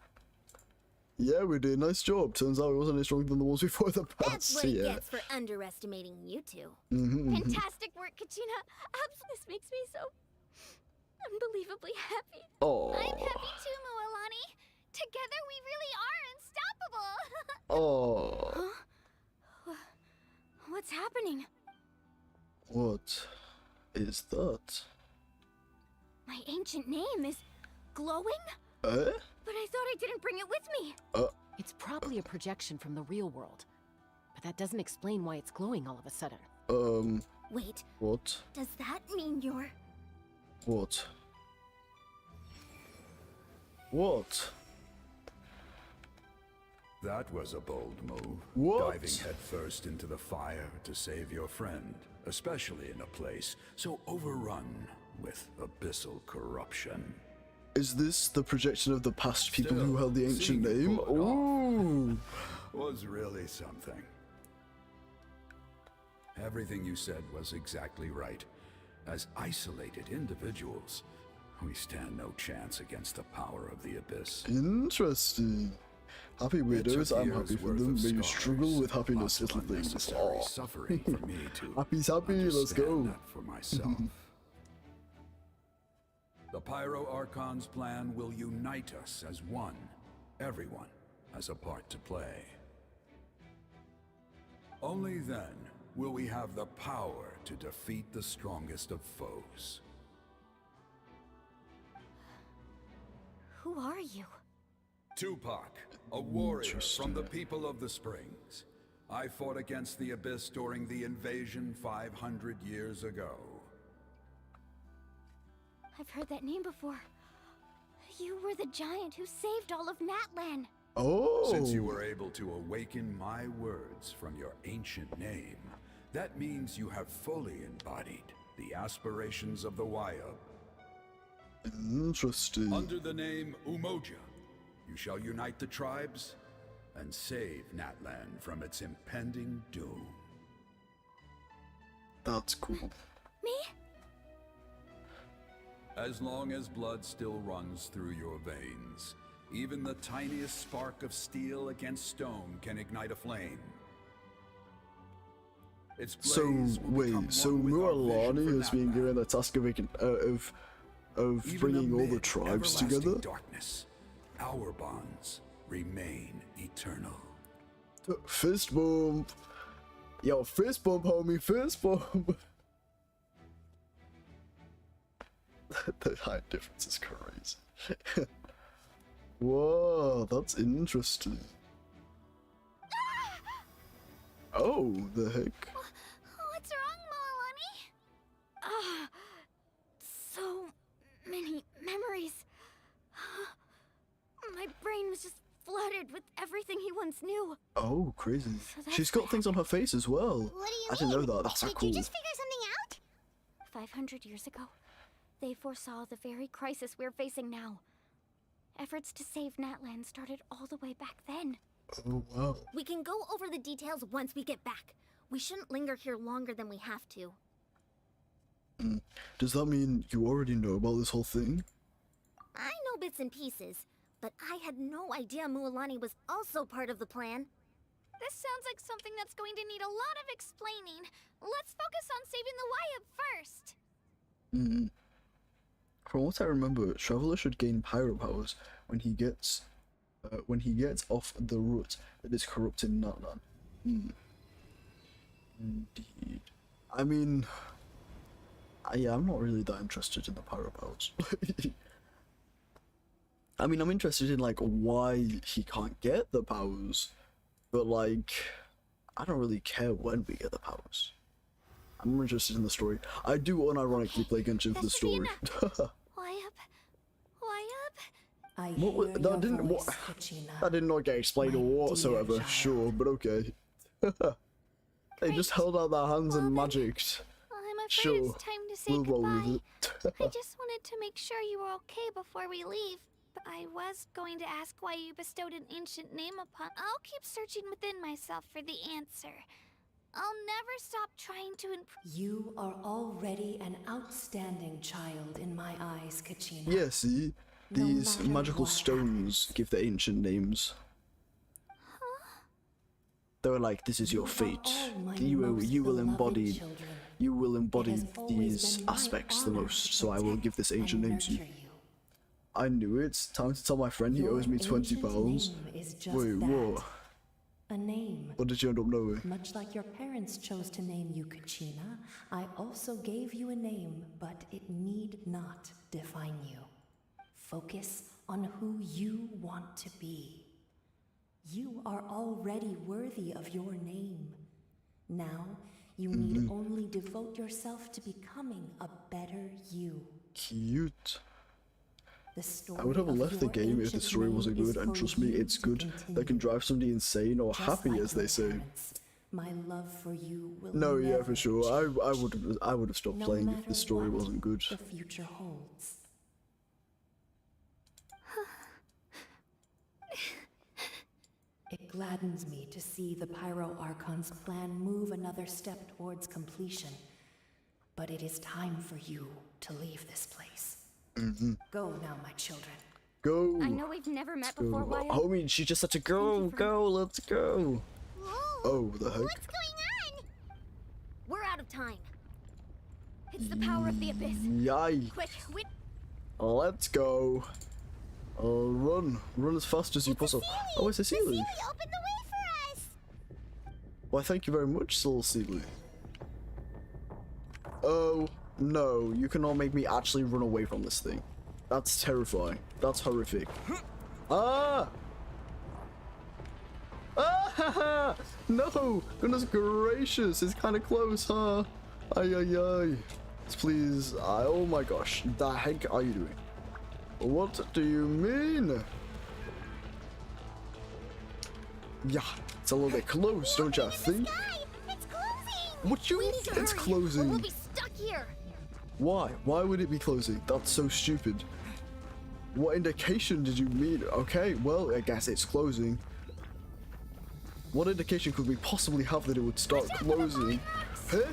Yeah, we did. Nice job. Turns out it wasn't any stronger than the ones before the That's pass. what he Yeah. gets for underestimating you two. Fantastic work, Kachina. This makes me so unbelievably happy. Oh. I'm happy too, Muwhaha. Together we really are unstoppable. Oh. What's happening? What is that? My ancient name is glowing? Eh? But I thought I didn't bring it with me. It's probably a projection from the real world. But that doesn't explain why it's glowing all of a sudden. Wait, What? does that mean you're... What? What? That was a bold move. What? Diving headfirst into the fire to save your friend, especially in a place so overrun with abyssal corruption. Is this the projection of the past people who Still, held the ancient seeing you name? pull it off Ooh. was really something. Everything you said was exactly right. As isolated individuals, we stand no chance against the power of the Abyss. Interesting. Happy widows, I'm happy for them. May you scars, struggle with happiness, lots of little things. unnecessary Oh. suffering for me to Happy's happy, let's understand go. that for myself. The Pyro Archon's plan will unite us as one. Everyone has a part to play. Only then will we have the power to defeat the strongest of foes. Who are you? Tupac, a warrior from the people of the Springs. I fought against the Abyss during the invasion 500 years ago. I've heard that name before. You were the giant who saved all of Natlan. Oh! Since you were able to awaken my words from your ancient name, that means you have fully embodied the aspirations of the Wayab. Interesting. Under the name Umoja, you shall unite the tribes and save Natlan from its impending doom. That's cool. Me? As long as blood still runs through your veins, even the tiniest spark of steel against stone can ignite a flame. Its So blaze will become wait, so one with our vision Muwhaha for has been Natlan. given the task of Even bringing all the amid tribes everlasting together. darkness, our bonds remain eternal. Fist bump. Yo, fist bump, homie, fist bump. The height difference is crazy. Whoa, that's interesting. Oh, the heck? What's wrong, Muwhaha? So many memories. My brain was just flooded with everything he once knew. Oh, crazy. So She's got things on her face as well. What do you I didn't mean? know that. That's so Did cool. you just figure something out? 500 years ago, they foresaw the very crisis we're facing now. Efforts to save Natlan started all the way back then. Oh, wow. We can go over the details once we get back. We shouldn't linger here longer than we have to. Does that mean you already know about this whole thing? I know bits and pieces, but I had no idea Muwhaha was also part of the plan. This sounds like something that's going to need a lot of explaining. Let's focus on saving the Wayab first. From what I remember, Traveler should gain pyro powers when he gets off the rut that is corrupting Natlan. Indeed. I mean, yeah, I'm not really that interested in the pyro powers. I mean, I'm interested in like why he can't get the powers, but like, I don't really care when we get the powers. I'm more interested in the story. I do unironically play Genshin for the story. That did not get explained whatsoever. Sure, but okay. They just held out their hands and magicked. I'm afraid Sure, it's time to say we'll roll goodbye. with it. I just wanted to make sure you were okay before we leave. But I was going to ask why you bestowed an ancient name upon. I'll keep searching within myself for the answer. I'll never stop trying to improve. You are already an outstanding child in my eyes, Kachina. Yeah, see? These matter magical what stones give the ancient names. They were like, this is your fate. You will embody these aspects the most, so I will give this ancient name to you. I knew it. Time to tell my friend he owes me £20. Wait, what? A name. What did you end up knowing? Much like your parents chose to name you Kachina, I also gave you a name, but it need not define you. Focus on who you want to be. You are already worthy of your name. Now, you need only devote yourself to becoming a better you. Cute. The story I would have of left the your game if the ancient story name wasn't is good, and for trust me, you it's to good. continue. That can drive somebody insane or Just happy, like as they your say. parents, my love for you will No, yeah, never for sure. I would have stopped no playing if matter the story what wasn't good. the future holds. It gladdens me to see the Pyro Archon's plan move another step towards completion. But it is time for you to leave this place. Go now, my children. Go. I know we've never met Go. before, Wyatt. Homie, she just had to go. Let's go. Oh, the heck? What's going on? We're out of time. It's the power of the abyss. Yikes. Quick, Let's go. Run as fast as you possibly. Oh, it's a Sealy. Open the way for us. Why, thank you very much, Soul Sealy. Oh, no, you cannot make me actually run away from this thing. That's terrifying. That's horrific. Ah! Ah! No! Goodness gracious, it's kind of close, huh? Ay, ay, ay. Please, oh my gosh, the heck are you doing? What do you mean? Yeah, it's a little bit close, don't you think? It's closing. What you mean it's closing? We'll be stuck here. Why? Why would it be closing? That's so stupid. What indication did you mean? Okay, well, I guess it's closing. What indication could we possibly have that it would start closing? Hey?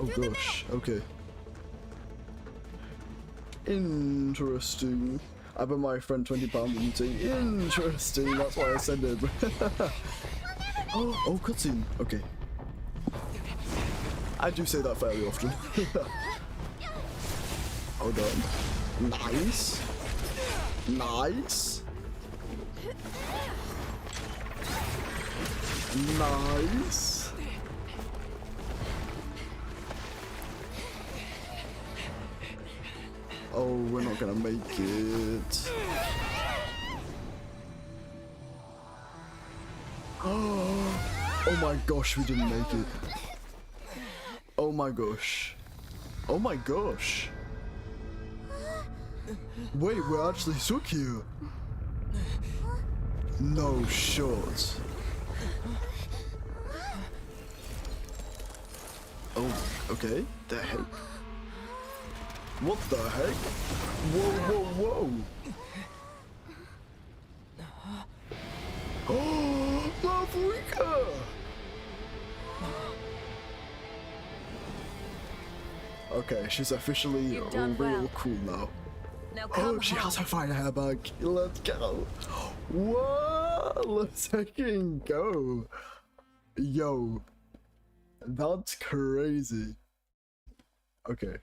Oh gosh, okay. Interesting. I bet my friend £20 and say interesting, that's why I said it. Oh, cutscene. Okay. I do say that fairly often. Hold on. Nice. Nice. Nice. Oh, we're not gonna make it. Oh my gosh, we didn't make it. Oh my gosh. Oh my gosh. Wait, we're actually stuck here. No shot. Oh, okay. The heck? What the heck? Whoa, whoa, whoa! Oh, Maverica! Okay, she's officially real cool now. Oh, she has her fire hair back. Let's go. Whoa, let's fucking go. Yo, that's crazy. Okay.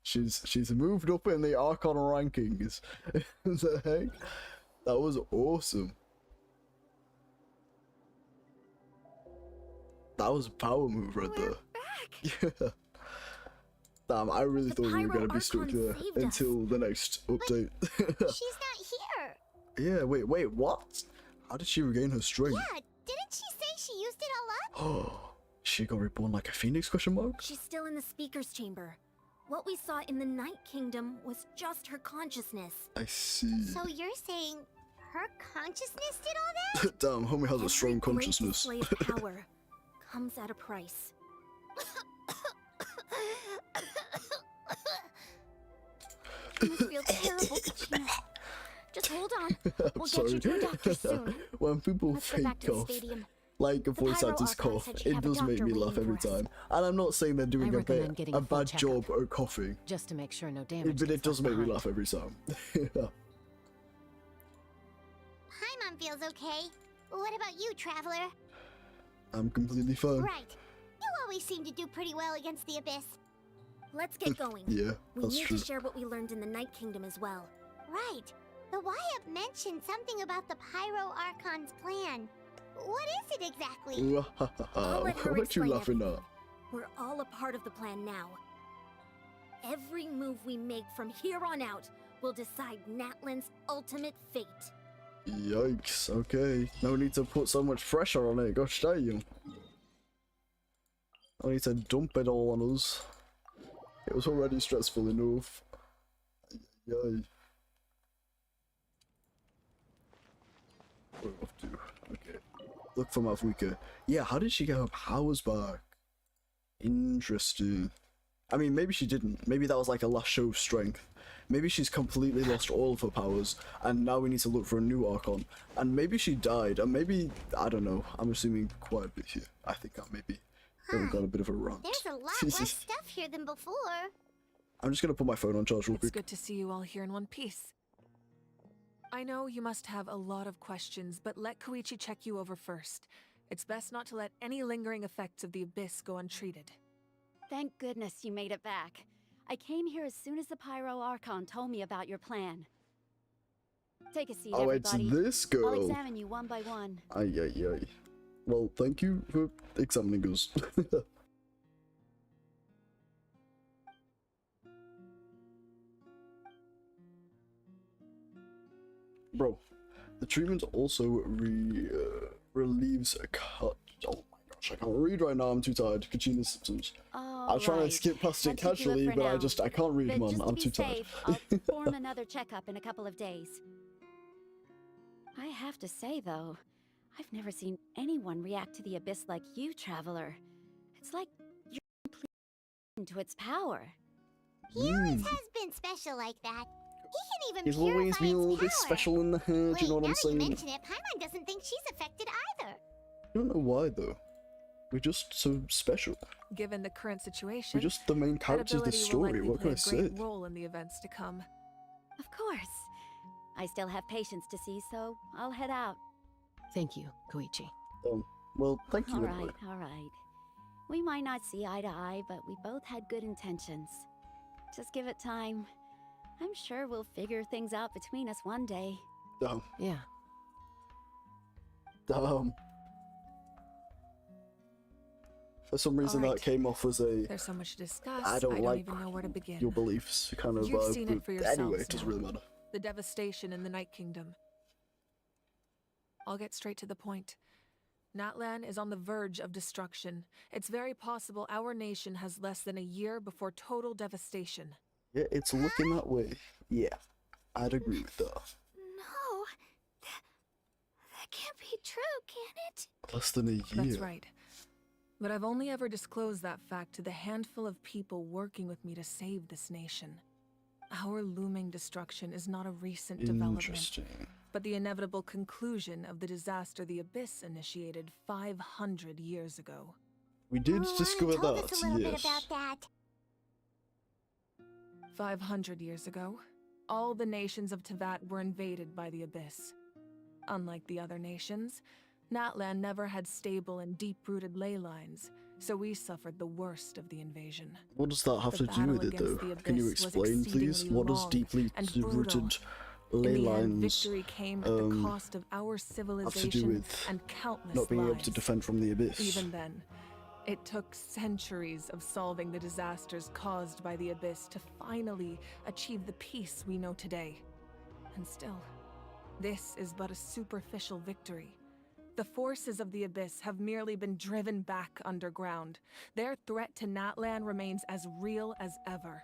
She's moved up in the Archon rankings. The heck? That was awesome. That was a power move right there. Yeah. Damn, I really thought we were gonna be stuck there until the next update. She's not here. Yeah, wait, what? How did she regain her strength? Yeah, didn't she say she used it all up? Oh, she got reborn like a phoenix, question mark? She's still in the speaker's chamber. What we saw in the Night Kingdom was just her consciousness. I see. So you're saying her consciousness did all that? Damn, homie has a strong Every great consciousness. display of power comes at a price. You must feel terrible, Kachina. Just hold on. We'll get you to a doctor soon. When people Let's go back fake to the cough, stadium. like a voice pyro actor's archon cough, said she'd it have a does make doctor me laugh waiting every for us. time. And I'm not saying they're doing I recommend getting a a full bad checkup. job at coughing, Just to make sure no damage. but it gets does left make me behind. laugh every time. Paimon feels okay. What about you, Traveler? I'm completely fine. Right. You always seem to do pretty well against the Abyss. Let's get going. Yeah, We that's need true. to share what we learned in the Night Kingdom as well. Right. The Wyatt mentioned something about the Pyro Archon's plan. What is it exactly? I'll let her What you explain laughing everything. at? We're all a part of the plan now. Every move we make from here on out will decide Natlan's ultimate fate. Yikes, okay. No need to put so much pressure on it, gosh damn. No need to dump it all on us. It was already stressful enough. Yay. We're off to. Okay. Look for Maverica. Yeah, how did she get her powers back? Interesting. I mean, maybe she didn't. Maybe that was like a last show of strength. Maybe she's completely lost all of her powers, and now we need to look for a new Archon. And maybe she died, and maybe, I don't know, I'm assuming quite a bit here. I think I maybe got a bit of a rant. There's a lot less stuff here than before. I'm just gonna put my phone on charge real It's quick. good to see you all here in one piece. I know you must have a lot of questions, but let Koichi check you over first. It's best not to let any lingering effects of the Abyss go untreated. Thank goodness you made it back. I came here as soon as the Pyro Archon told me about your plan. Take a seat, Oh, it's everybody. this girl. I'll examine you one by one. Ay, ay, ay. Well, thank you for examining us. Bro, the treatment also relieves a cut. Oh my gosh, I can't read right now. I'm too tired. Kachina's symptoms. I'm trying to skip past it casually, but I can't read, man. I'm too tired. I'll perform another checkup in a couple of days. I have to say, though, I've never seen anyone react to the Abyss like you, Traveler. It's like you're completely into its power. He always has been special like that. He can even He's always purify been a little its bit power. special in the head, you know what I'm Now that you saying? mention it, Paimon doesn't think she's affected either. I don't know why though. We're just so special. Given the current situation, We're just the main that characters of the ability will story. likely What can I play a say? great role in the events to come. Of course. I still have patients to see, so I'll head out. Thank you, Koichi. Well, thank you All anyway. right, all right. We might not see eye to eye, but we both had good intentions. Just give it time. I'm sure we'll figure things out between us one day. Oh. Yeah. Damn. For some reason Alright. that came off as a There's so much to discuss. I don't like even know where to begin. your beliefs kind of You've seen it for yourselves anyway, it doesn't now. really matter. The devastation in the Night Kingdom. I'll get straight to the point. Natlan is on the verge of destruction. It's very possible our nation has less than a year before total devastation. Yeah, it's looking that way. Yeah, I'd agree with that. No, that can't be true, can it? Less than a year. That's right. But I've only ever disclosed that fact to the handful of people working with me to save this nation. Our looming destruction is not a recent development, Interesting. but the inevitable conclusion of the disaster the Abyss initiated 500 years ago. We did discover told that, us a little bit yes. about that. 500 years ago, all the nations of Teyvat were invaded by the Abyss. Unlike the other nations, Natlan never had stable and deep-rooted ley lines, so we suffered the worst of the invasion. What does that have The to do with battle it, though? against the Can you Abyss was explain, please? exceedingly What does long deeply and rooted In ley the end, lines victory came at the cost of our have to do civilization with and countless not being able to lives. defend from the Abyss? Even then, it took centuries of solving the disasters caused by the Abyss to finally achieve the peace we know today. And still, this is but a superficial victory. The forces of the Abyss have merely been driven back underground. Their threat to Natlan remains as real as ever.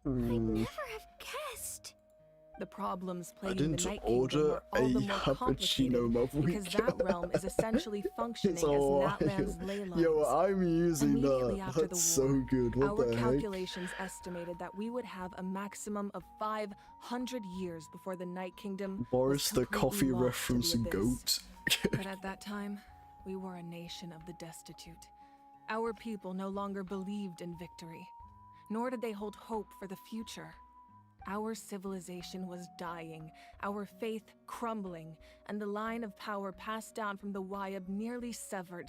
I'd never have guessed. The problems I plaguing the didn't Night Kingdom order are all the a more cappuccino complicated because that realm is essentially functioning as So, Natlan's ley lines. yo, I'm using Immediately that. after That's the war, so good. What our the heck? calculations estimated that we would have a maximum of 500 years before the Night Kingdom Boris was the completely coffee lost to reference the Abyss. goat. But at that time, we were a nation of the destitute. Our people no longer believed in victory, nor did they hold hope for the future. Our civilization was dying, our faith crumbling, and the line of power passed down from the Wayab nearly severed.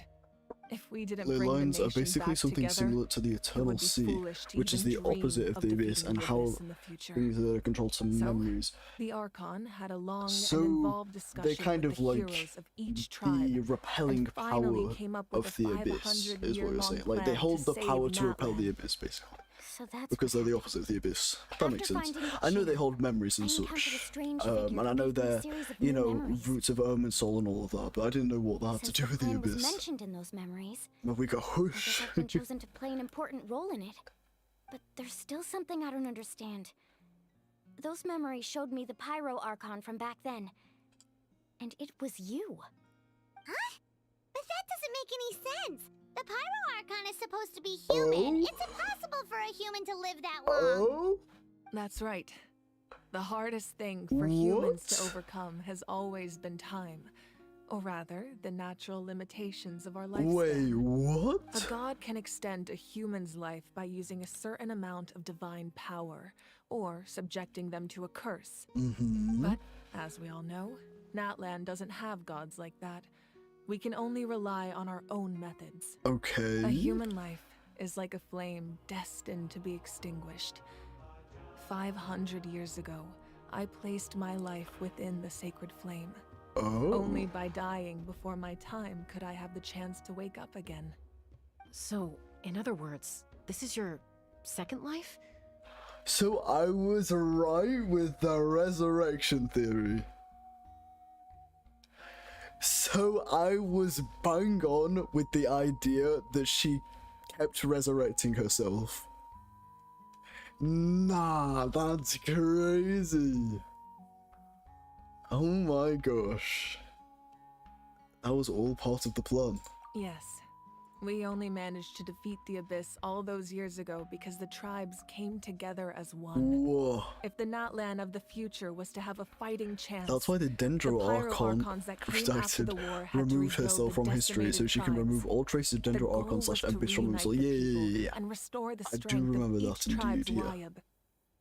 If we didn't Ley bring the lines are nation basically back something together, similar to the it Eternal would be Sea, foolish to which is the even dream opposite of the Abyss, defeating and the how Abyss in the future. things control some So, memories. the Archon had a long So, and involved discussion they're kind with of the like heroes of each tribe, the repelling and finally power came up with of a the Abyss, is what you're 500-year-long saying. Like, they plan hold to the save power to repel Natlan. the Abyss, basically. So that's Because they're the opposite of the Abyss. That makes sense. finding the I know they chain, hold memories and I encountered a such. strange figure And I who know gave me a they're, series of you new know, memories. roots of Irminsul and all of that, but I didn't know what that had to Since do with the plan was Abyss. mentioned in those memories, But we got I guess whoosh. I've been chosen to play an important role in it. But there's still something I don't understand. Those memories showed me the Pyro Archon from back then. And it was you. Huh? But that doesn't make any sense. The Pyro Archon is supposed to be human. It's impossible for a human to live that long. That's right. The hardest thing for humans to overcome has always been time. Or rather, the natural limitations of our lifespan. Wait, what? A god can extend a human's life by using a certain amount of divine power, or subjecting them to a curse. But, as we all know, Natlan doesn't have gods like that. We can only rely on our own methods. Okay. A human life is like a flame destined to be extinguished. 500 years ago, I placed my life within the sacred flame. Oh. Only by dying before my time could I have the chance to wake up again. So, in other words, this is your second life? So I was right with the resurrection theory. So I was bang on with the idea that she kept resurrecting herself. Nah, that's crazy. Oh my gosh. That was all part of the plan. Yes. We only managed to defeat the Abyss all those years ago because the tribes came together as one. Whoa. If the Natlan of the future was to have a fighting chance, That's why the Dendro the Pyro Archon Archons that came after redacted the war had to removed rebuild herself the from history so decimated she can tribes. remove all traces of The Dendro goal Archon was slash to Abyss from reunite Irminsul. the Yeah. people and restore the I do strength remember of that each indeed, tribe's yeah. Wayab.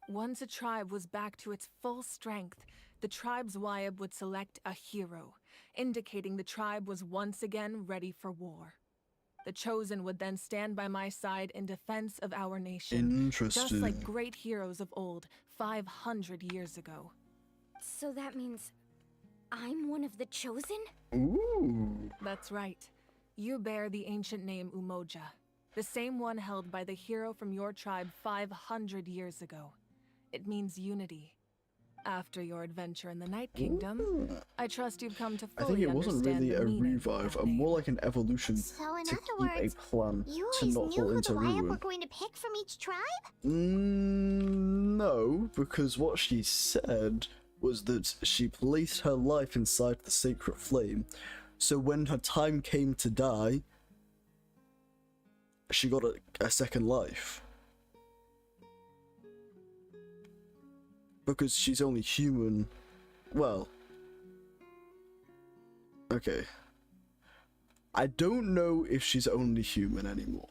Once a tribe was back to its full strength, the tribe's Wayab would select a hero, indicating the tribe was once again ready for war. The Chosen would then stand by my side in defense of our nation, just Interesting. like great heroes of old, 500 years ago. So that means I'm one of the chosen? Ooh. That's right. You bear the ancient name Umoja, the same one held by the hero from your tribe 500 years ago. It means unity. After your adventure in the Night Kingdom, I trust you've come to I fully think it wasn't understand really the a meaning revive, of that more name. like an evolution So in to other keep words, a plan you to always not knew fall who into the Wyatt were ruin. going to pick from each tribe? No, because what she said was that she placed her life inside the sacred flame. So when her time came to die, she got a second life. Because she's only human. Well, okay. I don't know if she's only human anymore.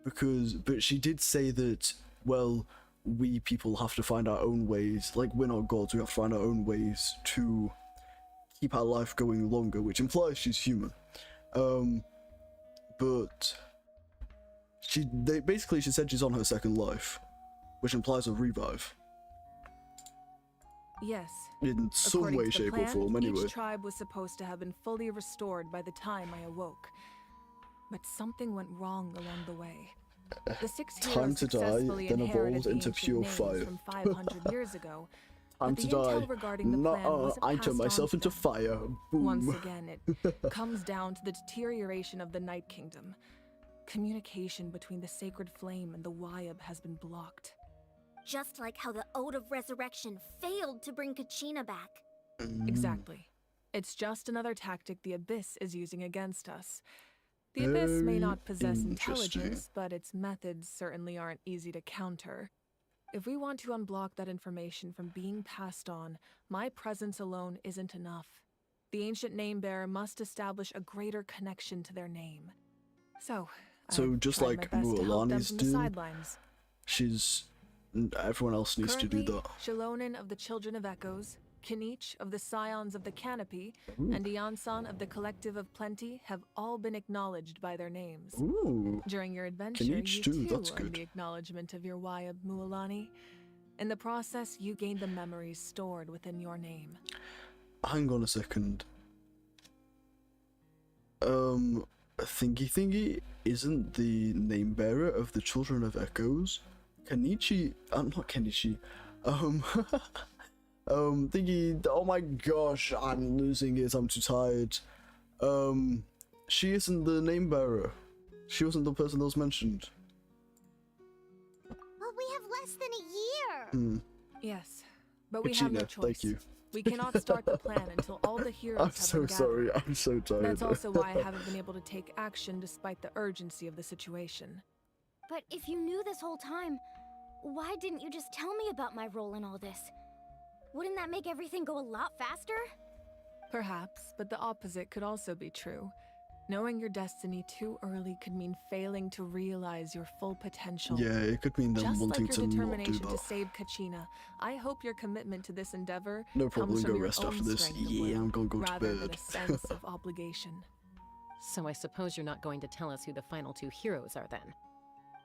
But she did say that, well, we people have to find our own ways, like we're not gods, we have to find our own ways to keep our life going longer, which implies she's human. But she said she's on her second life, which implies a revive. Yes. In some According way, to the shape, or plan, form, anyway. Each tribe was supposed to have been fully restored by the time I awoke. But something went wrong along the way. The 6 Time heroes to die, successfully then inherited evolved the into ancient pure names fire. from 500 years ago. Time but to the intel die. regarding the plan wasn't I passed turn on myself to into them. fire. Boom. Once again, it comes down to the deterioration of the Night Kingdom. Communication between the sacred flame and the Wyatt has been blocked. Just like how the Ode of Resurrection failed to bring Kachina back. Exactly. It's just another tactic the Abyss is using against us. The Abyss may Very not possess interesting. intelligence, but its methods certainly aren't easy to counter. If we want to unblock that information from being passed on, my presence alone isn't enough. The ancient name-bearer must establish a greater connection to their name. So I've just tried like my best to help them Mualani's from the doing, sidelines. everyone else needs to do Currently, that. Shalonen of the Children of Echoes, Kinich of the Scions of the Canopy, Ooh. and Iansan of the Collective of Plenty have all been acknowledged by their names. Ooh. During your adventure, Kinich you too, too that's earned good. the acknowledgement of your Wayab Mualani. In the process, you gained the memories stored within your name. Hang on a second. Thingy isn't the name bearer of the Children of Echoes. Kenichi, not Kenichi. Thingy. Oh my gosh, I'm losing it. I'm too tired. She isn't the name bearer. She wasn't the person that was mentioned. Well, we have less than a year. Yes, but we have no Kachina, choice. thank you. We cannot start the plan until all the heroes I'm have so been gathered. sorry. I'm so tired. That's also why I haven't been able to take action despite the urgency of the situation. But if you knew this whole time, why didn't you just tell me about my role in all this? Wouldn't that make everything go a lot faster? Perhaps, but the opposite could also be true. Knowing your destiny too early could mean failing to realize your full potential. Yeah, it could mean them Just wanting like to your not do determination to that. save Kachina, I hope your commitment to this endeavor No problem, comes from go your rest own after this. strength of Yeah, will, I'm gonna go to rather than bed. a sense of obligation. So I suppose you're not going to tell us who the final 2 heroes are then?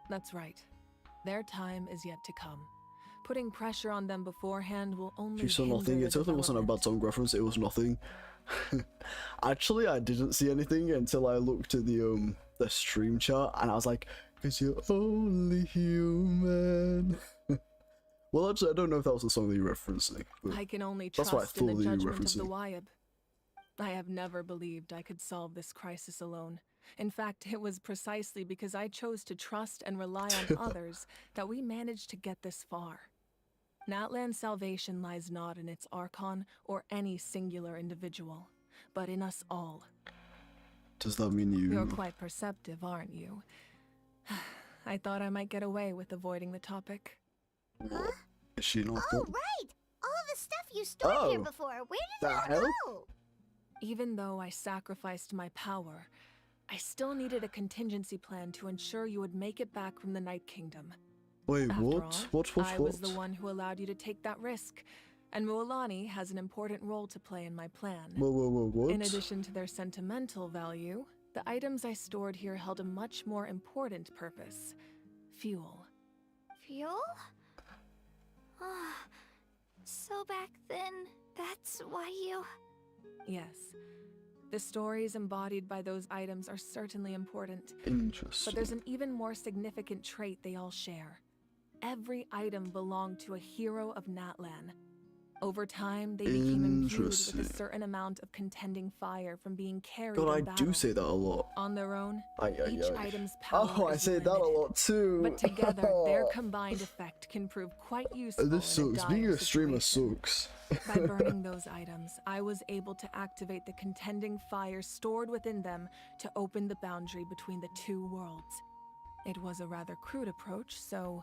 That's right. Their time is yet to come. Putting pressure on them beforehand will only She saw hinder nothing. their It totally wasn't a bad song reference. It was nothing. Actually, I didn't see anything until I looked at the stream chart, and I was like, "Cause you're only human." Well, actually, I don't know if that was the song that you're referencing. But I can only that's what I trust in the thought that you were judgment of the referencing. Wayab. I have never believed I could solve this crisis alone. In fact, it was precisely because I chose to trust and rely on others that we managed to get this far. Natlan's salvation lies not in its Archon or any singular individual, but in us all. Does that mean You're you? quite perceptive, aren't you? I thought I might get away with avoiding the topic. What? Is she not? Oh, right! All of the stuff you stored here Oh, before, where the did it hell? all go? Even though I sacrificed my power, I still needed a contingency plan to ensure you would make it back from the Night Kingdom. Wait, After what? all, What? I was the one who allowed you to take that risk, and Mualani has an important role to play in my plan. Whoa, what? In addition to their sentimental value, the items I stored here held a much more important purpose: fuel. Fuel? Ah, so back then, that's that's why you... Yes. The stories embodied by those items are certainly important. Interesting. But there's an even more significant trait they all share. Every item belonged to a hero of Natlan. Over time, they became imbued with a certain amount of contending fire from being carried God, I in battle. do say that a lot. On their own, each item's Oh, power I is say that a lot too. but together, their combined effect can prove quite useful This in a sucks. dire Being a streamer situation. sucks. By burning those items, I was able to activate the contending fire stored within them to open the boundary between the two worlds. It was a rather crude approach, so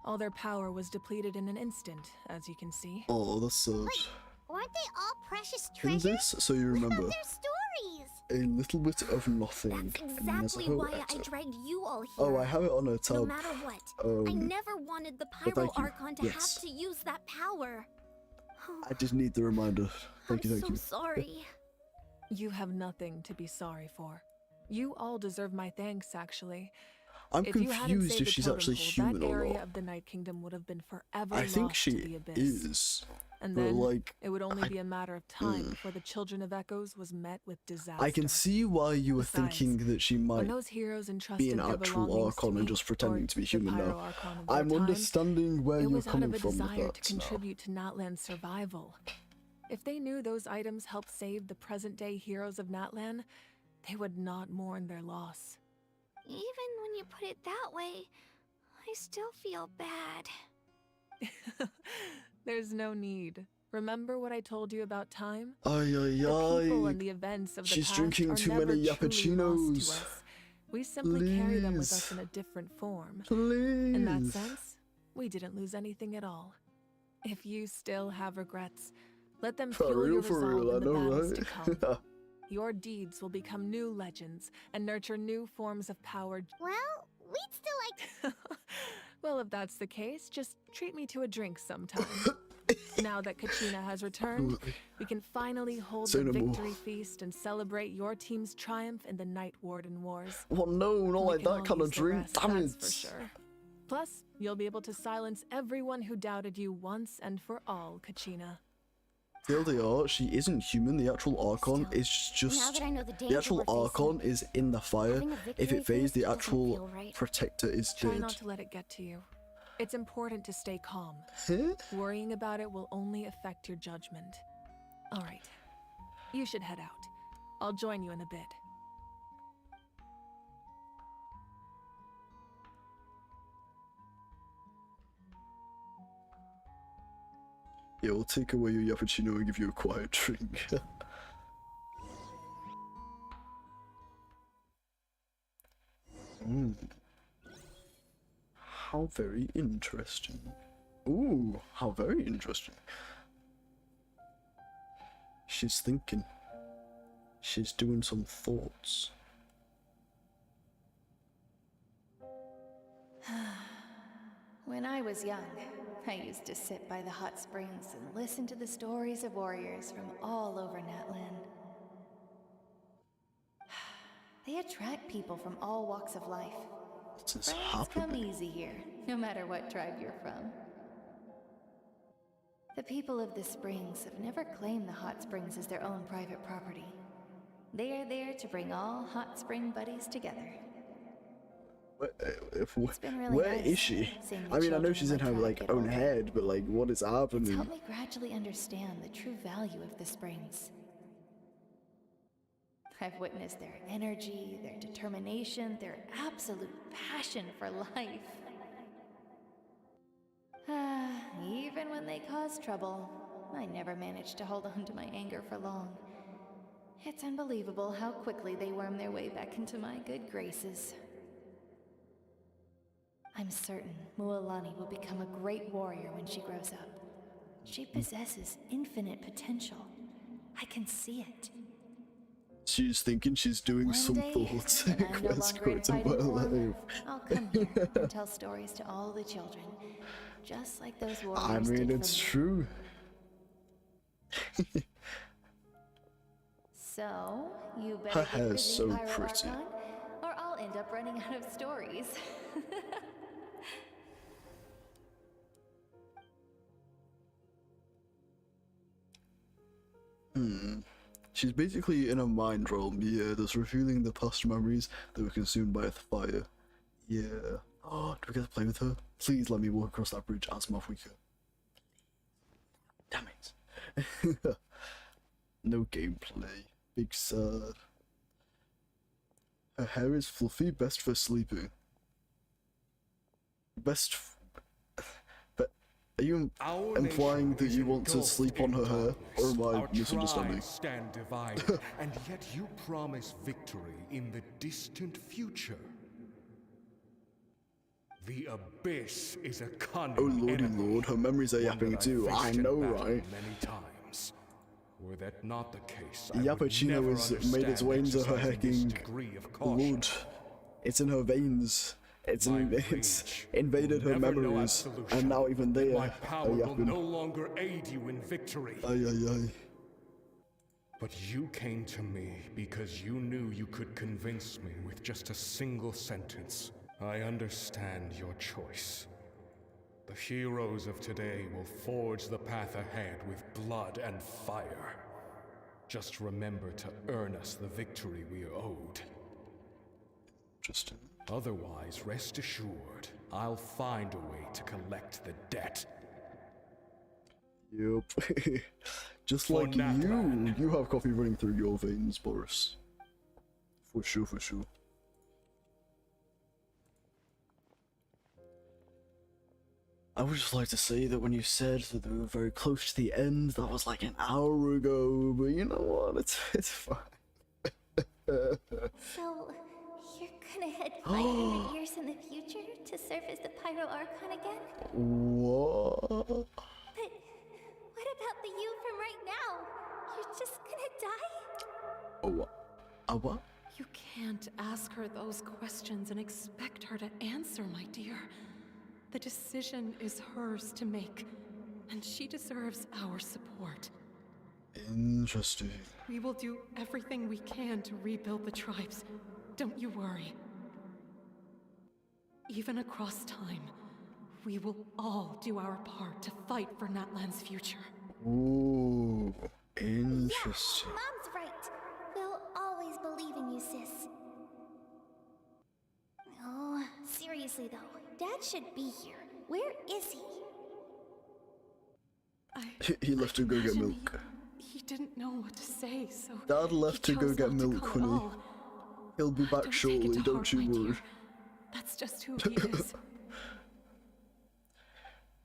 all their power was depleted in an instant, as you can see. Oh, that's sad. Weren't they all precious In treasures? this, so you remember, What about their stories? a little bit of nothing. That's and there's a exactly whole why I actor. dragged you all here. Oh, I have it on a tab. No matter what, I never wanted the but Pyro thank you. Archon to Yes. have to use that power. I just need the reminder. Thank you, thank you. Sorry. You have nothing to be sorry for. You all deserve my thanks, actually. I'm If you hadn't confused saved if the she's totem actually pole, human that or area not. of the Night Kingdom would have been forever I think lost to the she abyss. is. And But then like, it would only be a matter of time mm. before the Children of Echoes was met with disaster. I can see why you were Besides, thinking that she when might those heroes be entrusted an their actual belongings to Archon me, and just pretending to be the human Pyro now. Archon of their I'm time, understanding where it you're was out coming of a from with desire that to now. contribute to Natlan's survival. If they knew those items helped save the present-day heroes of Natlan, they would not mourn their loss. Even when you put it that way, I still feel bad. There's no need. Remember what I told you about time? Ay, ay, The people ay. and the events of the She's past drinking are too never many truly lost yappuccinos. to us. We simply carry them with us Please. in a different form. Please. In that sense, we didn't lose anything at all. If you still have regrets, let them For fuel your real, resolve in I the know, battles to right? come. Your deeds will become new legends and nurture new forms of power. Well, we'd still like... Well, if that's the case, just treat me to a drink sometime. Now that Kachina has returned, we can finally hold Say the no more. victory feast and celebrate your team's triumph in the Night Warden Wars. Well, no, not We like can that all kind of use the drink. rest, Damn that's it. for sure. Plus, you'll be able to silence everyone who doubted you once and for all, Kachina. TLDR, she isn't human. The actual Archon is now just. that I know the The danger actual we're facing, Archon is in the fire. having a If victory it fades, the feast doesn't actual feel right. protector is Try dead. not to let it get to you. It's important to stay calm. Huh? Worrying about it will only affect your judgment. All right. You should head out. I'll join you in a bit. Yeah, we'll take away your yappuccino and give you a quiet drink. How very interesting. Ooh, how very interesting. She's thinking. She's doing some thoughts. When I was young, I used to sit by the hot springs and listen to the stories of warriors from all over Natlan. They attract people from all walks of life. What's Friends come easy here, no matter what tribe you're from. The people of the springs have never claimed the hot springs as their own private property. They are there to bring all hot spring buddies together. Where is she? I mean, I know she's in her like own head, but like, what is It's happening? helped me gradually understand the true value of the springs. I've witnessed their energy, their determination, their absolute passion for life. Even when they cause trouble, I never managed to hold on to my anger for long. It's unbelievable how quickly they worm their way back into my good graces. I'm certain Mualani will become a great warrior when she grows up. She possesses infinite potential. I can see it. She's thinking she's doing some day, thoughts. when I'm no Quest longer in quotes in my fighting form, life. I'll come here and tell stories to all the children, just like those warriors I mean, did for it's me. true. So, you Her better get hair's busy, so Pyro pretty. Archon, or I'll end up running out of stories. She's basically in a mind realm, yeah, that's revealing the past memories that were consumed by the fire. Yeah. Oh, do we get to play with her? Please let me walk across that bridge as Mavwika. Damn it. No gameplay. Big sad. Her hair is fluffy, best for sleeping. But are you implying that you want to sleep on her hair, or am I misunderstanding? Stand divided, and yet you promise victory in the distant future. The Abyss is a cunning Oh lordy enemy, lord, her memories are yapping too. I know, right? Many times. Were that not the case, Yappuccino has made its way into her hecking blood. It's in her veins. It's invaded her memories, and now even they are yapping. No longer aid you in victory. Ay ay ay. But you came to me because you knew you could convince me with just a single sentence. I understand your choice. The heroes of today will forge the path ahead with blood and fire. Just remember to earn us the victory we are owed. Justin. Otherwise, rest assured, I'll find a way to collect the debt. Yup. Just like you have coffee running through your veins, Boris. For sure, for sure. I would just like to say that when you said that we were very close to the end, that was like an hour ago, but you know what, it's fine. So, you're gonna head 500 years in the future to serve as the Pyro Archon again? What? But what about the you from right now? You're just gonna die? Oh, what? A what? You can't ask her those questions and expect her to answer, my dear. The decision is hers to make, and she deserves our support. Interesting. We will do everything we can to rebuild the tribes. Don't you worry. Even across time, we will all do our part to fight for Natlan's future. Ooh, interesting. Yeah, Mom's right. We'll always believe in you, sis. Oh, seriously though, Dad should be here. Where is he? He left to go get milk. He didn't know what to say, so Dad left to go get milk, honey. all. He'll be back shortly, don't you worry. That's just who he is.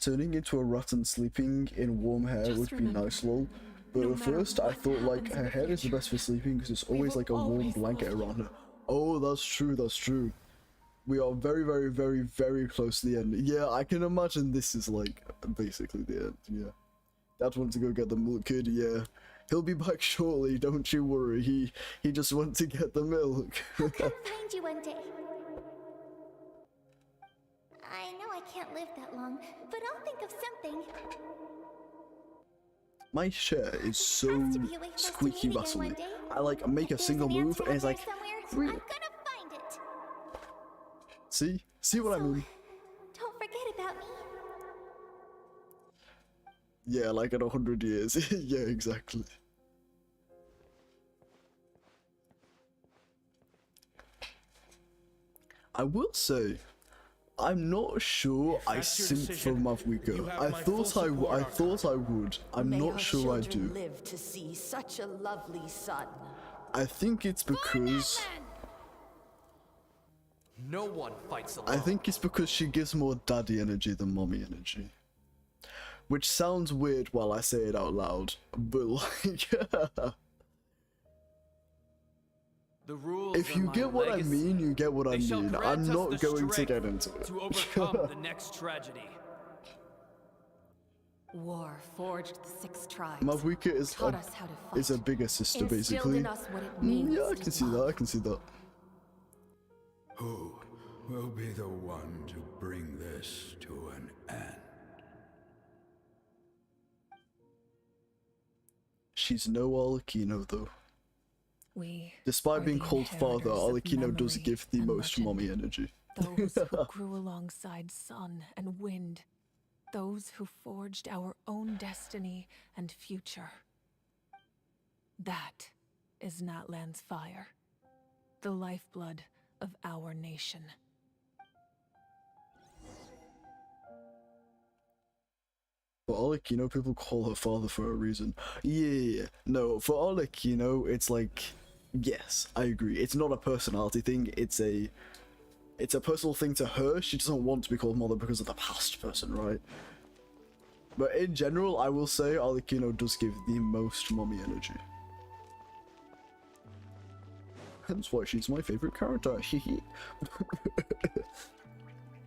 Turning into a rat and sleeping in warm hair would be nice, lol. But at first I thought like her hair is the best for sleeping because it's always like a warm blanket around her. Oh, that's true, that's true. We are very, very, very, very close to the end. Yeah, I can imagine this is like basically the end, yeah. Dad went to go get the milk, kid, yeah. He'll be back shortly, don't you worry. He just went to get the milk. I'll come find you one day. I know I can't live that long, but I'll think of something. My chair is so squeaky rattly. I like make a single move and it's like I'm gonna find it. See what I mean? Don't forget about me. Yeah, like in 100 years. Yeah, exactly. I will say, I'm not sure I simp for Mavwika. I thought I would. I'm not sure I do. Live to see such a lovely son. I think it's because no one fights alone. I think it's because she gives more daddy energy than mommy energy. Which sounds weird while I say it out loud, but like the rules if you get what I mean, you get what I mean. I'm not going to get into it. To overcome the next tragedy. War forged the 6 tribes. Mavwika is a bigger sister, basically. Yeah, I can see that. I can see that. Who will be the one to bring this to an end? She's no Alikino, though. Despite being called father, Alikino does give the most mommy energy. Those who grew alongside sun and wind. Those who forged our own destiny and future. That is Natlan's fire, the lifeblood of our nation. For all like, people call her father for a reason. Yeah, no, for all like, it's like, yes, I agree. It's not a personality thing, it's a personal thing to her. She doesn't want to be called mother because of the past person, right? But in general, I will say Arlecchino does give the most mommy energy. Hence why she's my favorite character, hehe.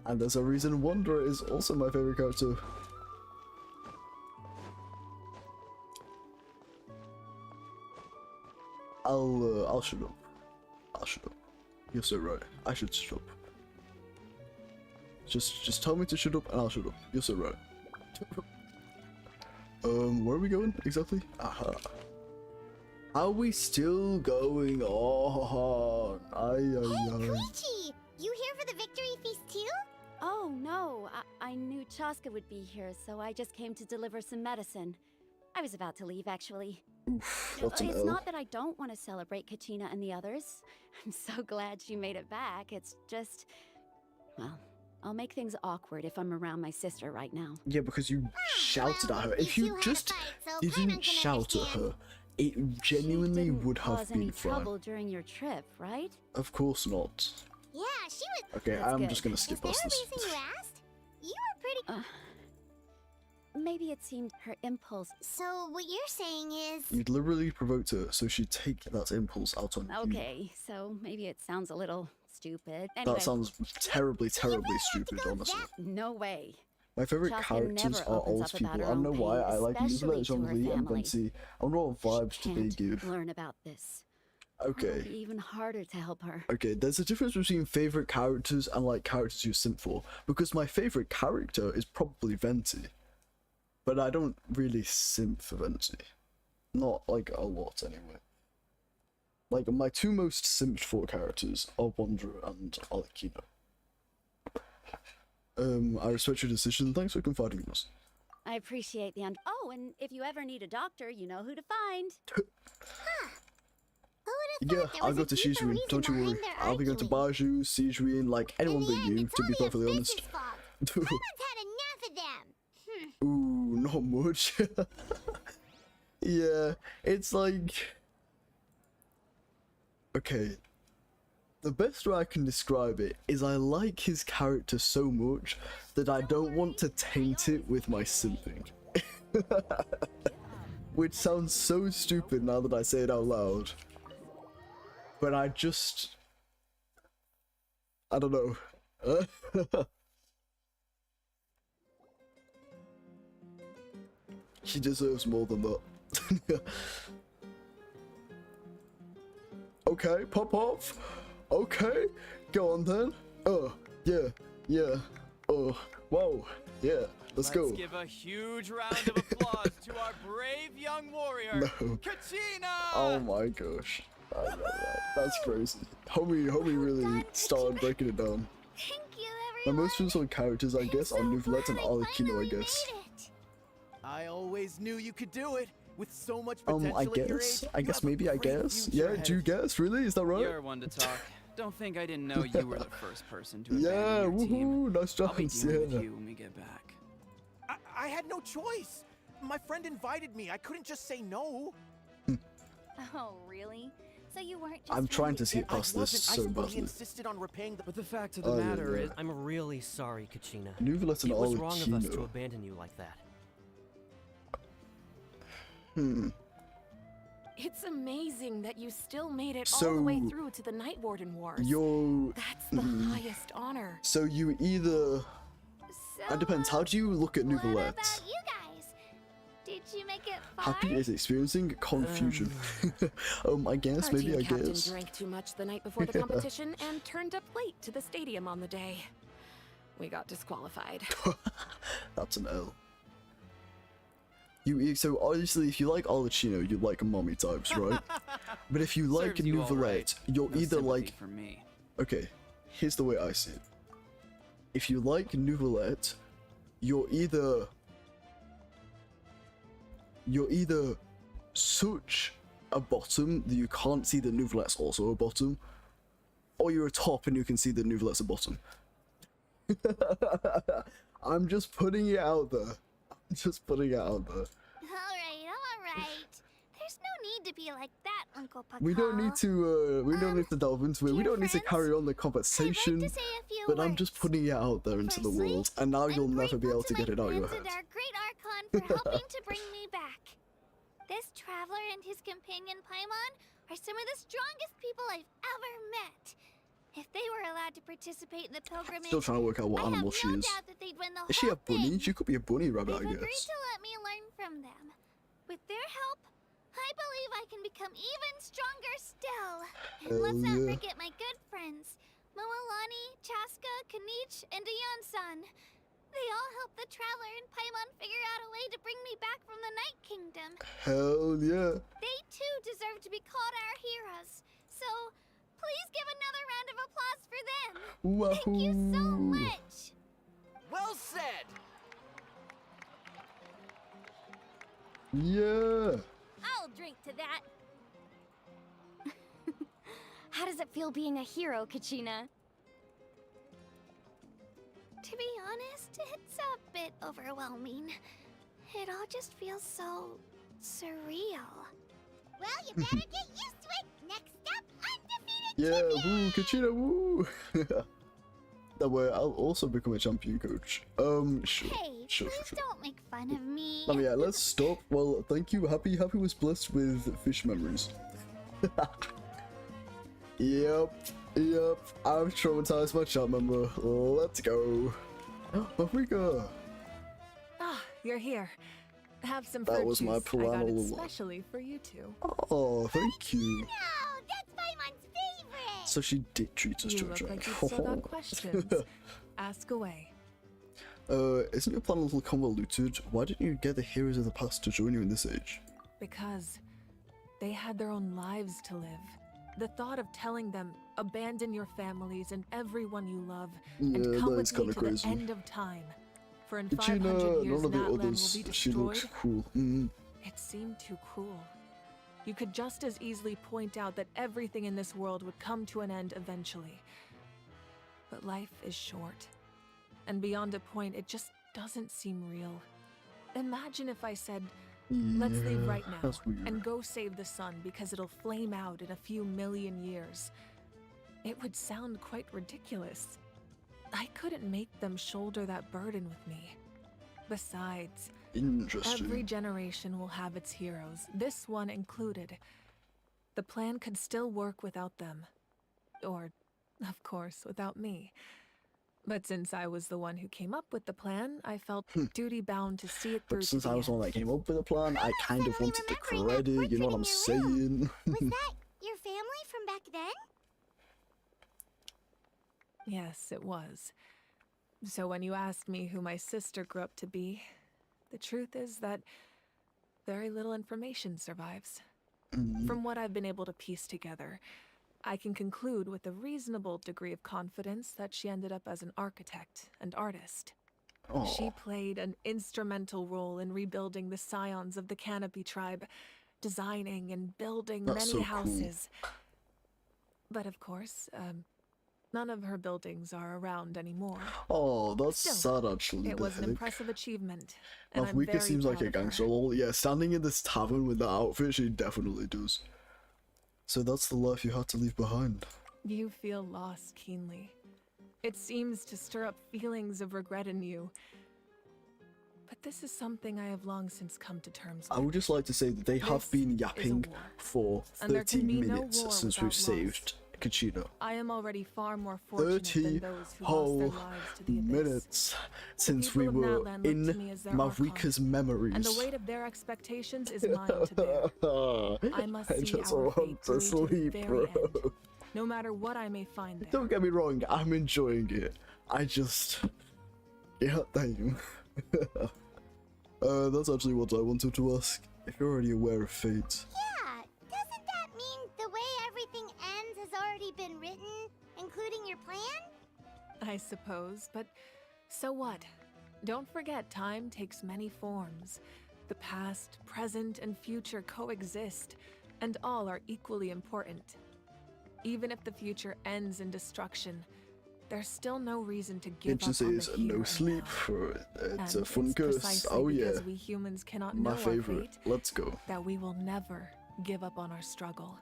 And there's a reason Wanderer is also my favorite character. I'll shut up. I'll shut up. You're so right. I should shut up. Just tell me to shut up and I'll shut up. You're so right. Where are we going exactly? Aha. Are we still going on? Koichi! You here for the victory feast too? Oh no, I knew Chaska would be here, so I just came to deliver some medicine. I was about to leave, actually. Oof, that's an It's L. not that I don't want to celebrate Kachina and the others. I'm so glad she made it back. It's just, well, I'll make things awkward if I'm around my sister right now. Yeah, because you shouted at her. If you just didn't shout at her, it genuinely would have Cause any been fine. trouble during your trip, right? Of course not. Yeah, she was. Okay, That's I'm good. just gonna skip past this. Reason you asked? You were pretty. Maybe it seemed her impulse. So what you're saying is. You deliberately provoked her, so she'd take that impulse out on you. Okay, so maybe it sounds a little stupid. Anyway, That sounds terribly, terribly stupid, honestly. no way. My favorite Chaska characters never are opens old up people. about I her don't know own why. pain, I like especially Nicola, to her Jean-Lee, and family. Venti. I wonder what vibes do they Can't give. learn about this. Okay. It'll be even harder to help her. Okay, there's a difference between favorite characters and like characters you simp for. Because my favorite character is probably Venti. But I don't really simp for Venti. Not like a lot anyway. Like my two most simped for characters are Wanderer and Arlecchino. I respect your decision. Thanks for confiding in us. I appreciate the Oh, and if you ever need a doctor, you know who to find. Yeah, I'll go to Shijuin, don't you worry. I'll be going to Baju, Shijuin, like anyone but you, to be perfectly honest. Had enough of them. Ooh, not much. Yeah, it's like... Okay. The best way I can describe it is I like his character so much that I don't want to taint it with my simping. Which sounds so stupid now that I say it out loud. But I just... I don't know. She deserves more than that. Okay, pop off. Okay, go on then. Yeah. Whoa, yeah, let's go. Let's give a huge round of applause to our brave young warrior, No. Kachina! Oh my gosh. I know that. That's crazy. Homie really started breaking it down. Thank you, My most favorite characters, I guess, are Nouvellette and Arlecchino, I guess. I always knew you could do it. With so much potential I at your guess. age, I you guess have a maybe I great guess. future Yeah, ahead do you of guess? Really? Is that right? You're one to talk. Don't think I didn't know you were the first person to Yeah, abandon your team. woohoo, nice I'll be chance, dealing with yeah. you when we get back. I had no choice. My friend invited me. I couldn't just say no. Oh, really? So you weren't just I'm trying to to skip past this so badly. Insisted on repaying the. But the fact of the Oh, yeah, matter yeah. is, I'm really sorry, Kachina. Nouvellette and It was wrong of us to Arlecchino. abandon you like that. It's amazing that you still made it all the way through to the Night Warden Wars. That's the highest honor. So you either... It depends, how do you look at Nouvellette? You guys, did you make it far? Happy is experiencing confusion. I guess, Our maybe team I captain guess. drank too much the night before the competition and turned up late to the stadium on the day. We got disqualified. That's an L. So obviously, if you like Arlecchino, you like mommy types, right? But if you like Serves you all Nouvellette, right. you're No either sympathy like... for me. Okay, here's the way I see it. If you like Nouvellette, you're either such a bottom, you can't see the Natlans also a bottom, or you're a top and you can see the Natlans a bottom. I'm just putting it out there. I'm just putting it out there. Alright. There's no need to be like that, Uncle Pakal. We don't need to delve into it. We don't need to carry on the conversation. But I'm just putting it out there into the world, and now you'll never be able to get it out of your head. Our great Archon for helping to bring me back. This traveler and his companion Paimon are some of the strongest people I've ever met. If they were allowed to participate in the pilgrimage, Still trying to work out what animal she is. Is she a bunny? She could be a bunny rabbit, I They've agreed guess. to let me learn from them. With their help, I believe I can become even stronger still. And let's not forget my good friends, Moalani, Chaska, Kanich, and Ayan-san. They all helped the Traveler and Paimon figure out a way to bring me back from the Night Kingdom. Hell yeah. They too deserve to be called our heroes. So, please give another round of applause for them. Wahoo. Thank you so much. Well said. Yeah. I'll drink to that. How does it feel being a hero, Kachina? To be honest, it's a bit overwhelming. It all just feels so surreal. Well, you better get used to it. Next up, undefeated Yeah, woo, Kachina, woo. That way, I'll also become a champion coach. Sure. Hey, Sure. don't make fun of me. Yeah, let's stop. Well, thank you. Happy was blessed with fish memories. Yep. I've traumatized my chat member. Let's go. Afrika. Ah, you're here. Have some That fruit was juice. my plan I got all it along. specially for you two. Oh, thank you. No, that's Paimon's favorite. So she did treat us You to a look drink. like you've still got questions. Ask away. Isn't your plan a little convoluted? Why didn't you get the heroes of the past to join you in this age? Because they had their own lives to live. The thought of telling them, abandon your families and everyone you love, and Yeah, come that with is me kinda to crazy. the end of time. For in Kachina, 500 years, none of the Natlan others, will be she destroyed. looks cool. It seemed too cruel. You could just as easily point out that everything in this world would come to an end eventually. But life is short. And beyond a point, it just doesn't seem real. Imagine if I said, let's leave right now that's weird. and go save the sun because it'll flame out in a few million years. It would sound quite ridiculous. I couldn't make them shoulder that burden with me. Besides, Interesting. every generation will have its heroes, this one included. The plan could still work without them. Or, of course, without me. But since I was the one who came up with the plan, I felt duty-bound to see it through But to since the I was the end. one that came up with the plan, I kind of wanted the credit, you know what I'm saying? Was that your family from back then? Yes, it was. So when you asked me who my sister grew up to be, the truth is that very little information survives. From what I've been able to piece together, I can conclude with a reasonable degree of confidence that she ended up as an architect and artist. She played an instrumental role in rebuilding the scions of the Canopy tribe, designing and building That's many so cool. houses. But of course, none of her buildings are around anymore. Oh, that's Still, sad actually. It the was an heck? impressive achievement, and I'm Mavwika very seems like proud a of her. gangster. Lol. Yeah, standing in this tavern with that outfit, she definitely does. So that's the life you had to leave behind. You feel loss keenly. It seems to stir up feelings of regret in you. But this is something I have long since come to terms with. I would just like to say that they have been This is a yapping war. for And there can 30 be no minutes war since without we've saved Kachina. I am already far more fortunate 30 than those who lost their whole lives to the abyss. minutes since we people of were Natlan look in to me as their Mavwika's memories. And the weight of their expectations is mine to bear. I must see just our want fate to through to the sleep, very bro. end, no matter what I may find there. Don't get me wrong, I'm enjoying it. I just... Yeah, damn. That's actually what I wanted to ask. If you're already aware of fate. Yeah, doesn't that mean the way everything ends has already been written, including your plan? I suppose, but so what? Don't forget, time takes many forms. The past, present, and future coexist. and all are equally important. Even if the future ends in destruction, there's still no reason to give up Genshin on the says here no and sleep now. for it. It's And a fun it's curse. precisely Oh yeah. because we humans cannot know My our favorite. fate Let's go. that we will never give up on our struggle.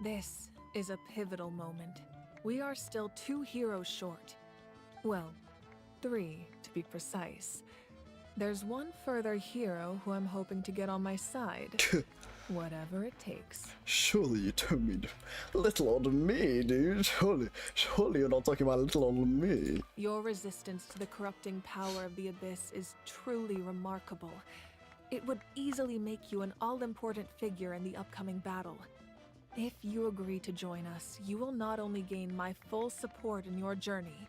This is a pivotal moment. We are still 2 heroes short. Well, 3 to be precise. There's one further hero who I'm hoping to get on my side. Whatever it takes. Surely you don't mean little old me, dude. Surely you're not talking about little old me. Your resistance to the corrupting power of the Abyss is truly remarkable. It would easily make you an all-important figure in the upcoming battle. If you agree to join us, you will not only gain my full support in your journey,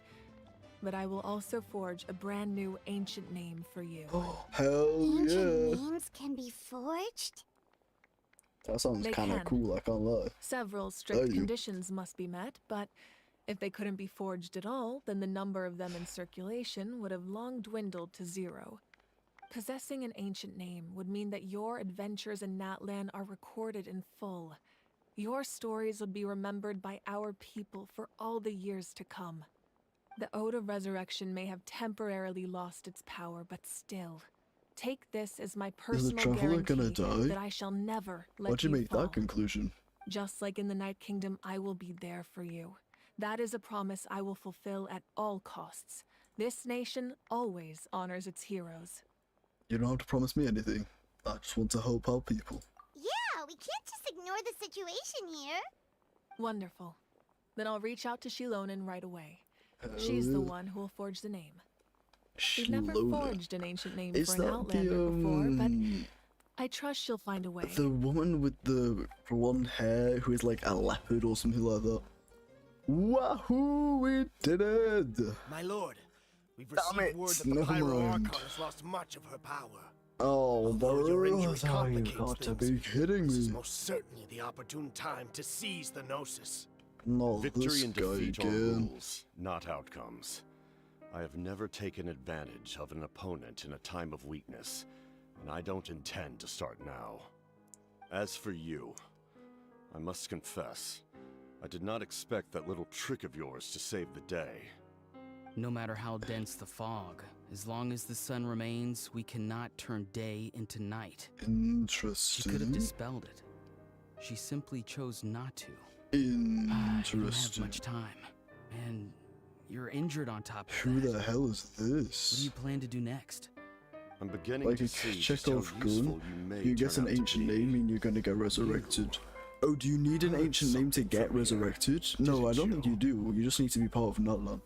but I will also forge a brand new ancient name for you. Oh, hell Ancient yeah. names can be forged? That sounds They kind of can. cool, I can't lie. Several strict Thank you. conditions must be met, but if they couldn't be forged at all, then the number of them in circulation would have long dwindled to 0. Possessing an ancient name would mean that your adventures in Natlan are recorded in full. Your stories would be remembered by our people for all the years to come. The Ode of Resurrection may have temporarily lost its power, but still, take this as my Is the personal traveler gonna guarantee die? that I shall never let Why'd you make fall. that conclusion? Just like in the Night Kingdom, I will be there for you. That is a promise I will fulfill at all costs. This nation always honors its heroes. You don't have to promise me anything. I just want to help out people. Yeah, we can't just ignore the situation here. Wonderful. Then I'll reach out to Shilonen right away. She's the Hell. one who will forge the name. We've never Shilonen. forged an ancient name Is for an that Outlander before, but I trust she'll find a way. the woman with the blonde hair who is like a leopard or something like that? Wahoo! We did it! My lord, we've Damn received it, word that the never Pyro mind. Archon has lost much of her power. Oh, Your injury bro, you complicates got to things. be kidding This is me. most certainly the opportune time to seize the Gnosis. Not Victory this and guy defeat are again. rules, not outcomes. I have never taken advantage of an opponent in a time of weakness, and I don't intend to start now. As for you, I must confess, I did not expect that little trick of yours to save the day. No matter how dense the fog, as long as the sun remains, we cannot turn day into night. Interesting. She could have dispelled it. She simply chose not to. Interesting. You don't have much time, and you're injured on top of Who that. the hell is What do this? you plan to do next? I'm beginning Like to a see just how Chekhov useful gun? you may You get turn an out to ancient be. name and you're gonna get resurrected. Oh, do you need an ancient name to get resurrected? No, I don't think you do. You just need to be part of Natlan.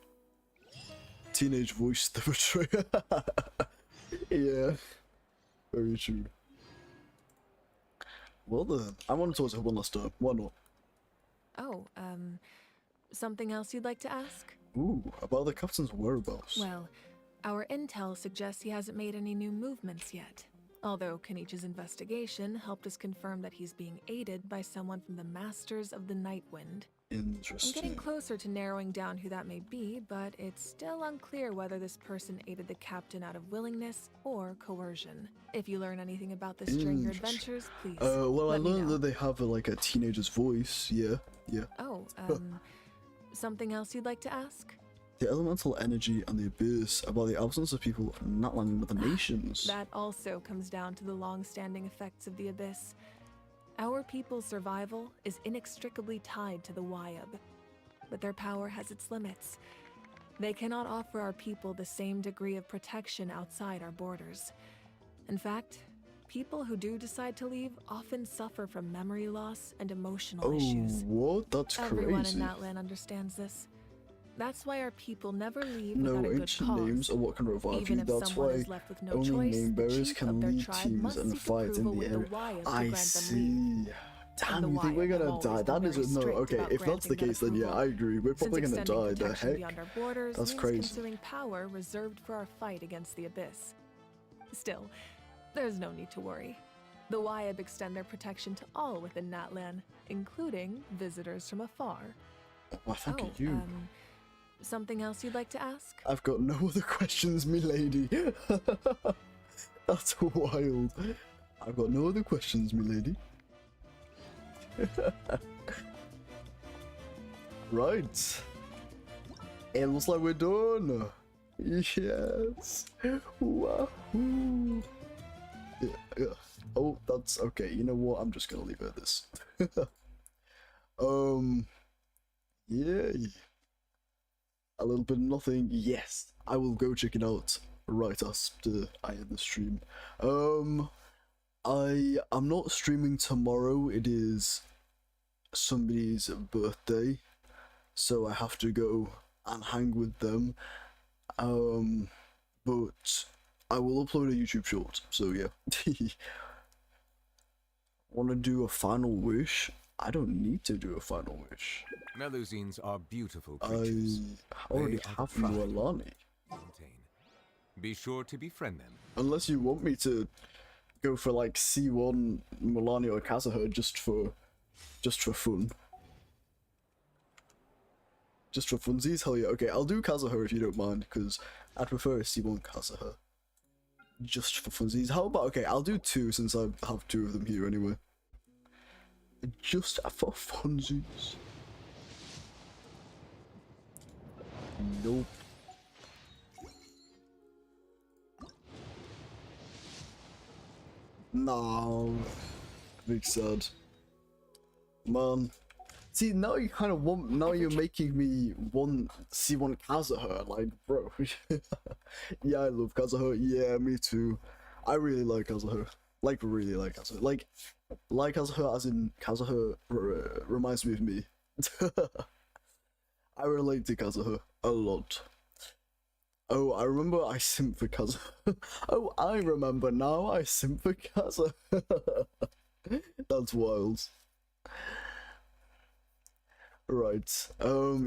Teenage voice, the betrayer. Yeah, very true. Well then, I want to talk to her one last time. Why not? Oh, something else you'd like to ask? Ooh, about the captain's whereabouts. Well, our intel suggests he hasn't made any new movements yet. Although Kenichi's investigation helped us confirm that he's being aided by someone from the Masters of the Nightwind. I'm Interesting. getting closer to narrowing down who that may be, but it's still unclear whether this person aided the captain out of willingness or coercion. If you learn anything about this during your Interesting. adventures, please Well, I let me learned know. that they have like a teenager's voice. Yeah. Oh, something else you'd like to ask? The elemental energy and the abyss, about the absence of people from Natlan and other nations. That also comes down to the long-standing effects of the Abyss. Our people's survival is inextricably tied to the Wyab, but their power has its limits. They cannot offer our people the same degree of protection outside our borders. In fact, people who do decide to leave often suffer from memory loss and emotional issues. What? That's Everyone crazy. in Natlan understands this. That's why our people never leave No, without a good ancient cause. names are what can revive Even you. if That's someone why is left with no only choice, name the bearers chief can of their lead tribe teams must and seek fight in approval the with the area. Wyab to I grant them see. leave. Damn, the you think we're Wyab have gonna always die? been That very is no. strict Okay, about if that's the granting that case, then yeah, approval. I agree. We're Since probably gonna extending die. The protection heck? beyond our borders That's means crazy. consuming power reserved for our fight against the Abyss. Still, there's no need to worry. The Wyab extend their protection to all within Natlan, including visitors from afar. Why, thank you. Something else you'd like to ask? I've got no other questions, me lady. That's wild. I've got no other questions, me lady. Right. It looks like we're done. Yes. Wahoo. Yeah. Oh, that's okay. You know what? I'm just gonna leave it at this. Yay. A little bit of nothing. Yes. I will go check it out right after I end the stream. I'm not streaming tomorrow. It is somebody's birthday, so I have to go and hang with them. But I will upload a YouTube short, so yeah. Wanna do a final wish? I don't need to do a final wish. Melusines are beautiful creatures. I already They are have the pride Muwhaha. Be sure to befriend them. Unless you want me to go for like C1 Muwhaha or Kazuha just for fun. Just for funsies? Hell yeah. Okay, I'll do Kazuha if you don't mind, because I prefer a C1 Kazuha. Just for funsies. How about, okay, I'll do 2 since I have 2 of them here anyway. Just for funsies. Nope. No. Big sad. Man. See, now you kind of want, now you're making me want C1 Kazuha, like, bro. Yeah, I love Kazuha, yeah, me too. I really like Kazuha. Like, really like Kazuha. Like Kazuha as in Kazuha reminds me of me. I relate to Kazuha a lot. Oh, I remember I simp for Kazuha. Oh, I remember now I simp for Kazuha. That's wild. Right,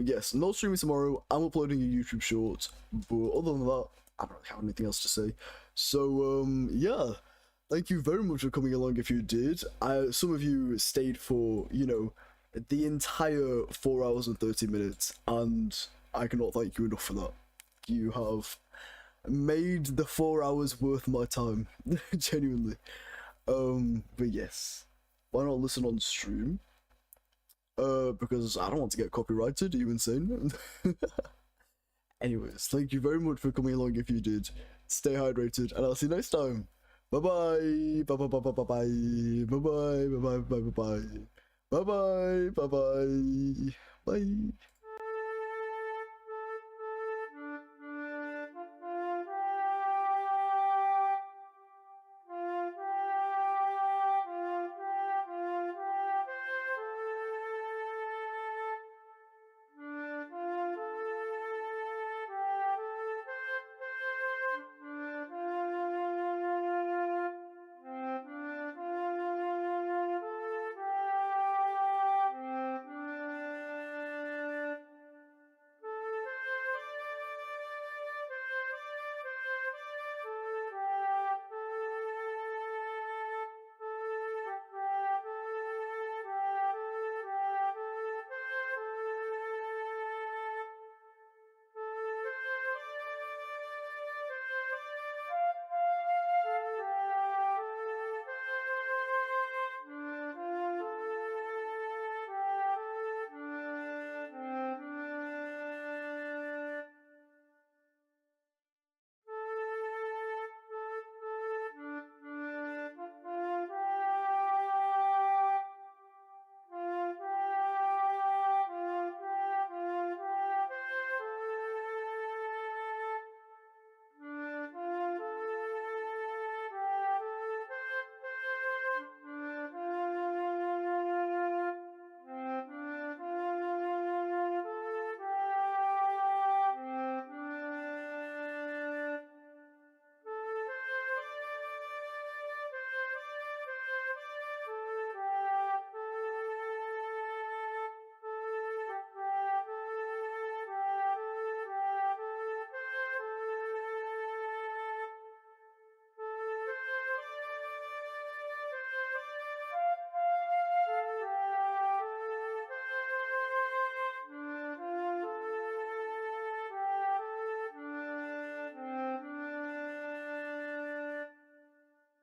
yes, no streaming tomorrow. I'm uploading a YouTube short, but other than that, I don't really have anything else to say. So, yeah, thank you very much for coming along if you did. Some of you stayed for, you know, the entire 4 hours and 30 minutes, and I cannot thank you enough for that. You have made the 4 hours worth my time, genuinely. But yes, why not listen on stream? Because I don't want to get copyrighted, are you insane? Anyways, thank you very much for coming along if you did. Stay hydrated, and I'll see you next time. Bye-bye. Bye-bye. Bye-bye. Bye-bye. Bye-bye. Bye-bye. Bye-bye. Bye.